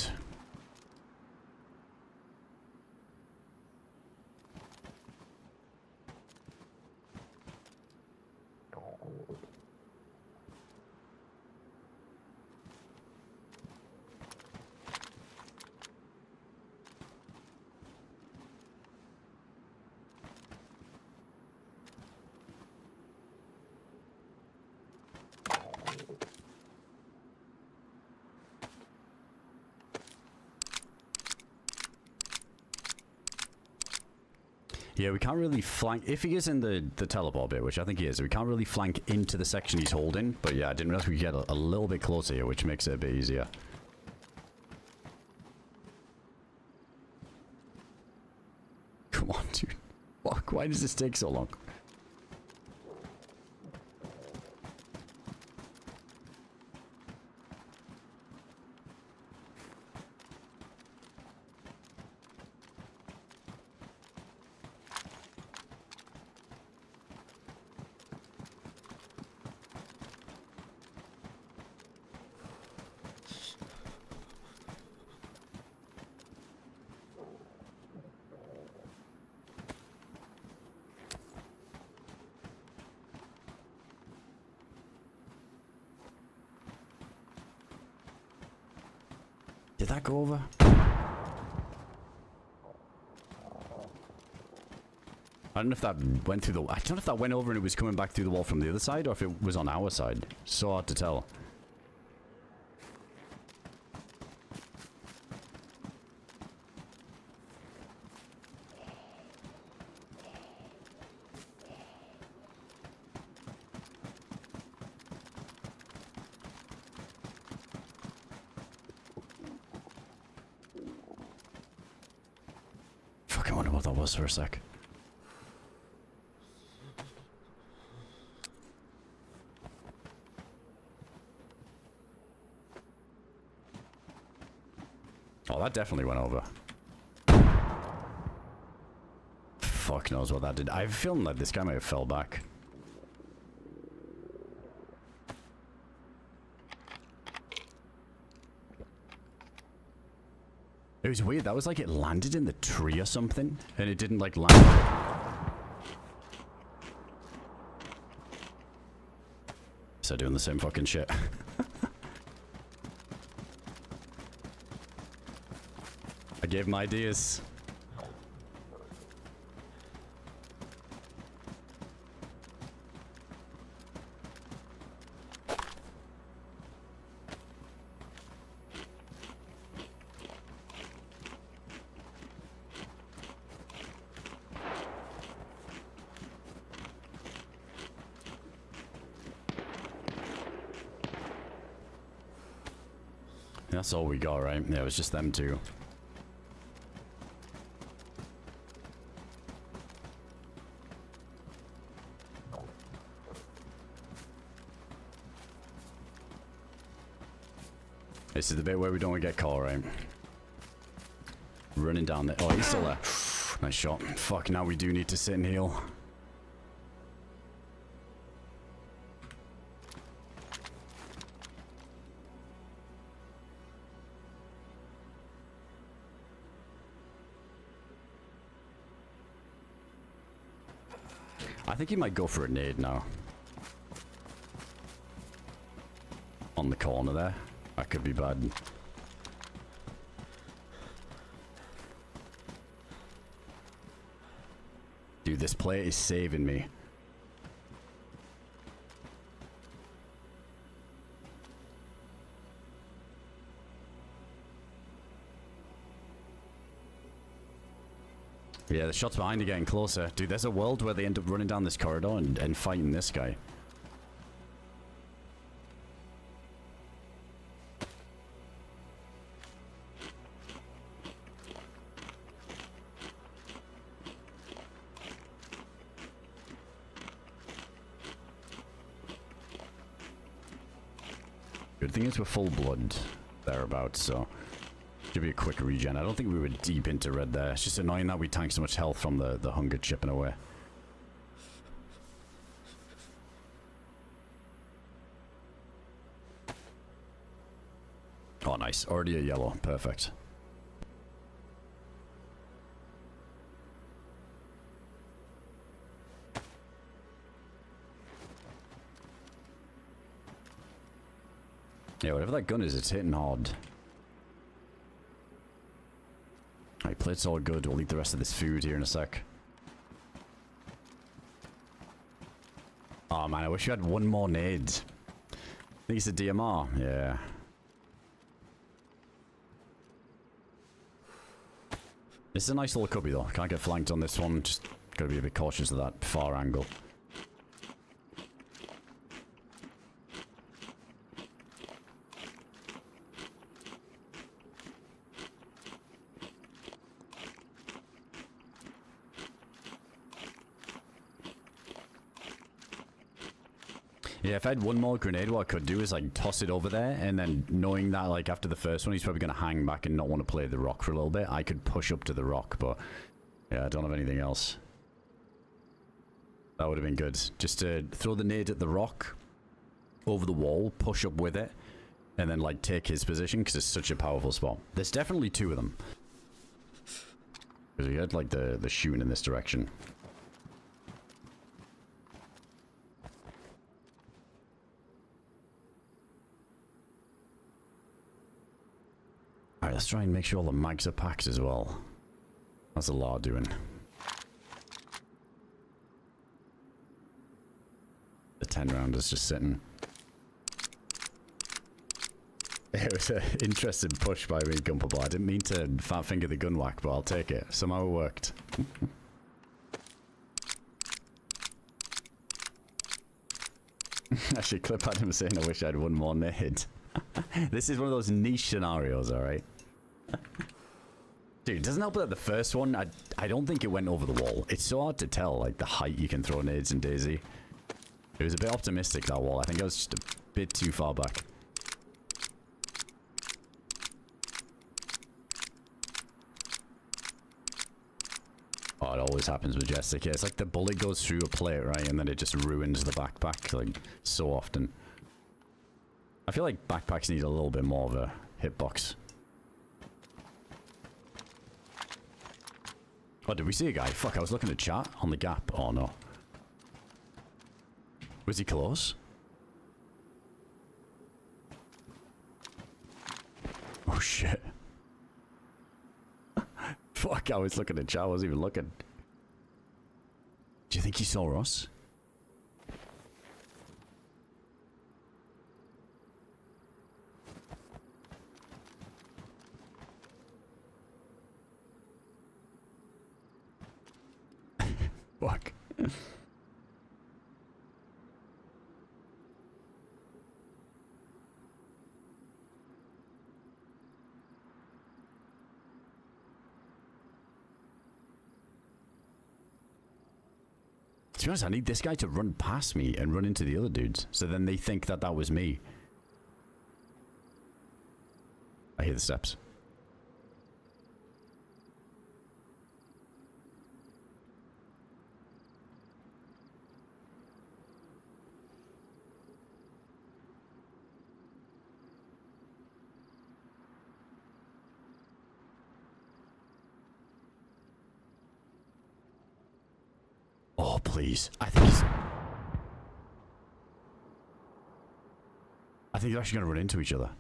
Yeah, we can't really flank. If he is in the teleport bit, which I think he is, we can't really flank into the section he's holding. But yeah, I didn't realize we could get a little bit closer here, which makes it a bit easier. Come on, dude. Fuck, why does this take so long? Did that go over? I don't know if that went through the... I don't know if that went over and it was coming back through the wall from the other side, or if it was on our side. So hard to tell. Fucking wonder what that was for a sec. Oh, that definitely went over. Fuck knows what that did. I have a feeling like this guy might have fell back. It was weird. That was like it landed in the tree or something, and it didn't like land. So doing the same fucking shit. I gave him ideas. That's all we got, right? Yeah, it was just them two. This is the bit where we don't want to get caught, right? Running down there. Oh, he's still there. Nice shot. Fuck, now we do need to sit and heal. I think he might go for a nade now. On the corner there. That could be bad. Dude, this plate is saving me. Yeah, the shots behind are getting closer. Dude, there's a world where they end up running down this corridor and fighting this guy. Good thing is we're full blood thereabouts, so should be a quick regen. I don't think we were deep into red there. It's just annoying that we tanked so much health from the hunger chipping away. Oh, nice. Already a yellow. Perfect. Yeah, whatever that gun is, it's hitting hard. Alright, plate's all good. We'll eat the rest of this food here in a sec. Oh man, I wish you had one more nade. I think it's a DMR. Yeah. This is a nice little cubby though. Can't get flanked on this one. Just gotta be a bit cautious of that far angle. Yeah, if I had one more grenade, what I could do is like toss it over there, and then knowing that like after the first one he's probably going to hang back and not want to play the rock for a little bit, I could push up to the rock, but yeah, I don't have anything else. That would have been good. Just to throw the nade at the rock, over the wall, push up with it, and then like take his position, because it's such a powerful spot. There's definitely two of them. Because we had like the shooting in this direction. Alright, let's try and make sure all the mags are packed as well. That's a lot doing. The 10 round is just sitting. It was an interesting push by me, Gumpable. I didn't mean to fat finger the gun whack, but I'll take it. Somehow it worked. Actually, clip at him saying I wish I had one more nade. This is one of those niche scenarios, alright? Dude, it doesn't help that the first one, I don't think it went over the wall. It's so hard to tell, like, the height you can throw nades in DayZ. It was a bit optimistic, that wall. I think I was just a bit too far back. Oh, it always happens with Majestic. Yeah, it's like the bullet goes through a plate, right? And then it just ruins the backpack, like, so often. I feel like backpacks need a little bit more of a hitbox. Oh, did we see a guy? Fuck, I was looking at chat on the gap. Oh, no. Was he close? Oh, shit. Fuck, I was looking at chat. I wasn't even looking. Do you think he saw us? Fuck. To be honest, I need this guy to run past me and run into the other dudes. So then they think that that was me. I hear the steps. Oh, please. I think they're actually going to run into each other.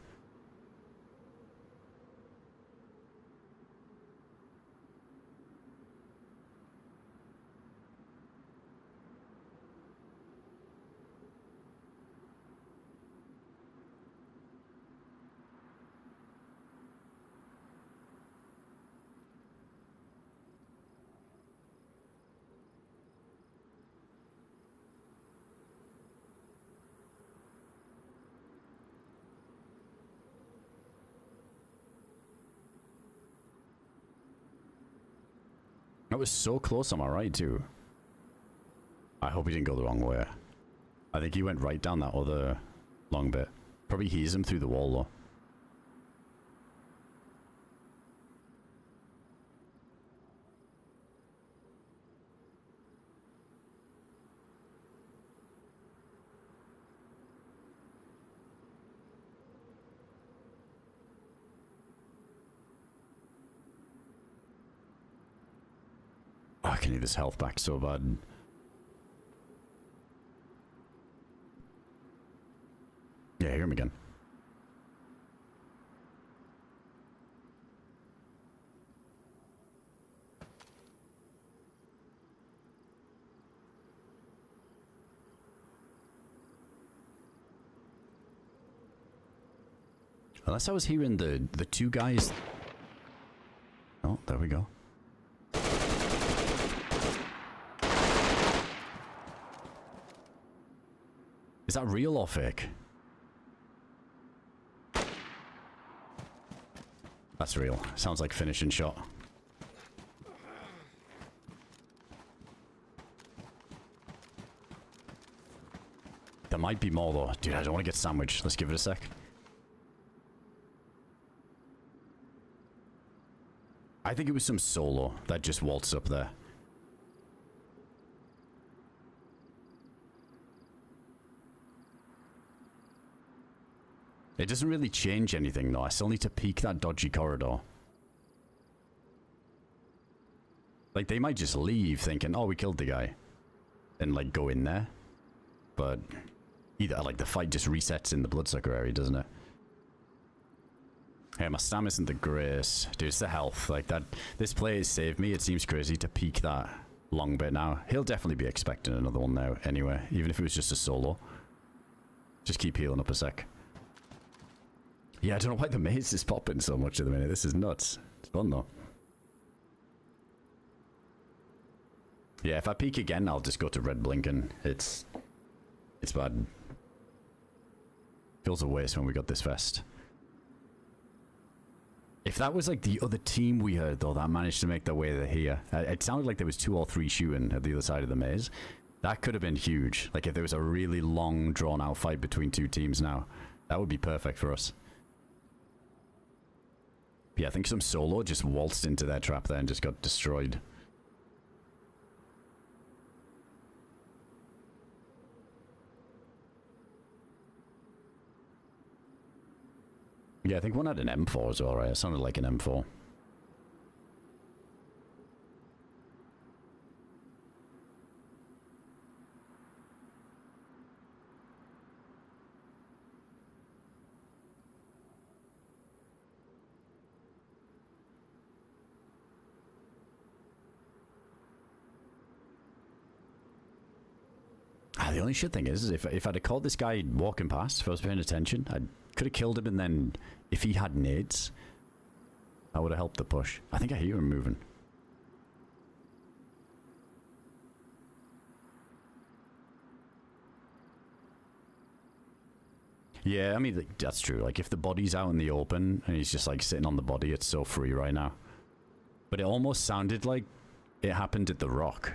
That was so close on my right, too. I hope he didn't go the wrong way. I think he went right down that other long bit. Probably hears him through the wall, though. Oh, I can need this health back so bad. Yeah, hear him again. Unless I was hearing the two guys. Oh, there we go. Is that real or fake? That's real. Sounds like finishing shot. There might be more though. Dude, I don't want to get sandwiched. Let's give it a sec. I think it was some solo that just waltzed up there. It doesn't really change anything though. I still need to peek that dodgy corridor. Like, they might just leave thinking, oh, we killed the guy. And, like, go in there. But either, like, the fight just resets in the bloodsucker area, doesn't it? Hey, my stam isn't the greatest. Dude, it's the health. Like, that. This play has saved me. It seems crazy to peek that long bit now. He'll definitely be expecting another one now anyway. Even if it was just a solo. Just keep healing up a sec. Yeah, I don't know why the maze is popping so much at the minute. This is nuts. It's fun, though. Yeah, if I peek again, I'll just go to red blinking. It's bad. Feels a waste when we got this vest. If that was like the other team we heard, though, that managed to make their way to here. It sounded like there was 2 or 3 shooting at the other side of the maze. That could have been huge. Like if there was a really long, drawn-out fight between 2 teams now. That would be perfect for us. Yeah, I think some solo just waltzed into their trap there and just got destroyed. Yeah, I think one had an M4 as well, right? It sounded like an M4. The only shit thing is if I'd have caught this guy walking past, if I was paying attention, I could have killed him, and then if he had nades, that would have helped the push. I think I hear him moving. Yeah, I mean, that's true. Like, if the body's out in the open and he's just, like, sitting on the body, it's so free right now. But it almost sounded like it happened at the rock.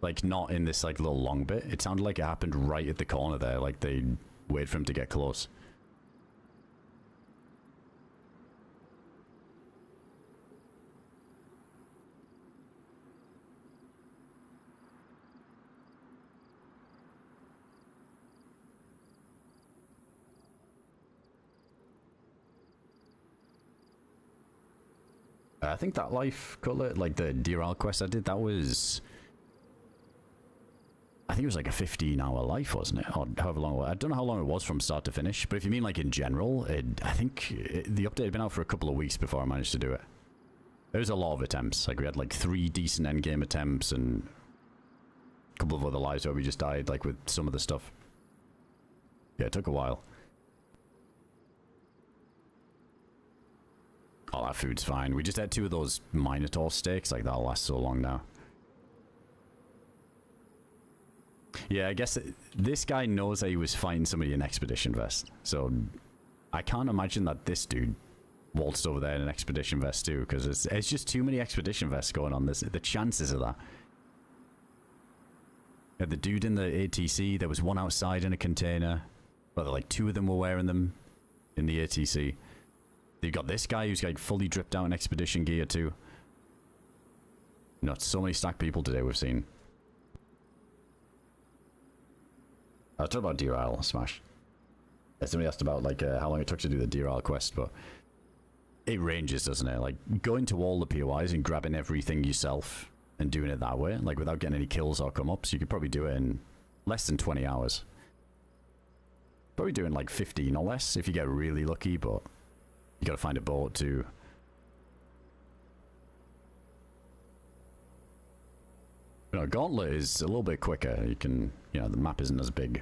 Like, not in this, like, little long bit. It sounded like it happened right at the corner there. Like, they wait for him to get close. I think that life cutlet, like the DRL quest I did, that was... I think it was like a 15-hour life, wasn't it? Or however long it was. I don't know how long it was from start to finish, but if you mean like in general, I think the update had been out for a couple of weeks before I managed to do it. There was a lot of attempts. Like, we had like 3 decent endgame attempts and a couple of other lives where we just died, like with some of the stuff. Yeah, it took a while. Oh, that food's fine. We just had 2 of those Minotaur steaks. Like, that'll last so long now. Yeah, I guess this guy knows that he was fighting somebody in Expedition Vest. So, I can't imagine that this dude waltzed over there in an Expedition Vest too, because it's just too many Expedition Vests going on. The chances of that. Yeah, the dude in the ATC, there was one outside in a container. But like 2 of them were wearing them in the ATC. You got this guy who's like fully dripped out in expedition gear too. Not so many stacked people today we've seen. I was talking about DRL Smash. Somebody asked about like how long it took to do the DRL quest, but it ranges, doesn't it? Like going to all the POIs and grabbing everything yourself and doing it that way, like without getting any kills or come ups, you could probably do it in less than 20 hours. Probably doing like 15 or less if you get really lucky, but you gotta find a boat too. You know, Gauntlet is a little bit quicker. You can, you know, the map isn't as big.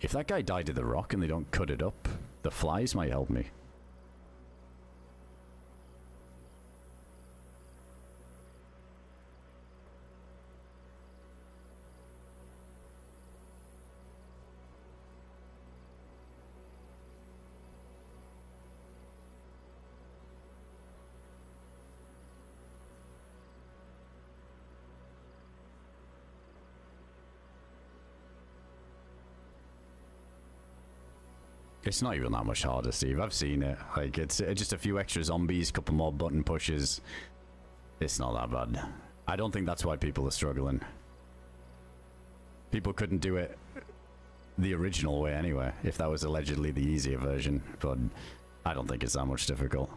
If that guy died to the rock and they don't cut it up, the flies might help me. It's not even that much harder, Steve. I've seen it. Like, it's just a few extra zombies, couple more button pushes. It's not that bad. I don't think that's why people are struggling. People couldn't do it the original way anyway, if that was allegedly the easier version. But I don't think it's that much difficult.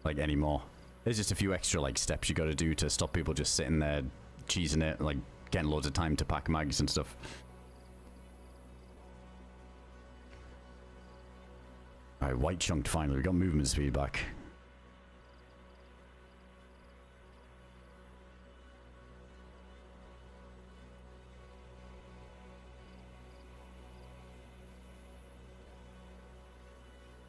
Like, anymore. There's just a few extra, like, steps you gotta do to stop people just sitting there cheesing it, like, getting loads of time to pack mags and stuff. Alright, white chunked finally. We got movement speed back.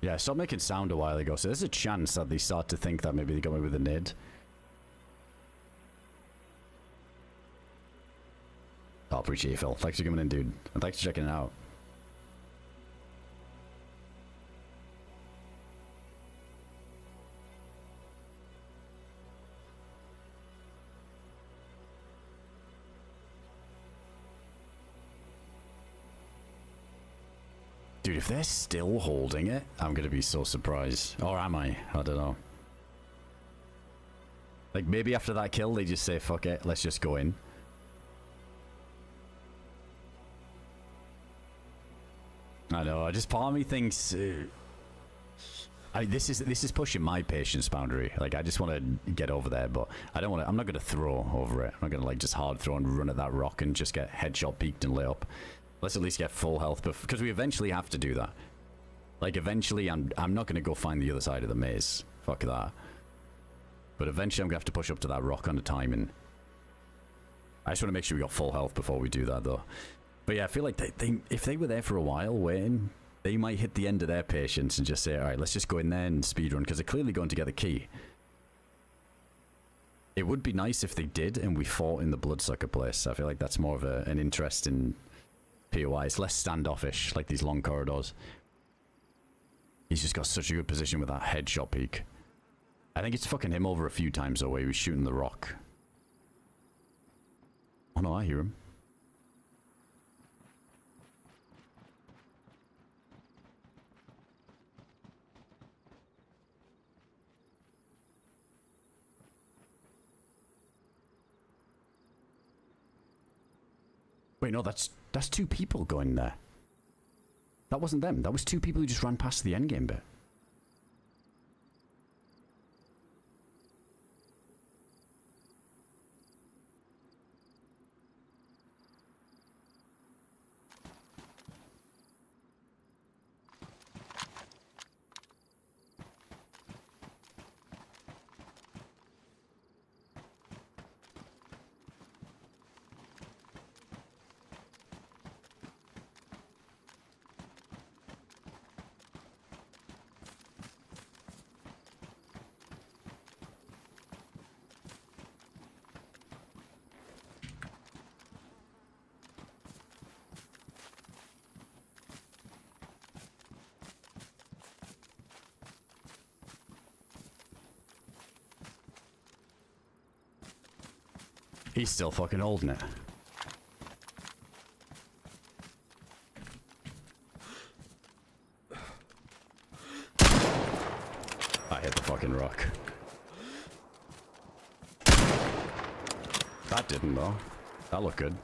Yeah, I stopped making sound a while ago, so there's a chance that they start to think that maybe they got me with a nid. Oh, appreciate you, Phil. Thanks for coming in, dude. And thanks for checking it out. Dude, if they're still holding it, I'm gonna be so surprised. Or am I? I don't know. Like, maybe after that kill, they just say, fuck it, let's just go in. I know, just part of me thinks... this is pushing my patience boundary. Like, I just want to get over there, but I don't want to... I'm not gonna throw over it. I'm not gonna, like, just hard throw and run at that rock and just get headshot peeked and lit up. Let's at least get full health, because we eventually have to do that. Like, eventually, I'm not going to go find the other side of the maze. Fuck that. But eventually, I'm going to have to push up to that rock on the timing. I just want to make sure we got full health before we do that, though. But yeah, I feel like if they were there for a while waiting, they might hit the end of their patience and just say, alright, let's just go in there and speedrun, because they're clearly going to get the key. It would be nice if they did, and we fought in the bloodsucker place. I feel like that's more of an interesting... POI. It's less standoffish, like these long corridors. He's just got such a good position with that headshot peak. I think it's fucking him over a few times though, where he was shooting the rock. Oh no, I hear him. Wait, no, that's two people going there. That wasn't them. That was two people who just ran past the endgame bit. He's still fucking holding it. I hit the fucking rock. That didn't though. That looked good.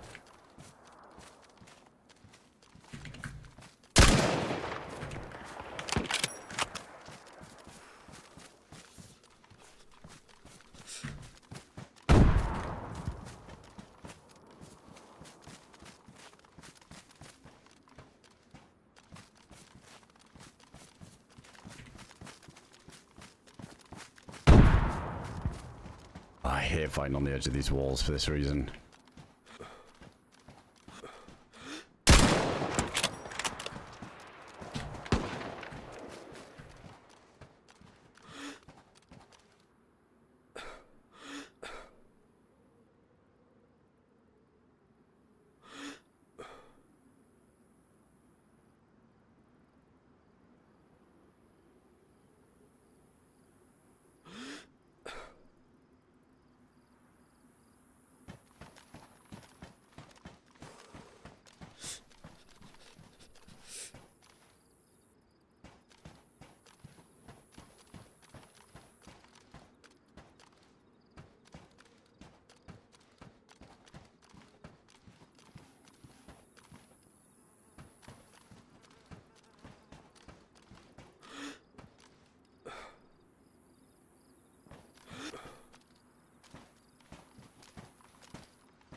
I hate fighting on the edge of these walls for this reason.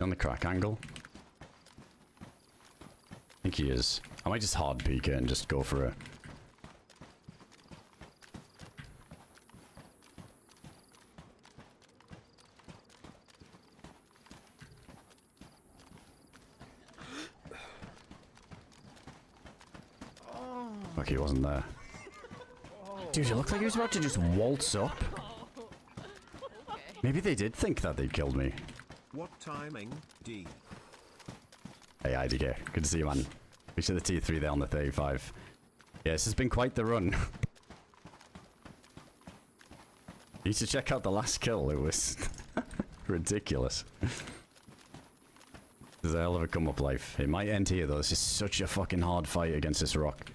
On the crack angle? I think he is. I might just hard peek it and just go for it. Fuck, he wasn't there. Dude, it looked like he was about to just waltz up. Maybe they did think that they'd killed me. What timing, D? Hey, IDK. Good to see you, man. We see the T3 there on the 35. Yeah, this has been quite the run. You need to check out the last kill. It was ridiculous. There's a hell of a come-up life. It might end here, though. This is such a fucking hard fight against this rock.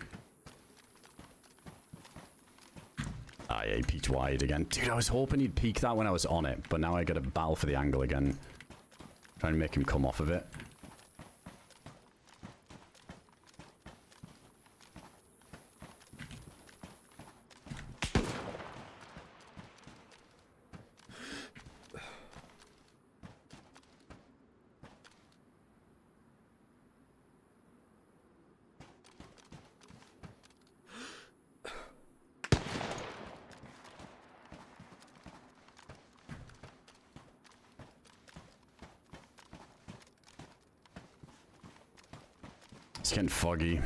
Ah, yeah, he peeked wide again. Dude, I was hoping he'd peek that when I was on it, but now I gotta battle for the angle again. Trying to make him come off of it. It's getting foggy.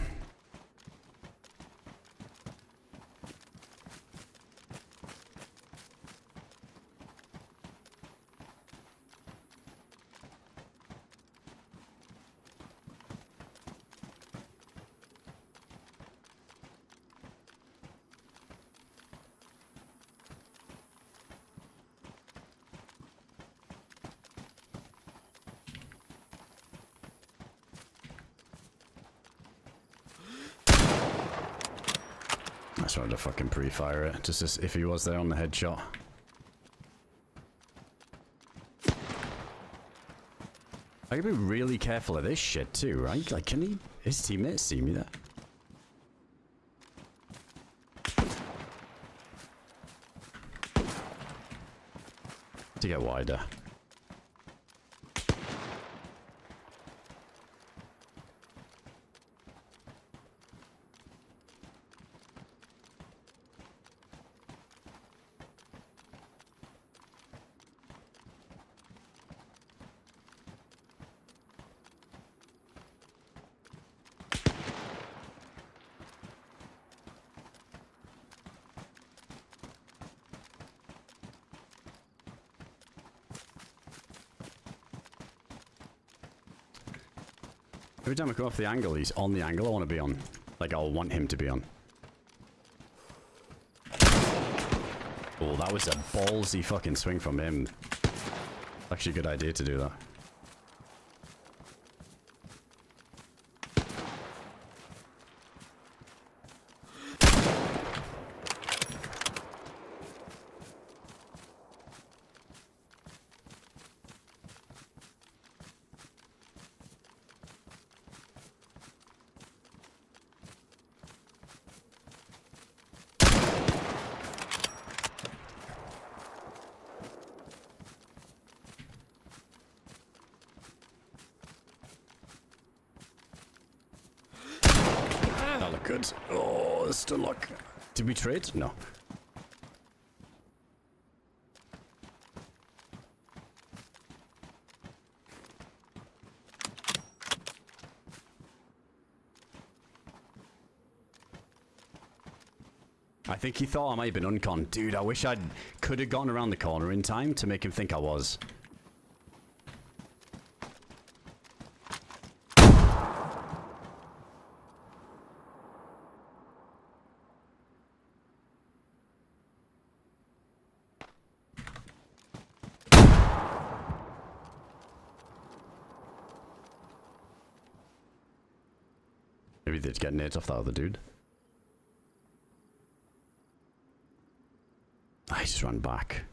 just wanted to fucking pre-fire it, just as if he was there on the headshot. I gotta be really careful of this shit too, right? Like, can he, his teammates see me there? To get wider. Every time I come off the angle, he's on the angle I want to be on. Like, I'll want him to be on. Oh, that was a ballsy fucking swing from him. Actually a good idea to do that. That looked good. Oh, still luck. Did we trade? No. I think he thought I might have been uncon. Dude, I wish I could have gone around the corner in time to make him think I was. Maybe they'd get nades off that other dude. I just ran back.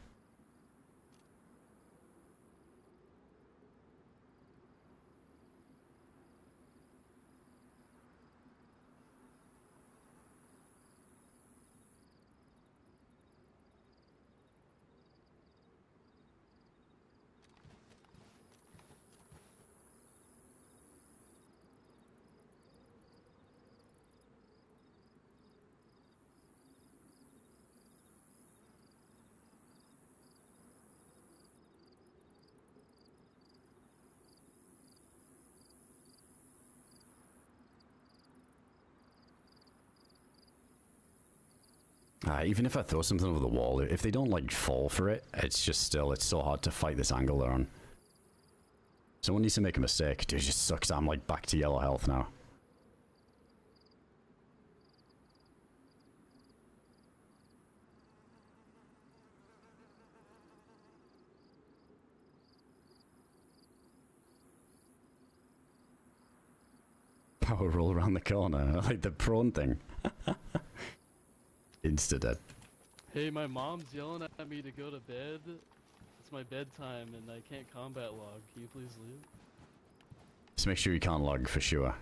Even if I throw something over the wall, if they don't like fall for it, it's just still, it's so hard to fight this angle they're on. Someone needs to make a mistake. Dude, it just sucks. I'm like back to yellow health now. Power roll around the corner, like the prone thing. Insta dead. Hey, my mom's yelling at me to go to bed. It's my bedtime and I can't combat log. Can you please leave? Just make sure you can't log for sure.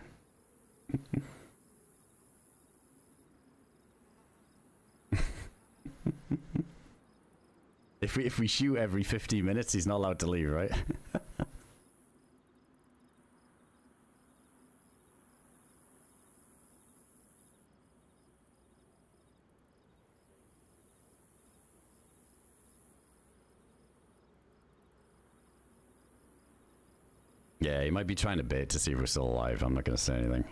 If we shoot every 15 minutes, he's not allowed to leave, right? Yeah, he might be trying to bait to see if we're still alive. I'm not going to say anything.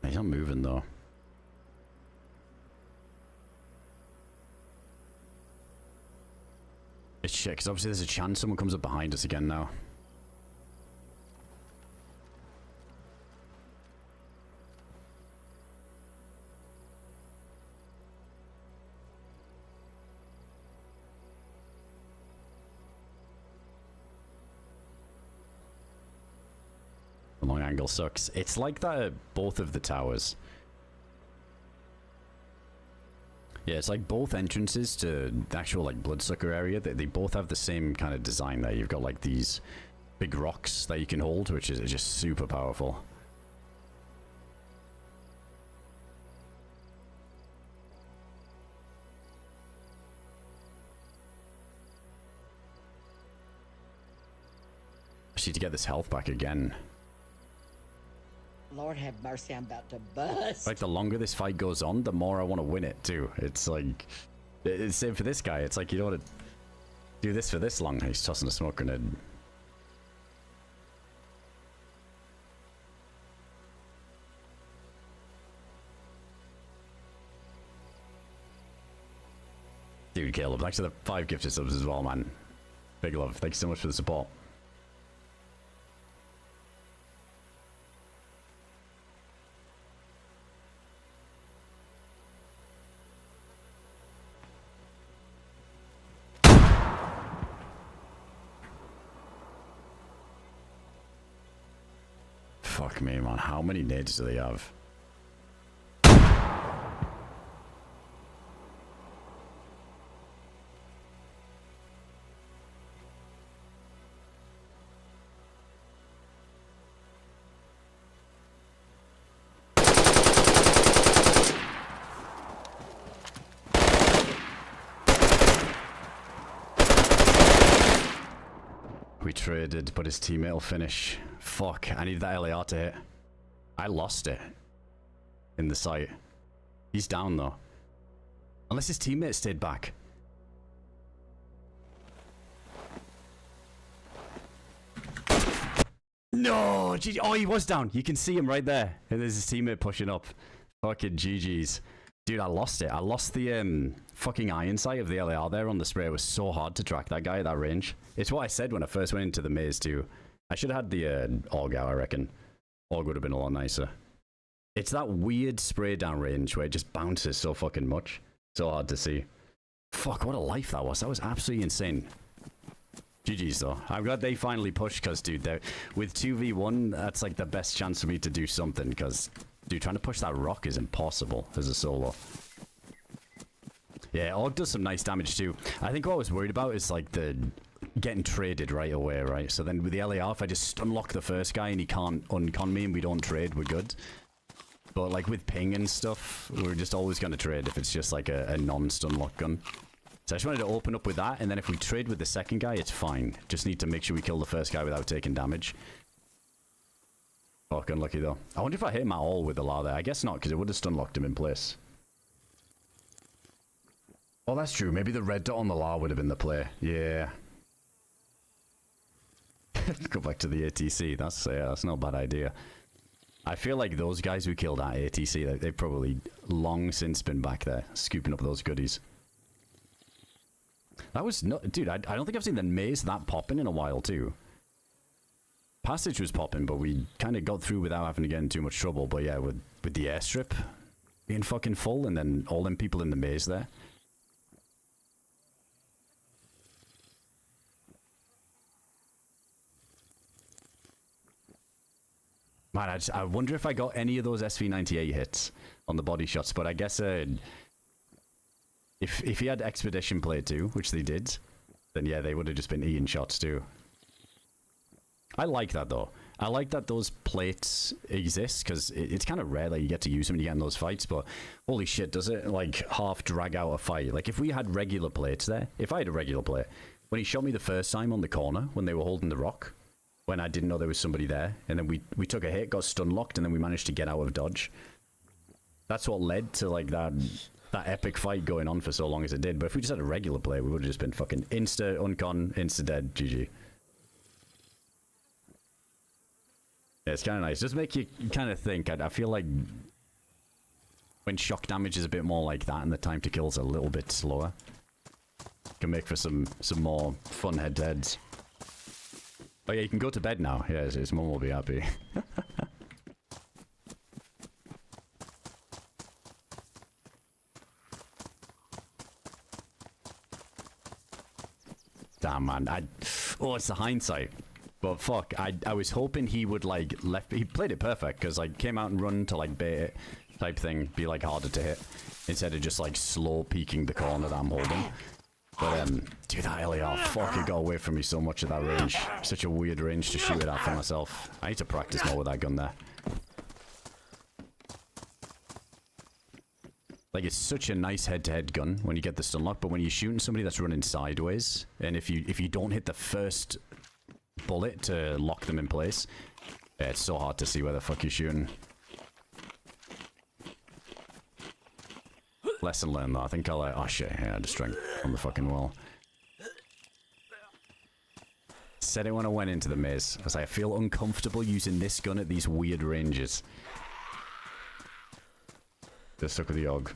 He's not moving though. It's shit, because obviously there's a chance someone comes up behind us again now. The long angle sucks. It's like that at both of the towers. Yeah, it's like both entrances to the actual like bloodsucker area. They both have the same kind of design there. You've got like these big rocks that you can hold, which is just super powerful. I need to get this health back again. Lord have mercy, I'm about to bust. Like, the longer this fight goes on, the more I want to win it, too. It's like... It's same for this guy. It's like, you don't want to do this for this long. He's tossing a smoke grenade. Dude, Caleb, thanks for the 5 gifted subs as well, man. Big love. Thanks so much for the support. Fuck me, man. How many nades do they have? We traded, but his teammate will finish. Fuck, I need that LAR to hit. I lost it in the site. He's down though. Unless his teammate stayed back. No! Oh, he was down. You can see him right there. And there's his teammate pushing up. Fucking GG's. Dude, I lost it. I lost the fucking iron sight of the LAR there on the spray. It was so hard to track that guy at that range. It's what I said when I first went into the maze too. I should have had the AUG out, I reckon. AUG would have been a lot nicer. It's that weird spray down range where it just bounces so fucking much. So hard to see. Fuck, what a life that was. That was absolutely insane. GG's though. I'm glad they finally pushed because, dude, with 2v1, that's like the best chance for me to do something because, dude, trying to push that rock is impossible as a solo. Yeah, AUG does some nice damage too. I think what I was worried about is like the getting traded right away, right? So then with the LAR, if I just unlock the first guy and he can't uncon me and we don't trade, we're good. But like with ping and stuff, we're just always going to trade if it's just like a non-stun lock gun. So I just wanted to open up with that, and then if we trade with the second guy, it's fine. Just need to make sure we kill the first guy without taking damage. Fuck, unlucky though. I wonder if I hit him at all with the LAR there. I guess not, because it would have stun locked him in place. Oh, that's true. Maybe the red dot on the LAR would have been the play. Yeah. Go back to the ATC. That's not a bad idea. I feel like those guys who killed at ATC, they've probably long since been back there, scooping up those goodies. That was not... Dude, I don't think I've seen the maze that popping in a while, too. Passage was popping, but we kind of got through without having to get in too much trouble. But yeah, with the airstrip being fucking full, and then all them people in the maze there. Man, I wonder if I got any of those SV98 hits on the body shots, but I guess if he had Expedition play too, which they did, then yeah, they would have just been Ian shots too. I like that though. I like that those plates exist, because it's kind of rare that you get to use them when you get in those fights, but holy shit, does it like half drag out a fight. Like if we had regular plates there, if I had a regular plate, when he shot me the first time on the corner, when they were holding the rock, when I didn't know there was somebody there, and then we took a hit, got stun locked, and then we managed to get out of dodge. That's what led to like that epic fight going on for so long as it did. But if we just had a regular play, we would have just been fucking insta uncon, insta dead, GG. Yeah, it's kind of nice. Just make you kind of think. I feel like when shock damage is a bit more like that and the time to kill is a little bit slower, Can make for some more fun head-to-heads. Oh yeah, you can go to bed now. Yeah, his mum will be happy. Damn, man. Oh, it's the hindsight. But fuck, I was hoping he would, like, he played it perfect, because, like, came out and run to, like, bait it type thing, be, like, harder to hit, instead of just, like, slow peeking the corner that I'm holding. But, dude, that Heli, oh, fuck, it got away from me so much at that range. Such a weird range to shoot it at for myself. I need to practice more with that gun there. Like, it's such a nice head-to-head gun when you get the stun lock, but when you're shooting somebody that's running sideways, and if you don't hit the first bullet to lock them in place, yeah, it's so hard to see where the fuck you're shooting. Lesson learned though. I think I'll oh shit, yeah, I just drank on the fucking wall. Said it when I went into the maze. I was like, I feel uncomfortable using this gun at these weird ranges. They're stuck with the AUG.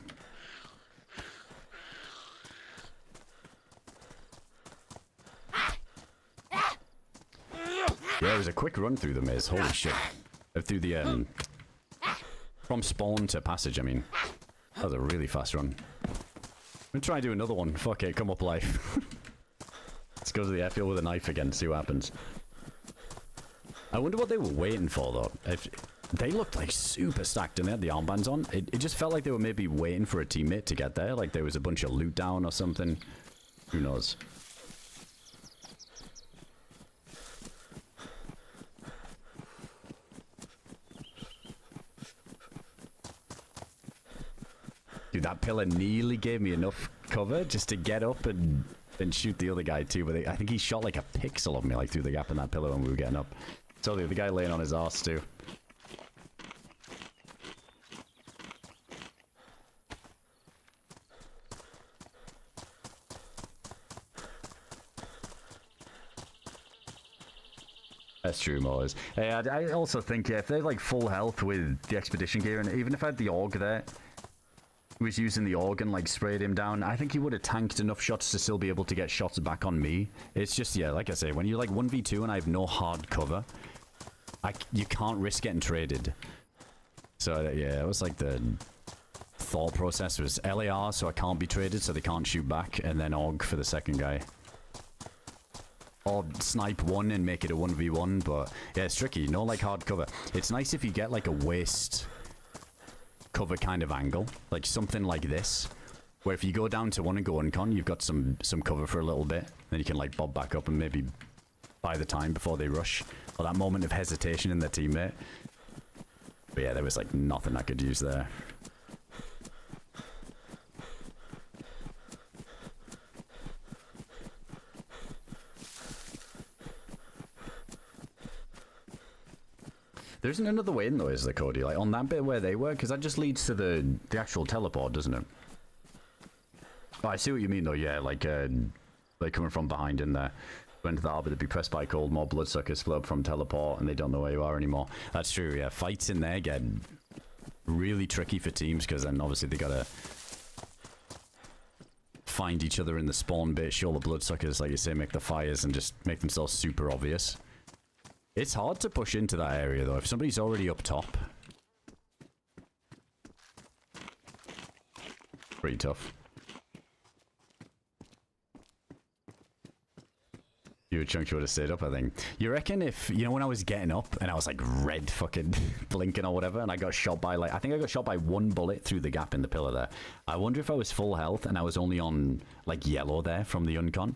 Yeah, it was a quick run through the maze. Holy shit. Through the, from spawn to passage, I mean. That was a really fast run. I'm gonna try and do another one. Fuck it, come up life. Let's go to the airfield with a knife again, see what happens. I wonder what they were waiting for, though. If they looked like super stacked and they had the armbands on. It just felt like they were maybe waiting for a teammate to get there. Like there was a bunch of loot down or something. Who knows? Dude, that pillar nearly gave me enough cover just to get up and shoot the other guy too. But I think he shot like a pixel of me, like through the gap in that pillar when we were getting up. So the other guy laying on his arse too. That's true, Moles. I also think, yeah, if they're like full health with the expedition gear, and even if I had the AUG there, was using the AUG and like sprayed him down, I think he would have tanked enough shots to still be able to get shots back on me. It's just, yeah, like I say, when you're like 1v2 and I have no hard cover, you can't risk getting traded. So yeah, it was like the thought process was LAR, so I can't be traded, so they can't shoot back, and then AUG for the second guy. Or snipe one and make it a 1v1, but yeah, it's tricky. No like hard cover. It's nice if you get like a waist cover kind of angle, like something like this, where if you go down to one and go uncon, you've got some cover for a little bit, then you can like bob back up and maybe buy the time before they rush, or that moment of hesitation in their teammate. But yeah, there was like nothing I could use there. There isn't another way in though, is there, Cody? Like on that bit where they were, because that just leads to the actual teleport, doesn't it? Oh, I see what you mean though. Yeah, like coming from behind in there. Went to the arbor to be pressed by cold, more bloodsuckers split up from teleport, and they don't know where you are anymore. That's true. Yeah, fights in there get really tricky for teams because then obviously they gotta find each other in the spawn bit, show the bloodsuckers, like you say, make the fires, and just make themselves super obvious. It's hard to push into that area though if somebody's already up top. Pretty tough. You and Chunky would have stayed up, I think. You reckon if, you know, when I was getting up and I was like red fucking blinking or whatever, and I got shot by like, I think I got shot by one bullet through the gap in the pillar there. I wonder if I was full health and I was only on like yellow there from the uncon.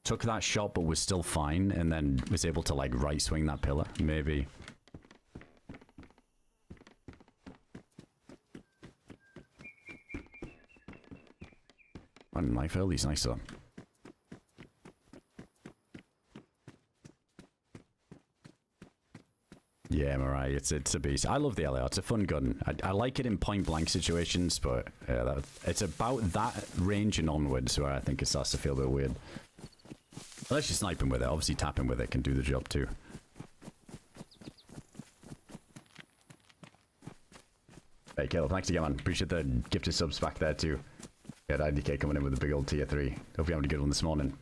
Took that shot but was still fine and then was able to like right swing that pillar. Maybe. And knife early's nice though. Yeah, Mariah, it's a beast. I love the LAR. It's a fun gun. I like it in point blank situations, but yeah, it's about that range and onwards where I think it starts to feel a bit weird. Unless you're sniping with it. Obviously tapping with it can do the job too. Hey, Caleb, thanks again, man. Appreciate the gifted subs back there too. Yeah, IDK coming in with a big old tier 3. Hope you having a good one this morning.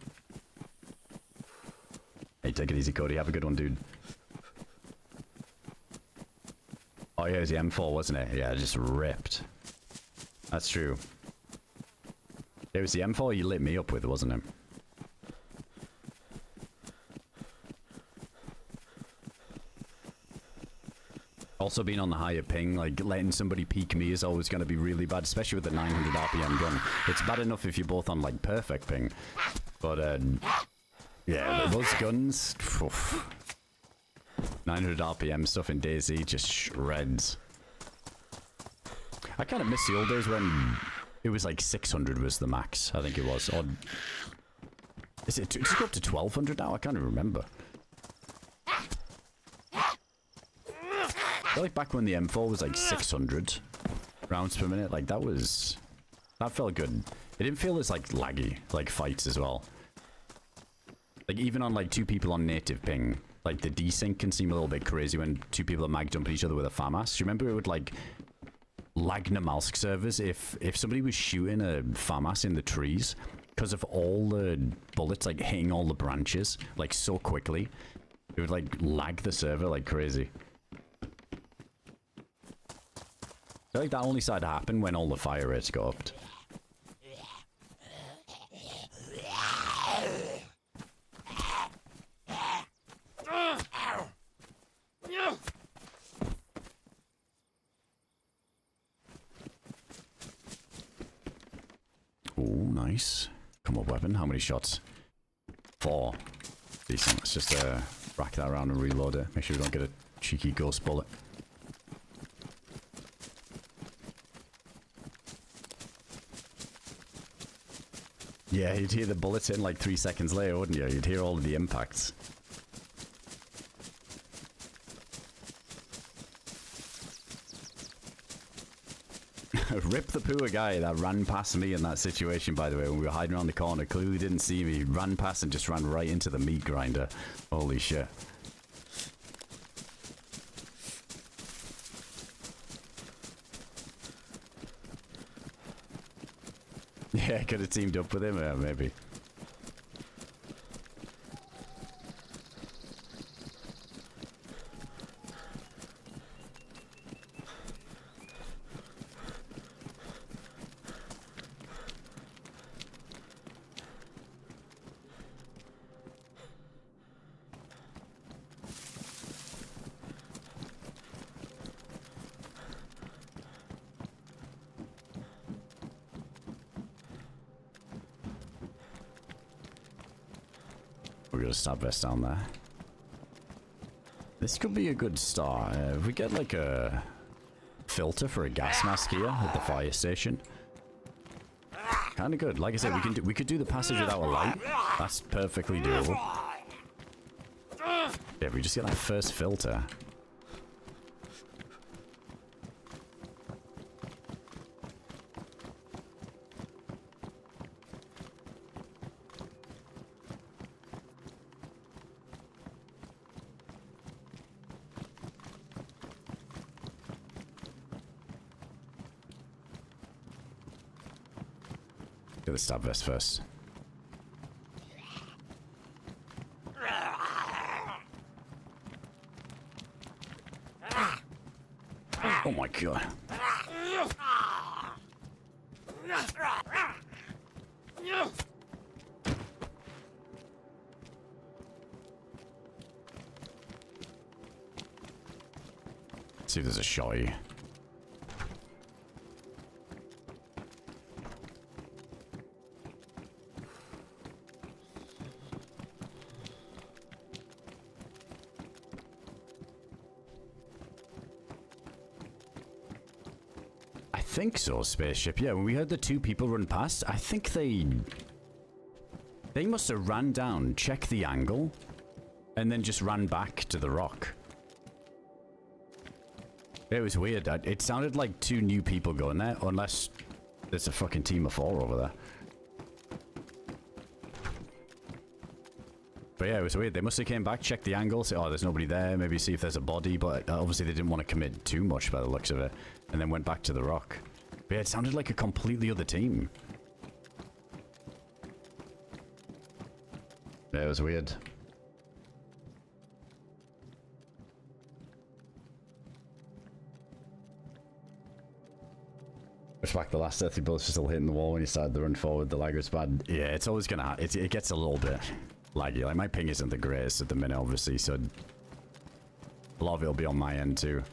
Hey, take it easy, Cody. Have a good one, dude. Oh, yeah, it was the M4, wasn't it? Yeah, just ripped. That's true. It was the M4 you lit me up with, wasn't it? Also being on the higher ping, like letting somebody peek me is always going to be really bad, especially with the 900 RPM gun. It's bad enough if you're both on like perfect ping. But yeah, those guns, oof. 900 RPM stuff in DayZ just shreds. I kind of miss the old days when it was like 600 was the max, I think it was. Or is it, does it go up to 1200 now? I can't even remember. I feel like back when the M4 was like 600 rounds per minute, like that felt good. It didn't feel as like laggy, like fights as well. Like even on like 2 people on native ping, like the desync can seem a little bit crazy when 2 people are mag jumping each other with a FAMAS. Do you remember it would like lag Namalsk servers if somebody was shooting a FAMAS in the trees because of all the bullets like hitting all the branches like so quickly? It would like lag the server like crazy. I feel like that only started to happen when all the fire rates got upped. Oh, nice. Come on, weapon. How many shots? 4. Decent. Let's just rack that around and reload it. Make sure we don't get a cheeky ghost bullet. Yeah, you'd hear the bullets in like 3 seconds later, wouldn't you? You'd hear all of the impacts. Rip the poor guy that ran past me in that situation, by the way, when we were hiding around the corner. Clearly didn't see me. Ran past and just ran right into the meat grinder. Holy shit. Yeah, could have teamed up with him, maybe. We've got a stab vest down there. This could be a good start. If we get like a filter for a gas mask here at the fire station, kind of good. Like I said, we could do the passage without a light. That's perfectly doable. Yeah, if we just get that first filter. Get the stab vest first. Oh my god. Let's see if there's a shotty. I think so, spaceship. Yeah, when we heard the 2 people run past, I think they must have ran down, checked the angle, and then just ran back to the rock. It was weird. It sounded like 2 new people going there, unless there's a fucking team of 4 over there. But yeah, it was weird. They must have came back, checked the angle, say, oh, there's nobody there, maybe see if there's a body, but obviously they didn't want to commit too much by the looks of it, and then went back to the rock. But yeah, it sounded like a completely other team. Yeah, it was weird. Push back the last 30 bullets were still hitting the wall when you started the run forward. The lag was bad. Yeah, it's always gonna... It gets a little bit laggy. Like, my ping isn't the greatest at the minute, obviously, so... A lot of it'll be on my end, too.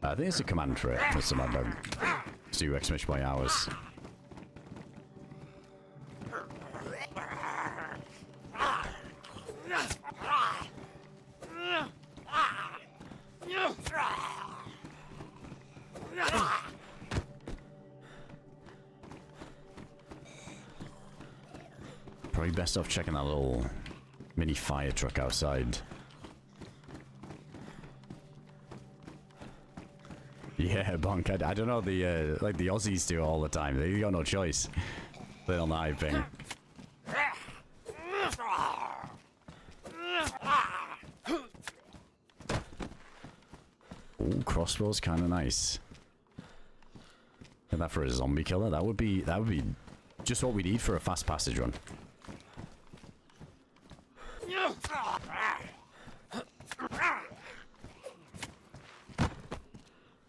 I think it's a command for it, Mr. Mad Dog. To exclamation point hours. Probably best off checking that little mini fire truck outside. Yeah, Bonk. I don't know, the like the Aussies do it all the time. They got no choice. They don't know how to ping. Ooh, crossbow's kind of nice. Get that for a zombie killer. That would be just what we need for a fast passage run.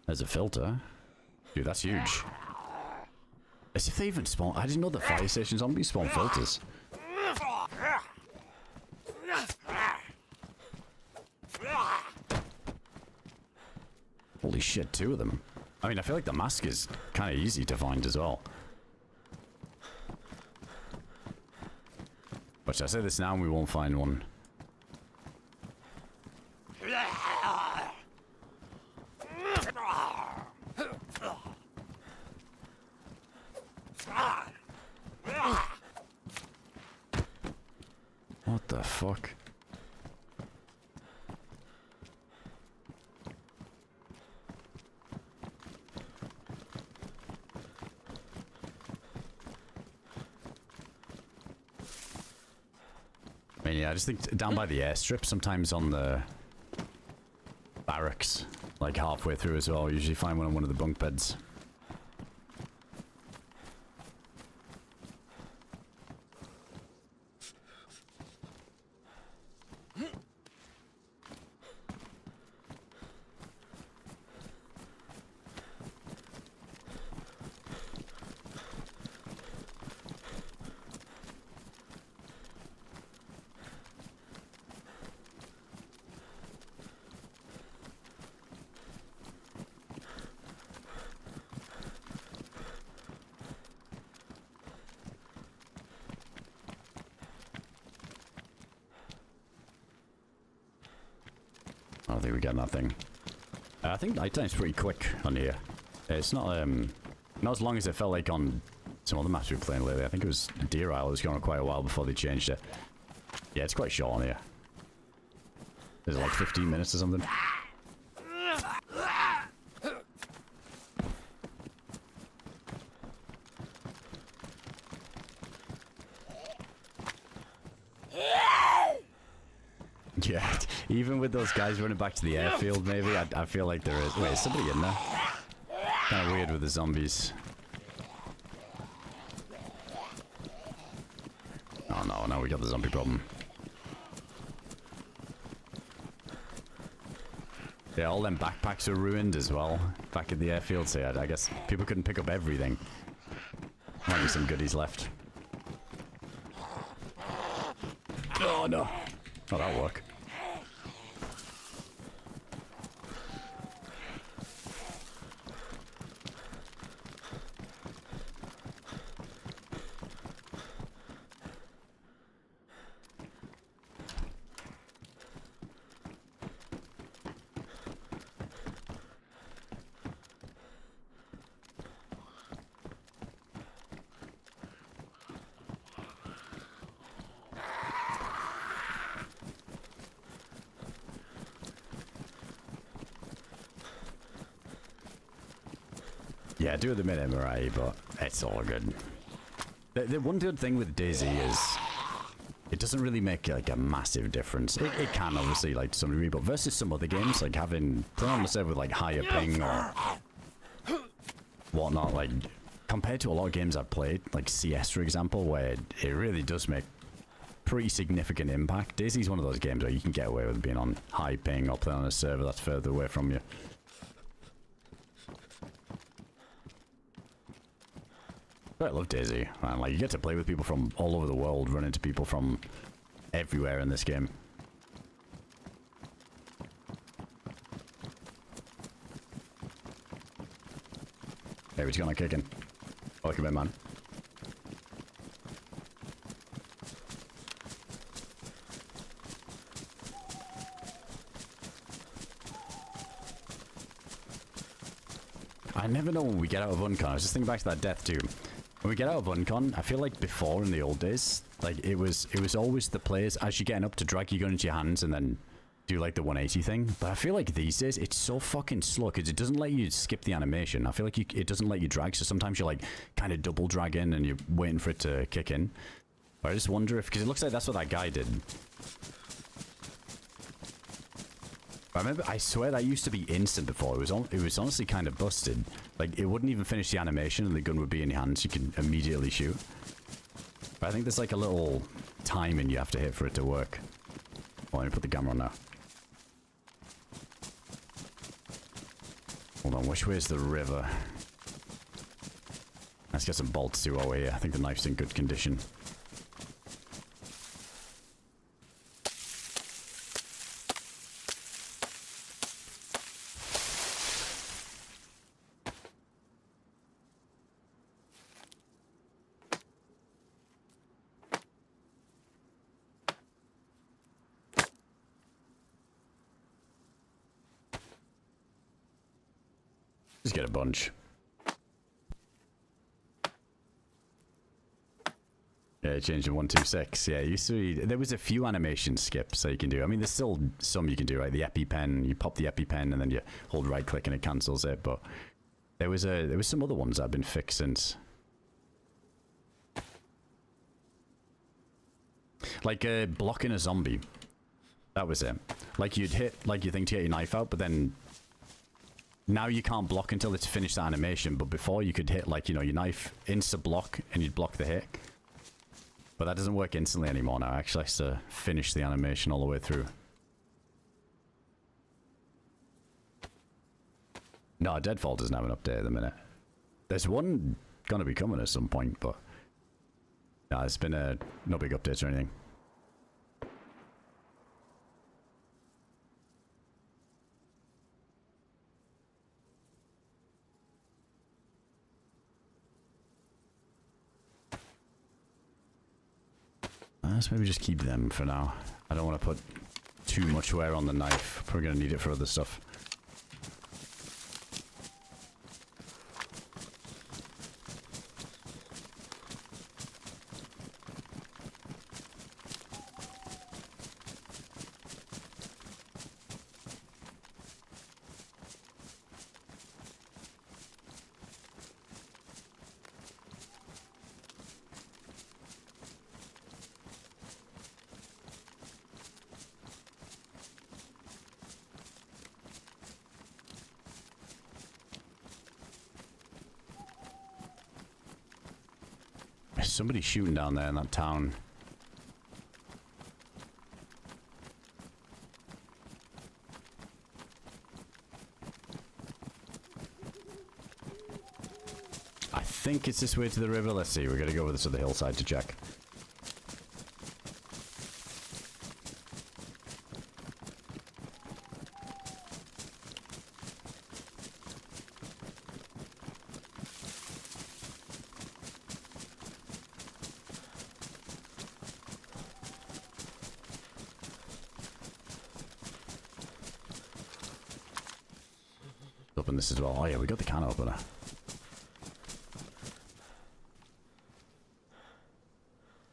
There's a filter. Dude, that's huge. As if they even spawn... I didn't know the fire station zombies spawn filters. Holy shit, 2 of them. I mean, I feel like the mask is kind of easy to find as well. But I say this now and we won't find one. What the fuck? I mean, yeah, I just think down by the airstrip, sometimes on the barracks, like halfway through as well, you usually find one on one of the bunk beds. I don't think we get nothing. I think nighttime's pretty quick on here. It's not not as long as it felt like on some other maps we were playing lately. I think it was Deer Isle. It was going on quite a while before they changed it. Yeah, it's quite short on here. Is it like 15 minutes or something? Yeah, even with those guys running back to the airfield, maybe, I feel like there is... Wait, is somebody in there? Kind of weird with the zombies. Oh no, now we got the zombie problem. Yeah, all them backpacks are ruined as well, back at the airfield, so yeah, I guess people couldn't pick up everything. Might be some goodies left. Oh no. Oh, that'll work. Yeah, I do at the minute, Mirai, but it's all good. The one good thing with DayZ is it doesn't really make like a massive difference. It can obviously, like, to some degree, but versus some other games, like playing on the server with like higher ping or whatnot, like compared to a lot of games I've played, like CS for example, where it really does make pretty significant impact. DayZ's one of those games where you can get away with being on high ping or playing on a server that's further away from you. But I love DayZ, man. Like, you get to play with people from all over the world, run into people from everywhere in this game. Hey, what's going on, kicking? Welcome in, man. I never know when we get out of Uncon. I was just thinking back to that death too. When we get out of Uncon, I feel like before in the old days, like it was always the players as you're getting up to drag your gun into your hands and then do like the 180 thing. But I feel like these days it's so fucking slow because it doesn't let you skip the animation. I feel like it doesn't let you drag, so sometimes you're like kind of double dragging and you're waiting for it to kick in. But I just wonder if, because it looks like that's what that guy did. I remember, I swear that used to be instant before. It was honestly kind of busted. Like, it wouldn't even finish the animation and the gun would be in your hands. You can immediately shoot. But I think there's like a little timing you have to hit for it to work. Oh, let me put the camera on now. Hold on, which way is the river? Let's get some bolts too while we're here. I think the knife's in good condition. Just get a bunch. Yeah, change to 126. Yeah, used to be, there was a few animation skips that you can do. I mean, there's still some you can do, right? The EpiPen, you pop the EpiPen and then you hold right click and it cancels it. But there was some other ones that have been fixed since. Like blocking a zombie. That was it. Like you'd hit like you think to get your knife out, but then now you can't block until it's finished the animation, but before you could hit, like, you know, your knife insta-block and you'd block the hit. But that doesn't work instantly anymore now. Actually, has to finish the animation all the way through. No, Deadfall doesn't have an update at the minute. There's one gonna be coming at some point, but no, it's been no big updates or anything. Let's maybe just keep them for now. I don't want to put too much wear on the knife. We're going to need it for other stuff. Somebody's shooting down there in that town. I think it's this way to the river. Let's see. We're going to go over this to the hillside to check. Open this as well. Oh yeah, we got the can opener. I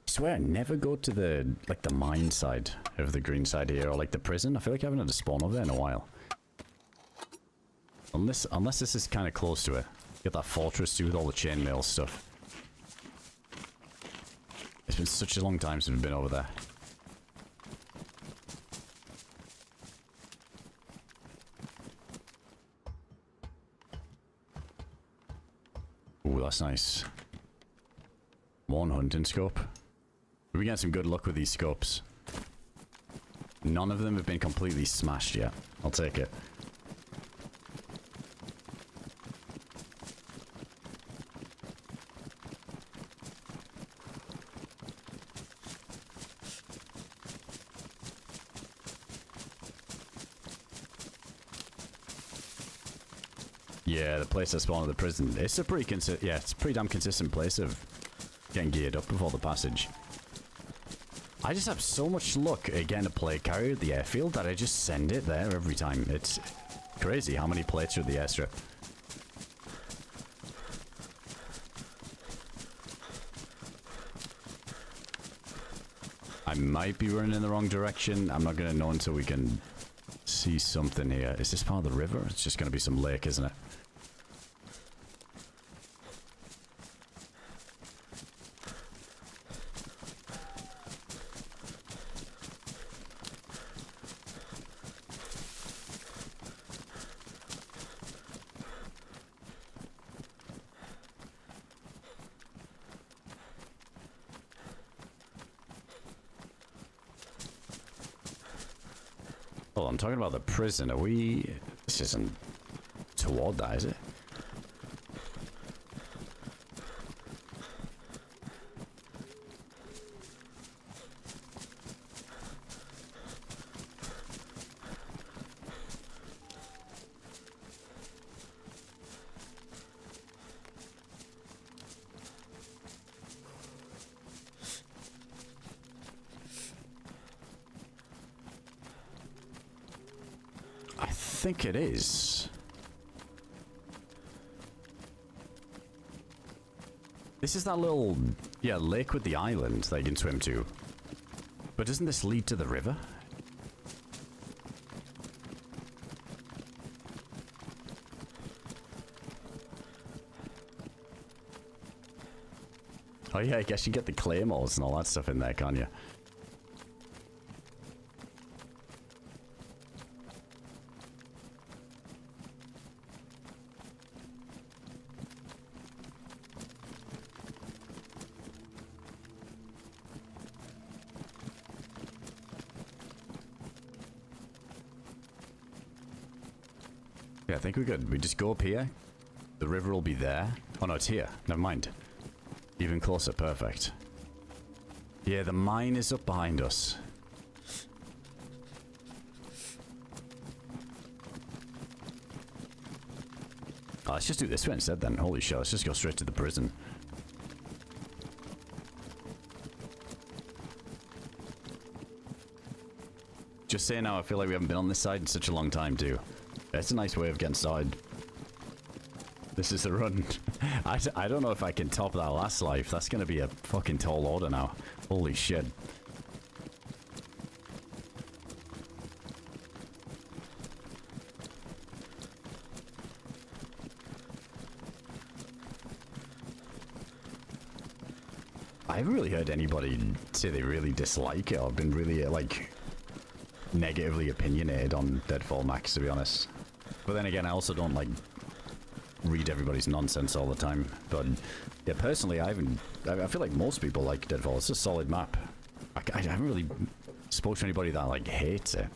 swear I never go to the, like, the mine side of the green side here, or like the prison. I feel like I haven't had a spawn over there in a while. Unless this is kind of close to it. Get that fortress too with all the chainmail stuff. It's been such a long time since we've been over there. Ooh, that's nice. One hunting scope. We get some good luck with these scopes. None of them have been completely smashed yet. I'll take it. Yeah, the place I spawned at the prison. It's a pretty it's a pretty damn consistent place of getting geared up before the passage. I just have so much luck at getting a plate carrier at the airfield that I just send it there every time. It's crazy how many plates are at the airstrip. I might be running in the wrong direction. I'm not going to know until we can see something here. Is this part of the river? It's just going to be some lake, isn't it? Well, I'm talking about the prison. Are we... This isn't toward that, is it? I think it is. This is that little, yeah, lake with the island that you can swim to. But doesn't this lead to the river? Oh yeah, I guess you get the claymores and all that stuff in there, can't you? Yeah, I think we're good. We just go up here. The river will be there. Oh no, it's here. Never mind. Even closer. Perfect. Yeah, the mine is up behind us. Oh, let's just do this way instead then. Holy shit, let's just go straight to the prison. Just saying now, I feel like we haven't been on this side in such a long time too. That's a nice way of getting started. This is the run. I don't know if I can top that last life. That's going to be a fucking tall order now. Holy shit. I haven't really heard anybody say they really dislike it or been really, like, negatively opinionated on Deadfall Max, to be honest. But then again, I also don't, like, read everybody's nonsense all the time. But, yeah, personally, I feel like most people like Deadfall. It's a solid map. I haven't really spoken to anybody that, like, hates it.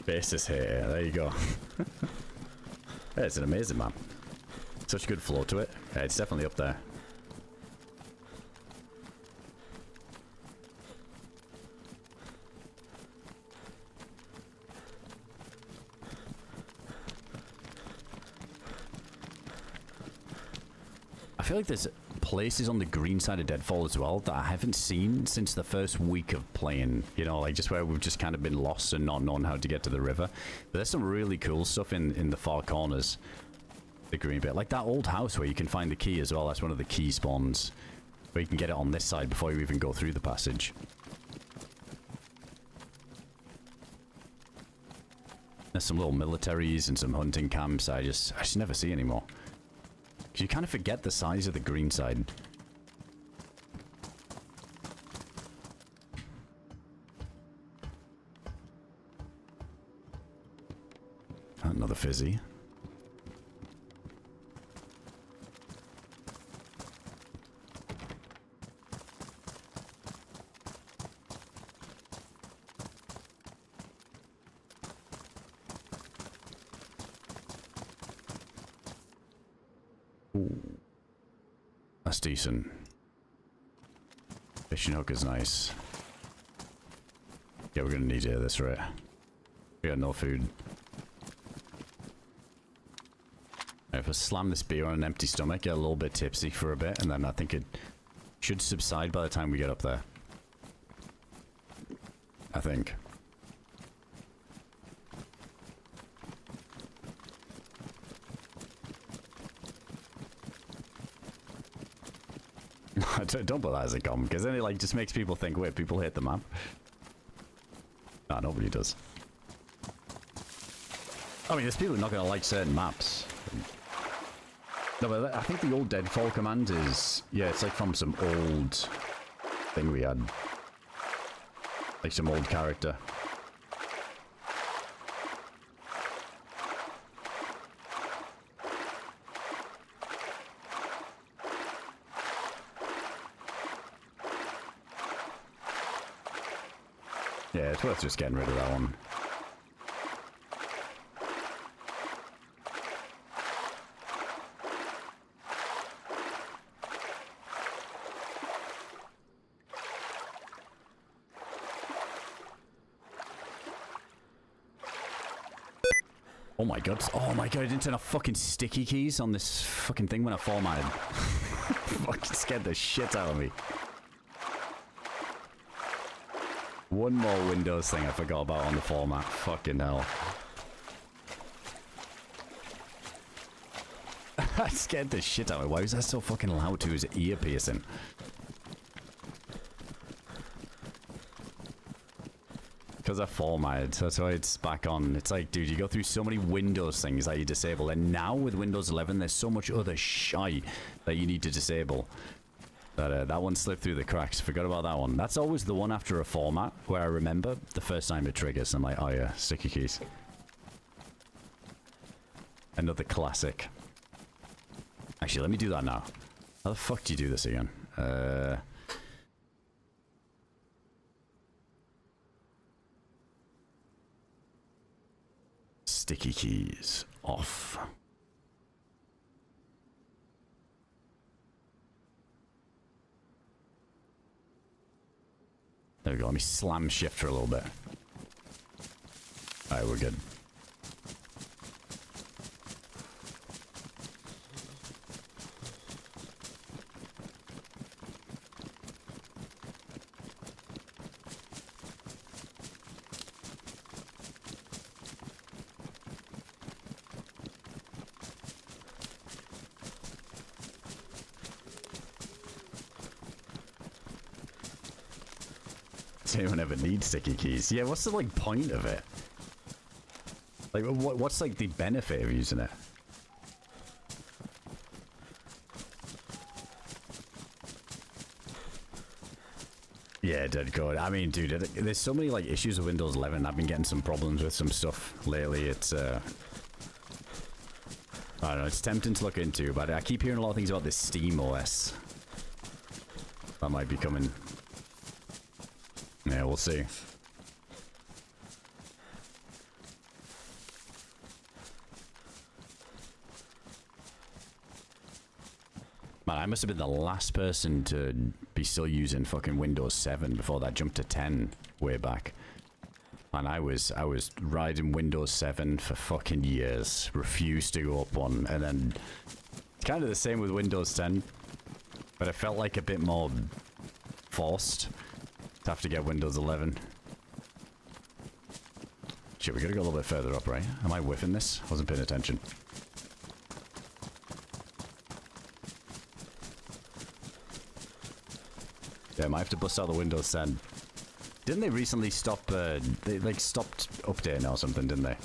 Basis here, there you go. Yeah, it's an amazing map. Such good flow to it. Yeah, it's definitely up there. I feel like there's places on the green side of Deadfall as well that I haven't seen since the first week of playing. You know, like just where we've just kind of been lost and not known how to get to the river. But there's some really cool stuff in the far corners. The green bit. Like that old house where you can find the key as well. That's one of the key spawns. Where you can get it on this side before you even go through the passage. There's some little militaries and some hunting camps I just never see anymore. Because you kind of forget the size of the green side. Another fizzy. Ooh. That's decent. Fishing hook is nice. Yeah, we're gonna need to hear this, right? We got no food. If I slam this beer on an empty stomach, get a little bit tipsy for a bit, and then I think it should subside by the time we get up there. I think. Don't put that as a comment, because then it like just makes people think, wait, people hate the map. Nah, nobody does. I mean, there's people who are not going to like certain maps. No, but I think the old Deadfall command is... Yeah, it's like from some old thing we had. Like some old character. Yeah, it's worth just getting rid of that one. Oh my god. Oh my god, I didn't turn off fucking sticky keys on this fucking thing when I formatted. Fucking scared the shit out of me. One more Windows thing I forgot about on the format. Fucking hell. I scared the shit out of me. Why was that so fucking loud to his ear piercing? Because I formatted, that's why it's back on. It's like, dude, you go through so many Windows things that you disable, and now with Windows 11, there's so much other shite that you need to disable. That one slipped through the cracks. Forgot about that one. That's always the one after a format where I remember the first time it triggers. I'm like, oh yeah, sticky keys. Another classic. Actually, let me do that now. How the fuck do you do this again? Sticky keys off. There we go. Let me slam shift for a little bit. Alright, we're good. Does anyone ever need sticky keys? Yeah, what's the like point of it? Like, what's like the benefit of using it? Yeah, dead code. I mean, dude, there's so many like issues with Windows 11. I've been getting some problems with some stuff lately. It's I don't know. It's tempting to look into, but I keep hearing a lot of things about this Steam OS that might be coming. Yeah, we'll see. Man, I must have been the last person to be still using fucking Windows 7 before that jumped to 10 way back. And I was riding Windows 7 for fucking years. Refused to go up one. And then it's kind of the same with Windows 10. But I felt like a bit more forced. Have to get Windows 11. Shit, we gotta go a little bit further up, right? Am I whiffing this? Wasn't paying attention. Yeah, I might have to bust out the Windows 10. Didn't they recently stop, they like stopped updating or something, didn't they?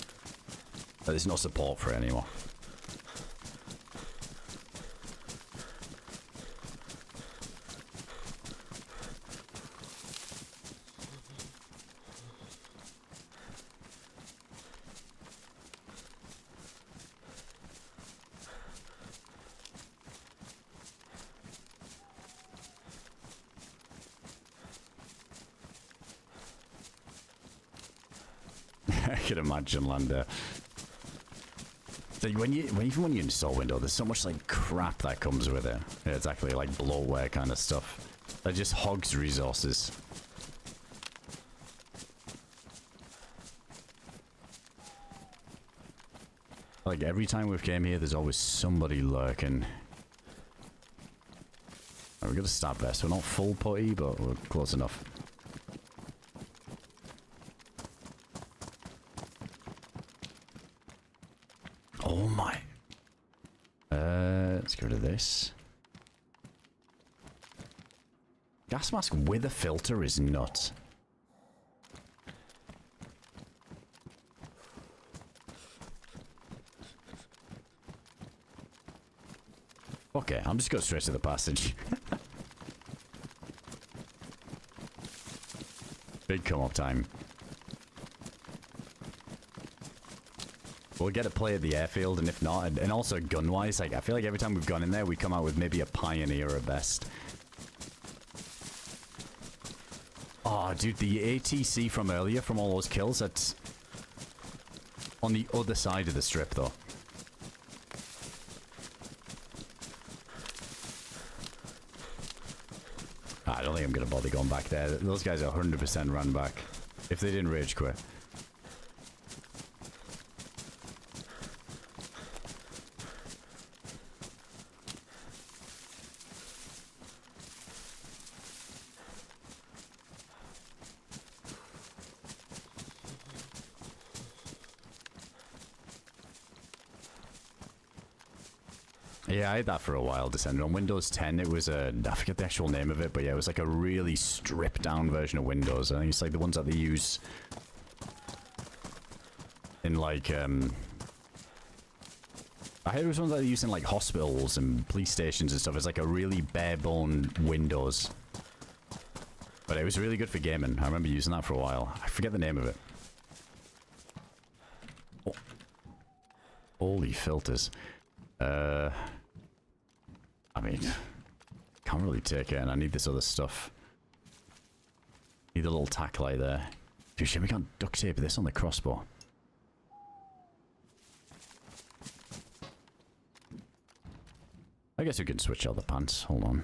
There's no support for it anymore. I can imagine Lander. So even when you install Windows, there's so much like crap that comes with it. Yeah, exactly, like bloatware kind of stuff. That just hogs resources. Like every time we've came here, there's always somebody lurking. Right, we got a stab vest. We're not full putty, but we're close enough. Oh my. Let's get rid of this. Gas mask with a filter is nuts. Okay, I'm just going straight to the passage. Big come up time. We'll get to play at the airfield, and if not, and also gun-wise, like I feel like every time we've gone in there, we come out with maybe a Pioneer at best. Oh, dude, the ATC from earlier, from all those kills, that's on the other side of the strip, though. I don't think I'm gonna bother going back there. Those guys are 100% run back. If they didn't rage quit. Yeah, I had that for a while, Descender. On Windows 10, it was a... I forget the actual name of it, but yeah, it was like a really stripped-down version of Windows. I think it's like the ones that they use in, like, I heard it was ones that they use in, like, hospitals and police stations and stuff. It's like a really bare-bone Windows. But it was really good for gaming. I remember using that for a while. I forget the name of it. Oh. Holy filters. I mean, can't really take it, and I need this other stuff. Need a little tack light there. Dude, shit, we can't duct tape this on the crossbow. I guess we can switch out the pants. Hold on.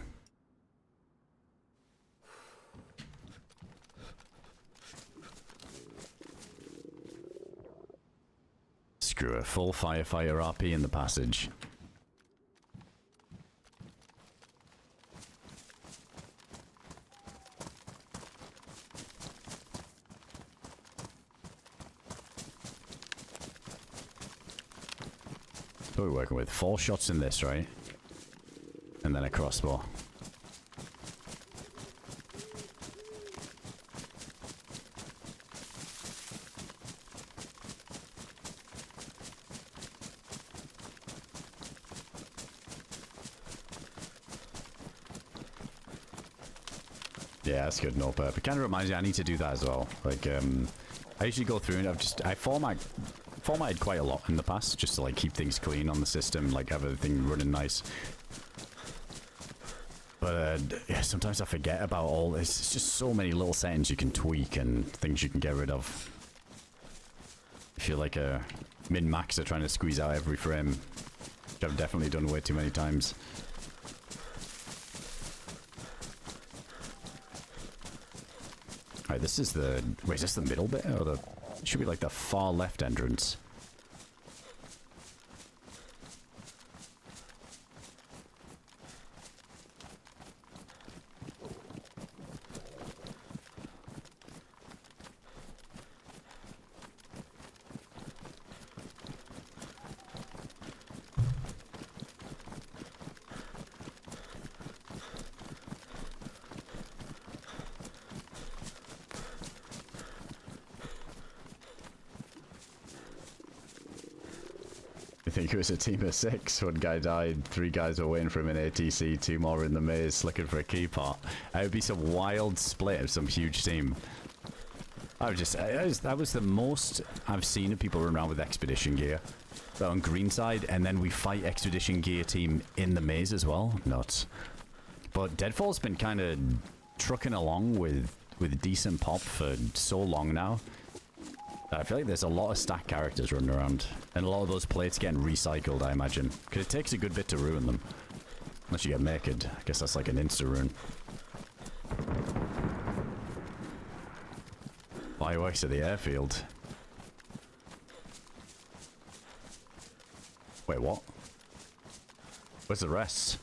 Screw it. Full firefighter RP in the passage. What are we working with? 4 shots in this, right? And then a crossbow. Yeah, that's good. No perp. It kind of reminds me, I need to do that as well. Like, I usually go through and I formatted quite a lot in the past, just to like keep things clean on the system, like have everything running nice. But yeah, sometimes I forget about all this. It's just so many little settings you can tweak and things you can get rid of. I feel like a min-maxer trying to squeeze out every frame, which I've definitely done way too many times. Alright, this is the... Wait, is this the middle bit? Or the... It should be like the far left entrance. I think it was a team of 6. One guy died, 3 guys were waiting for him in ATC, 2 more were in the maze looking for a key part. It would be some wild split of some huge team. That was the most I've seen of people run around with expedition gear. So on green side, and then we fight expedition gear team in the maze as well. Nuts. But Deadfall's been kind of trucking along with decent pop for so long now. I feel like there's a lot of stacked characters running around. And a lot of those plates getting recycled, I imagine. Because it takes a good bit to ruin them. Unless you get naked. I guess that's like an insta-ruin. Fireworks at the airfield. Wait, what? Where's the rest?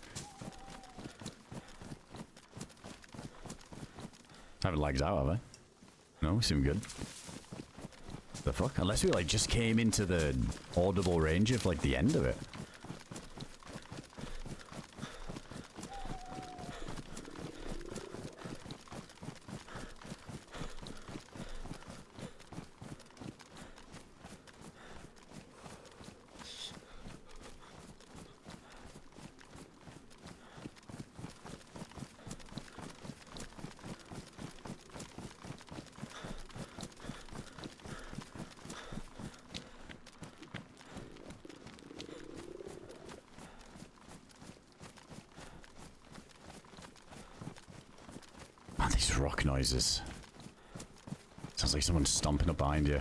Haven't lagged out, have I? No, we seem good. The fuck? Unless we like just came into the audible range of like the end of it. These rock noises. Sounds like someone's stomping up behind you.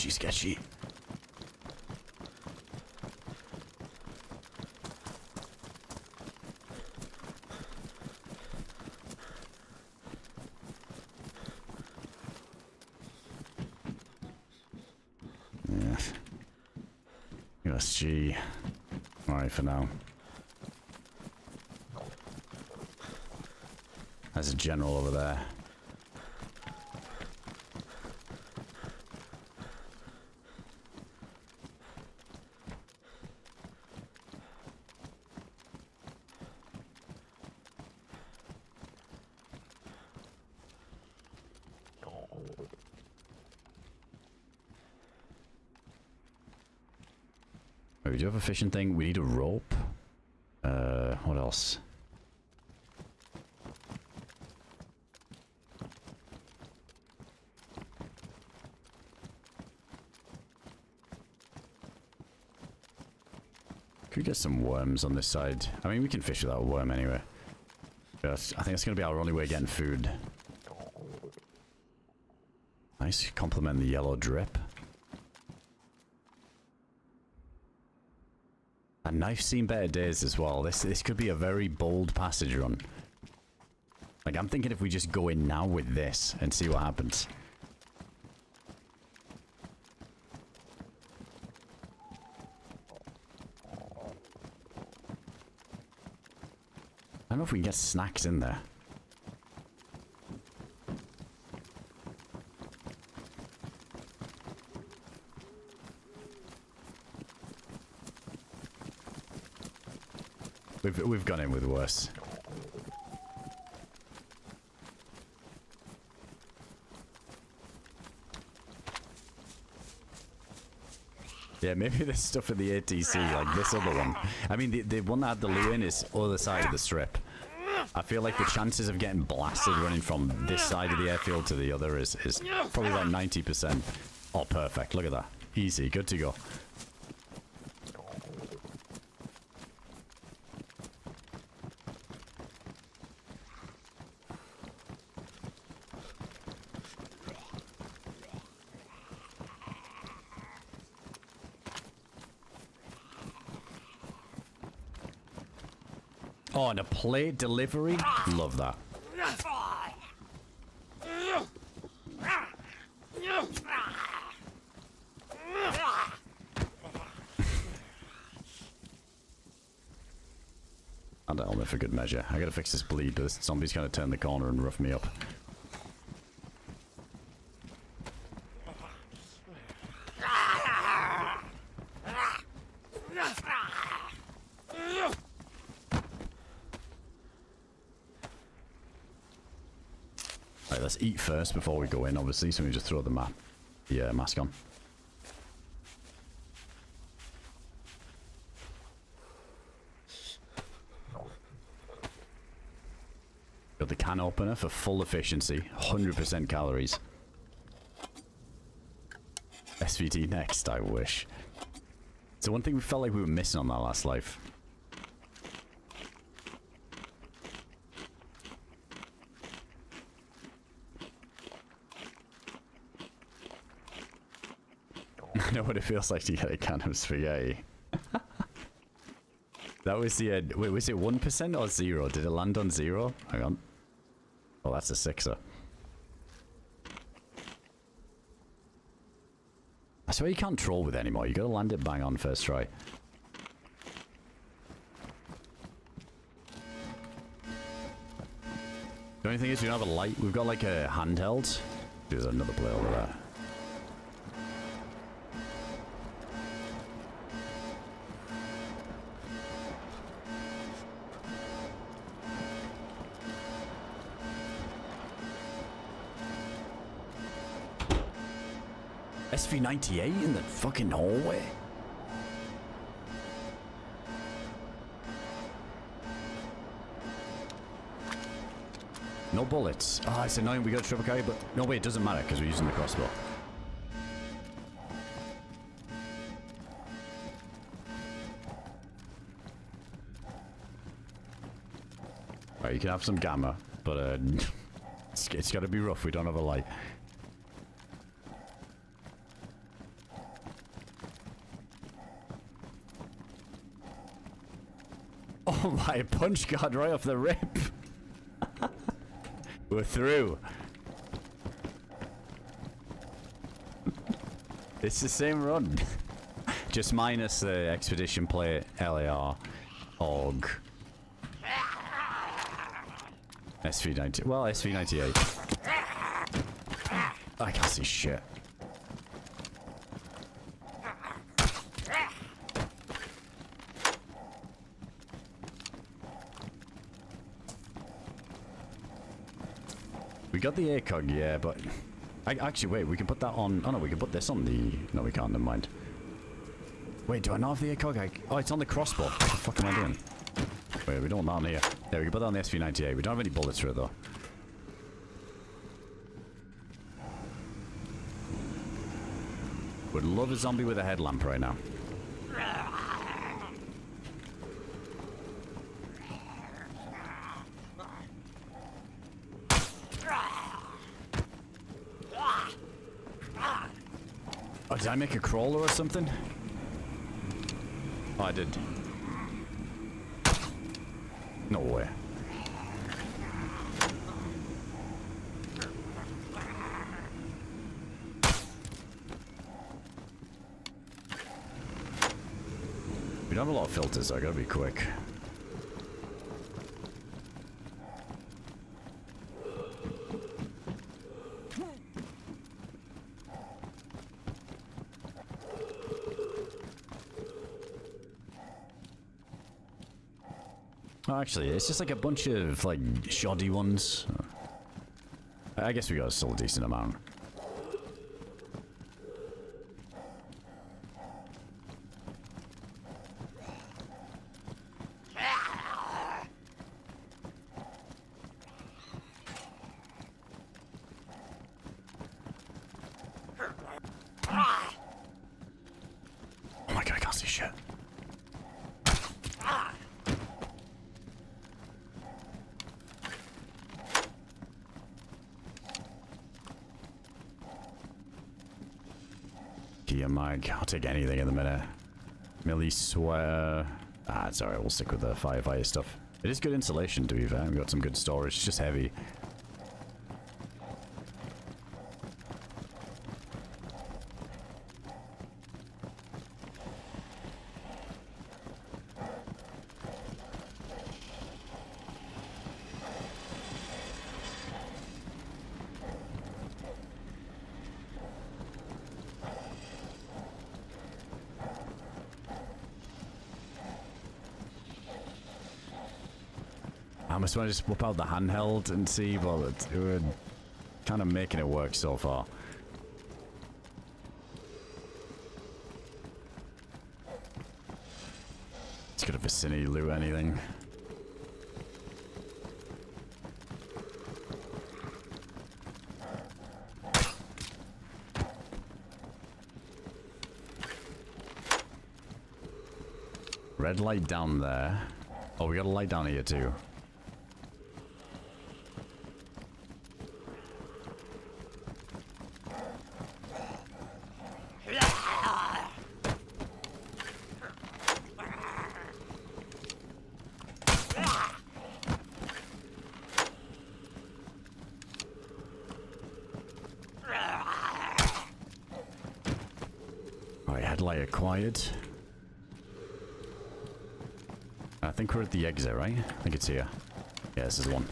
Sketchy. Yeah. USG. Alright for now. There's a general over there. We do have a fishing thing. We need a rope. What else? Could we get some worms on this side? I mean, we can fish without a worm anyway. Yes, I think that's going to be our only way of getting food. Nice. Complement the yellow drip. And knife's seen better days as well. This could be a very bold passage run. Like, I'm thinking if we just go in now with this and see what happens. I don't know if we can get snacks in there. We've gone in with worse. Yeah, maybe there's stuff at the ATC, like this other one. I mean, the one that had the loo in is other side of the strip. I feel like the chances of getting blasted running from this side of the airfield to the other is probably about 90%. Oh, perfect. Look at that. Easy. Good to go. Oh, and a plate delivery? Love that. for good measure. I gotta fix this bleed, but this zombie's gonna turn the corner and rough me up. Right, let's eat first before we go in, obviously, so we just throw the mask on. Got the can opener for full efficiency, 100% calories. SVT next, I wish. So one thing we felt like we were missing on that last life. I know what it feels like to get a can of spaghetti. That was the, wait, was it 1% or 0? Did it land on 0? Hang on. Oh, that's a 6er. I swear you can't troll with it anymore. You gotta land it bang on first try. The only thing is we don't have a light. We've got like a handheld. There's another player over there. SV98 in the fucking hallway? No bullets. Ah, oh, it's annoying we got a triple carry, but no wait, it doesn't matter because we're using the crossbow. Right, you can have some gamma, but it's gotta be rough, we don't have a light. Oh my, punch got right off the rip. We're through. It's the same run. Just minus the expedition plate, LAR, AUG. SV90, well, SV98. I can't see shit. We got the ACOG, yeah, but... actually, wait, we can put that on... Oh, no, we can put this on the... No, we can't, never mind. Wait, do I not have the ACOG? Oh, it's on the crossbow. What the fuck am I doing? Wait, we don't want that on here. There, we can put that on the SV98. We don't have any bullets for it, though. Would love a zombie with a headlamp right now. Oh, did I make a crawler or something? Oh, I did. No way. We don't have a lot of filters, so I gotta be quick. Oh, actually, it's just like a bunch of, like, shoddy ones. I guess we got still a decent amount. Oh my god, I can't see shit. Mag. I'll take anything in the minute. Millie swear. Ah, it's alright, we'll stick with the firefighter stuff. It is good insulation, to be fair. We've got some good storage, it's just heavy. I must want to just whip out the handheld and see, but we're kind of making it work so far. It's got a vicinity loot or anything. Red light down there. Oh, we got a light down here too. Alright, headlight acquired. I think we're at the exit, right? I think it's here. Yeah, this is the one.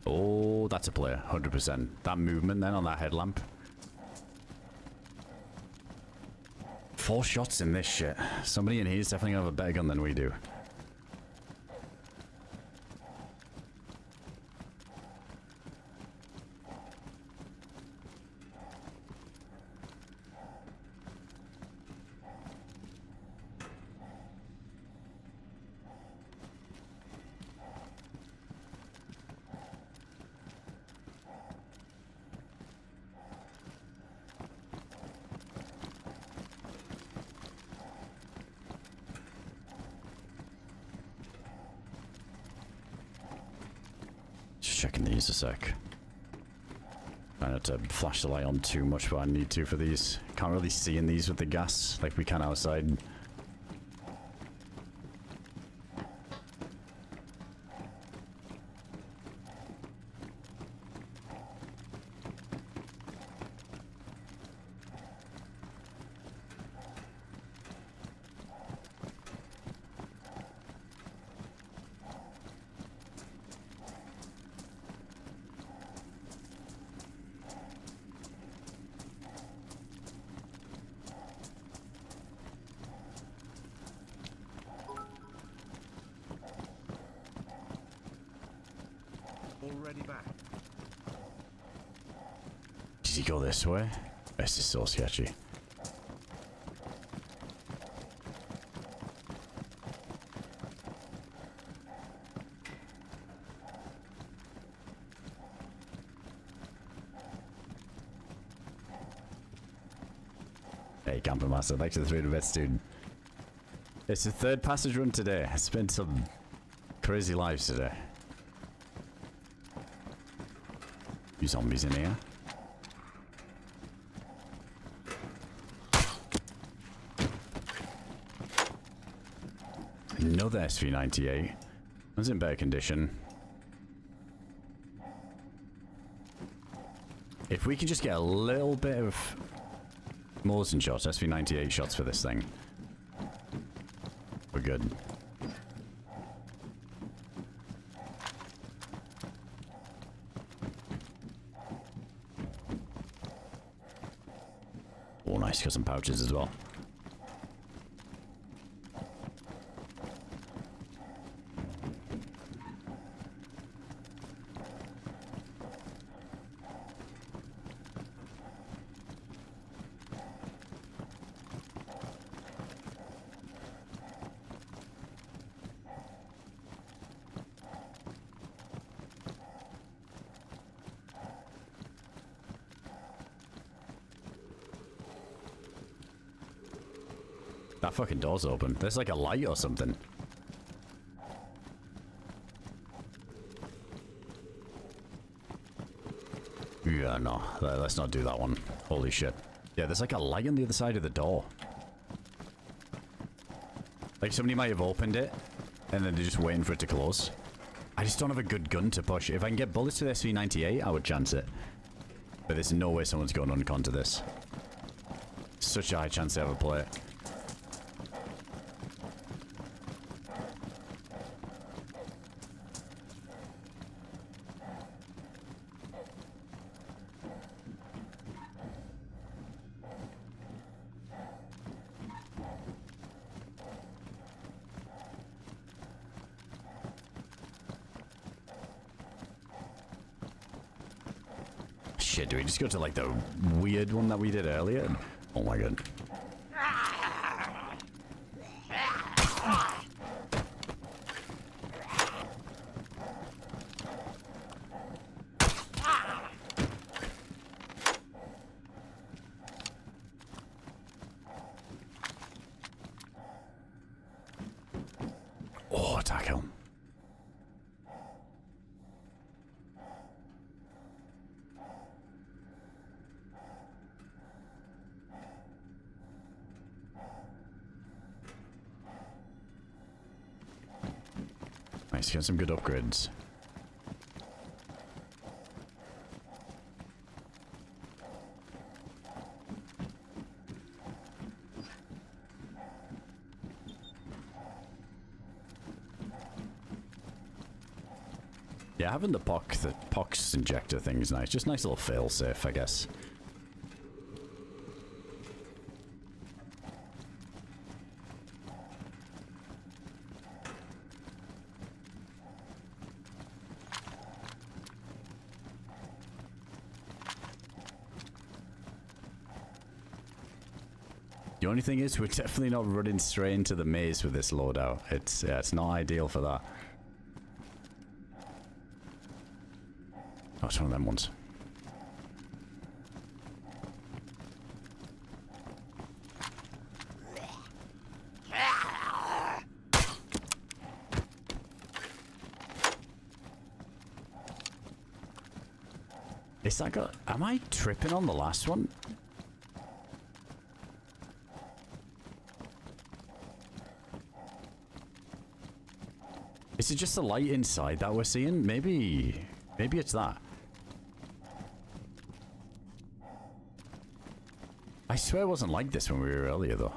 Oh, that's a player, 100%. That movement then on that headlamp. 4 shots in this shit. Somebody in here is definitely gonna have a better gun than we do. Checking these a sec. Trying not to flash the light on too much, but I need to for these. Can't really see in these with the gas like we can outside. Already back. Did he go this way? This is so sketchy. Hey, Camper Master, thanks for the 300 bits, dude. It's the 3rd passage run today. I spent some crazy lives today. Few zombies in here. Another SV98. One's in better condition. If we could just get a little bit of Mosin shots, SV98 shots for this thing, we're good. Oh, nice. Got some pouches as well. That fucking door's open. There's like a light or something. Yeah, no. Let's not do that one. Holy shit. Yeah, there's like a light on the other side of the door. Like somebody might have opened it, and then they're just waiting for it to close. I just don't have a good gun to push. If I can get bullets to the SV98, I would chance it. But there's no way someone's going uncon to this. Such a high chance to ever play it. shit, do we just go to like the weird one that we did earlier? Oh my god. Oh, attack him. Nice, get some good upgrades. Yeah, having the pox injector thing is nice. Just nice little fail-safe, I guess. The only thing is, we're definitely not running straight into the maze with this loadout. It's not ideal for that. Oh, it's one of them ones. It's like a... Am I tripping on the last one? Is it just the light inside that we're seeing? Maybe it's that. I swear it wasn't like this when we were earlier, though.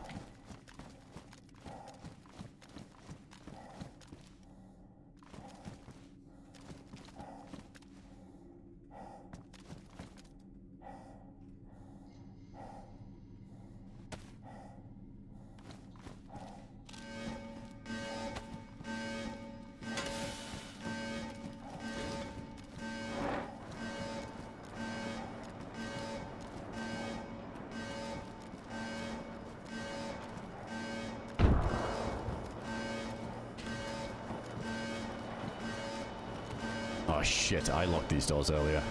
Oh shit, I locked these doors earlier.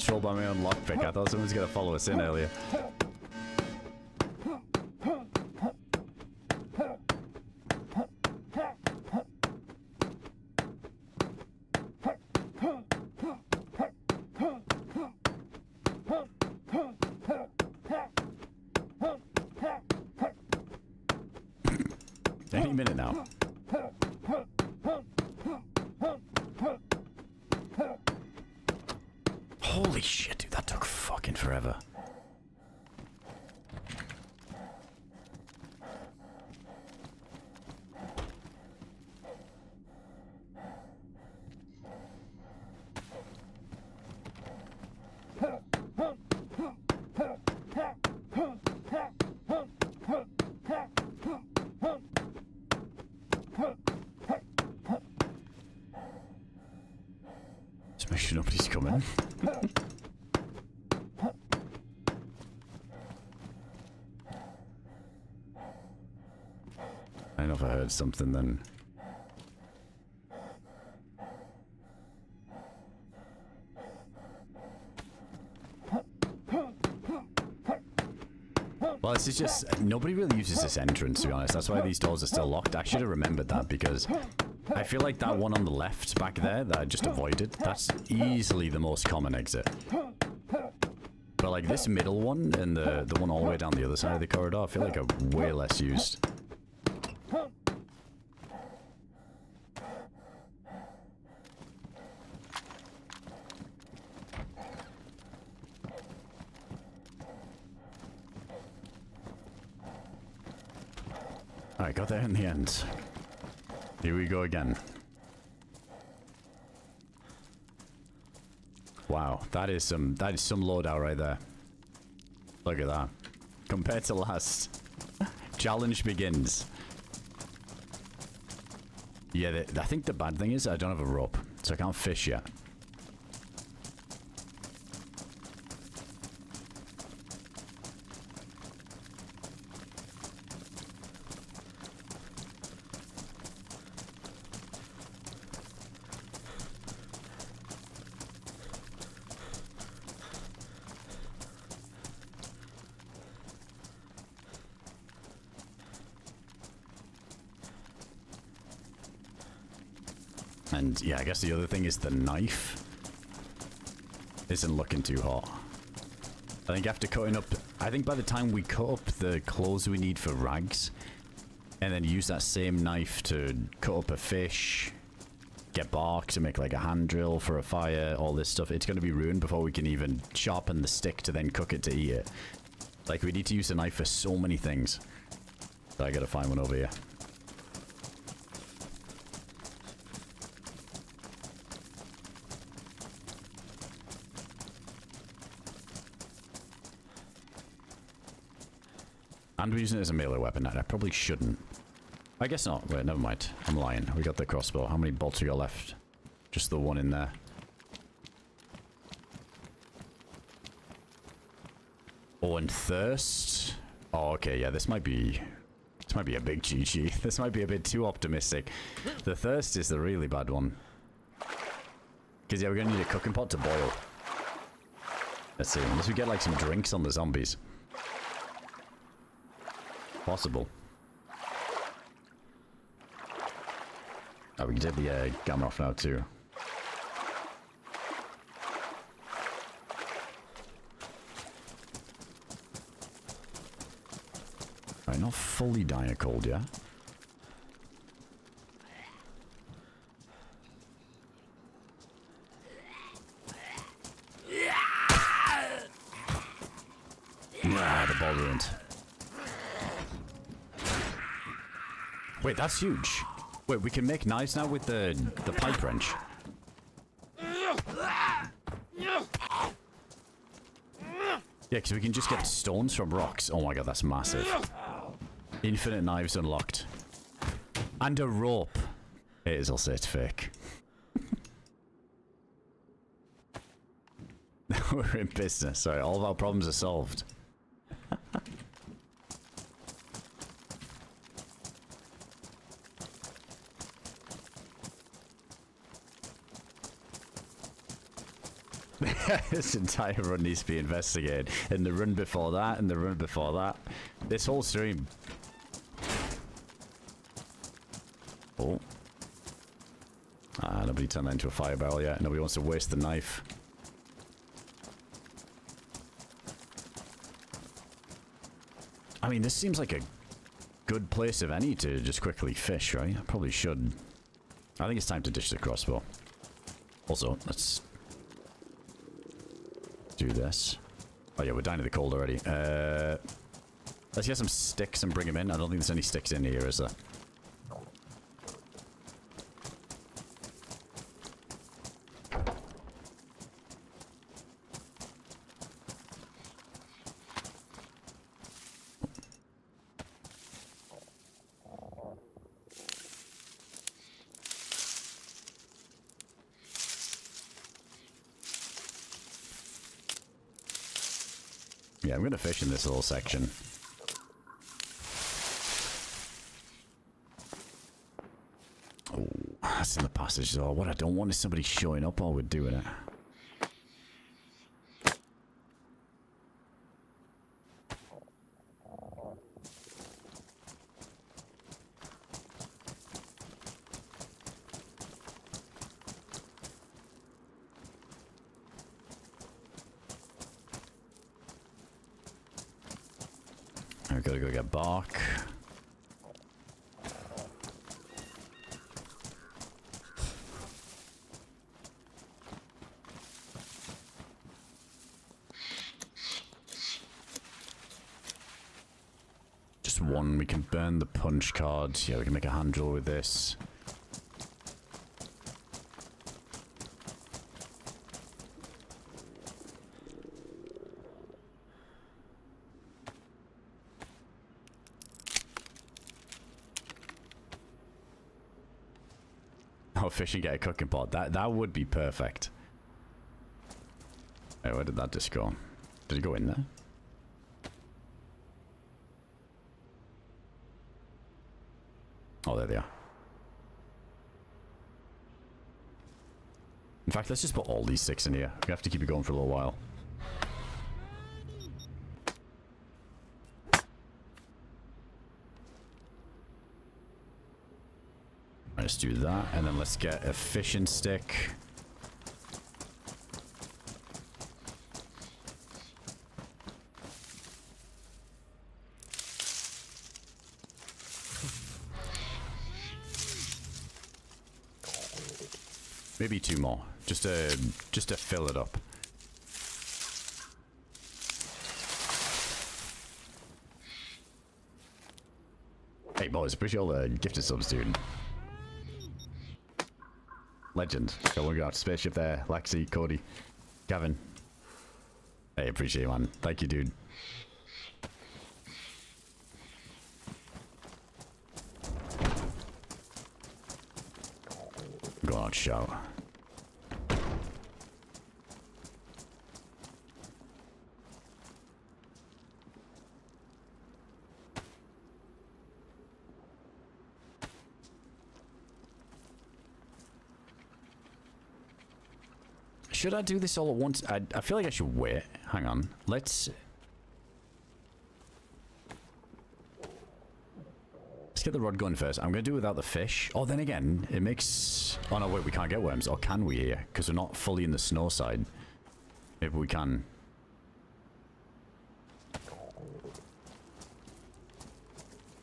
Trolled by my own lockpick. I thought someone was gonna follow us in earlier. Any minute now. Holy shit, dude, that took fucking forever. Just make sure nobody's coming. I don't know if I heard something then. Well, this is just... Nobody really uses this entrance, to be honest. That's why these doors are still locked. I should have remembered that because I feel like that one on the left back there that I just avoided, that's easily the most common exit. But like this middle one and the one all the way down the other side of the corridor, I feel like are way less used. Alright, got there in the end. Here we go again. Wow, that is some loadout right there. Look at that. Compared to last. Challenge begins. Yeah, I think the bad thing is I don't have a rope, so I can't fish yet. And yeah, I guess the other thing is the knife isn't looking too hot. I think after cutting up, I think by the time we cut up the clothes we need for rags, and then use that same knife to cut up a fish, get bark to make like a hand drill for a fire, all this stuff, it's going to be ruined before we can even sharpen the stick to then cook it to eat it. Like, we need to use the knife for so many things. So I gotta find one over here. And we're using it as a melee weapon. I probably shouldn't. I guess not. Wait, never mind. I'm lying. We got the crossbow. How many bolts we got left? Just the one in there. Oh, and thirst? Oh, okay. Yeah, this might be a big GG. This might be a bit too optimistic. The thirst is the really bad one. Because, yeah, we're going to need a cooking pot to boil. Let's see. Unless we get, like, some drinks on the zombies. Possible. Oh, we can take the gamma off now too. Right, not fully dying of cold, yeah? Yeah, the ball ruined. Wait, that's huge. Wait, we can make knives now with the pipe wrench. Yeah, because we can just get stones from rocks. Oh my god, that's massive. Infinite knives unlocked. And a rope. It is, I'll say it's fake. We're in business. Sorry, all of our problems are solved. This entire run needs to be investigated. And the run before that, and the run before that. This whole stream. Oh. Ah, nobody turned that into a fire barrel yet. Nobody wants to waste the knife. I mean, this seems like a good place, if any, to just quickly fish, right? I probably should. I think it's time to ditch the crossbow. Also, let's do this. Oh yeah, we're dying of the cold already. Let's get some sticks and bring them in. I don't think there's any sticks in here, is there? Yeah, I'm gonna fish in this little section. Oh, that's in the passage though. What I don't want is somebody showing up while we're doing it. I've got to go get bark. Just one. We can burn the punch card. Yeah, we can make a hand drill with this. Oh, fish and get a cooking pot. That would be perfect. Hey, where did that just go? Did it go in there? Oh, there they are. In fact, let's just put all these 6 in here. We have to keep it going for a little while. Let's do that, and then let's get a fishing stick. Maybe 2 more, just to fill it up. Hey boys, appreciate all the gifted subs, dude. Legend. Got one going out to spaceship there. Lexi, Cody, Gavin. Hey, appreciate it, man. Thank you, dude. Go on, shout. Should I do this all at once? I feel like I should wait. Hang on. Let's get the rod going first. I'm going to do it without the fish. Oh, then again, it makes... Oh, no, wait, we can't get worms. Or can we here? Because we're not fully in the snow side. Maybe we can.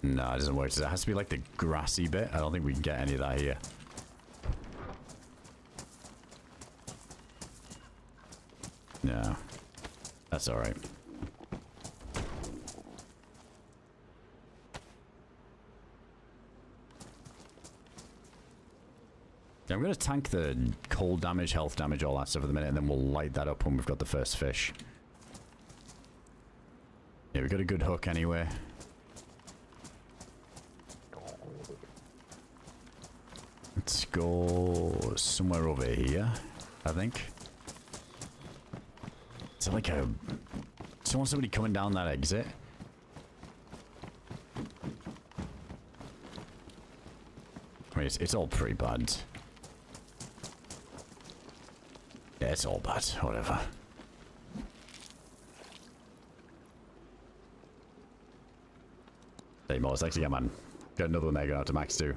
No, it doesn't work. It has to be like the grassy bit. I don't think we can get any of that here. No, that's all right. Yeah, I'm going to tank the cold damage, health damage, all that stuff for the minute, and then we'll light that up when we've got the first fish. Yeah, we've got a good hook anyway. Let's go somewhere over here, I think. Is it like a... somebody coming down that exit? I mean, it's all pretty bad. Yeah, it's all bad. Whatever. Hey, Morris, actually, yeah, man. Got another one there going out to max too.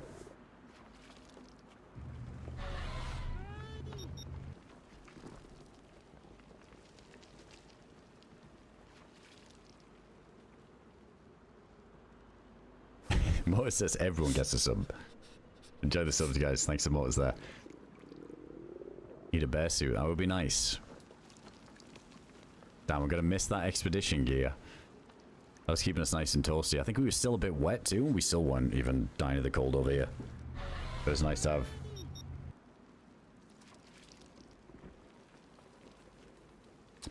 Morris says everyone gets a sub. Enjoy the subs, guys. Thanks to Morris there. Need a bear suit. That would be nice. Damn, we're going to miss that expedition gear. That was keeping us nice and toasty. I think we were still a bit wet too. We still weren't even dying of the cold over here. But it's nice to have.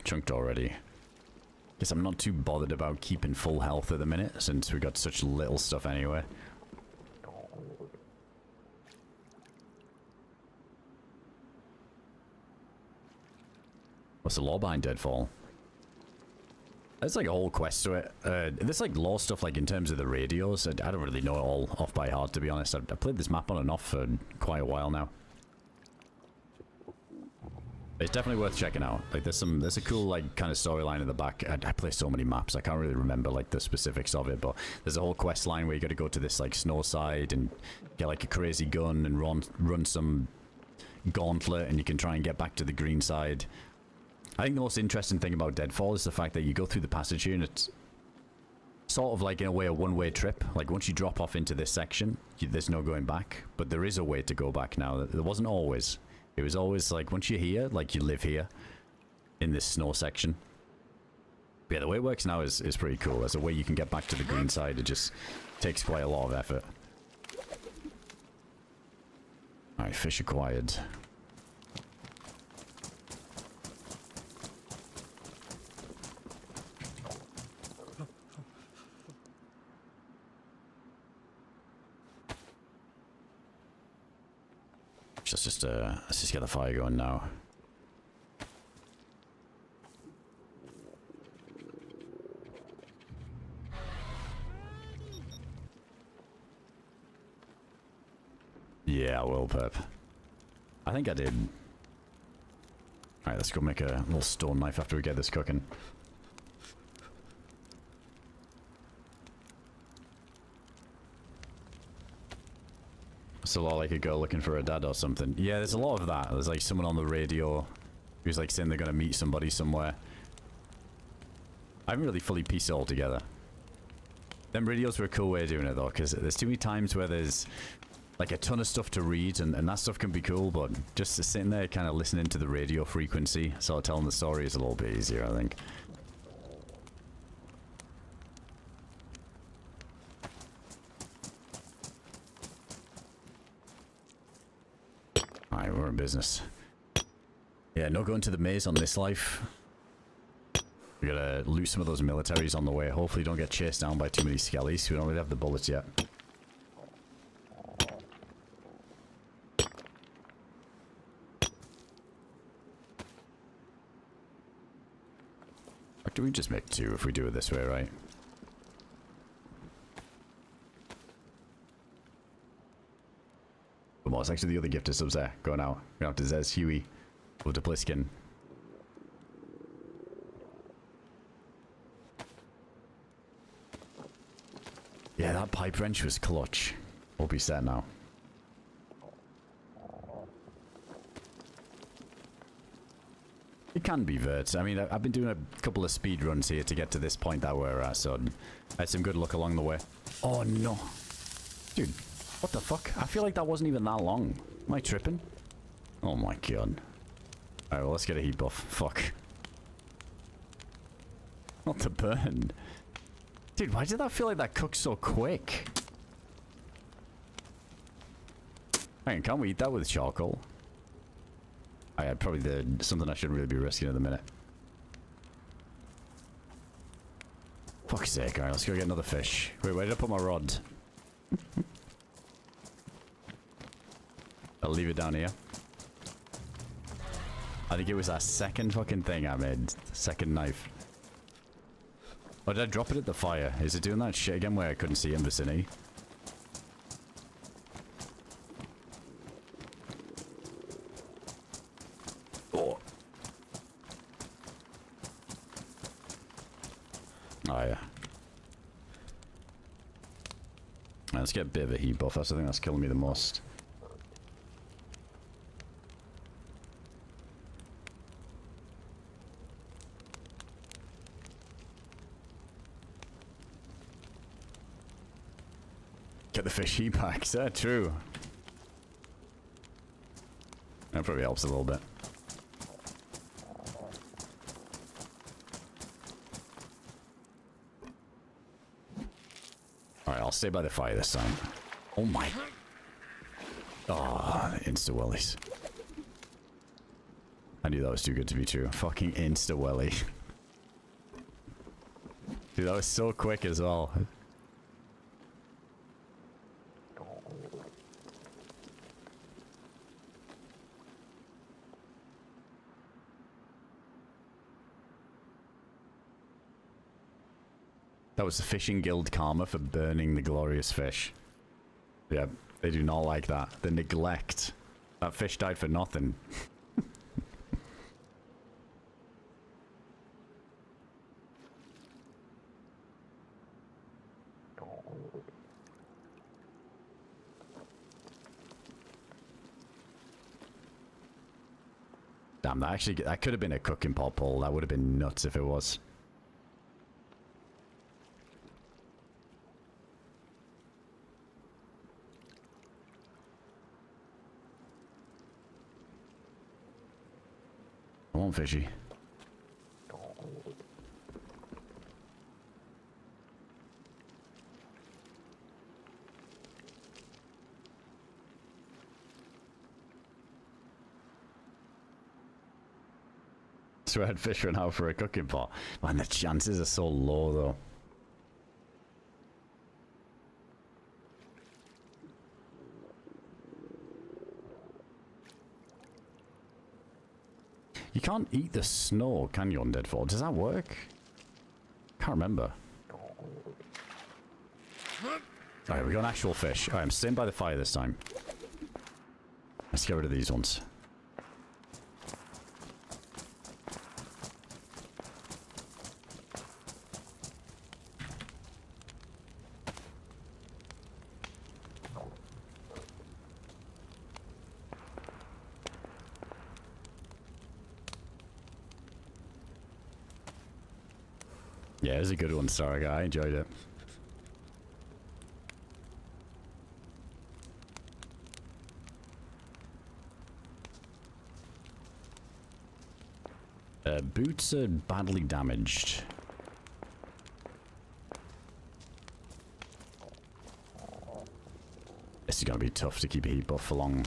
Chunked already. Guess I'm not too bothered about keeping full health at the minute, since we got such little stuff anyway. What's the lore behind Deadfall? There's like a whole quest to it. There's like lore stuff like in terms of the radios. I don't really know it all off by heart, to be honest. I played this map on and off for quite a while now. It's definitely worth checking out. Like there's a cool like kind of storyline in the back. I play so many maps, I can't really remember like the specifics of it, but there's a whole quest line where you got to go to this like snowside and get like a crazy gun and run some gauntlet, and you can try and get back to the green side. I think the most interesting thing about Deadfall is the fact that you go through the passage here and it's sort of like in a way a one-way trip. Like once you drop off into this section, there's no going back, but there is a way to go back now. There wasn't always. It was always like once you're here, like you live here in this snow section. But yeah, the way it works now is pretty cool. There's a way you can get back to the green side. It just takes quite a lot of effort. Alright, fish acquired. Let's just get the fire going now. Yeah, I will, Pep. I think I did. Alright, let's go make a little stone knife after we get this cooking. It's a lot like a girl looking for a dad or something. Yeah, there's a lot of that. There's like someone on the radio who's like saying they're gonna meet somebody somewhere. I haven't really fully pieced it all together. Them radios were a cool way of doing it though, because there's too many times where there's like a ton of stuff to read, and that stuff can be cool, but just sitting there kind of listening to the radio frequency, sort of telling the story is a little bit easier, I think. Alright, we're in business. Yeah, no going to the maze on this life. We gotta loot some of those militaries on the way. Hopefully don't get chased down by too many skellies. We don't really have the bullets yet. Do we just make two if we do it this way, right? Come on, it's actually the other gifted subs there. Going out. Going out to Zez, Huey, over to Pliskin. Yeah, that pipe wrench was clutch. Hope he's set now. It can be vert. I mean, I've been doing a couple of speed runs here to get to this point that we're at, so I had some good luck along the way. Oh no. Dude, what the fuck? I feel like that wasn't even that long. Am I tripping? Oh my god. Alright, well, let's get a heat buff. Fuck. Not to burn. Dude, why did that feel like that cooked so quick? Hang on, can't we eat that with charcoal? I probably did something I shouldn't really be risking at the minute. Fuck's sake, alright, let's go get another fish. Wait, where did I put my rod? I'll leave it down here. I think it was our second fucking thing I made. Second knife. Oh, did I drop it at the fire? Is it doing that shit again where I couldn't see it in vicinity? Oh. Oh, yeah. Right, let's get a bit of a heat buff. That's the thing that's killing me the most. Get the fish heat packs. Yeah, true. That probably helps a little bit. Alright, I'll stay by the fire this time. Oh my. Oh, insta-wellies. I knew that was too good to be true. Fucking insta-welly. Dude, that was so quick as well. That was the Fishing Guild karma for burning the glorious fish. Yeah, they do not like that. The neglect. That fish died for nothing. Damn, that could have been a cooking pot pull. That would have been nuts if it was. Come on, fishy. Red fish run out for a cooking pot. Man, the chances are so low though. You can't eat the snow, can you, on Deadfall? Does that work? Can't remember. Alright, we got an actual fish. Alright, I'm staying by the fire this time. Let's get rid of these ones. Yeah, it was a good one, sorry guy. I enjoyed it. Boots are badly damaged. This is gonna be tough to keep a heat buff for long.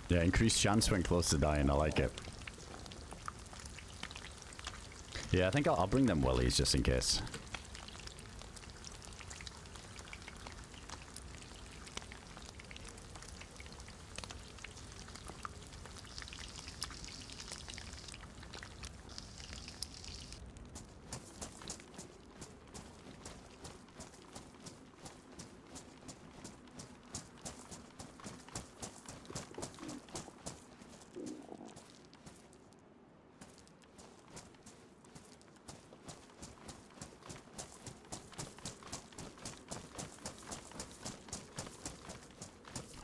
Yeah, increased chance when close to dying, I like it. Yeah, I think I'll bring them wellies just in case.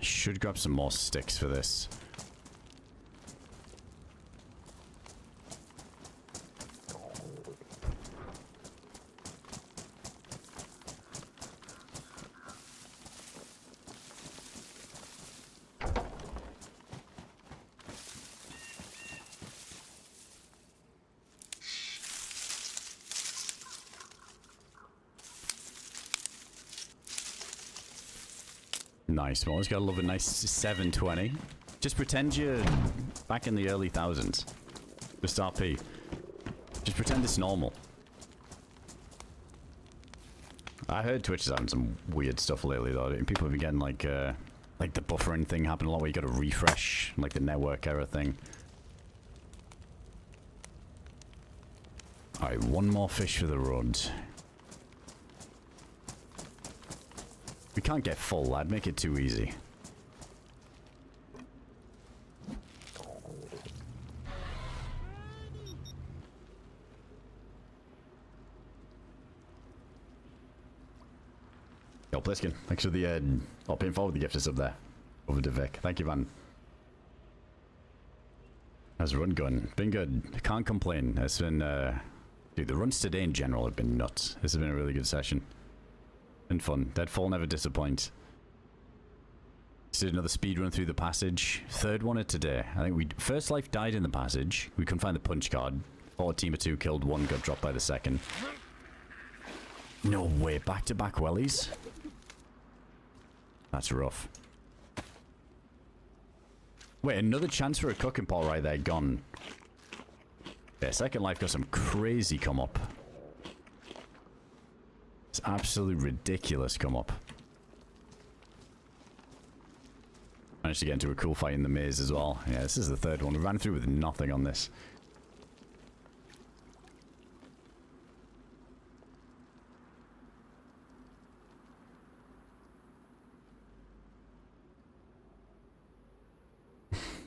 Should grab some more sticks for this. Nice. Well, always gotta love a nice 720. Just pretend you're back in the early thousands. Just RP. Just pretend it's normal. I heard Twitch is having some weird stuff lately though. People have been getting like the buffering thing happen a lot where you gotta refresh, like the network error thing. Alright, one more fish for the road. We can't get full, I'd make it too easy. Yo, Pliskin, thanks for the, paying forward the gift is up there. Over to Vic. Thank you, man. How's the run going? Been good. I can't complain. It's been, dude, the runs today in general have been nuts. This has been a really good session. And fun. Deadfall never disappoints. Just did another speed run through the passage. Third one of today. I think we first life died in the passage. We couldn't find the punch card. Fought a team of two, killed one, got dropped by the second. No way, back-to-back wellies? That's rough. Wait, another chance for a cooking pot right there, gone. Yeah, second life got some crazy come up. It's absolutely ridiculous come up. Managed to get into a cool fight in the maze as well. Yeah, this is the third one. We ran through with nothing on this.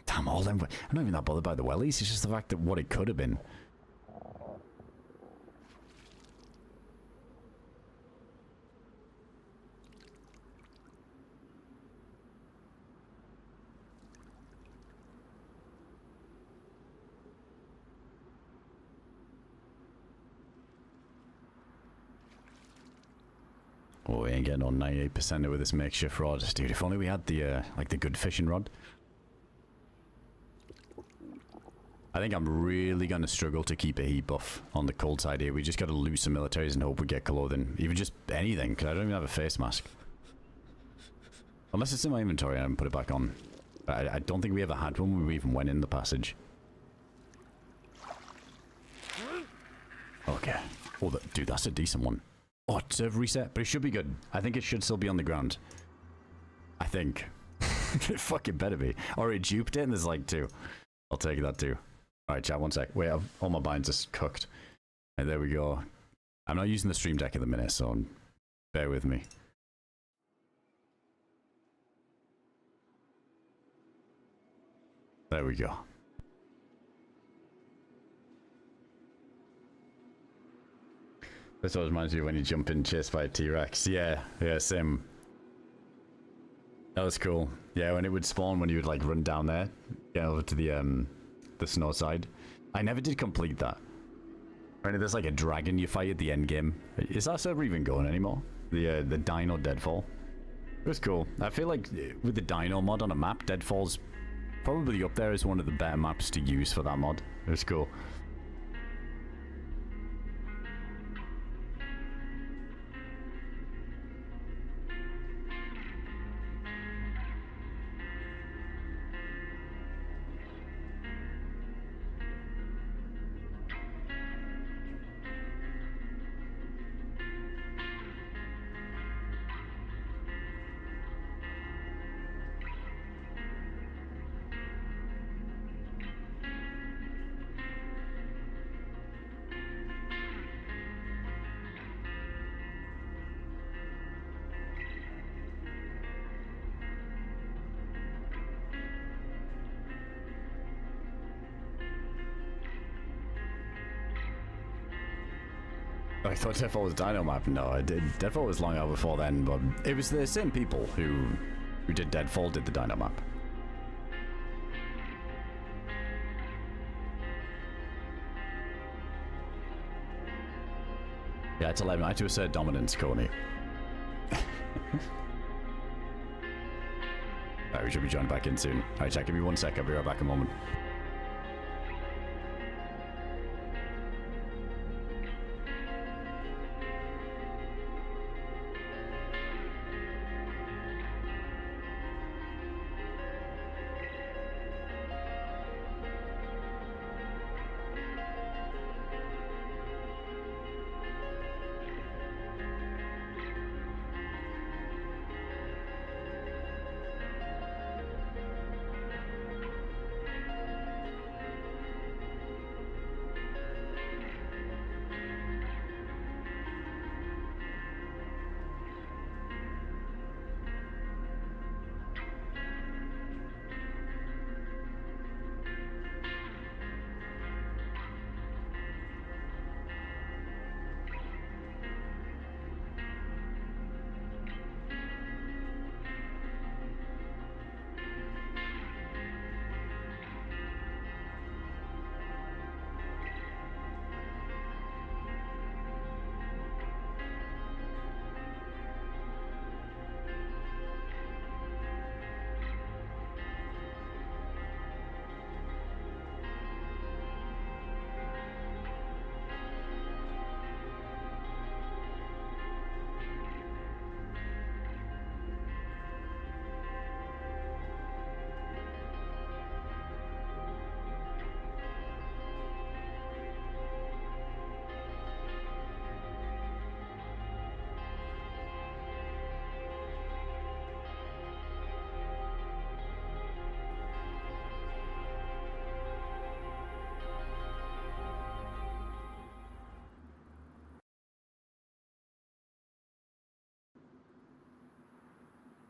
Damn, all them. I'm not even that bothered by the wellies. It's just the fact that what it could have been. Oh, we ain't getting on 98% with this makeshift rod. Dude, if only we had the, like the good fishing rod. I think I'm really going to struggle to keep a heat buff on the cold side here. We just got to lose some militaries and hope we get clothing. Even just anything, because I don't even have a face mask. Unless it's in my inventory and I haven't put it back on. I don't think we ever had one when we even went in the passage. Okay. Oh, dude, that's a decent one. Oh, server reset, but it should be good. I think it should still be on the ground. I think. It fucking better be. Or it duped it and there's like 2. I'll take that too. Alright, chat, 1 sec. Wait, all my binds are cooked. And there we go. I'm not using the stream deck at the minute, so bear with me. There we go. This always reminds me of when you jump in chased by a T-Rex. Yeah, same. That was cool. Yeah, when it would spawn, when you would like run down there, get over to the snowside. I never did complete that. Right, there's like a dragon you fight at the end game. Is that server even going anymore? The Dino Deadfall. It was cool. I feel like with the Dino mod on a map, Deadfall's probably up there as one of the better maps to use for that mod. It was cool. I thought Deadfall was Dino Map. No, I did. Deadfall was long out before then, but it was the same people who did Deadfall did the Dino Map. Yeah, it's 11. I had to assert dominance, Coney. Alright, we should be joined back in soon. Alright, chat, give me 1 sec. I'll be right back in a moment.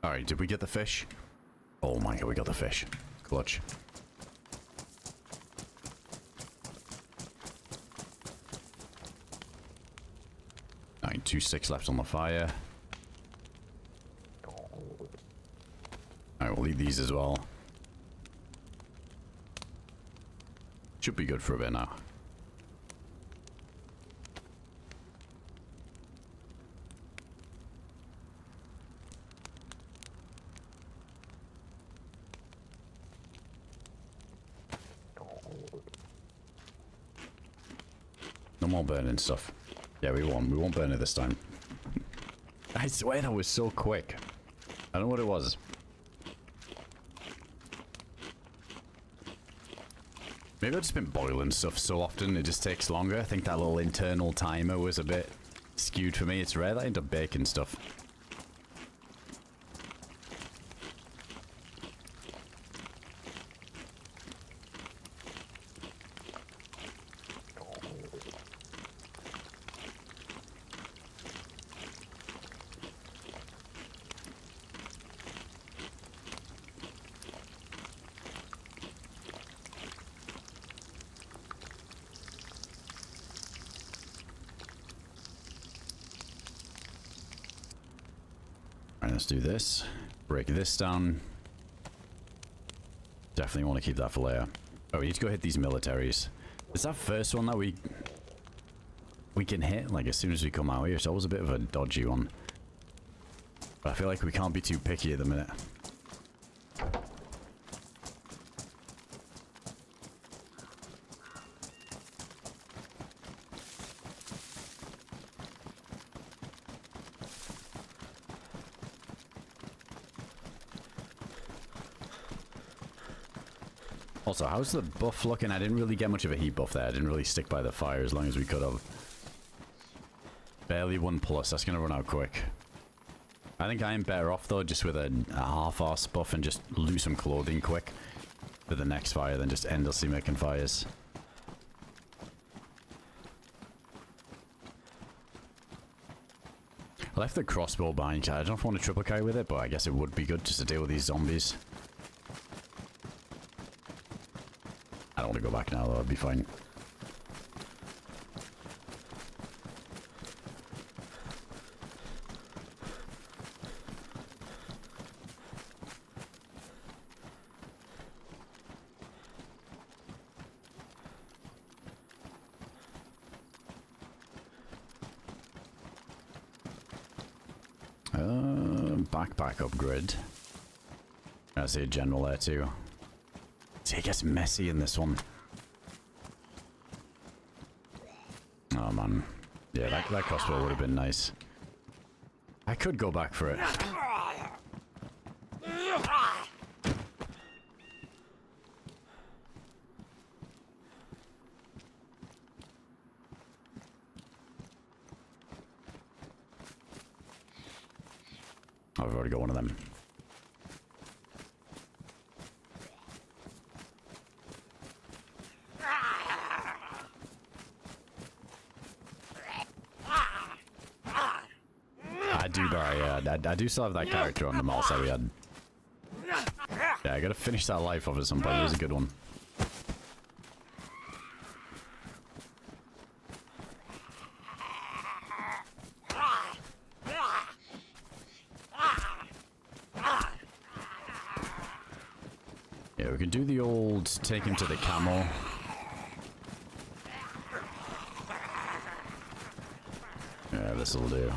Alright, did we get the fish? Oh my god, we got the fish. Clutch. Alright, 2 sticks left on the fire. Alright, we'll eat these as well. Should be good for a bit now. No more burning stuff. Yeah, we won. We won't burn it this time. I swear that was so quick. I don't know what it was. Maybe I've just been boiling stuff so often it just takes longer. I think that little internal timer was a bit skewed for me. It's rare that I end up baking stuff. Let's do this. Break this down. Definitely want to keep that for later. Oh, we need to go hit these militaries. Is that first one that we can hit like as soon as we come out here? It's always a bit of a dodgy one. But I feel like we can't be too picky at the minute. Also, how's the buff looking? I didn't really get much of a heat buff there. I didn't really stick by the fire as long as we could have. Barely 1+. That's going to run out quick. I think I am better off, though, just with a half-arse buff and just lose some clothing quick for the next fire than just endlessly making fires. I left the crossbow behind. I don't know if I want to triple carry with it, but I guess it would be good just to deal with these zombies. I don't want to go back now, though. I'll be fine. Backpack upgrade. I see a general there, too. See, it gets messy in this one. Oh, man. Yeah, that crossbow would have been nice. I could go back for it. Oh, I've already got one of them. I do still have that character on the Namalsk that we had. Yeah, I gotta finish that life off at some point. It was a good one. Yeah, we can do the old take him to the camo. Yeah, this'll do.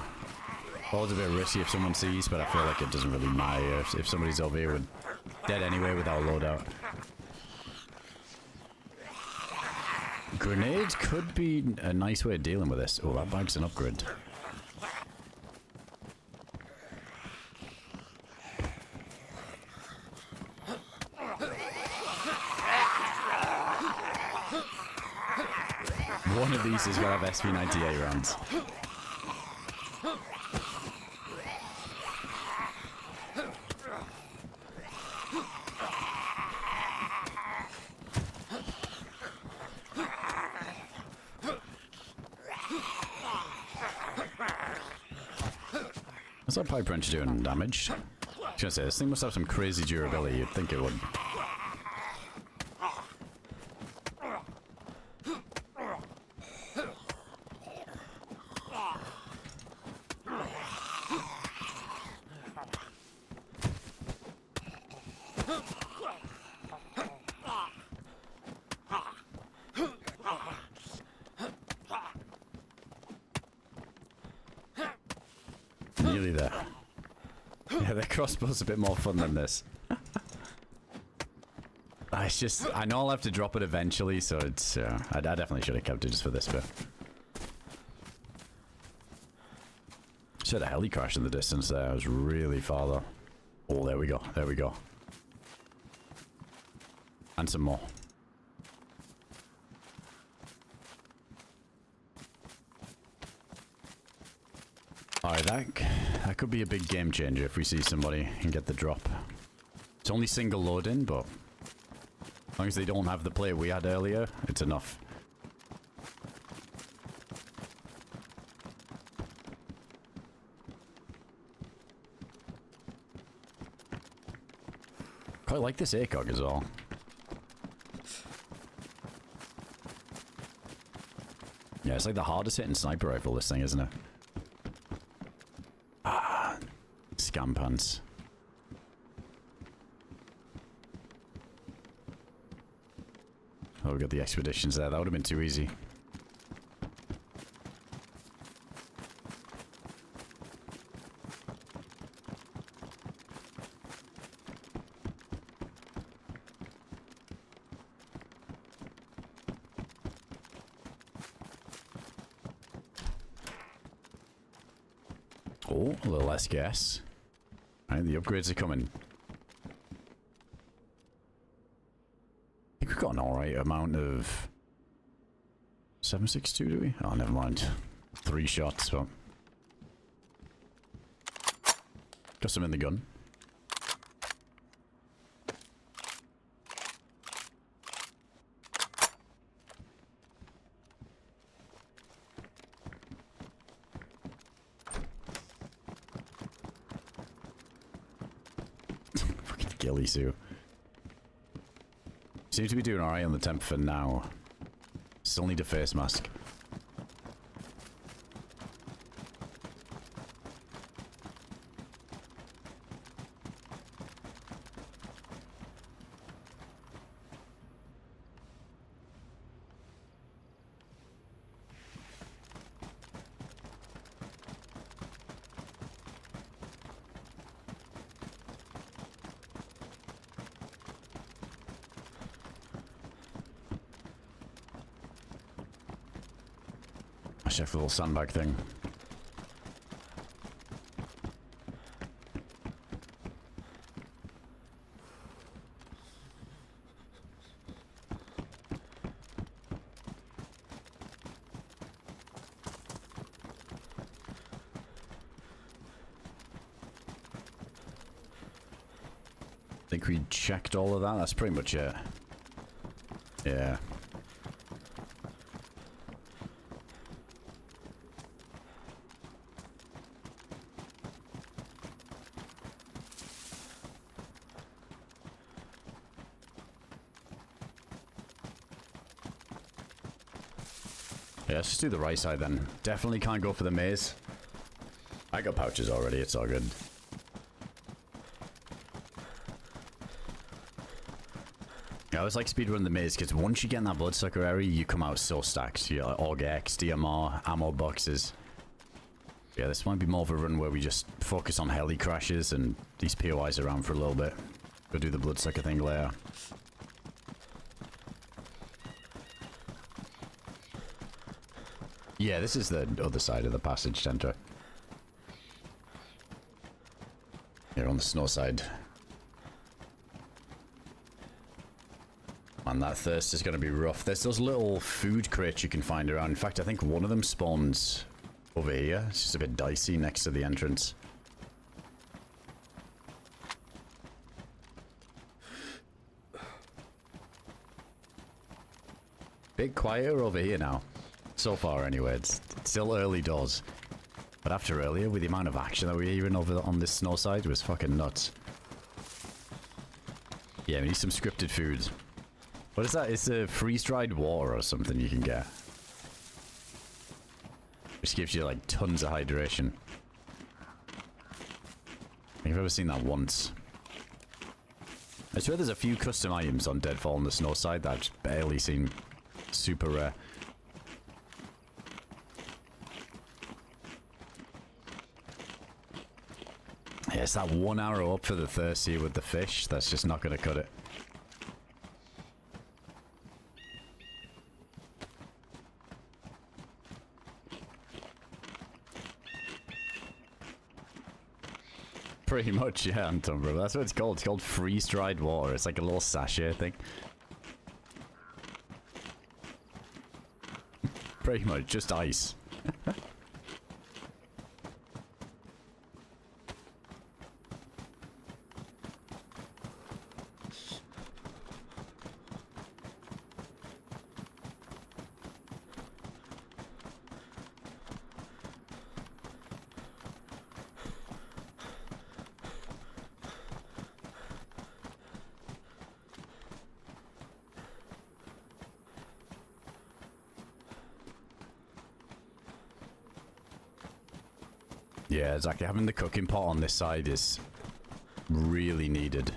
It's a bit risky if someone sees, but I feel like it doesn't really matter if somebody's over here with dead anyway without a loadout. Grenades could be a nice way of dealing with this. Oh, that bag's an upgrade. One of these is gonna have SP98 rounds. What's that pipe wrench doing damage? I was gonna say, this thing must have some crazy durability. You'd think it would. Nearly there. Yeah, the crossbow's a bit more fun than this. It's just, I know I'll have to drop it eventually, so it's, I definitely should have kept it just for this bit. Should have heli crashed in the distance there. I was really far though. Oh, there we go. There we go. And some more. Alright, that could be a big game changer if we see somebody and get the drop. It's only single load in, but as long as they don't have the play we had earlier, it's enough. Quite like this ACOG as well. Yeah, it's like the hardest hitting sniper rifle, this thing, isn't it? Ah, scam pants. Oh, we got the expeditions there. That would have been too easy. Oh, a little less gas. Alright, the upgrades are coming. I think we've got an alright amount of 7.62, do we? Oh, never mind. 3 shots, but got some in the gun. Fucking ghillie suit. Seem to be doing alright on the temp for now. Still need a face mask. Chef little sandbag thing. I think we checked all of that. That's pretty much it. Yeah. Yeah, let's just do the right side then. Definitely can't go for the maze. I got pouches already, it's all good. Yeah, I always like speedrun the maze because once you get in that bloodsucker area, you come out so stacked. You got like AUG-X, DMR, ammo boxes. Yeah, this might be more of a run where we just focus on heli crashes and these POIs around for a little bit. Go do the bloodsucker thing later. Yeah, this is the other side of the passage center. Here on the snow side. Man, that thirst is going to be rough. There's those little food crates you can find around. In fact, I think one of them spawns over here. It's just a bit dicey next to the entrance. Bit quieter over here now. So far, anyway. It's still early doors. But after earlier, with the amount of action that we were hearing over on this snow side, it was fucking nuts. Yeah, we need some scripted food. What is that? It's a freeze-dried water or something you can get. Which gives you, like, tons of hydration. I think I've ever seen that once. I swear there's a few custom items on Deadfall on the snow side that I've just barely seen. Super rare. Yeah, it's that one arrow up for the thirst here with the fish. That's just not going to cut it. Pretty much, yeah, Anton, bro. That's what it's called. It's called freeze-dried water. It's like a little sachet thing. Pretty much, just ice. Yeah, exactly. Having the cooking pot on this side is really needed.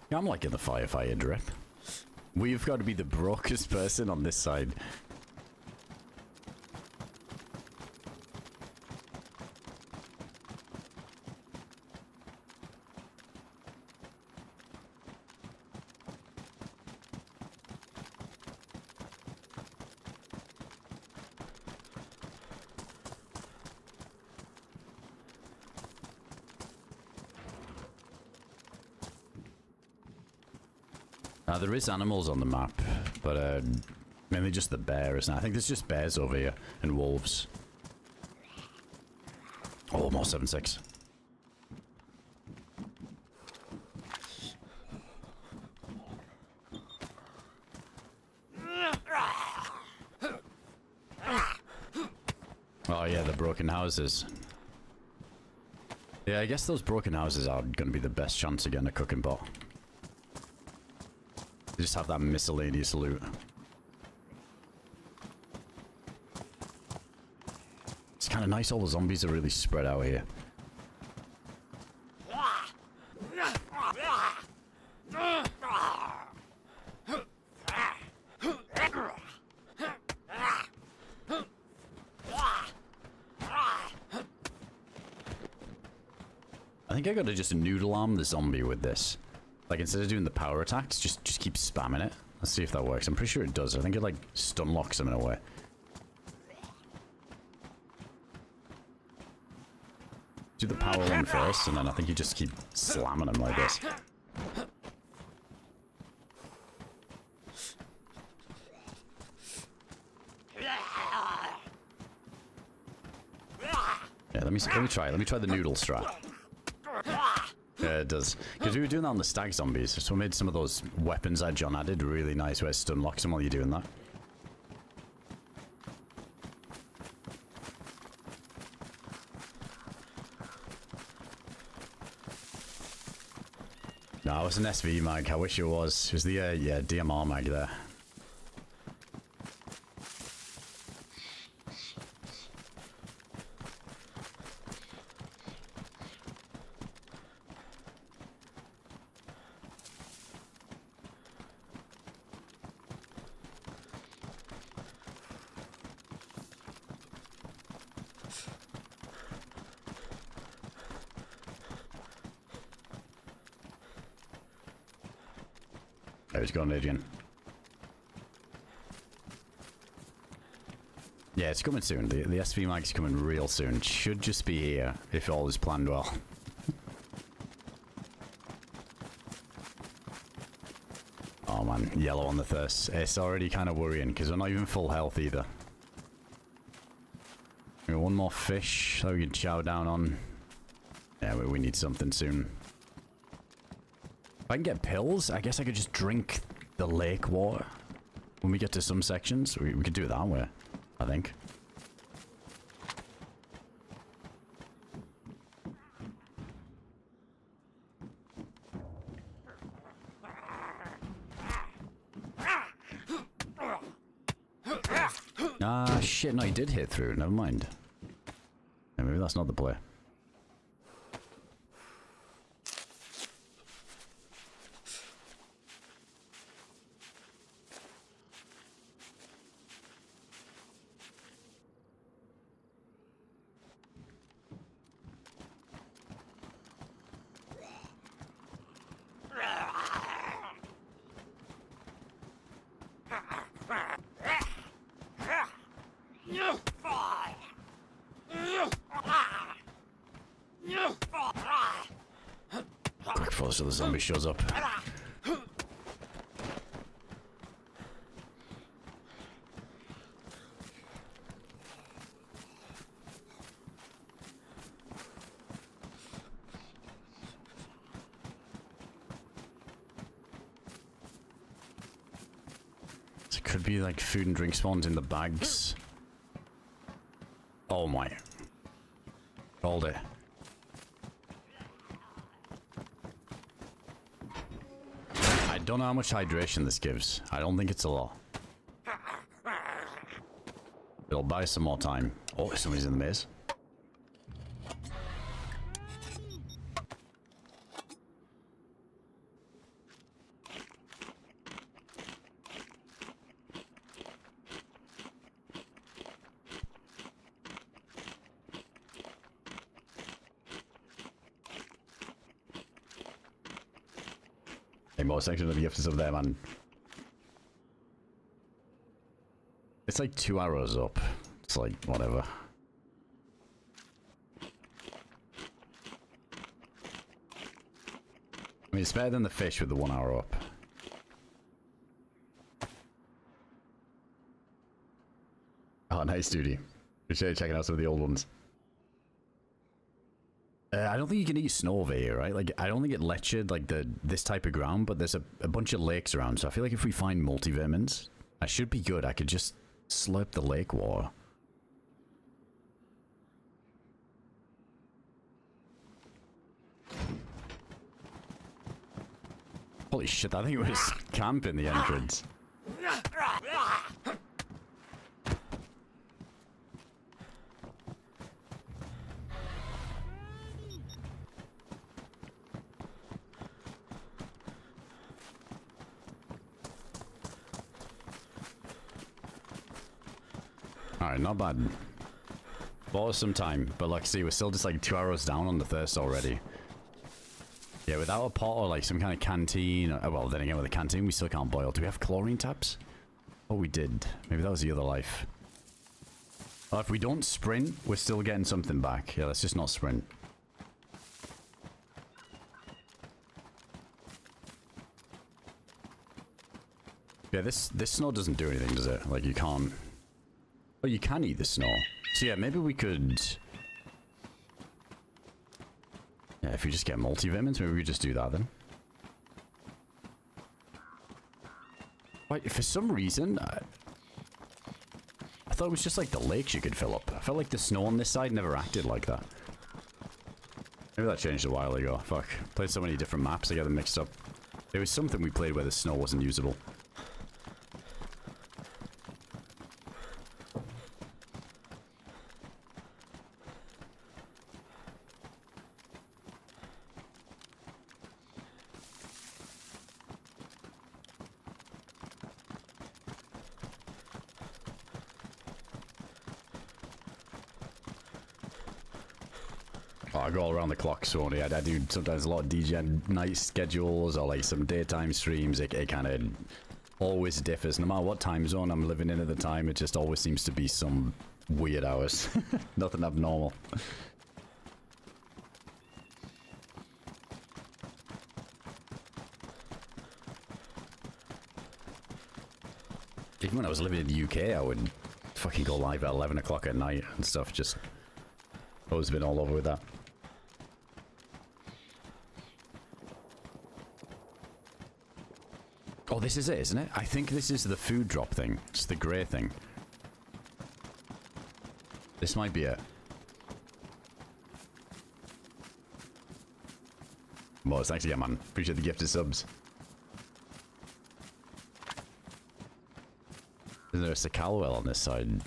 Yeah, I'm liking the firefighter drip. We've got to be the brokest person on this side. There is animals on the map, but mainly just the bears. I think there's just bears over here and wolves. Oh, more 7-6. Oh yeah, the broken houses. Yeah, I guess those broken houses are going to be the best chance of getting a cooking pot. They just have that miscellaneous loot. It's kind of nice all the zombies are really spread out here. I think I gotta just noodle arm the zombie with this. Like, instead of doing the power attacks, just keep spamming it. Let's see if that works. I'm pretty sure it does. I think it, like, stun locks him in a way. Do the power one first, and then I think you just keep slamming him like this. Yeah, let me try it. Let me try the noodle strat. Yeah, it does. Because we were doing that on the stag zombies, so we made some of those weapons that John added really nice, where it stun locks them while you're doing that. No, it was an SV mag. I wish it was. It was the, yeah, DMR mag there. How's it going, Adrian? Yeah, it's coming soon. The SV mag's coming real soon. It should just be here if all is planned well. Oh man, yellow on the thirst. It's already kind of worrying because we're not even full health either. We got one more fish that we can chow down on. Yeah, we need something soon. If I can get pills, I guess I could just drink the lake water when we get to some sections. We could do it that way, I think. Ah, shit, no, he did hit through. Never mind. Yeah, maybe that's not the play. Quick before the zombie shows up. could be like food and drink spawns in the bags. Oh my. Hold it. I don't know how much hydration this gives. I don't think it's a lot. It'll buy some more time. Oh, somebody's in the maze. More section of the gifts up there, man. It's like 2 arrows up. It's like whatever. I mean, it's better than the fish with the 1 arrow up. Oh, nice, duty. Appreciate you checking out some of the old ones. I don't think you can eat snow over here, right? Like, I don't think it lets you, like, this type of ground, but there's a bunch of lakes around, so I feel like if we find multivitamins, I should be good. I could just slurp the lake water. Holy shit, I think it was camp in the entrance. Alright, not bad. Bought us some time, but like, see, we're still just like 2 arrows down on the thirst already. Yeah, without a pot or like some kind of canteen, well, then again with a canteen, we still can't boil. Do we have chlorine taps? Oh, we did. Maybe that was the other life. Well, if we don't sprint, we're still getting something back. Yeah, let's just not sprint. Yeah, this snow doesn't do anything, does it? Like, you can't... Oh, you can eat the snow. So yeah, maybe we could... Yeah, if we just get multivitamins, maybe we just do that then. Wait, for some reason, I thought it was just like the lakes you could fill up. I felt like the snow on this side never acted like that. Maybe that changed a while ago. Fuck. Played so many different maps, I got them mixed up. There was something we played where the snow wasn't usable. I go all around the clock, so I do sometimes a lot of DJ night schedules or like some daytime streams. It kind of always differs. No matter what time zone I'm living in at the time, it just always seems to be some weird hours. Nothing abnormal. Even when I was living in the UK, I would fucking go live at 11 o'clock at night and stuff. Just always been all over with that. Oh, this is it, isn't it? I think this is the food drop thing. It's the grey thing. This might be it. Well, thanks again, man. Appreciate the gifted subs. Is there a Sakal well on this side?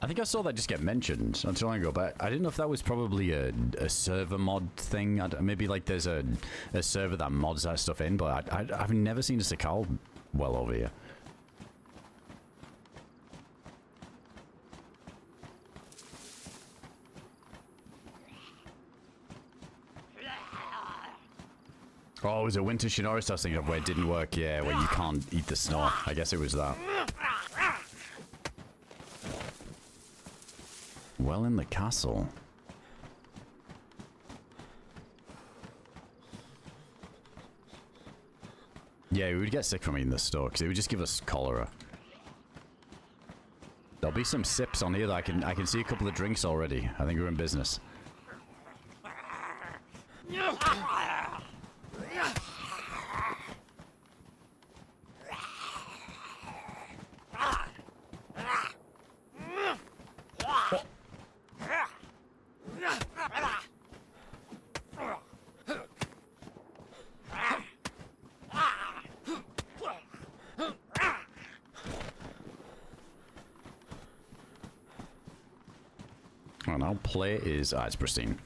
I think I saw that just get mentioned not too long ago, but I didn't know if that was probably a server mod thing. Maybe like there's a server that mods that stuff in, but I've never seen a Sakal well over here. Oh, it was a winter Chernarus I was thinking of where it didn't work, yeah, where you can't eat the snow. I guess it was that. Well, in the castle. Yeah, we would get sick from eating the store because it would just give us cholera. There'll be some sips on here that I can see a couple of drinks already. I think we're in business. Oh, now play is... Ah, it's pristine.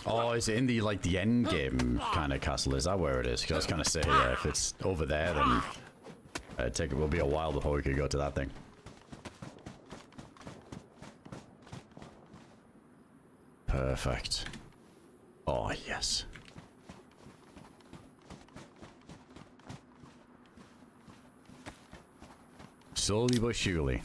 Oh, is it in the, like, the end game kind of castle? Is that where it is? Because I was going to say, yeah, if it's over there, then it will be a while before we could go to that thing. Perfect. Oh, yes. Slowly but surely.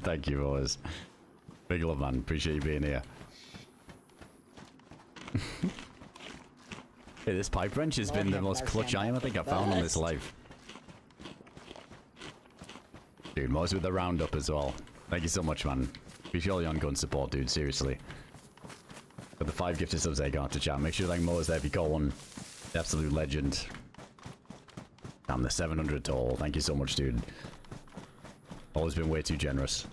Thank you, boys. Big love, man. Appreciate you being here. Hey, this pipe wrench has been the most clutch item I think I've found on this live. Dude, Mo's with the roundup as well. Thank you so much, man. Appreciate all your ongoing support, dude. Seriously. Got the 5 gifted subs there going to chat. Make sure like Mo's there if you got one. The absolute legend. Damn, the 700 total. Thank you so much, dude. Always been way too generous.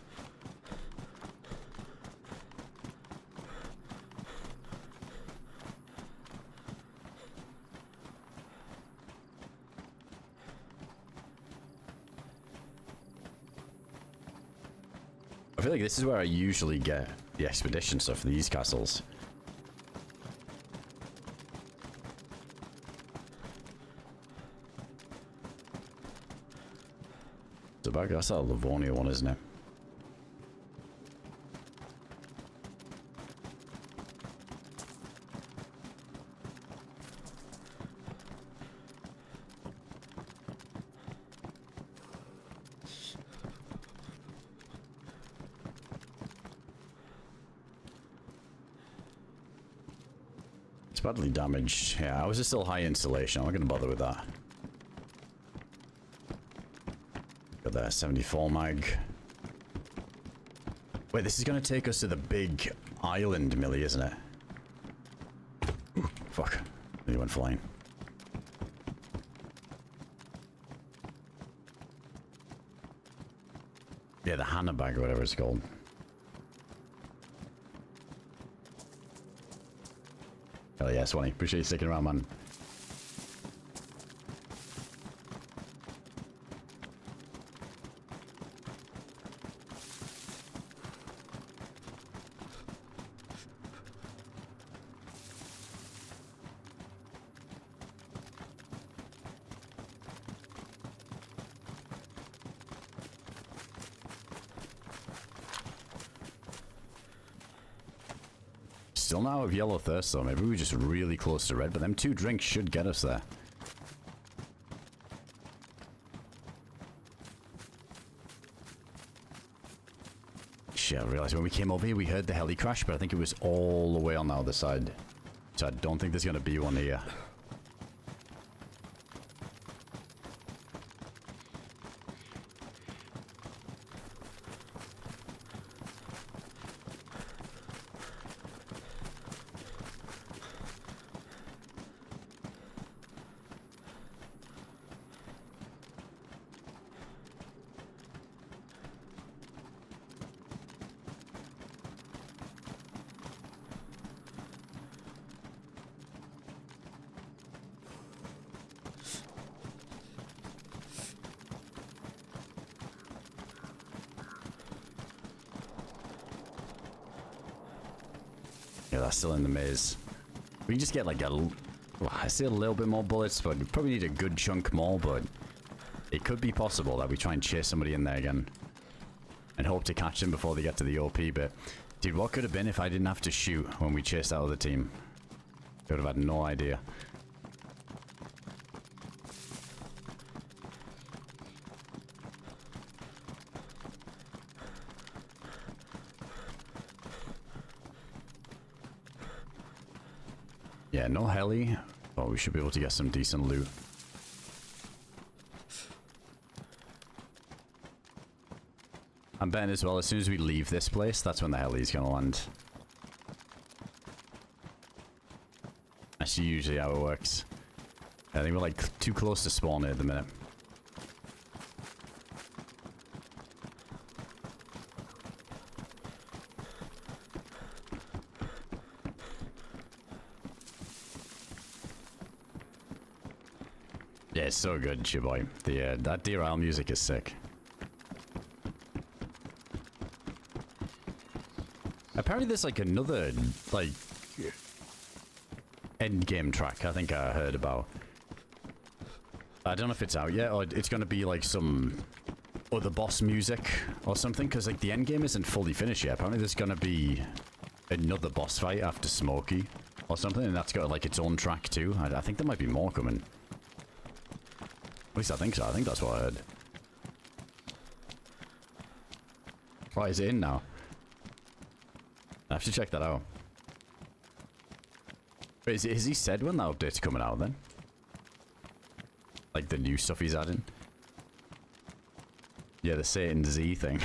I feel like this is where I usually get the expedition stuff for these castles. That's a Livonia one, isn't it? It's badly damaged. Yeah, ours is still high insulation. I'm not going to bother with that. Got that 74 mag. Wait, this is going to take us to the big island, Millie, isn't it? Ooh, fuck. He went flying. Yeah, the Hannah bag or whatever it's called. Hell yeah, Swanee. Appreciate you sticking around, man. Still now of yellow thirst though. Maybe we're just really close to red, but them 2 drinks should get us there. Shit, I realized when we came over here we heard the heli crash, but I think it was all the way on the other side. So I don't think there's gonna be one here. Yeah, that's still in the maze. We can just get like well, I see a little bit more bullets, but we probably need a good chunk more, but it could be possible that we try and chase somebody in there again and hope to catch them before they get to the OP bit. Dude, what could have been if I didn't have to shoot when we chased that other team? I would have had no idea. Yeah, no heli. Oh, we should be able to get some decent loot. I'm betting as well, as soon as we leave this place, that's when the heli's gonna land. That's usually how it works. I think we're like too close to spawn here at the minute. Yeah, it's so good, boy. The that IRL music is sick. Apparently there's like another like endgame track I think I heard about. I don't know if it's out yet or it's gonna be like some other boss music or something, because like the endgame isn't fully finished yet. Apparently there's gonna be another boss fight after Smokey or something, and that's got like its own track too. I think there might be more coming. At least I think so. I think that's what I heard. Right, is it in now? I have to check that out. Wait, has he said when that update's coming out then? Like the new stuff he's adding? Yeah, the Satan Z thing.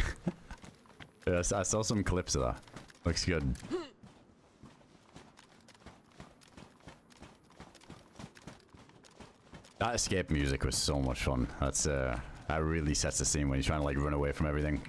Yeah, I saw some clips of that. Looks good. That escape music was so much fun. That's that really sets the scene when you're trying to like run away from everything.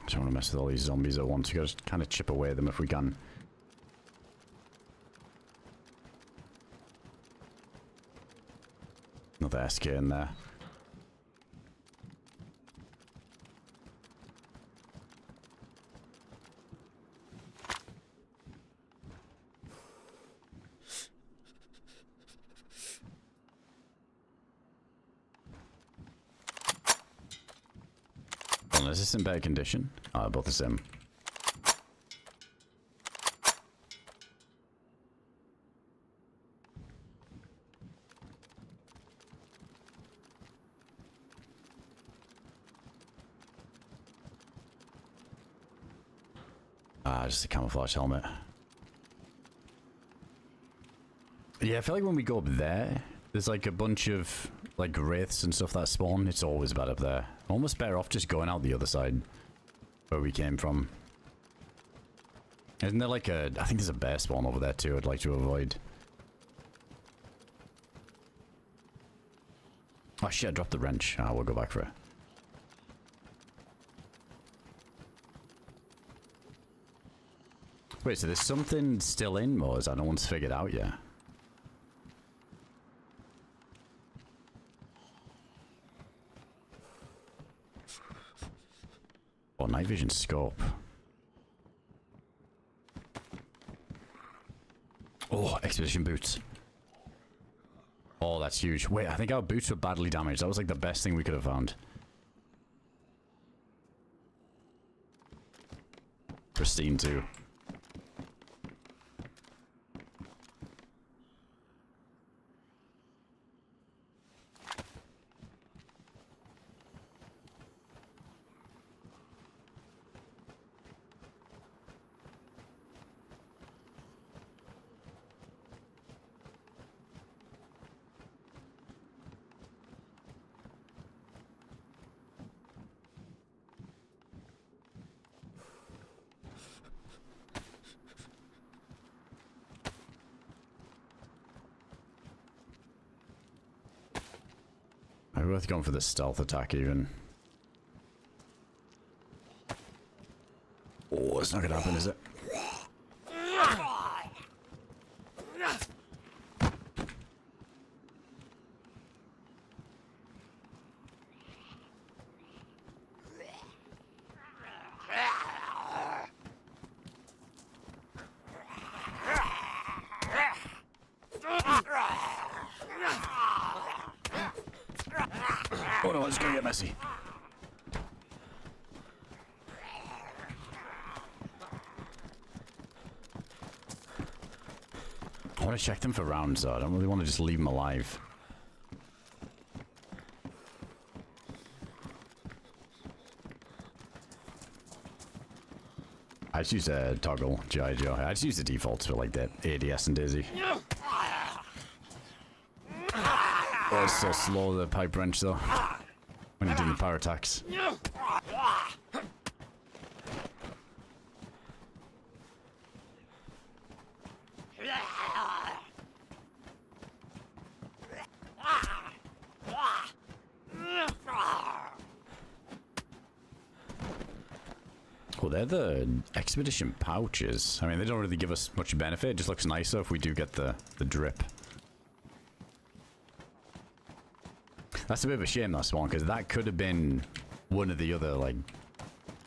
I don't want to mess with all these zombies at once. We gotta kind of chip away at them if we can. Another SK in there. Is this in better condition? Oh, both the same. Ah, just a camouflage helmet. Yeah, I feel like when we go up there, there's like a bunch of like wraiths and stuff that spawn. It's always bad up there. Almost better off just going out the other side where we came from. Isn't there like a... I think there's a bear spawn over there too I'd like to avoid. Oh shit, I dropped the wrench. Ah, we'll go back for it. Wait, so there's something still in Moors that no one's figured out yet? Oh, night vision scope. Oh, expedition boots. Oh, that's huge. Wait, I think our boots were badly damaged. That was like the best thing we could have found. Pristine too. Maybe worth going for the stealth attack even. Oh, it's not gonna happen, is it? Oh no, it's gonna get messy. want to check them for rounds though. I don't really want to just leave them alive. I just use a toggle, G.I. Joe. I just use the defaults for like that ADS and Daisy. Oh, it's so slow, the pipe wrench though. When you're doing the power attacks. Well, they're the expedition pouches. I mean, they don't really give us much benefit. It just looks nicer if we do get the drip. That's a bit of a shame, that Swan, because that could have been one of the other, like,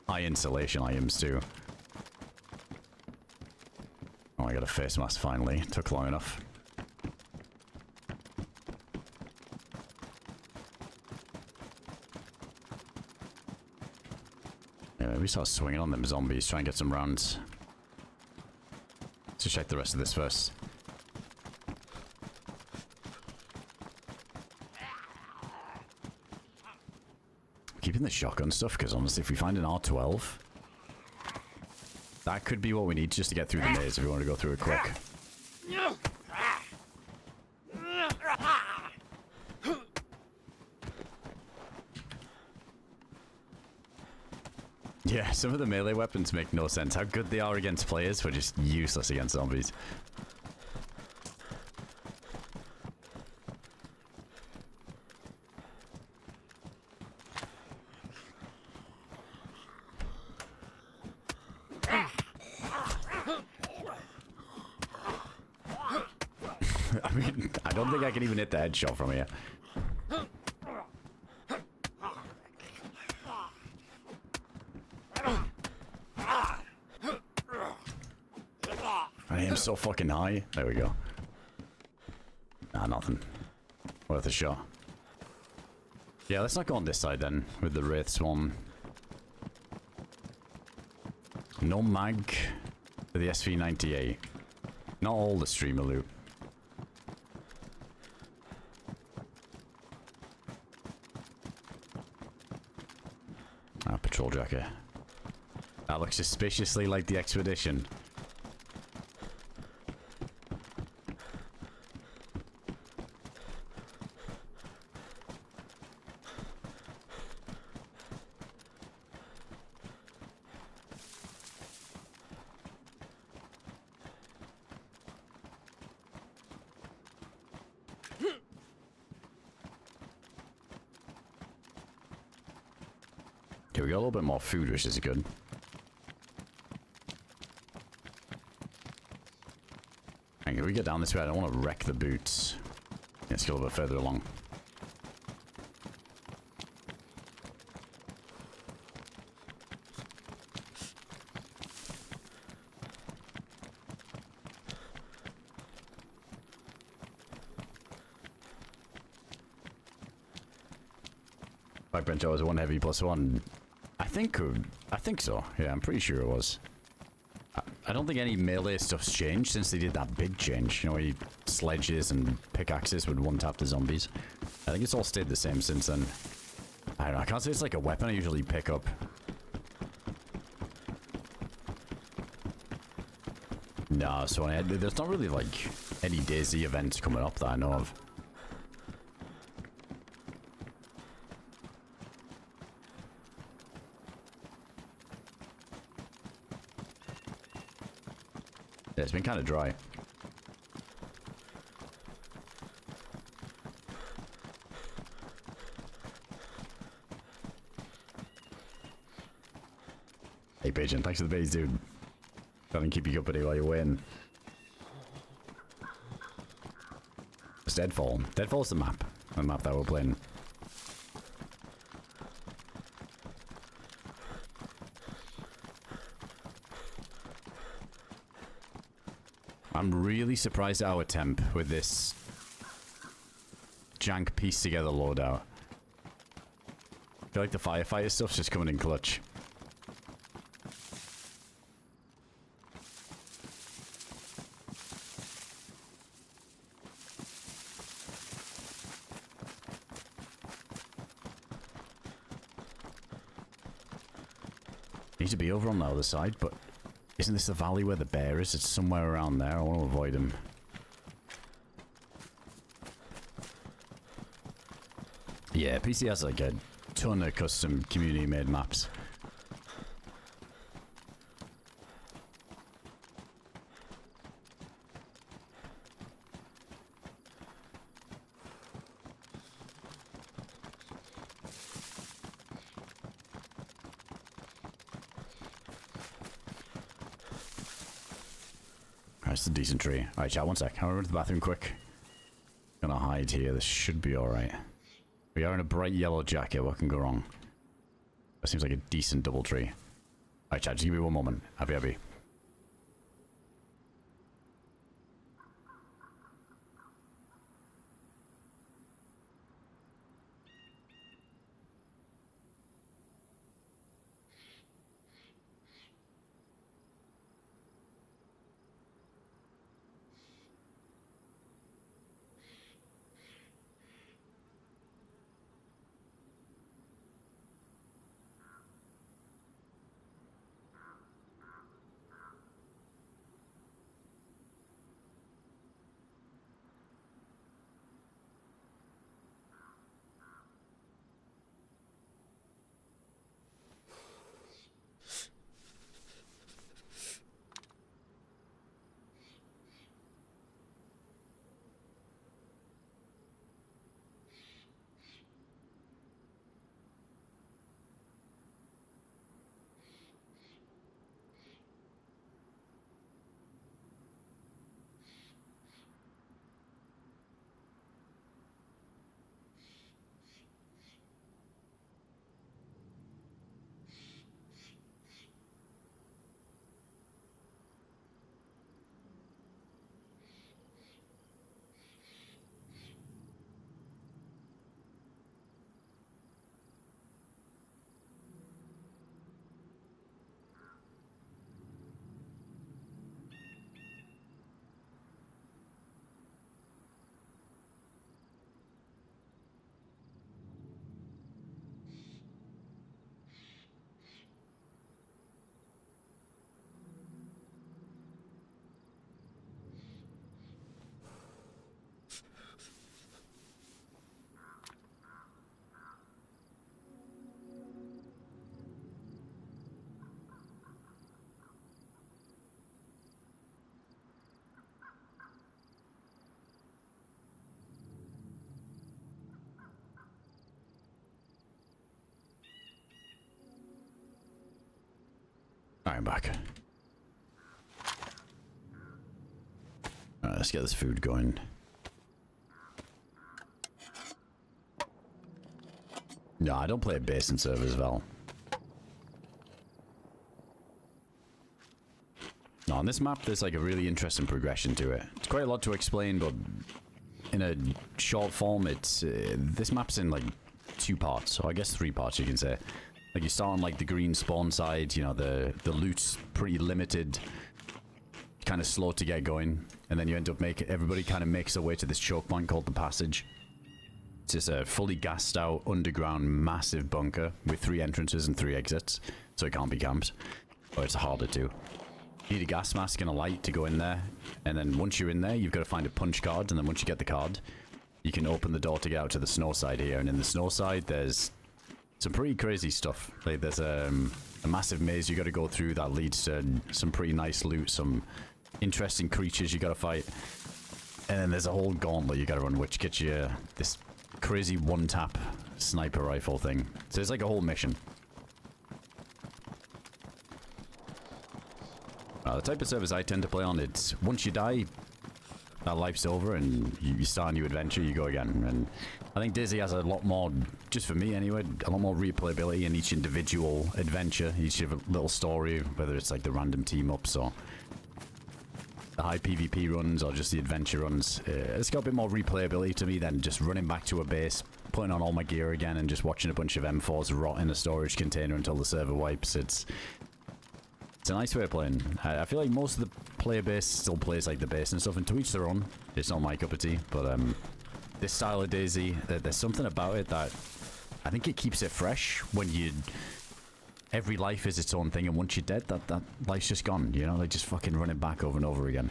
high insulation items, too. Oh, I got a face mask finally. Took long enough. Yeah, maybe start swinging on them zombies, try and get some rounds. Let's check the rest of this first. Keeping the shotgun stuff, because honestly, if we find an R12, that could be what we need just to get through the maze if we want to go through it quick. Yeah, some of the melee weapons make no sense. How good they are against players, but just useless against zombies. I mean, I don't think I can even hit the headshot from here. I am so fucking high. There we go. Nah, nothing. Worth a shot. Yeah, let's not go on this side then, with the Wraith Swarm. No mag for the SV-98. Not all the streamer loot. Ah, patrol jacket. That looks suspiciously like the expedition. Okay, we got a little bit more food, which is good. And if we get down this way, I don't want to wreck the boots. Let's go a little bit further along. Pipe wrench was 1 heavy plus 1. I think so. Yeah, I'm pretty sure it was. I don't think any melee stuff's changed since they did that big change. You know, where sledges and pickaxes would one-tap the zombies. I think it's all stayed the same since then. I don't know, I can't say it's like a weapon I usually pick up. Nah, so there's not really like any DayZ events coming up that I know of. Yeah, it's been kind of dry. Hey, Pigeon, thanks for the base, dude. Trying to keep you company while you're waiting. It's Deadfall. Deadfall's the map that we're playing. I'm really surprised at our temp with this jank piece together loadout. I feel like the firefighter stuff's just coming in clutch. Need to be over on the other side, but isn't this the valley where the bear is? It's somewhere around there. I want to avoid him. Yeah, PC has like a ton of custom community-made maps. That's a decent tree. Alright, chat, one sec. I'll run to the bathroom quick. Gonna hide here. This should be alright. We are in a bright yellow jacket. What can go wrong? That seems like a decent double tree. Alright, chat, just give me one moment. Happy. I'm back. Alright, let's get this food going. No, I don't play basin servers, Val. No, on this map, there's like a really interesting progression to it. It's quite a lot to explain, but in a short form, it's this map's in like 2 parts, or I guess 3 parts, you can say. Like you start on like the green spawn side, you know, the loot's pretty limited, kind of slow to get going, and then you end up everybody kind of makes their way to this choke point called the passage. It's just a fully gassed out underground massive bunker with 3 entrances and 3 exits, so it can't be camped, or it's harder to. You need a gas mask and a light to go in there, and then once you're in there, you've got to find a punch card, and then once you get the card, you can open the door to get out to the snow side here, and in the snow side, there's some pretty crazy stuff. Like there's a massive maze you got to go through that leads to some pretty nice loot, some interesting creatures you got to fight, and then there's a whole gauntlet you got to run, which gets you this crazy one-tap sniper rifle thing. So it's like a whole mission. The type of servers I tend to play on, it's once you die, that life's over and you start a new adventure, you go again. And I think DayZ has a lot more, just for me anyway, a lot more replayability in each individual adventure, each little story, whether it's like the random team-ups or the high PvP runs or just the adventure runs. It's got a bit more replayability to me than just running back to a base, putting on all my gear again and just watching a bunch of M4s rot in a storage container until the server wipes. It's a nice way of playing. I feel like most of the player base still plays like the base and stuff, and to each their own. It's not my cup of tea, but this style of DayZ, there's something about it that I think it keeps it fresh when you every life is its own thing, and once you're dead, that life's just gone, you know? Like, just fucking run it back over and over again.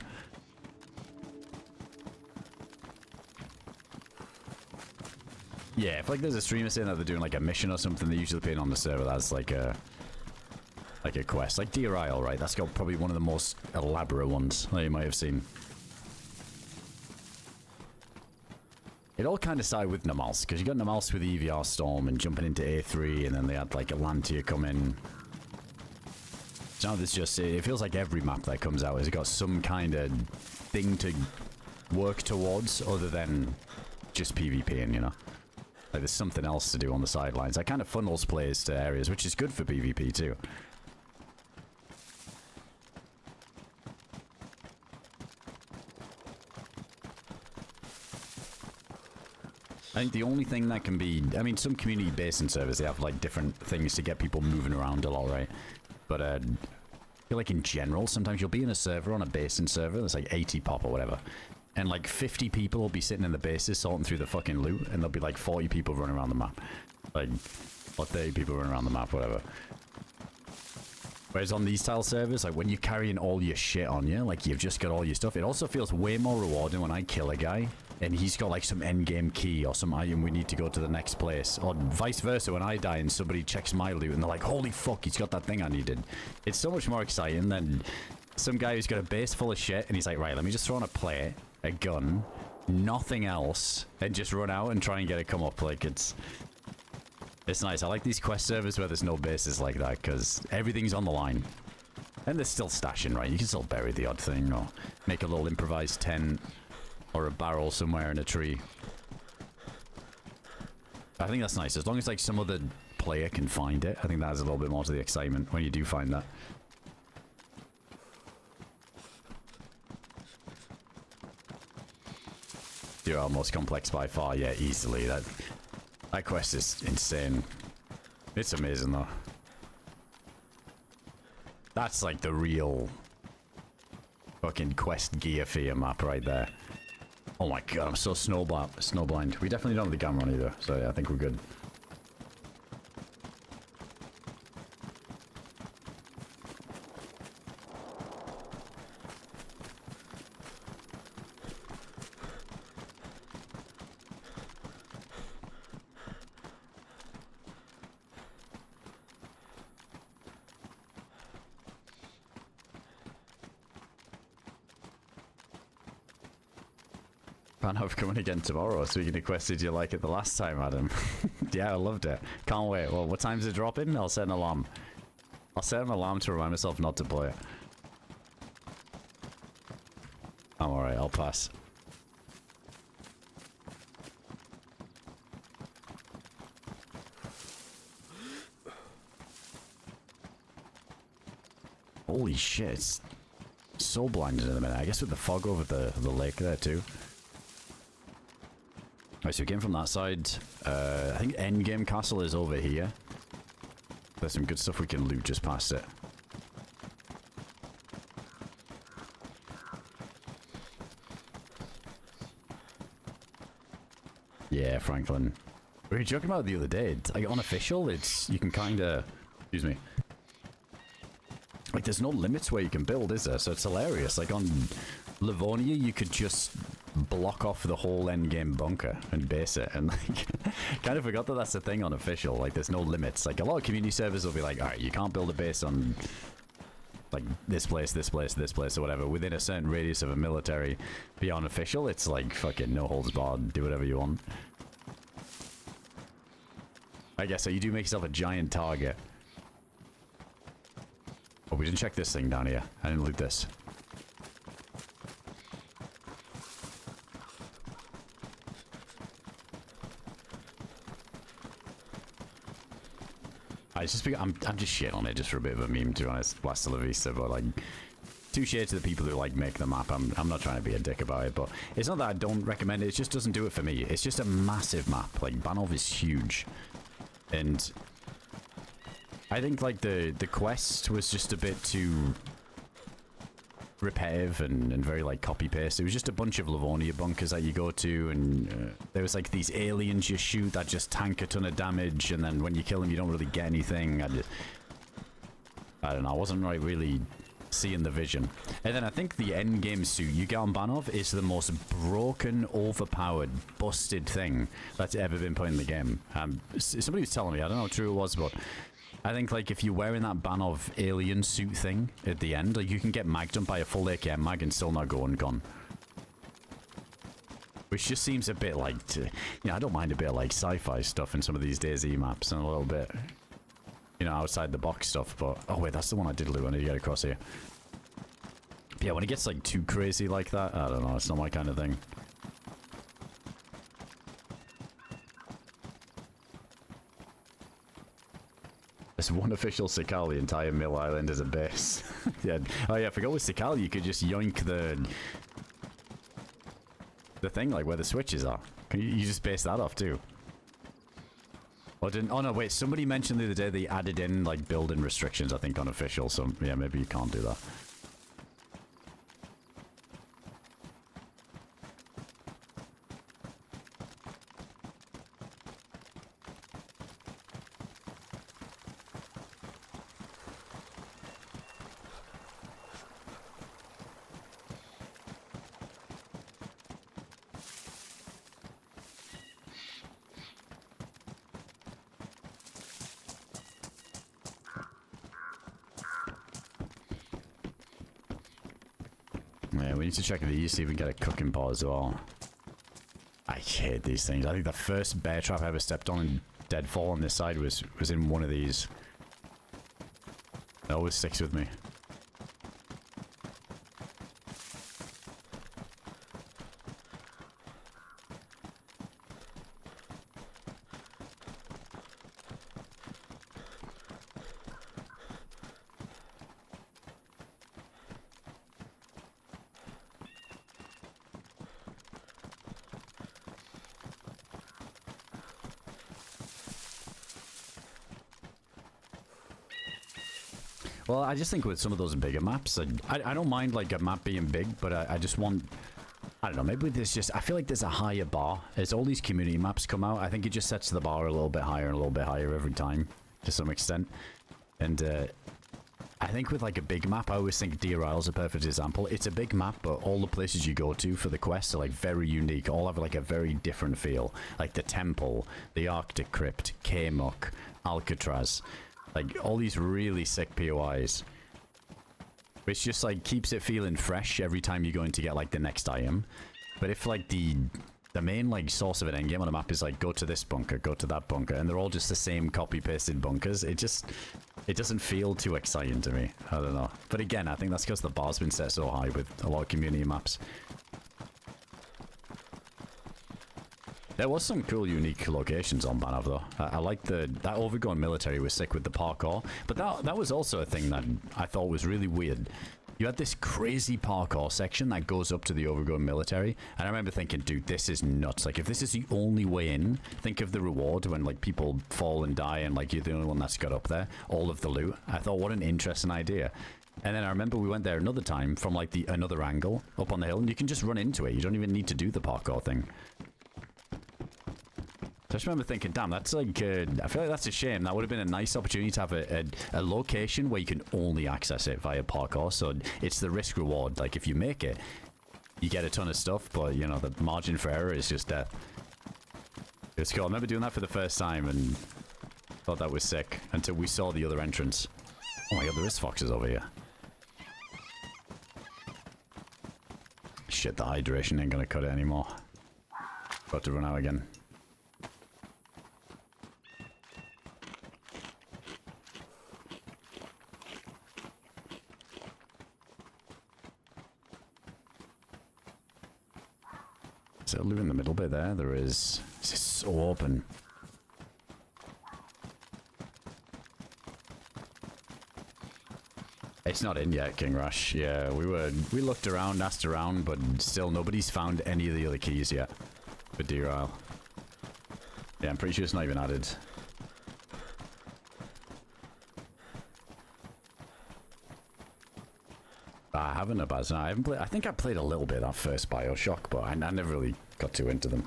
Yeah, if like there's a streamer saying that they're doing like a mission or something, they're usually putting on the server that's like a quest. Like IRL, right? That's got probably one of the most elaborate ones that you might have seen. It all kind of started with Namalsk, because you got Namalsk with the EVR storm and jumping into A3, and then they had like a land tier come in. So now there's just, it feels like every map that comes out has got some kind of thing to work towards other than just PvPing, you know? Like there's something else to do on the sidelines. That kind of funnels players to areas, which is good for PvP too. I think the only thing that can be, I mean, some community based servers, they have like different things to get people moving around a lot, right? But I feel like in general, sometimes you'll be in a server on a basin server that's like 80 pop or whatever, and like 50 people will be sitting in the bases sorting through the fucking loot, and there'll be like 40 people running around the map, like, or 30 people running around the map, whatever. Whereas on these style servers, like when you're carrying all your shit on you, like you've just got all your stuff, it also feels way more rewarding when I kill a guy and he's got like some endgame key or some item we need to go to the next place, or vice versa when I die and somebody checks my loot and they're like, holy fuck, he's got that thing I needed. It's so much more exciting than some guy who's got a base full of shit and he's like, right, let me just throw on a plate, a gun, nothing else, and just run out and try and get it come up. Like it's nice. I like these quest servers where there's no bases like that, because everything's on the line. And there's still stashing, right? You can still bury the odd thing or make a little improvised tent or a barrel somewhere in a tree. I think that's nice. As long as like some other player can find it, I think that adds a little bit more to the excitement when you do find that. You're almost complex by far, yeah, easily. That quest is insane. It's amazing though. That's like the real fucking quest gear for your map right there. Oh my god, I'm so snowblind. We definitely don't have the camera on either, so yeah, I think we're good. Of coming again tomorrow. Speaking of quests, did you like it the last time, Adam? Yeah, I loved it. Can't wait. Well, what time's it dropping? I'll set an alarm. I'll set an alarm to remind myself not to play it. I'm alright, I'll pass. Holy shit, it's so blinded in a minute. I guess with the fog over the lake there too. Right, so we came from that side. I think endgame castle is over here. There's some good stuff we can loot just past it. Yeah, Franklin. We were joking about it the other day. It's, like, unofficial, it's, you can kind of, excuse me. Like, there's no limits where you can build, is there? So it's hilarious. Like, on Livonia, you could just block off the whole endgame bunker and base it, and like kind of forgot that that's the thing on official. Like there's no limits. Like a lot of community servers will be like, all right, you can't build a base on like this place, this place, this place, or whatever within a certain radius of a military. Beyond official, it's like fucking no holds barred, do whatever you want. I guess so. You do make yourself a giant target. Oh, we didn't check this thing down here. I didn't loot this. It's just I'm just shit on it just for a bit of a meme, to be honest. Blast La Vista, but like, touche to the people who like make the map. I'm not trying to be a dick about it, but it's not that I don't recommend it. It just doesn't do it for me. It's just a massive map. Like Banov is huge, and I think like the quest was just a bit too repetitive and very like copy paste. It was just a bunch of Livonia bunkers that you go to, and there was like these aliens you shoot that just tank a ton of damage, and then when you kill them you don't really get anything. I don't know, I wasn't really seeing the vision. And then I think the endgame suit you get on Banov is the most broken, overpowered, busted thing that's ever been put in the game. Somebody was telling me, I don't know how true it was, but I think like if you're wearing that Banov alien suit thing at the end, like you can get magged up by a full AKM mag and still not go ungone. Which just seems a bit like, I don't mind a bit of like sci-fi stuff in some of these DayZ maps and a little bit, outside the box stuff, but... Oh wait, that's the one I did loot. I need to get across here. But yeah, when it gets like too crazy like that, I don't know, it's not my kind of thing. There's one official Sikal, the entire Mill Island is a base. Yeah. Oh yeah, I forgot with Sikal you could just yoink the thing, like where the switches are. You just base that off too. Or didn't? Oh no, wait. Somebody mentioned the other day they added in like building restrictions, I think, on official. So yeah, maybe you can't do that. Yeah, we need to check these, see if we can get a cooking pot as well. I hate these things. I think the first bear trap I ever stepped on in Deadfall on this side was in one of these. It always sticks with me. Well, I just think with some of those bigger maps, I don't mind like a map being big, but I just want, I don't know, maybe there's just, I feel like there's a higher bar. As all these community maps come out, I think it just sets the bar a little bit higher and a little bit higher every time, to some extent. And I think with like a big map, I always think IRL is a perfect example. It's a big map, but all the places you go to for the quests are like very unique. All have like a very different feel. Like the Temple, the Arctic Crypt, K-Muck, Alcatraz. Like, all these really sick POIs. Which just, like, keeps it feeling fresh every time you're going to get, like, the next item. But if, like, the main, like, source of an endgame on a map is, like, go to this bunker, go to that bunker, and they're all just the same copy-pasted bunkers, it doesn't feel too exciting to me. I don't know. But again, I think that's because the bar's been set so high with a lot of community maps. There was some cool, unique locations on Banov, though. I like that overgrown military was sick with the parkour, but that was also a thing that I thought was really weird. You had this crazy parkour section that goes up to the overgrown military, and I remember thinking, dude, this is nuts. Like, if this is the only way in, think of the reward when, like, people fall and die and, like, you're the only one that's got up there. All of the loot. I thought, what an interesting idea. And then I remember we went there another time from, like, another angle up on the hill, and you can just run into it. You don't even need to do the parkour thing. I just remember thinking, damn, that's like, I feel like that's a shame. That would have been a nice opportunity to have a location where you can only access it via parkour. So it's the risk reward. Like, if you make it, you get a ton of stuff, but, you know, the margin for error is just death. It's cool. I remember doing that for the first time and thought that was sick until we saw the other entrance. Oh my god, there is foxes over here. Shit, the hydration ain't gonna cut it anymore. About to run out again. So live in the middle bit there. There is. This is so open. It's not in yet, King Rush. Yeah, we looked around, asked around, but still nobody's found any of the other keys yet for DRL. Yeah, I'm pretty sure it's not even added. I haven't a Baz. I haven't played. I think I played a little bit of that first Bioshock, but I never really got too into them.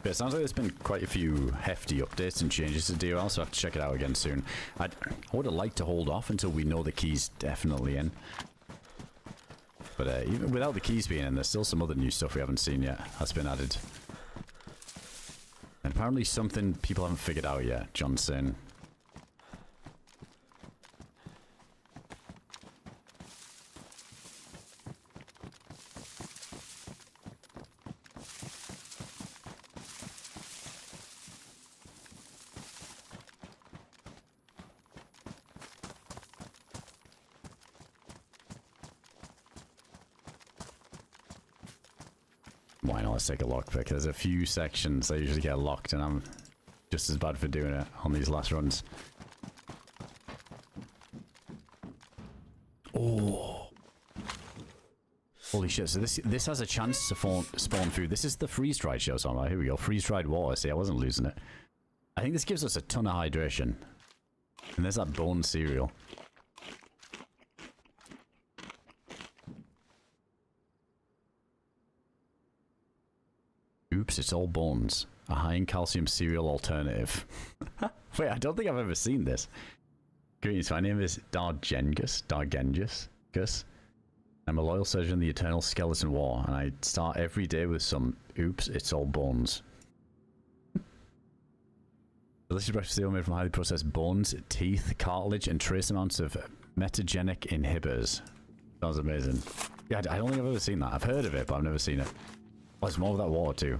But it sounds like there's been quite a few hefty updates and changes to DRL, so I have to check it out again soon. I would have liked to hold off until we know the key's definitely in. But even without the keys being in, there's still some other new stuff we haven't seen yet that's been added. And apparently something people haven't figured out yet, John's saying. Why not? Let's take a lockpick. There's a few sections that usually get locked, and I'm just as bad for doing it on these last runs. Oh. Holy shit, so this has a chance to spawn food. This is the freeze-dried show, so I'm like, here we go. Freeze-dried water. See, I wasn't losing it. I think this gives us a ton of hydration. And there's that bone cereal. Oops, it's all bones. A high in calcium cereal alternative. Wait, I don't think I've ever seen this. Greetings, my name is Dargengus. I'm a loyal soldier in the Eternal Skeleton War, and I start every day with some oops, it's all bones. Delicious breakfast cereal made from highly processed bones, teeth, cartilage, and trace amounts of metagenic inhibitors. Sounds amazing. Yeah, I don't think I've ever seen that. I've heard of it, but I've never seen it. Oh, there's more of that water too.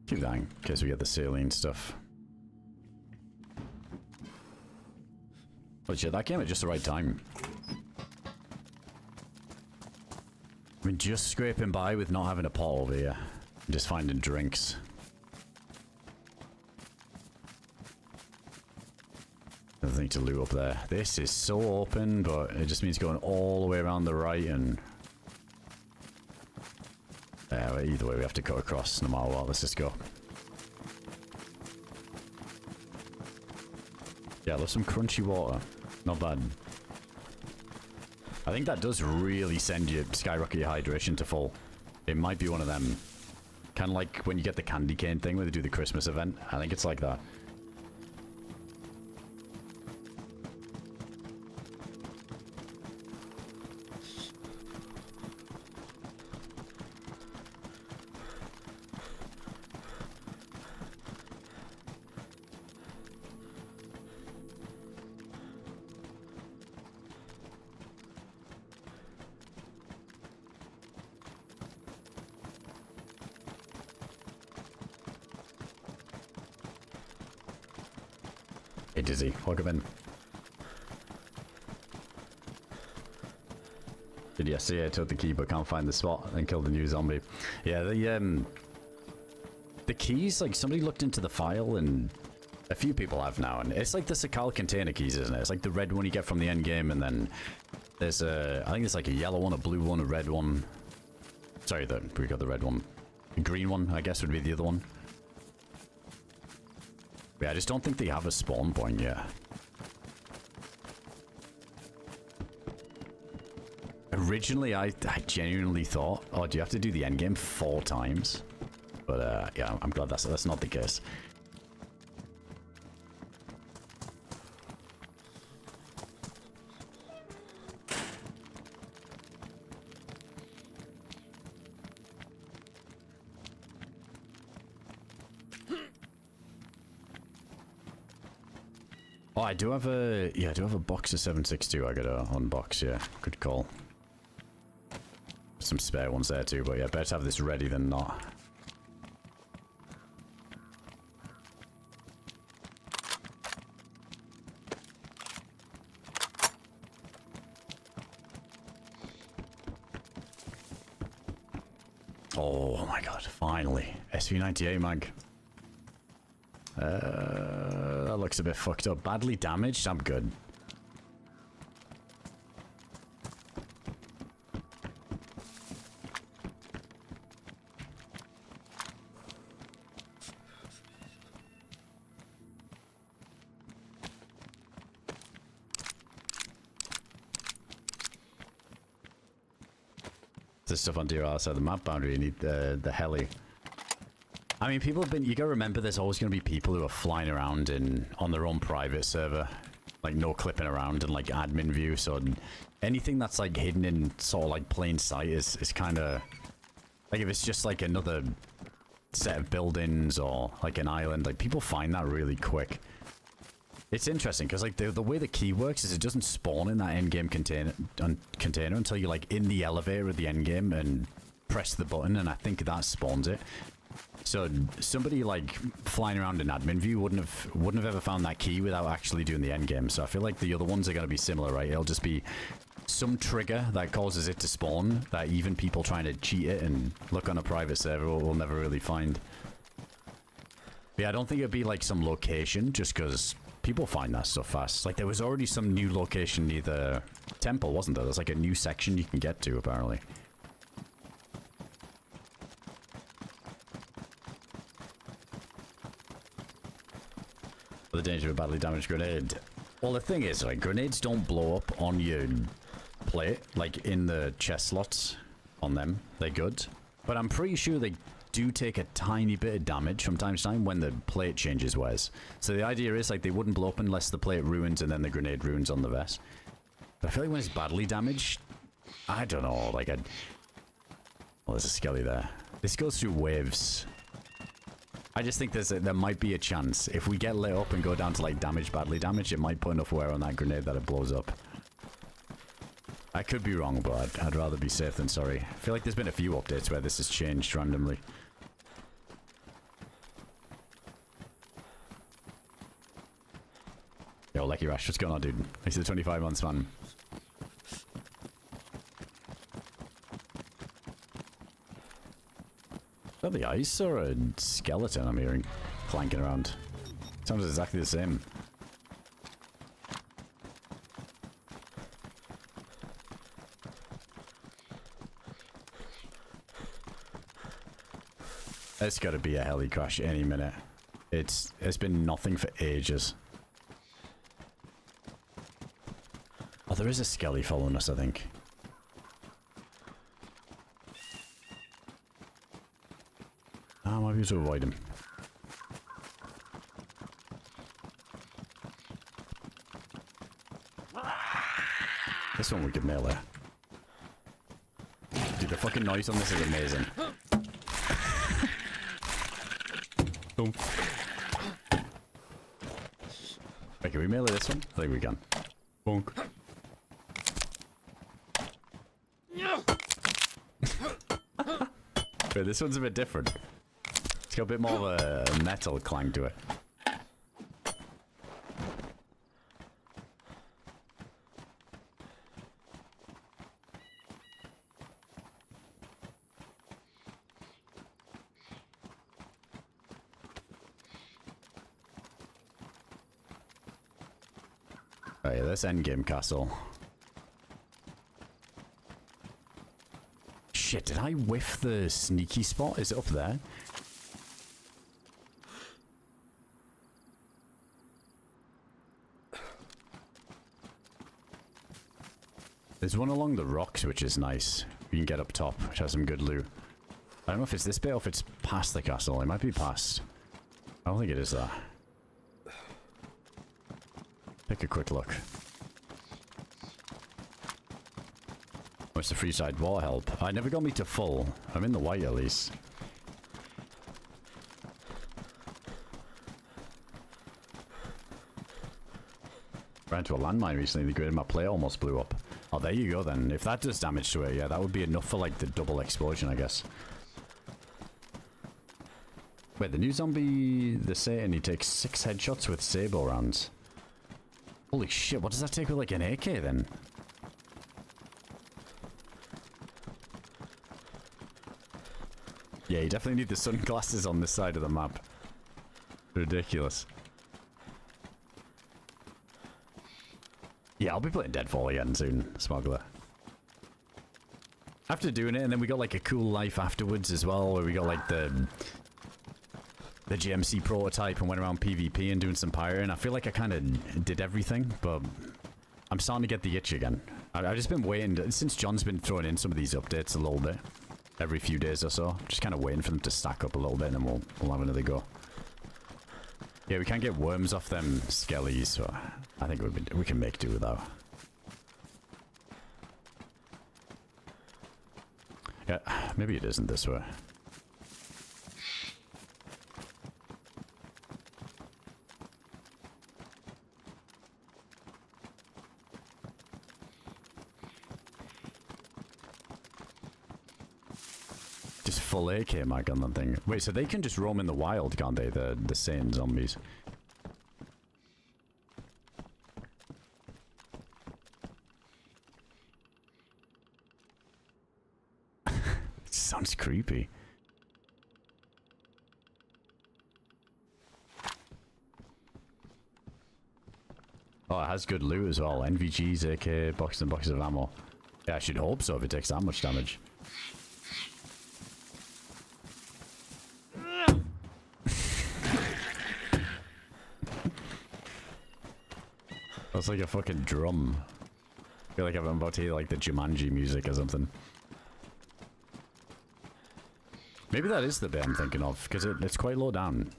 Keep that in case we get the saline stuff. But yeah, that came at just the right time. I mean, just scraping by with not having a pot over here. Just finding drinks. Nothing to loot up there. This is so open, but it just means going all the way around the right and... Yeah, either way we have to go across no matter what. Let's just go. Yeah, there's some crunchy water. Not bad. I think that does really send you, skyrocket your hydration to full. It might be one of them. Kind of like when you get the candy cane thing where they do the Christmas event. I think it's like that. Hey Dizzy, welcome in. Did you see I took the key but can't find the spot and killed the new zombie? Yeah, the keys, like somebody looked into the file and a few people have now, and it's like the Sakal container keys, isn't it? It's like the red one you get from the end game, and then there's a, I think it's like a yellow one, a blue one, a red one. Sorry, we got the red one. A green one, I guess, would be the other one. Yeah, I just don't think they have a spawn point yet. Originally, I genuinely thought, oh, do you have to do the endgame 4 times? But yeah, I'm glad that's not the case. Oh, I do have a, yeah, I do have a box of 762 I gotta unbox, yeah. Good call. Some spare ones there too, but yeah, better to have this ready than not. Oh my god, finally. SV98 mag. That looks a bit fucked up. Badly damaged? I'm good. There's stuff on the other side of the map boundary. You need the heli. I mean, people have been... You gotta remember there's always gonna be people who are flying around on their own private server. Like, no clipping around and, like, admin view. So anything that's, like, hidden in sort of, like, plain sight is kind of... Like, if it's just, like, another set of buildings or, like, an island, like, people find that really quick. It's interesting, because, like, the way the key works is it doesn't spawn in that endgame container until you're, like, in the elevator at the endgame and press the button, and I think that spawns it. So somebody, like, flying around in admin view wouldn't have ever found that key without actually doing the endgame. So I feel like the other ones are going to be similar, right? It'll just be some trigger that causes it to spawn that even people trying to cheat it and look on a private server will never really find. But yeah, I don't think it'd be, like, some location, just because... People find that stuff fast. Like, there was already some new location near the temple, wasn't there? There's like a new section you can get to, apparently. The danger of a badly damaged grenade. Well, the thing is, like, grenades don't blow up on your plate, like in the chest slots on them. They're good. But I'm pretty sure they do take a tiny bit of damage from time to time when the plate changes wears. So the idea is, like, they wouldn't blow up unless the plate ruins and then the grenade ruins on the vest. But I feel like when it's badly damaged, I don't know, like, well, there's a skelly there. This goes through waves. I just think there might be a chance. If we get lit up and go down to, like, badly damaged, it might put enough wear on that grenade that it blows up. I could be wrong, but I'd rather be safe than sorry. I feel like there's been a few updates where this has changed randomly. Yo, Lecky Rash, what's going on, dude? Thanks for the 25 months, man. Is that the ice or a skeleton I'm hearing clanking around? Sounds exactly the same. It's got to be a heli crash any minute. It's been nothing for ages. Oh, there is a skelly following us, I think. I might be able to avoid him. This one we could nail it. Dude, the fucking noise on this is amazing. Boom. Wait, can we melee this one? I think we can. Bonk. Wait, this one's a bit different. It's got a bit more of a metal clang to it. Oh yeah, this endgame castle. Shit, did I whiff the sneaky spot? Is it up there? There's one along the rocks, which is nice. You can get up top, which has some good loot. I don't know if it's this bit or if it's past the castle. It might be past. I don't think it is that. Take a quick look. What's the freeside wall help? I never got me to full. I'm in the white at least. Ran into a landmine recently. The grid of my plate almost blew up. Oh, there you go then. If that does damage to it, yeah, that would be enough for, like, the double explosion, I guess. Wait, the new zombie, the Satan, he takes 6 headshots with Sabo rounds. Holy shit, what does that take with, like, an AK then? Yeah, you definitely need the sunglasses on this side of the map. Ridiculous. Yeah, I'll be playing Deadfall again soon, Smuggler. After doing it, and then we got like a cool life afterwards as well, where we got like the GMC prototype and went around PvP and doing some pirating. I feel like I kind of did everything, but I'm starting to get the itch again. I've just been waiting, since John's been throwing in some of these updates a little bit. Every few days or so. Just kind of waiting for them to stack up a little bit and then we'll have another go. Yeah, we can't get worms off them skellies, so I think we can make do with that. Yeah, maybe it isn't this way. Just full AK mag on that thing. Wait, so they can just roam in the wild, can't they? The sane zombies. Sounds creepy. Oh, it has good loot as well. NVGs, AK, boxes and boxes of ammo. Yeah, I should hope so if it takes that much damage. That's like a fucking drum. I feel like I'm about to hear like the Jumanji music or something. Maybe that is the bit I'm thinking of, because it's quite low down.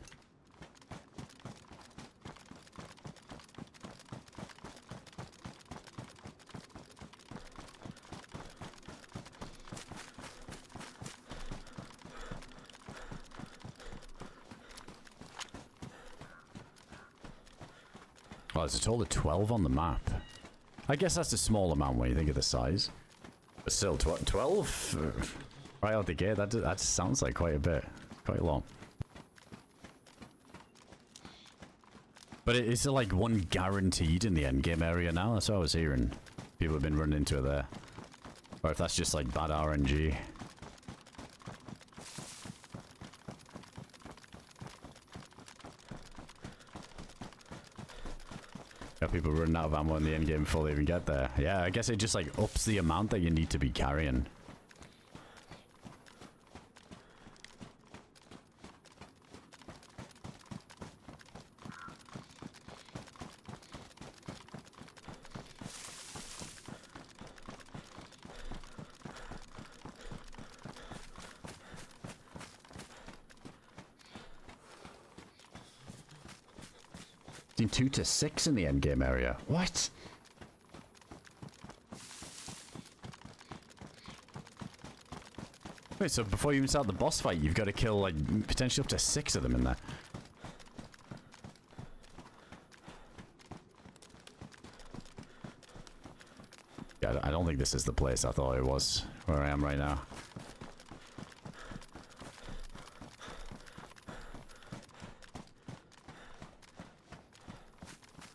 Oh, there's a total of 12 on the map. I guess that's a small amount when you think of the size. But still, 12? Right out the gate, that sounds like quite a bit. Quite a lot. But is there like one guaranteed in the endgame area now? That's what I was hearing. People have been running into it there. Or if that's just like bad RNG. Got people running out of ammo in the endgame before they even get there. Yeah, I guess it just like ups the amount that you need to be carrying. Seen 2 to 6 in the endgame area. What? Wait, so before you even start the boss fight, you've got to kill like potentially up to 6 of them in there. Yeah, I don't think this is the place I thought it was, where I am right now.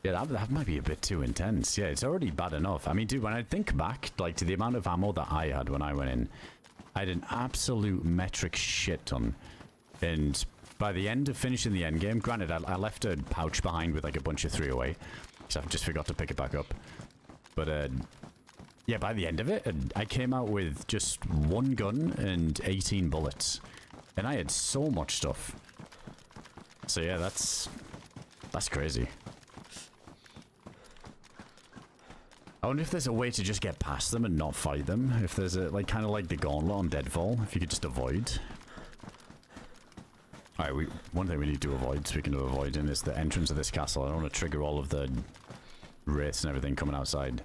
Yeah, that might be a bit too intense. Yeah, it's already bad enough. I mean, dude, when I think back, like, to the amount of ammo that I had when I went in, I had an absolute metric shit ton. And by the end of finishing the end game, granted, I left a pouch behind with, like, a bunch of 308, so I just forgot to pick it back up. But, yeah, by the end of it, I came out with just 1 gun and 18 bullets. And I had so much stuff. So, yeah, that's crazy. I wonder if there's a way to just get past them and not fight them. If there's a, like, kind of like the gauntlet on Deadfall, if you could just avoid. Alright, one thing we need to avoid, speaking of avoiding, is the entrance of this castle. I don't want to trigger all of the wraiths and everything coming outside.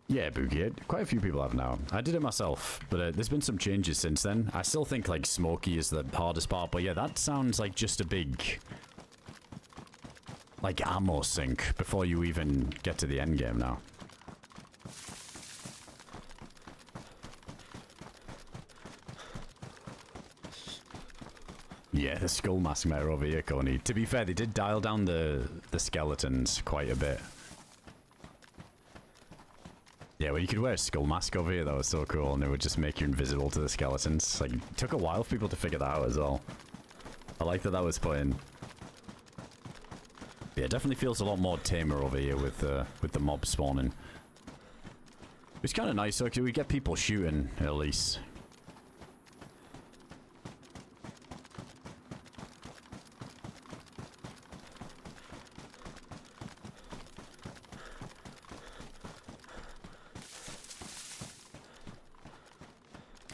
Yeah, Boogie, quite a few people have now. I did it myself, but there's been some changes since then. I still think, like, Smoky is the hardest part, but yeah, that sounds like just a big, like, ammo sink before you even get to the end game now. Yeah, the skull mask meta over here, Coney. To be fair, they did dial down the skeletons quite a bit. Yeah, well, you could wear a skull mask over here. That was so cool, and it would just make you invisible to the skeletons. Like, it took a while for people to figure that out as well. I like that was put in. Yeah, it definitely feels a lot more tamer over here with the mob spawning. It's kind of nice, so we get people shooting at least.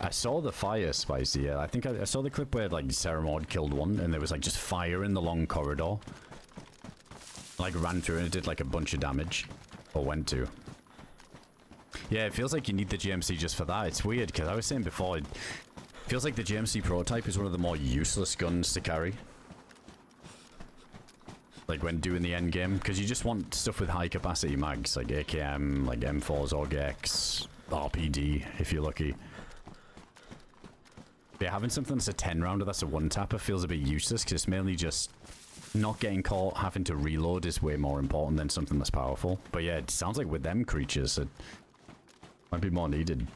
I saw the fire, Spicy. Yeah, I think I saw the clip where like Sarah Maud killed one, and there was like just fire in the long corridor. Like ran through and it did like a bunch of damage, or went to. Yeah, it feels like you need the GMC just for that. It's weird because I was saying before, it feels like the GMC prototype is one of the more useless guns to carry. Like when doing the end game, because you just want stuff with high capacity mags, like AKM, like M4s, AUG-X, RPD, if you're lucky. But yeah, having something that's a 10 rounder that's a one tapper feels a bit useless, because it's mainly just not getting caught, having to reload is way more important than something that's powerful. But yeah, it sounds like with them creatures, it might be more needed.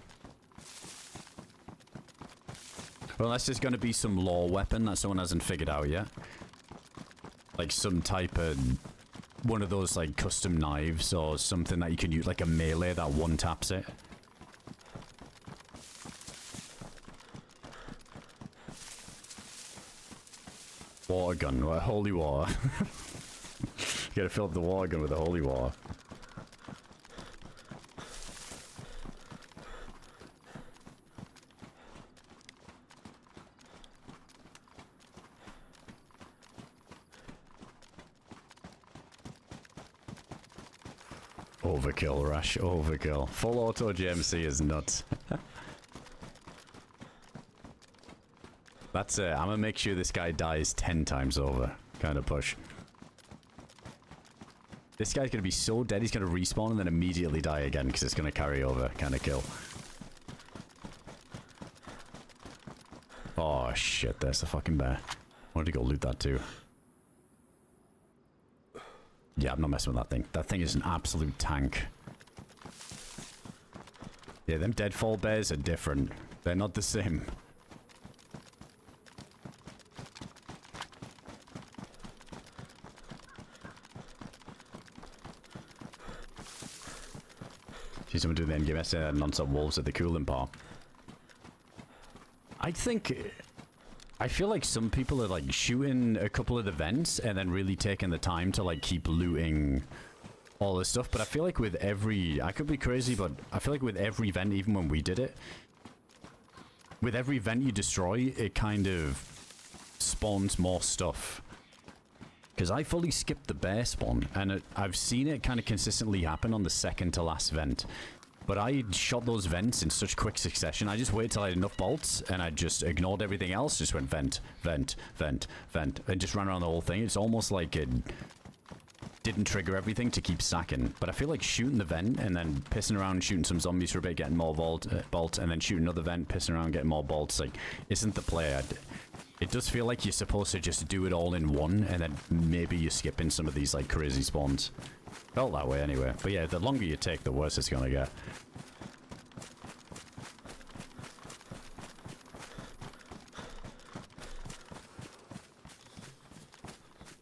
Well, unless there's going to be some lore weapon that someone hasn't figured out yet. Like some type of one of those like custom knives or something that you can use, like a melee that one taps it. Water gun, well, holy water. You gotta fill up the water gun with the holy water. Overkill, Rash. Overkill. Full auto GMC is nuts. That's it. I'm gonna make sure this guy dies 10 times over. Kind of push. This guy's gonna be so dead, he's gonna respawn and then immediately die again because it's gonna carry over. Kind of kill. Oh shit, there's the fucking bear. I wanted to go loot that too. Yeah, I'm not messing with that thing. That thing is an absolute tank. Yeah, them Deadfall bears are different. They're not the same. See someone doing the endgame essay and non-stop wolves at the cooling part. I feel like some people are like shooting a couple of events and then really taking the time to like keep looting all this stuff. But I feel like with every, I could be crazy, but I feel like with every event, even when we did it, with every event you destroy, it kind of spawns more stuff. Because I fully skipped the bear spawn, and I've seen it kind of consistently happen on the second to last vent. But I shot those vents in such quick succession, I just waited till I had enough bolts, and I just ignored everything else, just went vent, vent, vent, vent, and just ran around the whole thing. It's almost like it didn't trigger everything to keep stacking. But I feel like shooting the vent, and then pissing around, shooting some zombies for a bit, getting more bolts, and then shooting another vent, pissing around, getting more bolts, like, isn't the play. It does feel like you're supposed to just do it all in one, and then maybe you're skipping some of these, like, crazy spawns. Felt that way anyway. But yeah, the longer you take, the worse it's gonna get.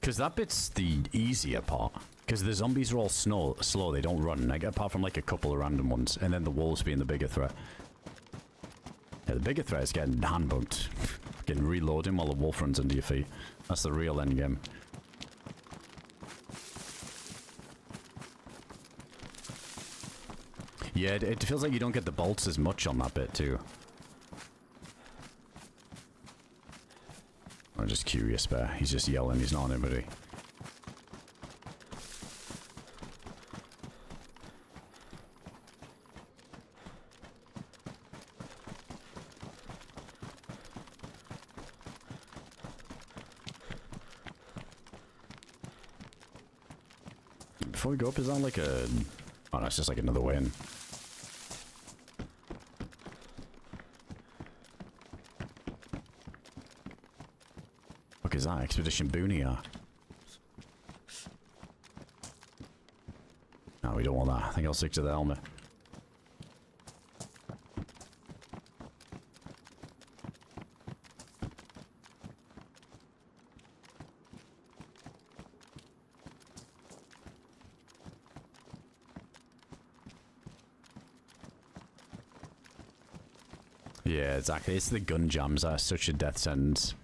Because that bit's the easier part. Because the zombies are all slow, they don't run. Like, apart from like a couple of random ones. And then the wolves being the bigger threat. Yeah, the bigger threat is getting handbugged. Getting reloading while the wolf runs under your feet. That's the real endgame. Yeah, it feels like you don't get the bolts as much on that bit too. I'm just curious, bear. He's just yelling, he's not on anybody. Before we go up, is that like a... Oh no, it's just like another way in. What is that? Expedition Boonia. No, we don't want that. I think I'll stick to the helmet. Yeah, exactly. It's the gun jams that are such a death sentence.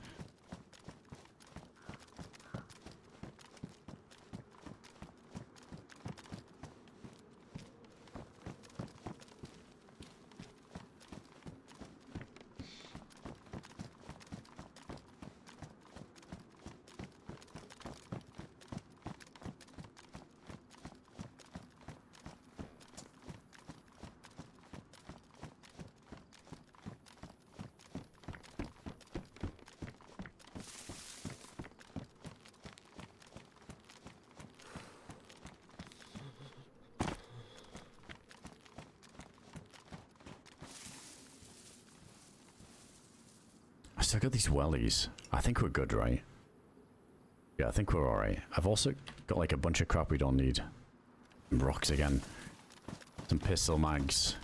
still got these wellies. I think we're good, right? Yeah, I think we're alright. I've also got like a bunch of crap we don't need. Rocks again. Some pistol mags.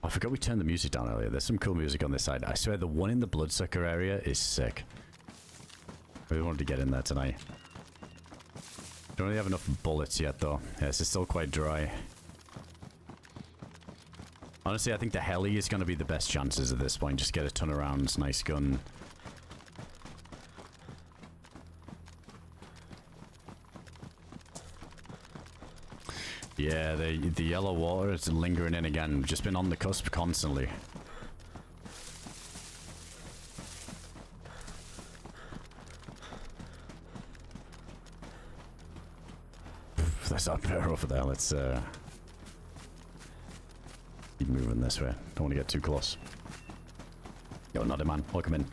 I forgot we turned the music down earlier. There's some cool music on this side. I swear the one in the bloodsucker area is sick. I really wanted to get in there tonight. Don't really have enough bullets yet though. Yeah, this is still quite dry. Honestly, I think the Heli is going to be the best chances at this point. Just get a ton of rounds, nice gun. Yeah, the yellow water is lingering in again. Just been on the cusp constantly. There's that bear over there. Let's keep moving this way. Don't want to get too close. Yo, not a man. Welcome in.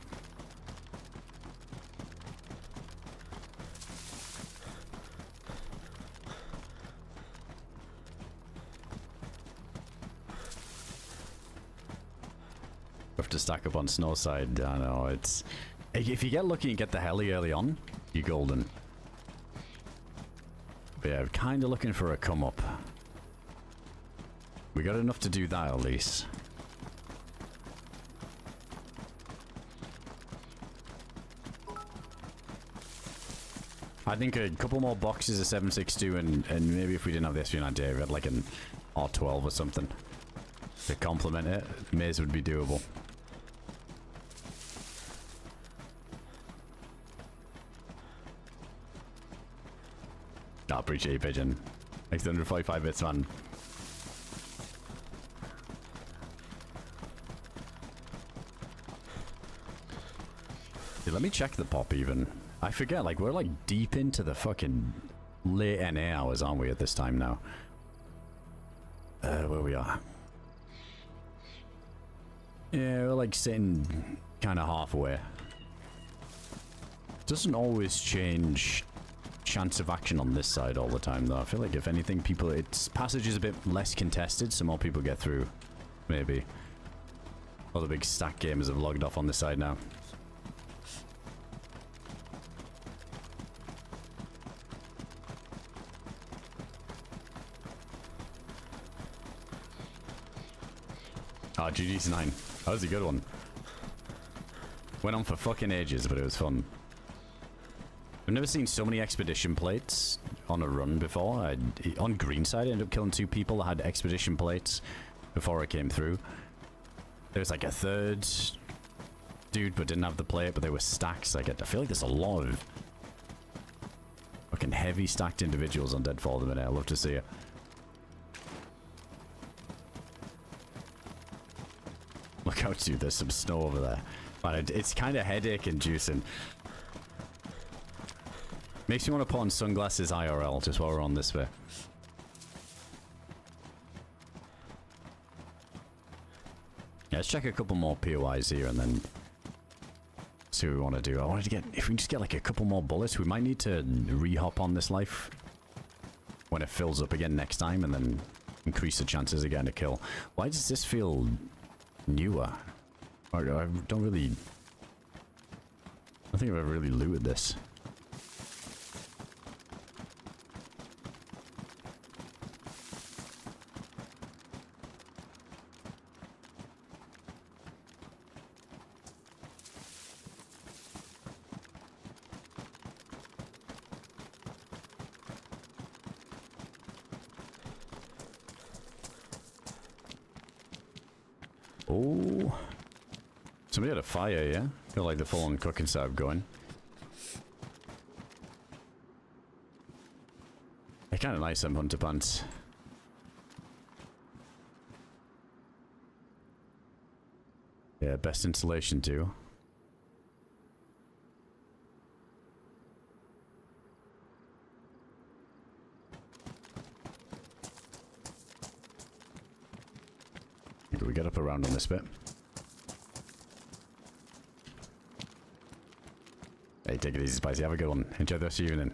Have to stack up on snowside. I know it's. If you get lucky and get the Heli early on, you're golden. But yeah, kind of looking for a come up. We got enough to do that at least. I think a couple more boxes of 7.62 and maybe if we didn't have this Unique Dayz, we had like an R12 or something to complement it. Maze would be doable. I appreciate you, Pigeon. Thanks 145 bits, man. Dude, let me check the pop even. I forget, like, we're like deep into the fucking late NA hours, aren't we, at this time now? Where we are. Yeah, we're like sitting kind of halfway. Doesn't always change chance of action on this side all the time though. I feel like if anything people, its passage is a bit less contested so more people get through, maybe. All the big stack gamers have logged off on this side now. Ah, GG's 9. That was a good one. Went on for fucking ages but it was fun. I've never seen so many expedition plates on a run before. On green side, I ended up killing 2 people that had expedition plates before I came through. There was like a third dude but didn't have the plate, but they were stacks. Like, I feel like there's a lot of fucking heavy stacked individuals on Deadfall at the minute. I'd love to see it. Look out, dude. There's some snow over there. But it's kind of headache inducing. Makes me want to put on sunglasses IRL just while we're on this way. Yeah, let's check a couple more POIs here and then see what we want to do. I wanted to get, if we can just get like a couple more bullets, we might need to re-hop on this life when it fills up again next time and then increase the chances of getting a kill. Why does this feel newer? I don't really... I think I've ever really looted this. Oh, somebody had a fire, yeah? Feel like the full-on cooking setup going. They're kind of nice, them hunter pants. Yeah, best insulation too. We get up around on this bit. Hey, take it easy, Spicy. Have a good one. Enjoy the rest of your evening.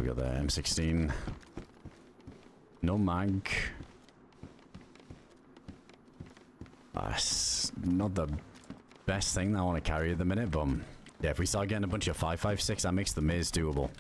We got the M16. No mag. It's not the best thing that I want to carry at the minute, but yeah, if we start getting a bunch of 5.56, that makes the maze doable.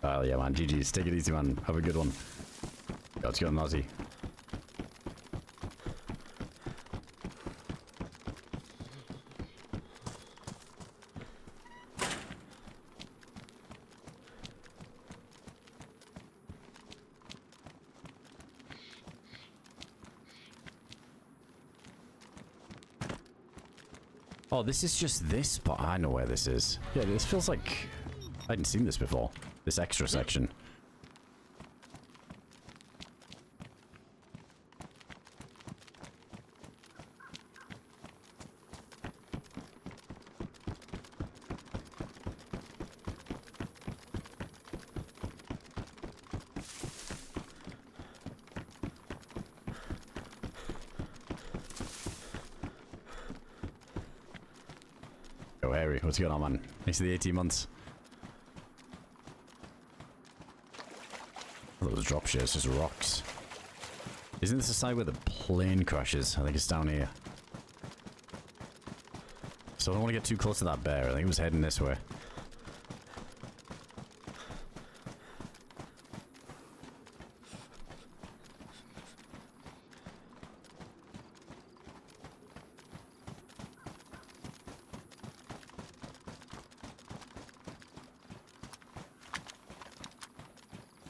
Oh yeah, man. GG's. Take it easy, man. Have a good one. Let's go, Nazi. Oh, this is just this spot. I know where this is. Yeah, this feels like I hadn't seen this before. This extra section. Yo, Harry, what's going on, man? Thanks for the 18 months. Those drop shares, just rocks. Isn't this the side where the plane crashes? I think it's down here. So I don't want to get too close to that bear. I think it was heading this way.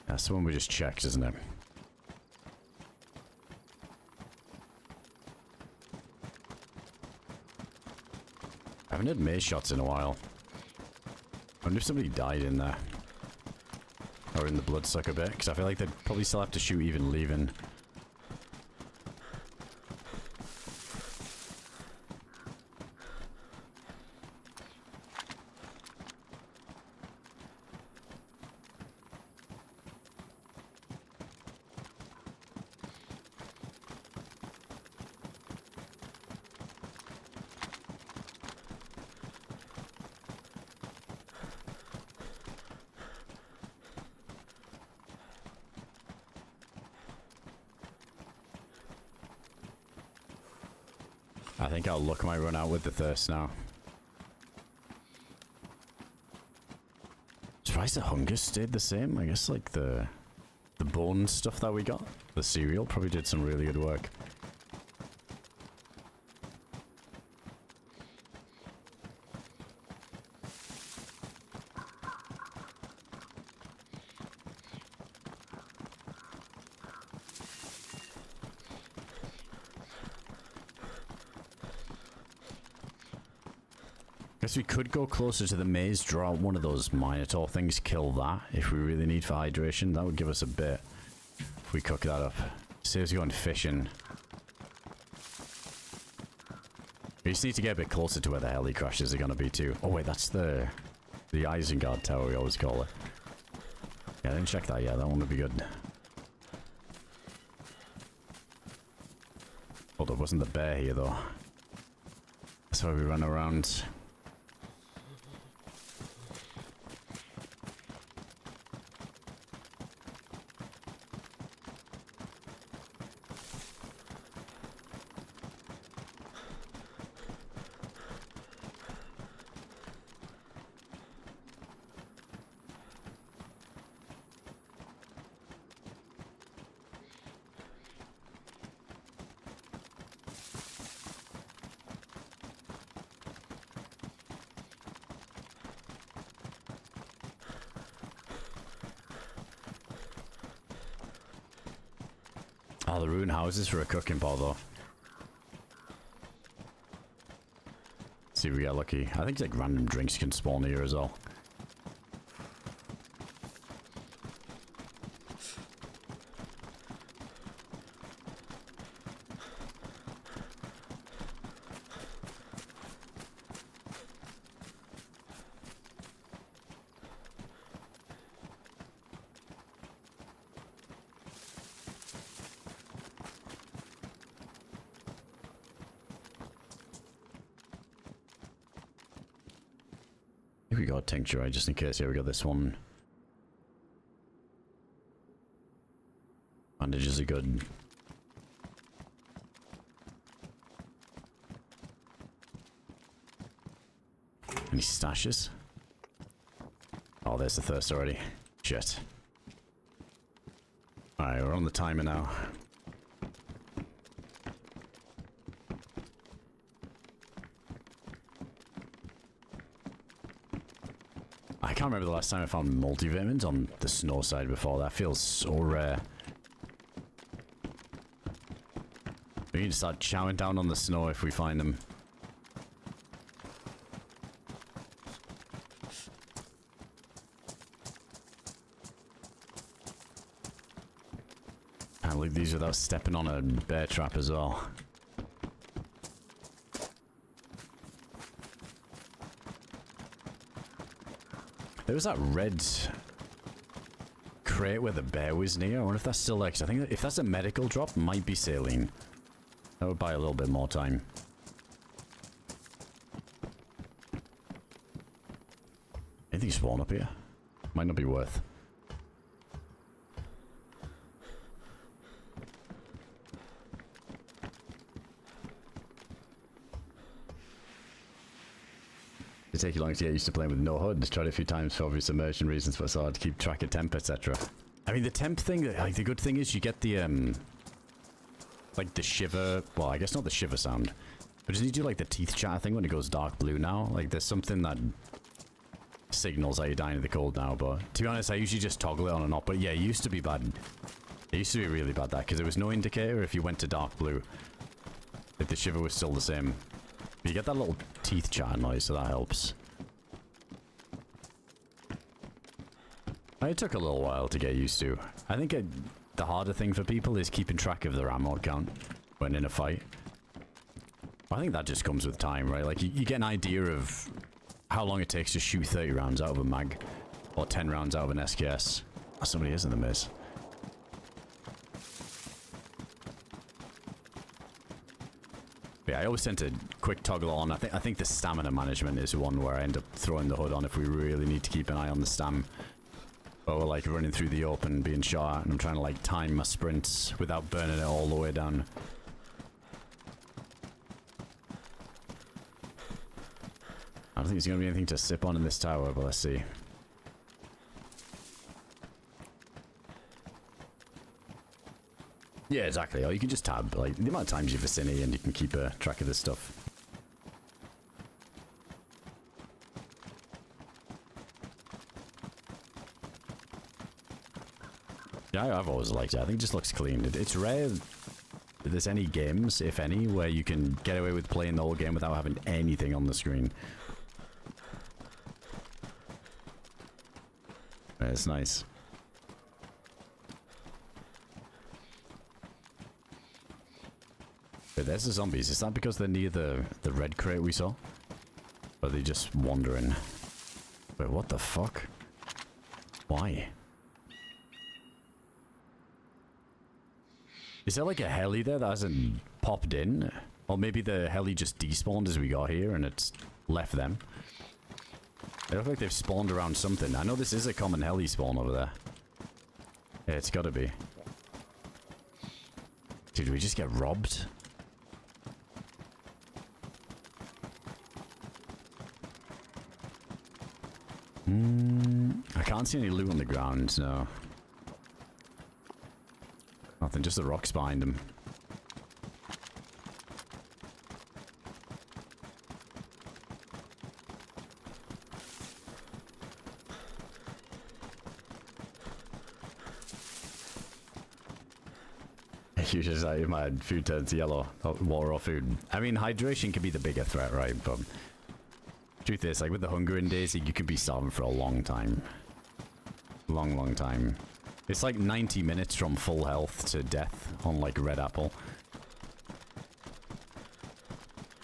That's the one we just checked, isn't it? I haven't had maze shots in a while. I wonder if somebody died in there. Or in the bloodsucker bit, because I feel like they'd probably still have to shoot even leaving. I think I'll look my run out with the thirst now. Surprised the hunger stayed the same. I guess like the bone stuff that we got, the cereal, probably did some really good work. Guess we could go closer to the maze, draw out one of those Minotaur things, kill that if we really need for hydration. That would give us a bit if we cook that up. Saves going fishing. We just need to get a bit closer to where the heli crashes are going to be too. Oh wait, that's the Isengard tower we always call it. Yeah, I didn't check that yet. That one would be good. Oh, there wasn't the bear here though. That's why we run around. Oh, the ruined houses for a cooking pot though. See if we get lucky. I think like random drinks can spawn here as well. think we got a tincture, right? Just in case. Yeah, we got this one. Bandages are good. Any stashes? Oh, there's the thirst already. Shit. Alright, we're on the timer now. I can't remember the last time I found multivitamins on the snowside before. That feels so rare. We need to start chowing down on the snow if we find them. Can't leave these without stepping on a bear trap as well. There was that red crate where the bear was near. I wonder if that's still there, 'cause I think if that's a medical drop, it might be saline. That would buy a little bit more time. Anything spawn up here? Might not be worth. It take you long to get used to playing with no HUD. Tried it a few times for obvious immersion reasons, but it's hard to keep track of temp, etc. I mean, the temp thing, like the good thing is you get the like the shiver. Well, I guess not the shiver sound, but doesn't you do like the teeth chatter thing when it goes dark blue now? Like there's something that signals that you're dying of the cold now. But to be honest, I usually just toggle it on and off. But yeah, it used to be bad. It used to be really bad that because there was no indicator if you went to dark blue. If the shiver was still the same. But you get that little teeth chatter noise, so that helps. It took a little while to get used to. I think the harder thing for people is keeping track of their ammo count when in a fight. I think that just comes with time, right? Like, you get an idea of how long it takes to shoot 30 rounds out of a mag. Or 10 rounds out of an SKS. Oh, somebody is in the maze. Yeah, I always tend to quick toggle on. I think the stamina management is one where I end up throwing the HUD on if we really need to keep an eye on the stam. But we're like running through the open, being shot at, and I'm trying to like time my sprints without burning it all the way down. I don't think there's going to be anything to sip on in this tower, but let's see. Yeah, exactly. Or you can just tab, like, the amount of times you're vicinity and you can keep track of this stuff. Yeah, I've always liked it. I think it just looks clean. It's rare that there's any games, if any, where you can get away with playing the whole game without having anything on the screen. Yeah, it's nice. Wait, there's the zombies. Is that because they're near the red crate we saw? Or are they just wandering? Wait, what the fuck? Why? Is there like a heli there that hasn't popped in? Or maybe the heli just despawned as we got here and it's left them? They look like they've spawned around something. I know this is a common heli spawn over there. Yeah, it's gotta be. Dude, did we just get robbed? I can't see any loot on the ground, no. Nothing, just the rocks behind him. You just like, my food turns yellow. Water or food. I mean, hydration can be the bigger threat, right? But truth is, like with the hunger in Daisy, you could be starving for a long time. Long time. It's like 90 minutes from full health to death on like Red Apple.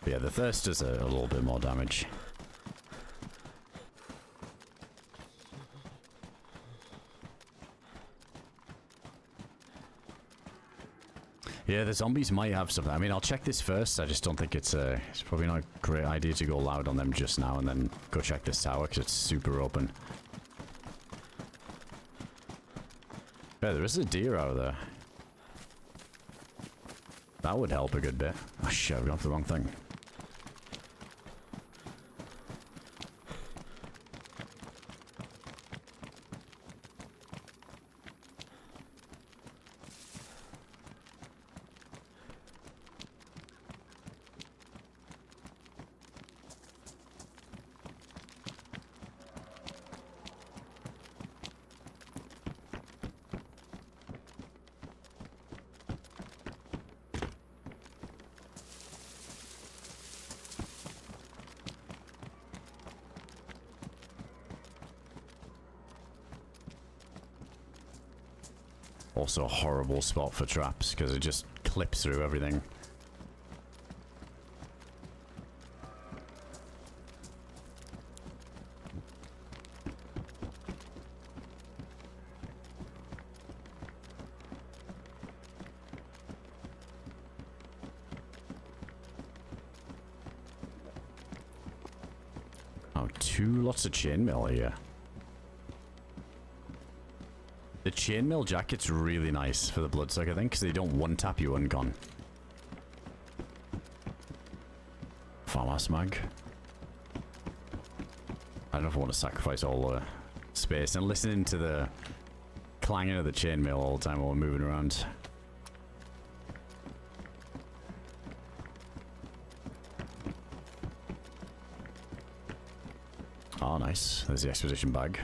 But yeah, the thirst does a little bit more damage. Yeah, the zombies might have something. I mean, I'll check this first. I just don't think it's probably not a great idea to go loud on them just now and then go check this tower because it's super open. Yeah, there is a deer out there. That would help a good bit. Oh shit, I've gone for the wrong thing. Also a horrible spot for traps because it just clips through everything. Oh, lots of chainmail here. The chainmail jacket's really nice for the bloodsucker thing because they don't one-tap you and gone. Farmhouse mag. I don't know if I want to sacrifice all the space and listening to the clanging of the chainmail all the time while we're moving around. Oh, nice. There's the exposition bag.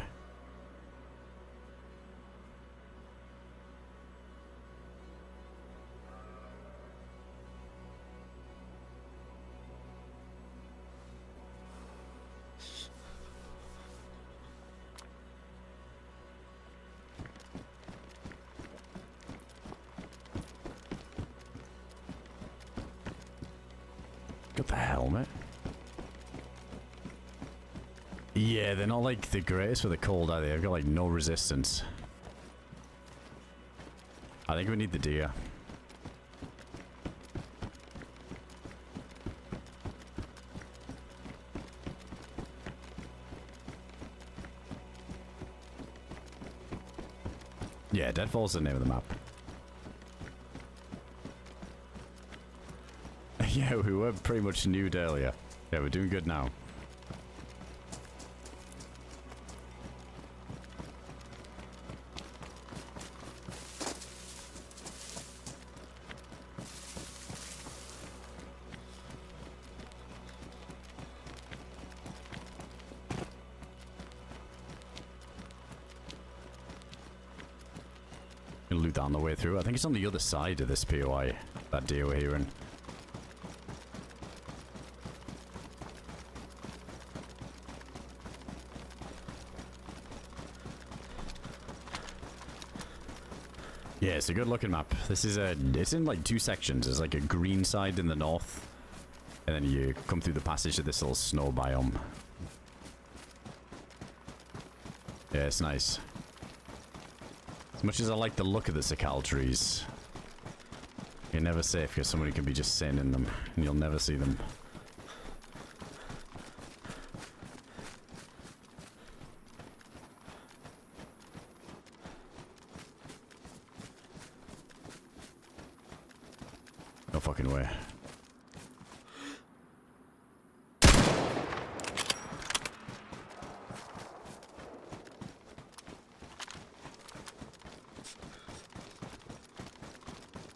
Got the helmet. Yeah, they're not like the greatest for the cold, are they? They've got like no resistance. I think we need the deer. Yeah, Deadfall's the name of the map. Yeah, we were pretty much nude earlier. Yeah, we're doing good now. Gonna loot down the way through. I think it's on the other side of this POI, that deer we're hearing. Yeah, it's a good looking map. This is it's in like two sections. There's like a green side in the north, and then you come through the passage to this little snow biome. Yeah, it's nice. As much as I like the look of the Sakal trees, you're never safe because somebody can be just sitting in them, and you'll never see them. No fucking way.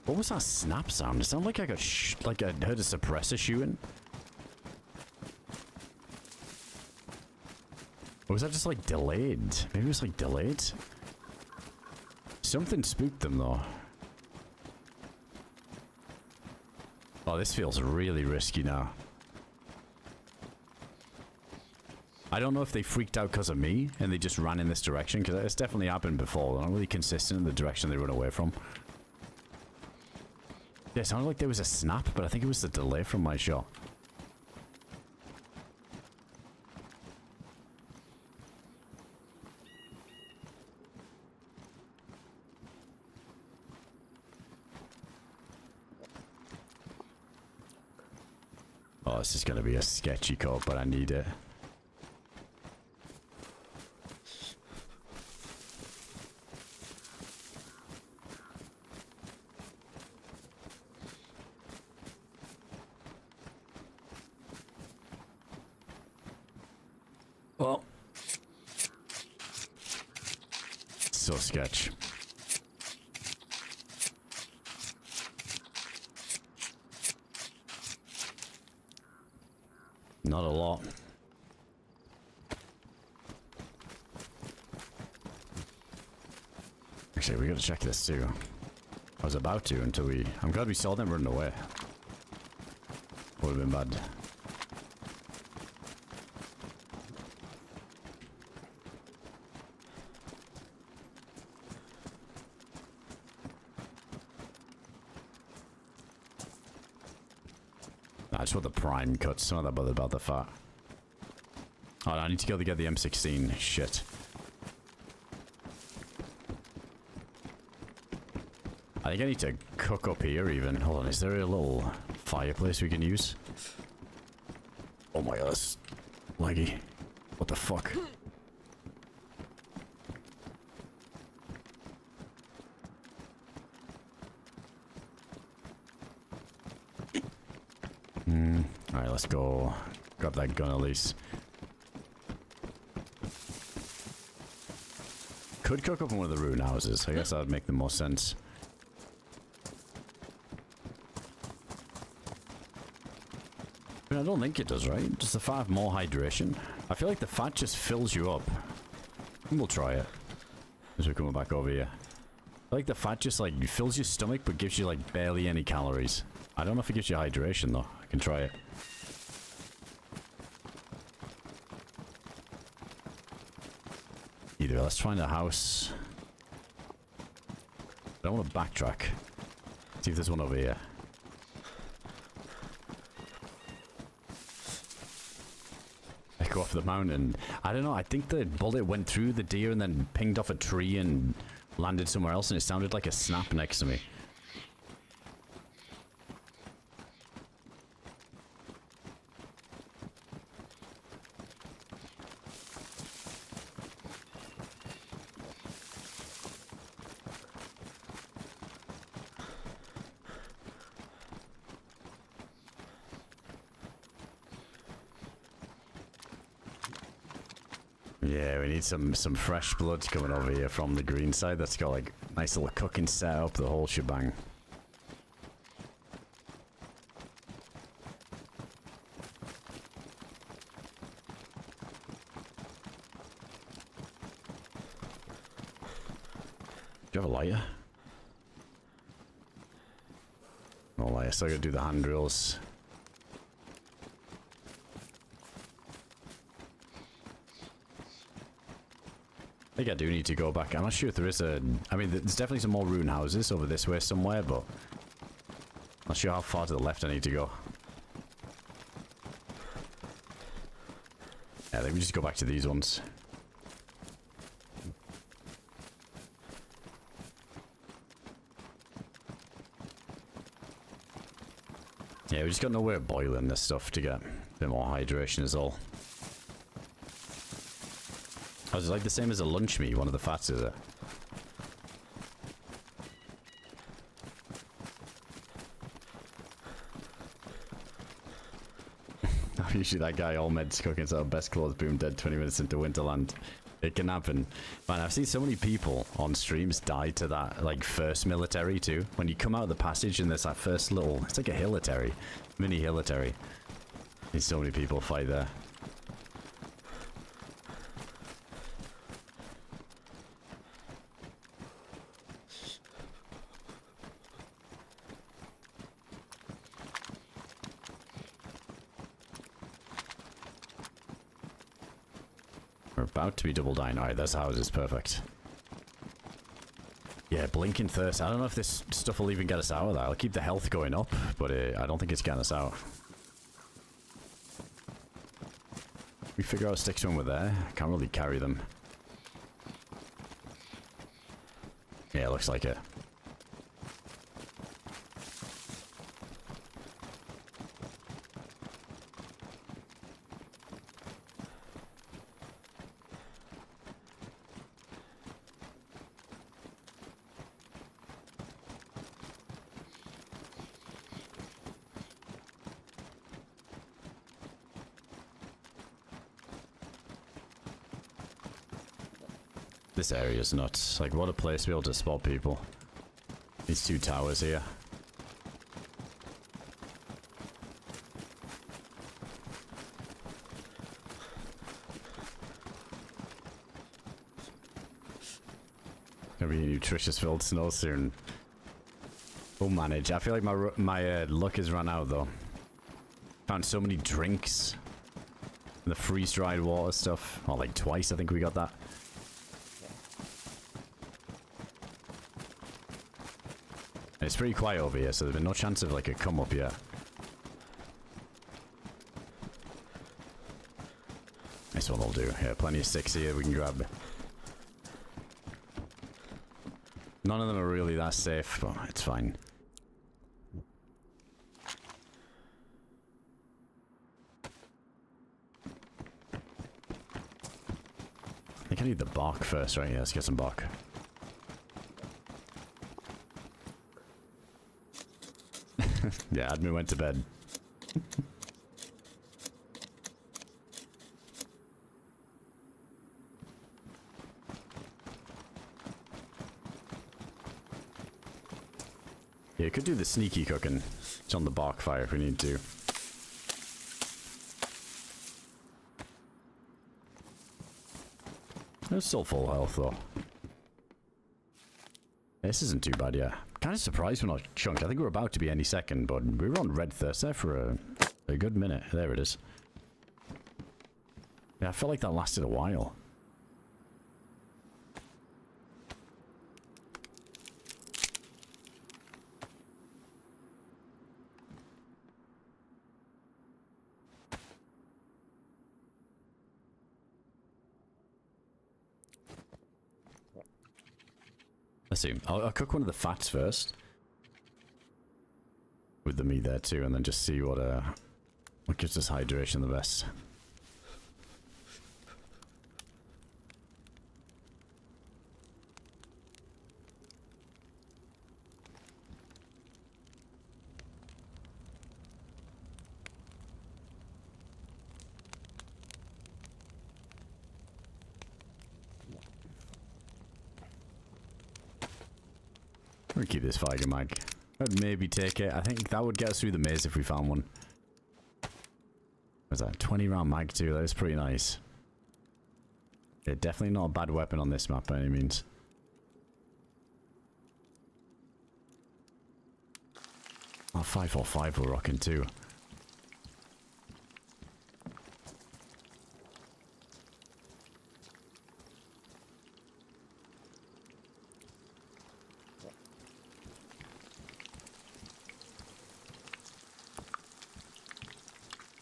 What was that snap sound? It sounded like I got like I heard a suppressor shooting. Or was that just like delayed? Maybe it was like delayed. Something spooked them though. Oh, this feels really risky now. I don't know if they freaked out because of me and they just ran in this direction, because it's definitely happened before. They're not really consistent in the direction they run away from. Yeah, it sounded like there was a snap, but I think it was the delay from my shot. Oh, this is gonna be a sketchy code, but I need it. Well, so sketch. Not a lot. Actually, we gotta check this too. I was about to until we... I'm glad we saw them running away. Would have been bad. I just want the prime cuts. I'm not that bothered about the fat. Oh, I need to go to get the M16. Shit. I think I need to cook up here even. Hold on, is there a little fireplace we can use? Oh my god, that's laggy. What the fuck? Alright, let's go grab that gun at least. Could cook up in one of the ruin houses. I guess that would make the most sense. I mean, I don't think it does, right? Does the fat have more hydration? I feel like the fat just fills you up. We'll try it. As we're coming back over here. I feel like the fat just like fills your stomach but gives you like barely any calories. I don't know if it gives you hydration though. I can try it. Either way, let's find a house. I don't want to backtrack. See if there's one over here. Go off the mountain. I don't know. I think the bullet went through the deer and then pinged off a tree and landed somewhere else, and it sounded like a snap next to me. Yeah, we need some fresh blood coming over here from the green side. That's got like nice little cooking setup, the whole shebang. Do you have a lighter? No lighter, so I gotta do the hand drills. I think I do need to go back. I'm not sure if there is a... I mean, there's definitely some more ruin houses over this way somewhere, but... Not sure how far to the left I need to go. Yeah, let me just go back to these ones. Yeah, we just got nowhere boiling this stuff to get a bit more hydration is all. Oh, is it like the same as a lunch meat? One of the fats, is it? Usually that guy all meds cooking so best clothes boom dead 20 minutes into Winterland. It can happen. Man, I've seen so many people on streams die to that like first military too. When you come out of the passage and there's that first little, it's like a hilitary, mini hilitary. There's so many people fight there. We're about to be double dying. Alright, this house is perfect. Yeah, blinking thirst. I don't know if this stuff will even get us out of that. I'll keep the health going up, but I don't think it's getting us out. We figure out sticks when we're there. Can't really carry them. Yeah, looks like it. This area is nuts. Like, what a place to be able to spot people. These two towers here. Gonna be a nutritious filled snow soon. We'll manage. I feel like my luck has run out though. Found so many drinks. The freeze-dried water stuff. Oh, like twice I think we got that. And it's pretty quiet over here, so there's been no chance of like a come up yet. That's what I'll do. Yeah, plenty of sticks here we can grab. None of them are really that safe, but it's fine. I think I need the bark first, right? Yeah, let's get some bark. Yeah, admin went to bed. Yeah, you could do the sneaky cooking. It's on the bark fire if we need to. It's still full health though. This isn't too bad, yeah. Kind of surprised we're not chunked. I think we're about to be any second, but we were on red thirst there for a good minute. There it is. Yeah, I felt like that lasted a while. Let's see. I'll cook one of the fats first. With the meat there too, and then just see what gives us hydration the best. We'll keep this Feiger mag. I'd maybe take it. I think that would get us through the maze if we found one. What's that? 20 round mag too. That is pretty nice. Yeah, definitely not a bad weapon on this map by any means. Oh, 545 we're rocking too.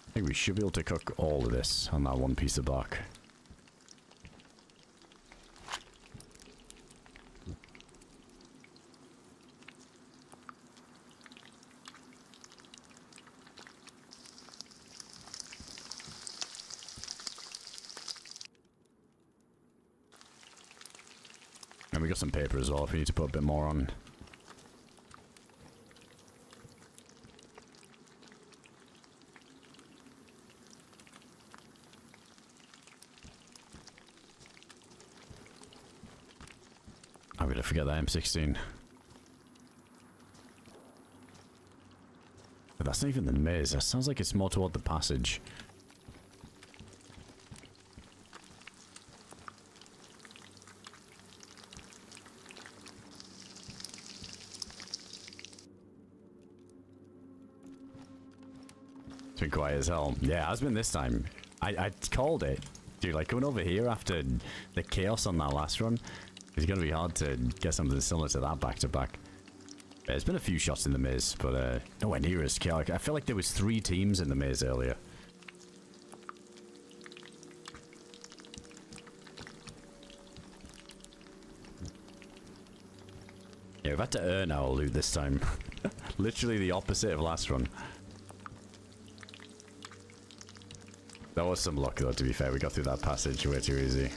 I think we should be able to cook all of this on that one piece of bark. And we got some paper as well if we need to put a bit more on. I'm gonna forget that M16. But that's not even the maze. That sounds like it's more toward the passage. It's been quiet as hell. Yeah, it has been this time. I called it. Dude, like coming over here after the chaos on that last run, it's gonna be hard to get something similar to that back to back. There's been a few shots in the maze, but nowhere near as chaotic. I feel like there was 3 teams in the maze earlier. Yeah, we've had to earn our loot this time. Literally the opposite of last run. That was some luck though, to be fair. We got through that passage way too easy.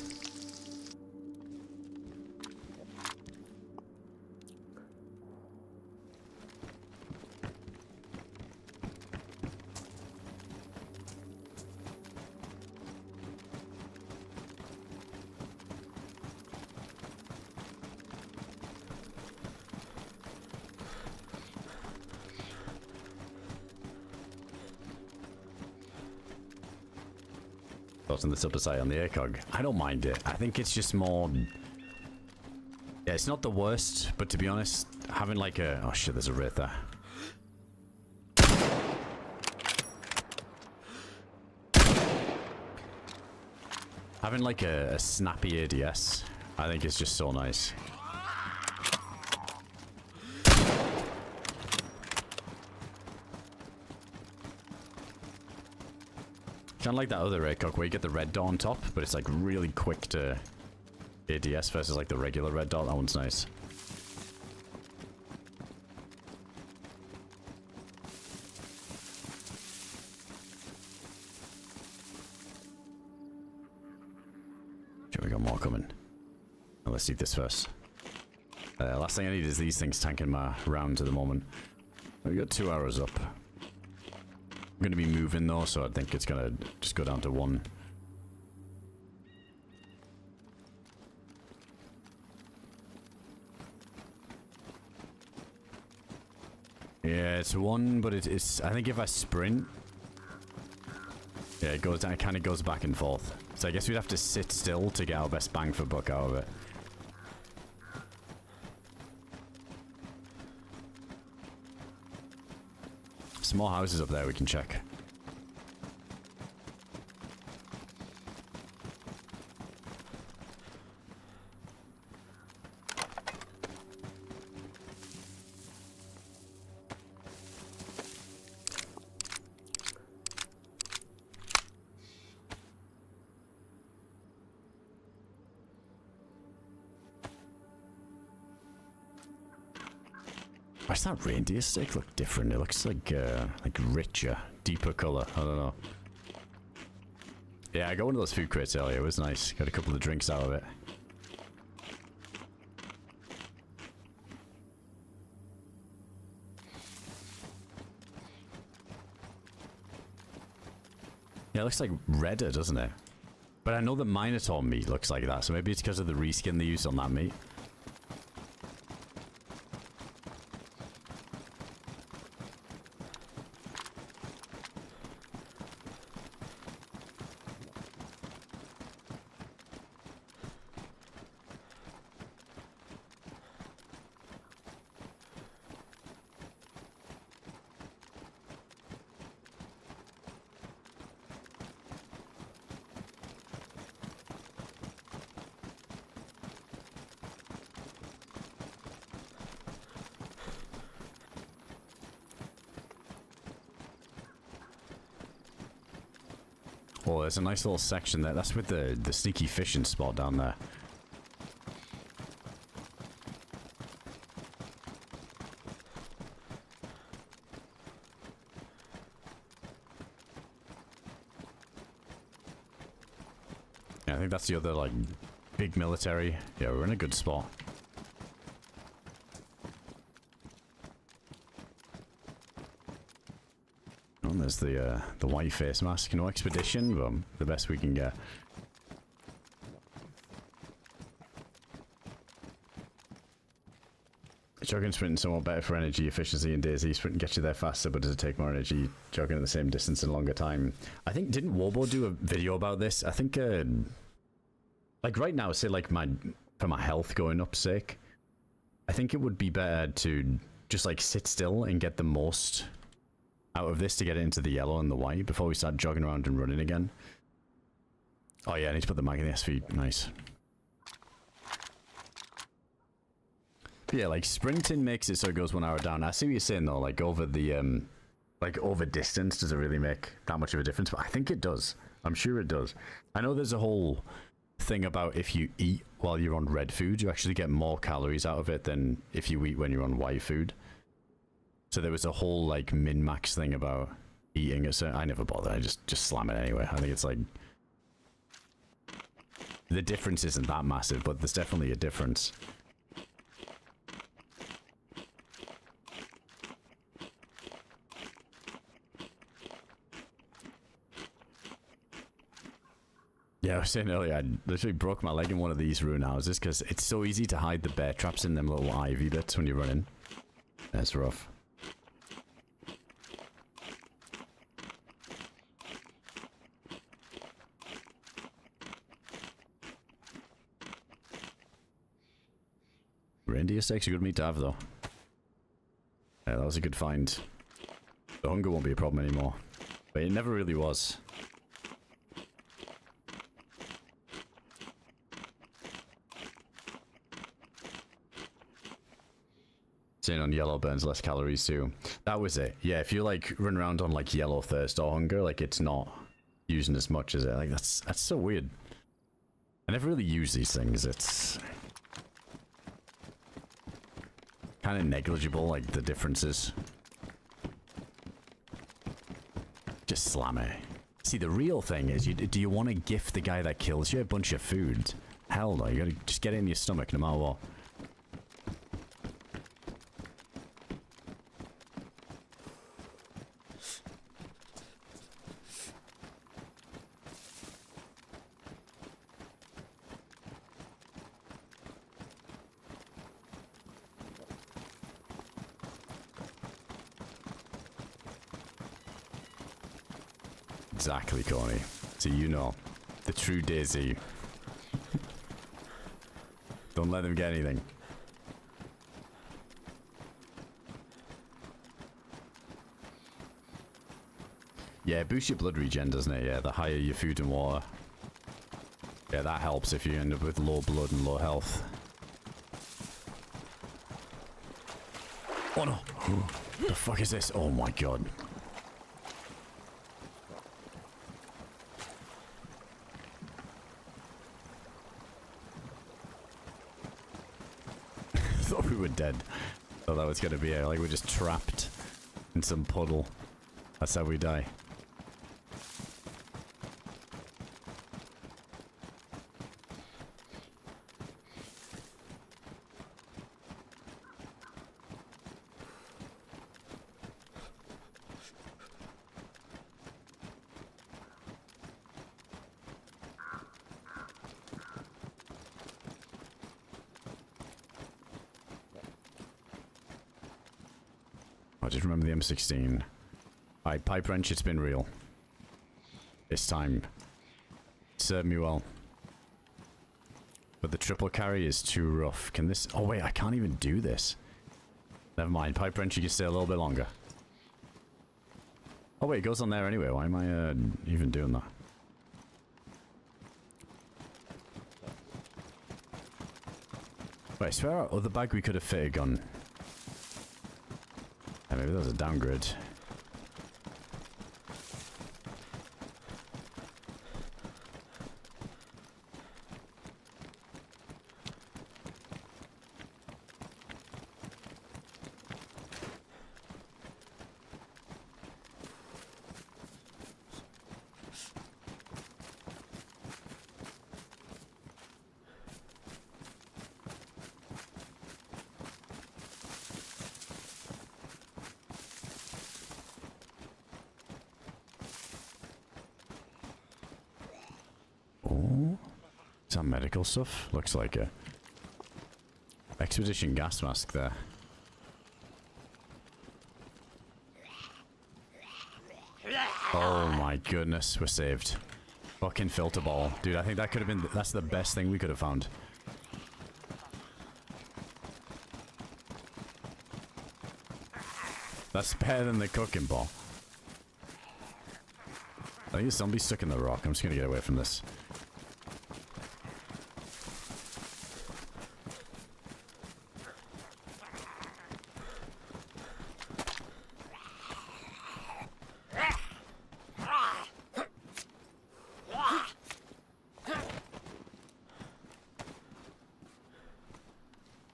Tossing this up aside on the AirCog. I don't mind it. I think it's just more... Yeah, it's not the worst, but to be honest, having like a... Oh shit, there's a wraith there. Having like a snappy ADS, I think it's just so nice. Kind of like that other AirCog where you get the red dot on top, but it's like really quick to ADS versus like the regular red dot. That one's nice. Sure, we got more coming. Well, let's eat this first. Last thing I need is these things tanking my rounds at the moment. We got 2 arrows up. I'm going to be moving though, so I think it's going to just go down to 1. Yeah, it's 1, but it's... I think if I sprint... Yeah, it goes down, it kind of goes back and forth. So I guess we'd have to sit still to get our best bang for buck out of it. Some more houses up there we can check. Why does that reindeer steak look different? It looks like richer, deeper color. I don't know. Yeah, I got one of those food crates earlier. It was nice. Got a couple of drinks out of it. Yeah, it looks like redder, doesn't it? But I know that Minotaur meat looks like that, so maybe it's because of the reskin they used on that meat. Oh, there's a nice little section there. That's with the sneaky fishing spot down there. Yeah, I think that's the other, like, big military. Yeah, we're in a good spot. There's the white face mask. No expedition, but the best we can get. Jogging sprinting somewhat better for energy efficiency in DayZ. Sprinting gets you there faster, but does it take more energy jogging at the same distance in longer time? I think, didn't Warbo do a video about this? I think, like right now, say like for my health going up sake, I think it would be better to just like sit still and get the most out of this to get it into the yellow and the white before we start jogging around and running again. Oh yeah, I need to put the mag in the SV. Nice. But yeah, like sprinting makes it so it goes 1 hour down. I see what you're saying though, like over the over distance, does it really make that much of a difference? But I think it does. I'm sure it does. I know there's a whole thing about if you eat while you're on red food, you actually get more calories out of it than if you eat when you're on white food. So there was a whole like min-max thing about eating a certain... I never bother, I just slam it anyway. I think it's like... The difference isn't that massive, but there's definitely a difference. Yeah, I was saying earlier, I literally broke my leg in one of these ruin houses because it's so easy to hide the bear traps in them little ivy bits when you're running. That's rough. Reindeer steaks are good meat to have, though. Yeah, that was a good find. The hunger won't be a problem anymore. But it never really was. Saying on yellow burns less calories too. That was it. Yeah, if you like run around on like yellow thirst or hunger, like it's not using as much as it. Like that's so weird. I never really use these things. It's kind of negligible, like the differences. Just slam it. See, the real thing is, do you want to gift the guy that kills you a bunch of food? Hell no, you gotta just get it in your stomach no matter what. Exactly, Coney. So you know, the true Daisy. Don't let them get anything. Yeah, it boosts your blood regen, doesn't it? Yeah, the higher your food and water. Yeah, that helps if you end up with low blood and low health. Oh no! The fuck is this? Oh my god. Thought we were dead. Thought that was gonna be it. Like we're just trapped in some puddle. That's how we die. I just remember the M16. Alright, pipe wrench, it's been real. This time. Served me well. But the triple carry is too rough. Can this... Oh wait, I can't even do this. Never mind, pipe wrench, you can stay a little bit longer. Oh wait, it goes on there anyway. Why am I even doing that? Wait, I swear our other bag we could have fit a gun. Yeah, maybe that was a downgrade. Is that medical stuff? Looks like a expedition gas mask there. Oh my goodness, we're saved. Fucking filter ball. Dude, I think that could have been... That's the best thing we could have found. That's better than the cooking ball. I think there's somebody stuck in the rock. I'm just gonna get away from this.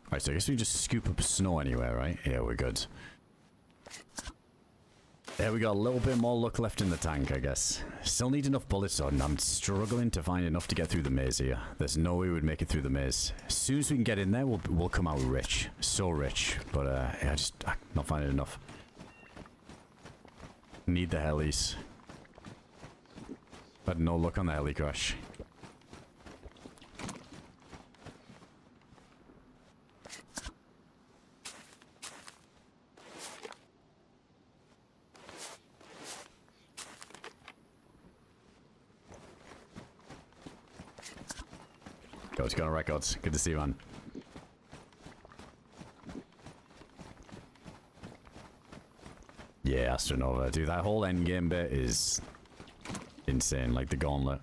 Alright, so I guess we can just scoop up snow anywhere, right? Yeah, we're good. There we go, a little bit more luck left in the tank, I guess. Still need enough bullets though, and I'm struggling to find enough to get through the maze here. There's no way we'd make it through the maze. As soon as we can get in there, we'll come out rich. So rich. But, yeah, I'm not finding enough. Need the helis. But no luck on the heli crash. What's going on, Records? Good to see you, man. Astronova. Dude, that whole endgame bit is insane, like the gauntlet.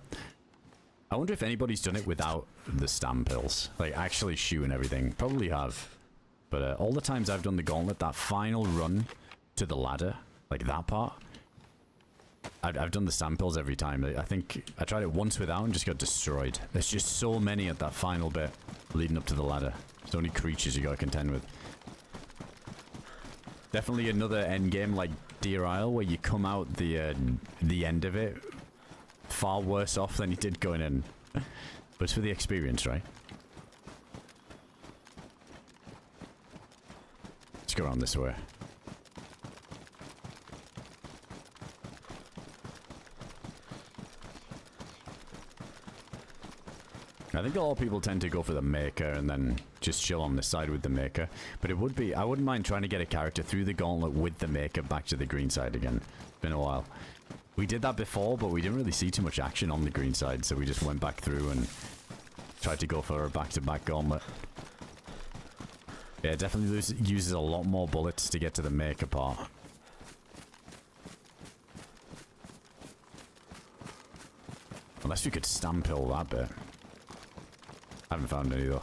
I wonder if anybody's done it without the stam pills, like actually shooting everything. Probably have. But all the times I've done the gauntlet, that final run to the ladder, like that part, I've done the stam pills every time. I think I tried it once without and just got destroyed. There's just so many at that final bit leading up to the ladder. So many creatures you gotta contend with. Definitely another endgame like Deer Isle where you come out the end of it far worse off than you did going in. But it's for the experience, right? Let's go around this way. I think a lot of people tend to go for the maker and then just chill on the side with the maker. But it would be, I wouldn't mind trying to get a character through the gauntlet with the maker back to the green side again. It's been a while. We did that before, but we didn't really see too much action on the green side, so we just went back through and tried to go for a back-to-back gauntlet. Yeah, it definitely uses a lot more bullets to get to the maker part. Unless we could stamp hill that bit. I haven't found any though.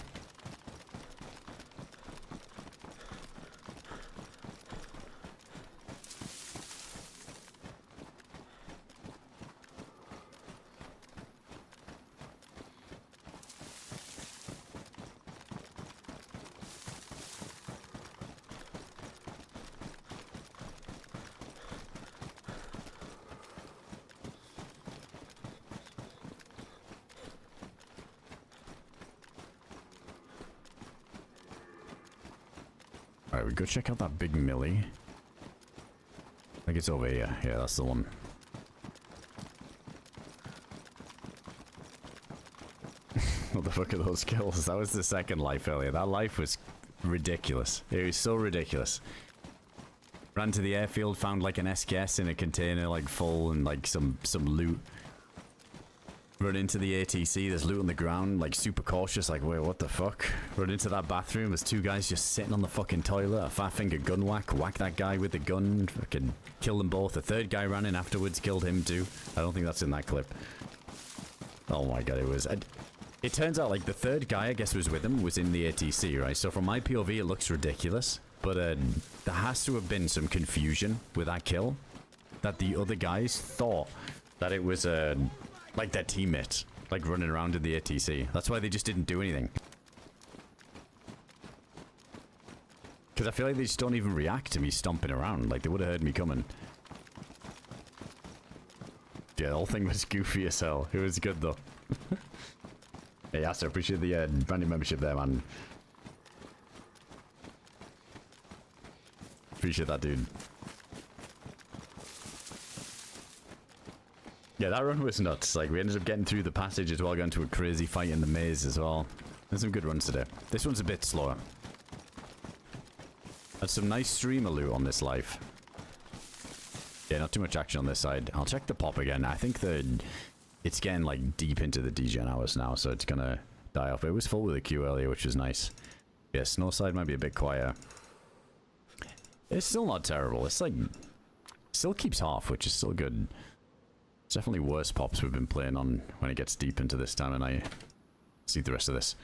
Alright, we go check out that big millie. I think it's over here. Yeah, that's the one. What the fuck are those kills? That was the second life earlier. That life was ridiculous. It was so ridiculous. Ran to the airfield, found like an SKS in a container, like full and like some loot. Run into the ATC, there's loot on the ground, like super cautious, like wait, what the fuck? Run into that bathroom, there's two guys just sitting on the fucking toilet, a fat finger gun whack that guy with the gun, fucking kill them both. A third guy ran in afterwards, killed him too. I don't think that's in that clip. Oh my god, it was... It turns out like the third guy I guess was with him, was in the ATC, right? So from my POV it looks ridiculous, but there has to have been some confusion with that kill, that the other guys thought that it was like their teammates, like running around in the ATC. That's why they just didn't do anything. Because I feel like they just don't even react to me stomping around. Like they would have heard me coming. Yeah, the whole thing was goofy as hell. It was good though. Hey, Asa, appreciate the brand new membership there, man. Appreciate that, dude. Yeah, that run was nuts. Like, we ended up getting through the passage as well, going to a crazy fight in the maze as well. There's some good runs today. This one's a bit slower. Had some nice streamer loot on this life. Yeah, not too much action on this side. I'll check the pop again. I think it's getting, like, deep into the degen hours now, so it's gonna die off. It was full with a queue earlier, which was nice. Yeah, snowside might be a bit quieter. It's still not terrible. It's, like... Still keeps half, which is still good. It's definitely worse pops we've been playing on when it gets deep into this time, and I see the rest of this.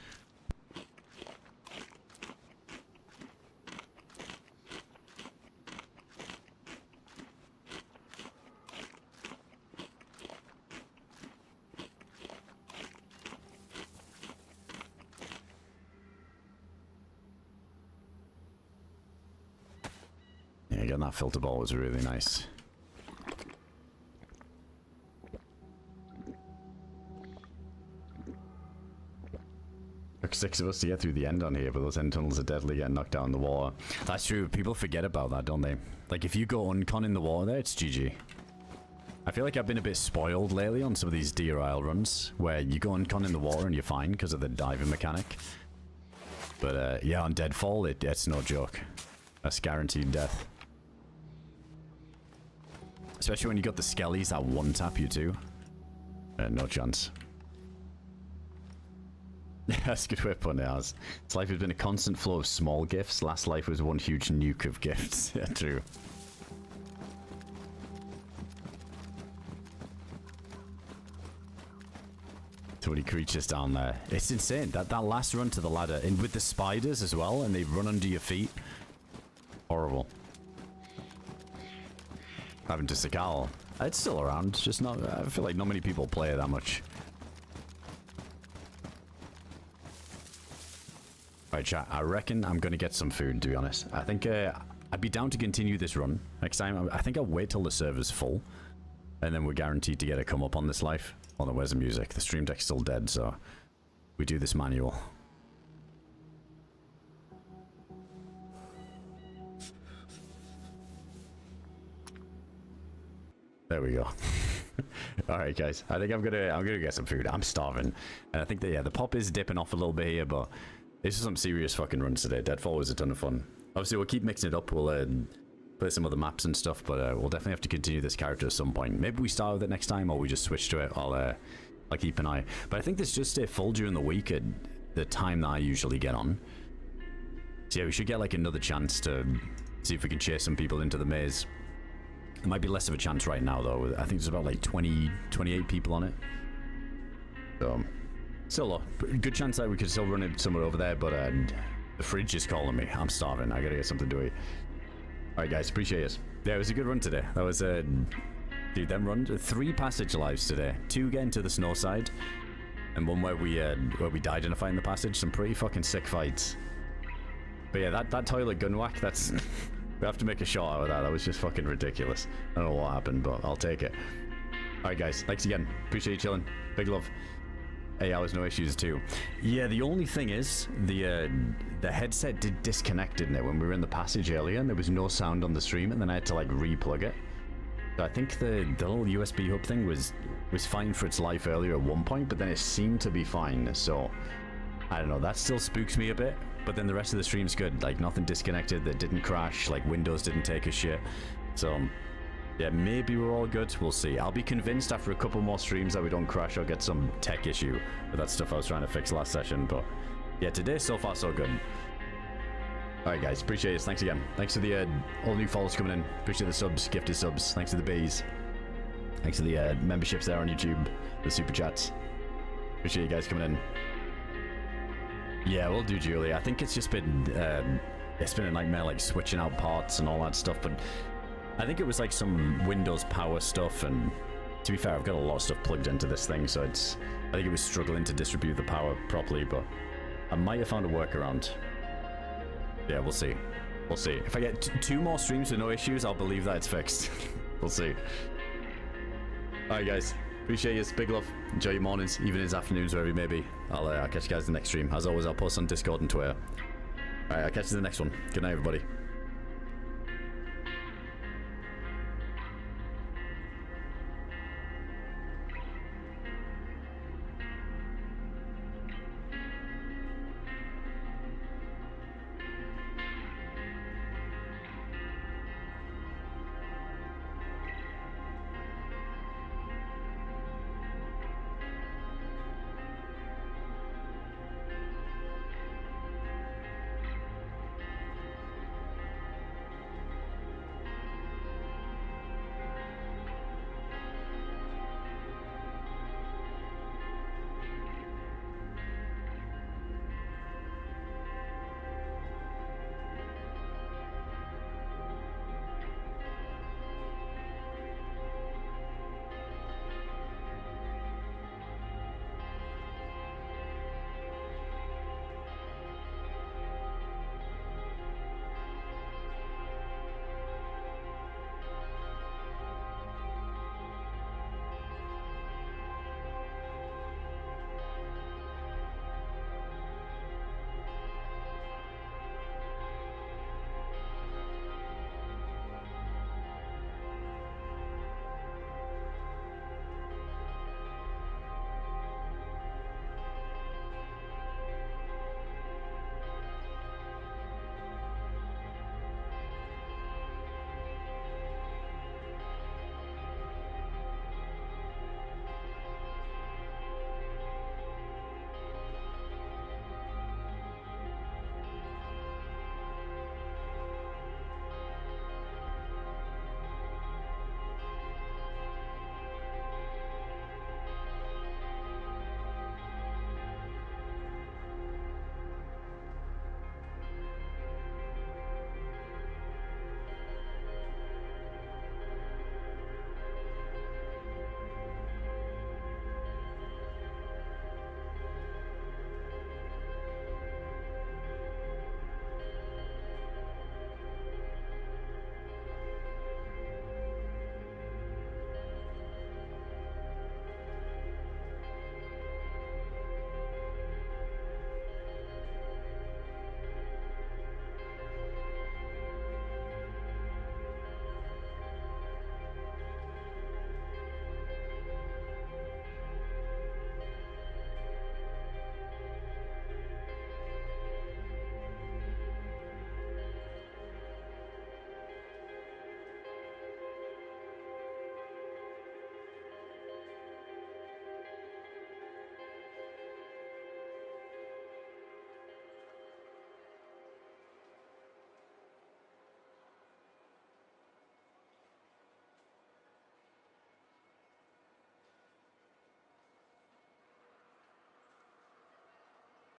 Yeah, getting that filter ball was really nice. Took 6 of us to get through the end on here, but those end tunnels are deadly getting knocked down in the water. That's true. People forget about that, don't they? Like, if you go uncon in the water there, it's GG. I feel like I've been a bit spoiled lately on some of these Deer Isle runs, where you go uncon in the water and you're fine because of the diving mechanic. But, yeah, on Deadfall, it's no joke. That's guaranteed death. Especially when you got the skellies that one-tap you too. No chance. That's a good way of putting it, as. This life has been a constant flow of small gifts. Last life was one huge nuke of gifts. Yeah, true. so many creatures down there. It's insane. That last run to the ladder, and with the spiders as well, and they run under your feet. Horrible. Having to Sakal. It's still around, just not. I feel like not many people play it that much. Right, chat. I reckon I'm gonna get some food. To be honest, I think I'd be down to continue this run next time. I think I'll wait till the server's full, and then we're guaranteed to get a come up on this life. Oh no, where's the music? The stream deck's still dead, so we do this manual. There we go. All right, guys. I think I'm gonna get some food. I'm starving, and I think that the pop is dipping off a little bit here, but this is some serious fucking runs today. Deadfall was a ton of fun. Obviously, we'll keep mixing it up. We'll play some other maps and stuff, but we'll definitely have to continue this character at some point. Maybe we start with it next time, or we just switch to it. I'll keep an eye. But I think this just stay full during the week at the time that I usually get on. So yeah, we should get like another chance to see if we can chase some people into the maze. It might be less of a chance right now, though. I think there's about like 28 people on it. So, still a good chance that we could still run it somewhere over there, but the fridge is calling me. I'm starving. I gotta get something to eat. Alright, guys. Appreciate it. Yeah, it was a good run today. That was, dude, them run 3 passage lives today. 2 getting to the snowside, and 1 where we died in a fight in the passage. Some pretty fucking sick fights. But yeah, that toilet gun whack, that's... We have to make a shot out of that. That was just fucking ridiculous. I don't know what happened, but I'll take it. Alright, guys. Thanks again. Appreciate you chilling. Big love. 8 hours, no issues too. Yeah, the only thing is, the headset did disconnect, didn't it, when we were in the passage earlier, and there was no sound on the stream, and then I had to, like, re-plug it. So I think the little USB hub thing was fine for its life earlier at one point, but then it seemed to be fine, so... I don't know, that still spooks me a bit. But then the rest of the stream's good. Like, nothing disconnected, that didn't crash, like, Windows didn't take a shit. So, yeah, maybe we're all good. We'll see. I'll be convinced after a couple more streams that we don't crash or get some tech issue with that stuff I was trying to fix last session. But, yeah, today, so far, so good. Alright, guys. Appreciate it. Thanks again. Thanks for the all new followers coming in. Appreciate the subs, gifted subs. Thanks to the bees. Thanks to the memberships there on YouTube, the super chats. Appreciate you guys coming in. Yeah, we'll do Julie. I think it's just been a nightmare, like switching out parts and all that stuff, but I think it was like some Windows power stuff, and to be fair, I've got a lot of stuff plugged into this thing, so I think it was struggling to distribute the power properly, but I might have found a workaround. Yeah, we'll see. We'll see. If I get 2 more streams with no issues, I'll believe that it's fixed. We'll see. Alright, guys. Appreciate you. Big love. Enjoy your mornings, evenings, afternoons, wherever you may be. I'll catch you guys in the next stream. As always, I'll post on Discord and Twitter. Alright, I'll catch you in the next one. Good night, everybody.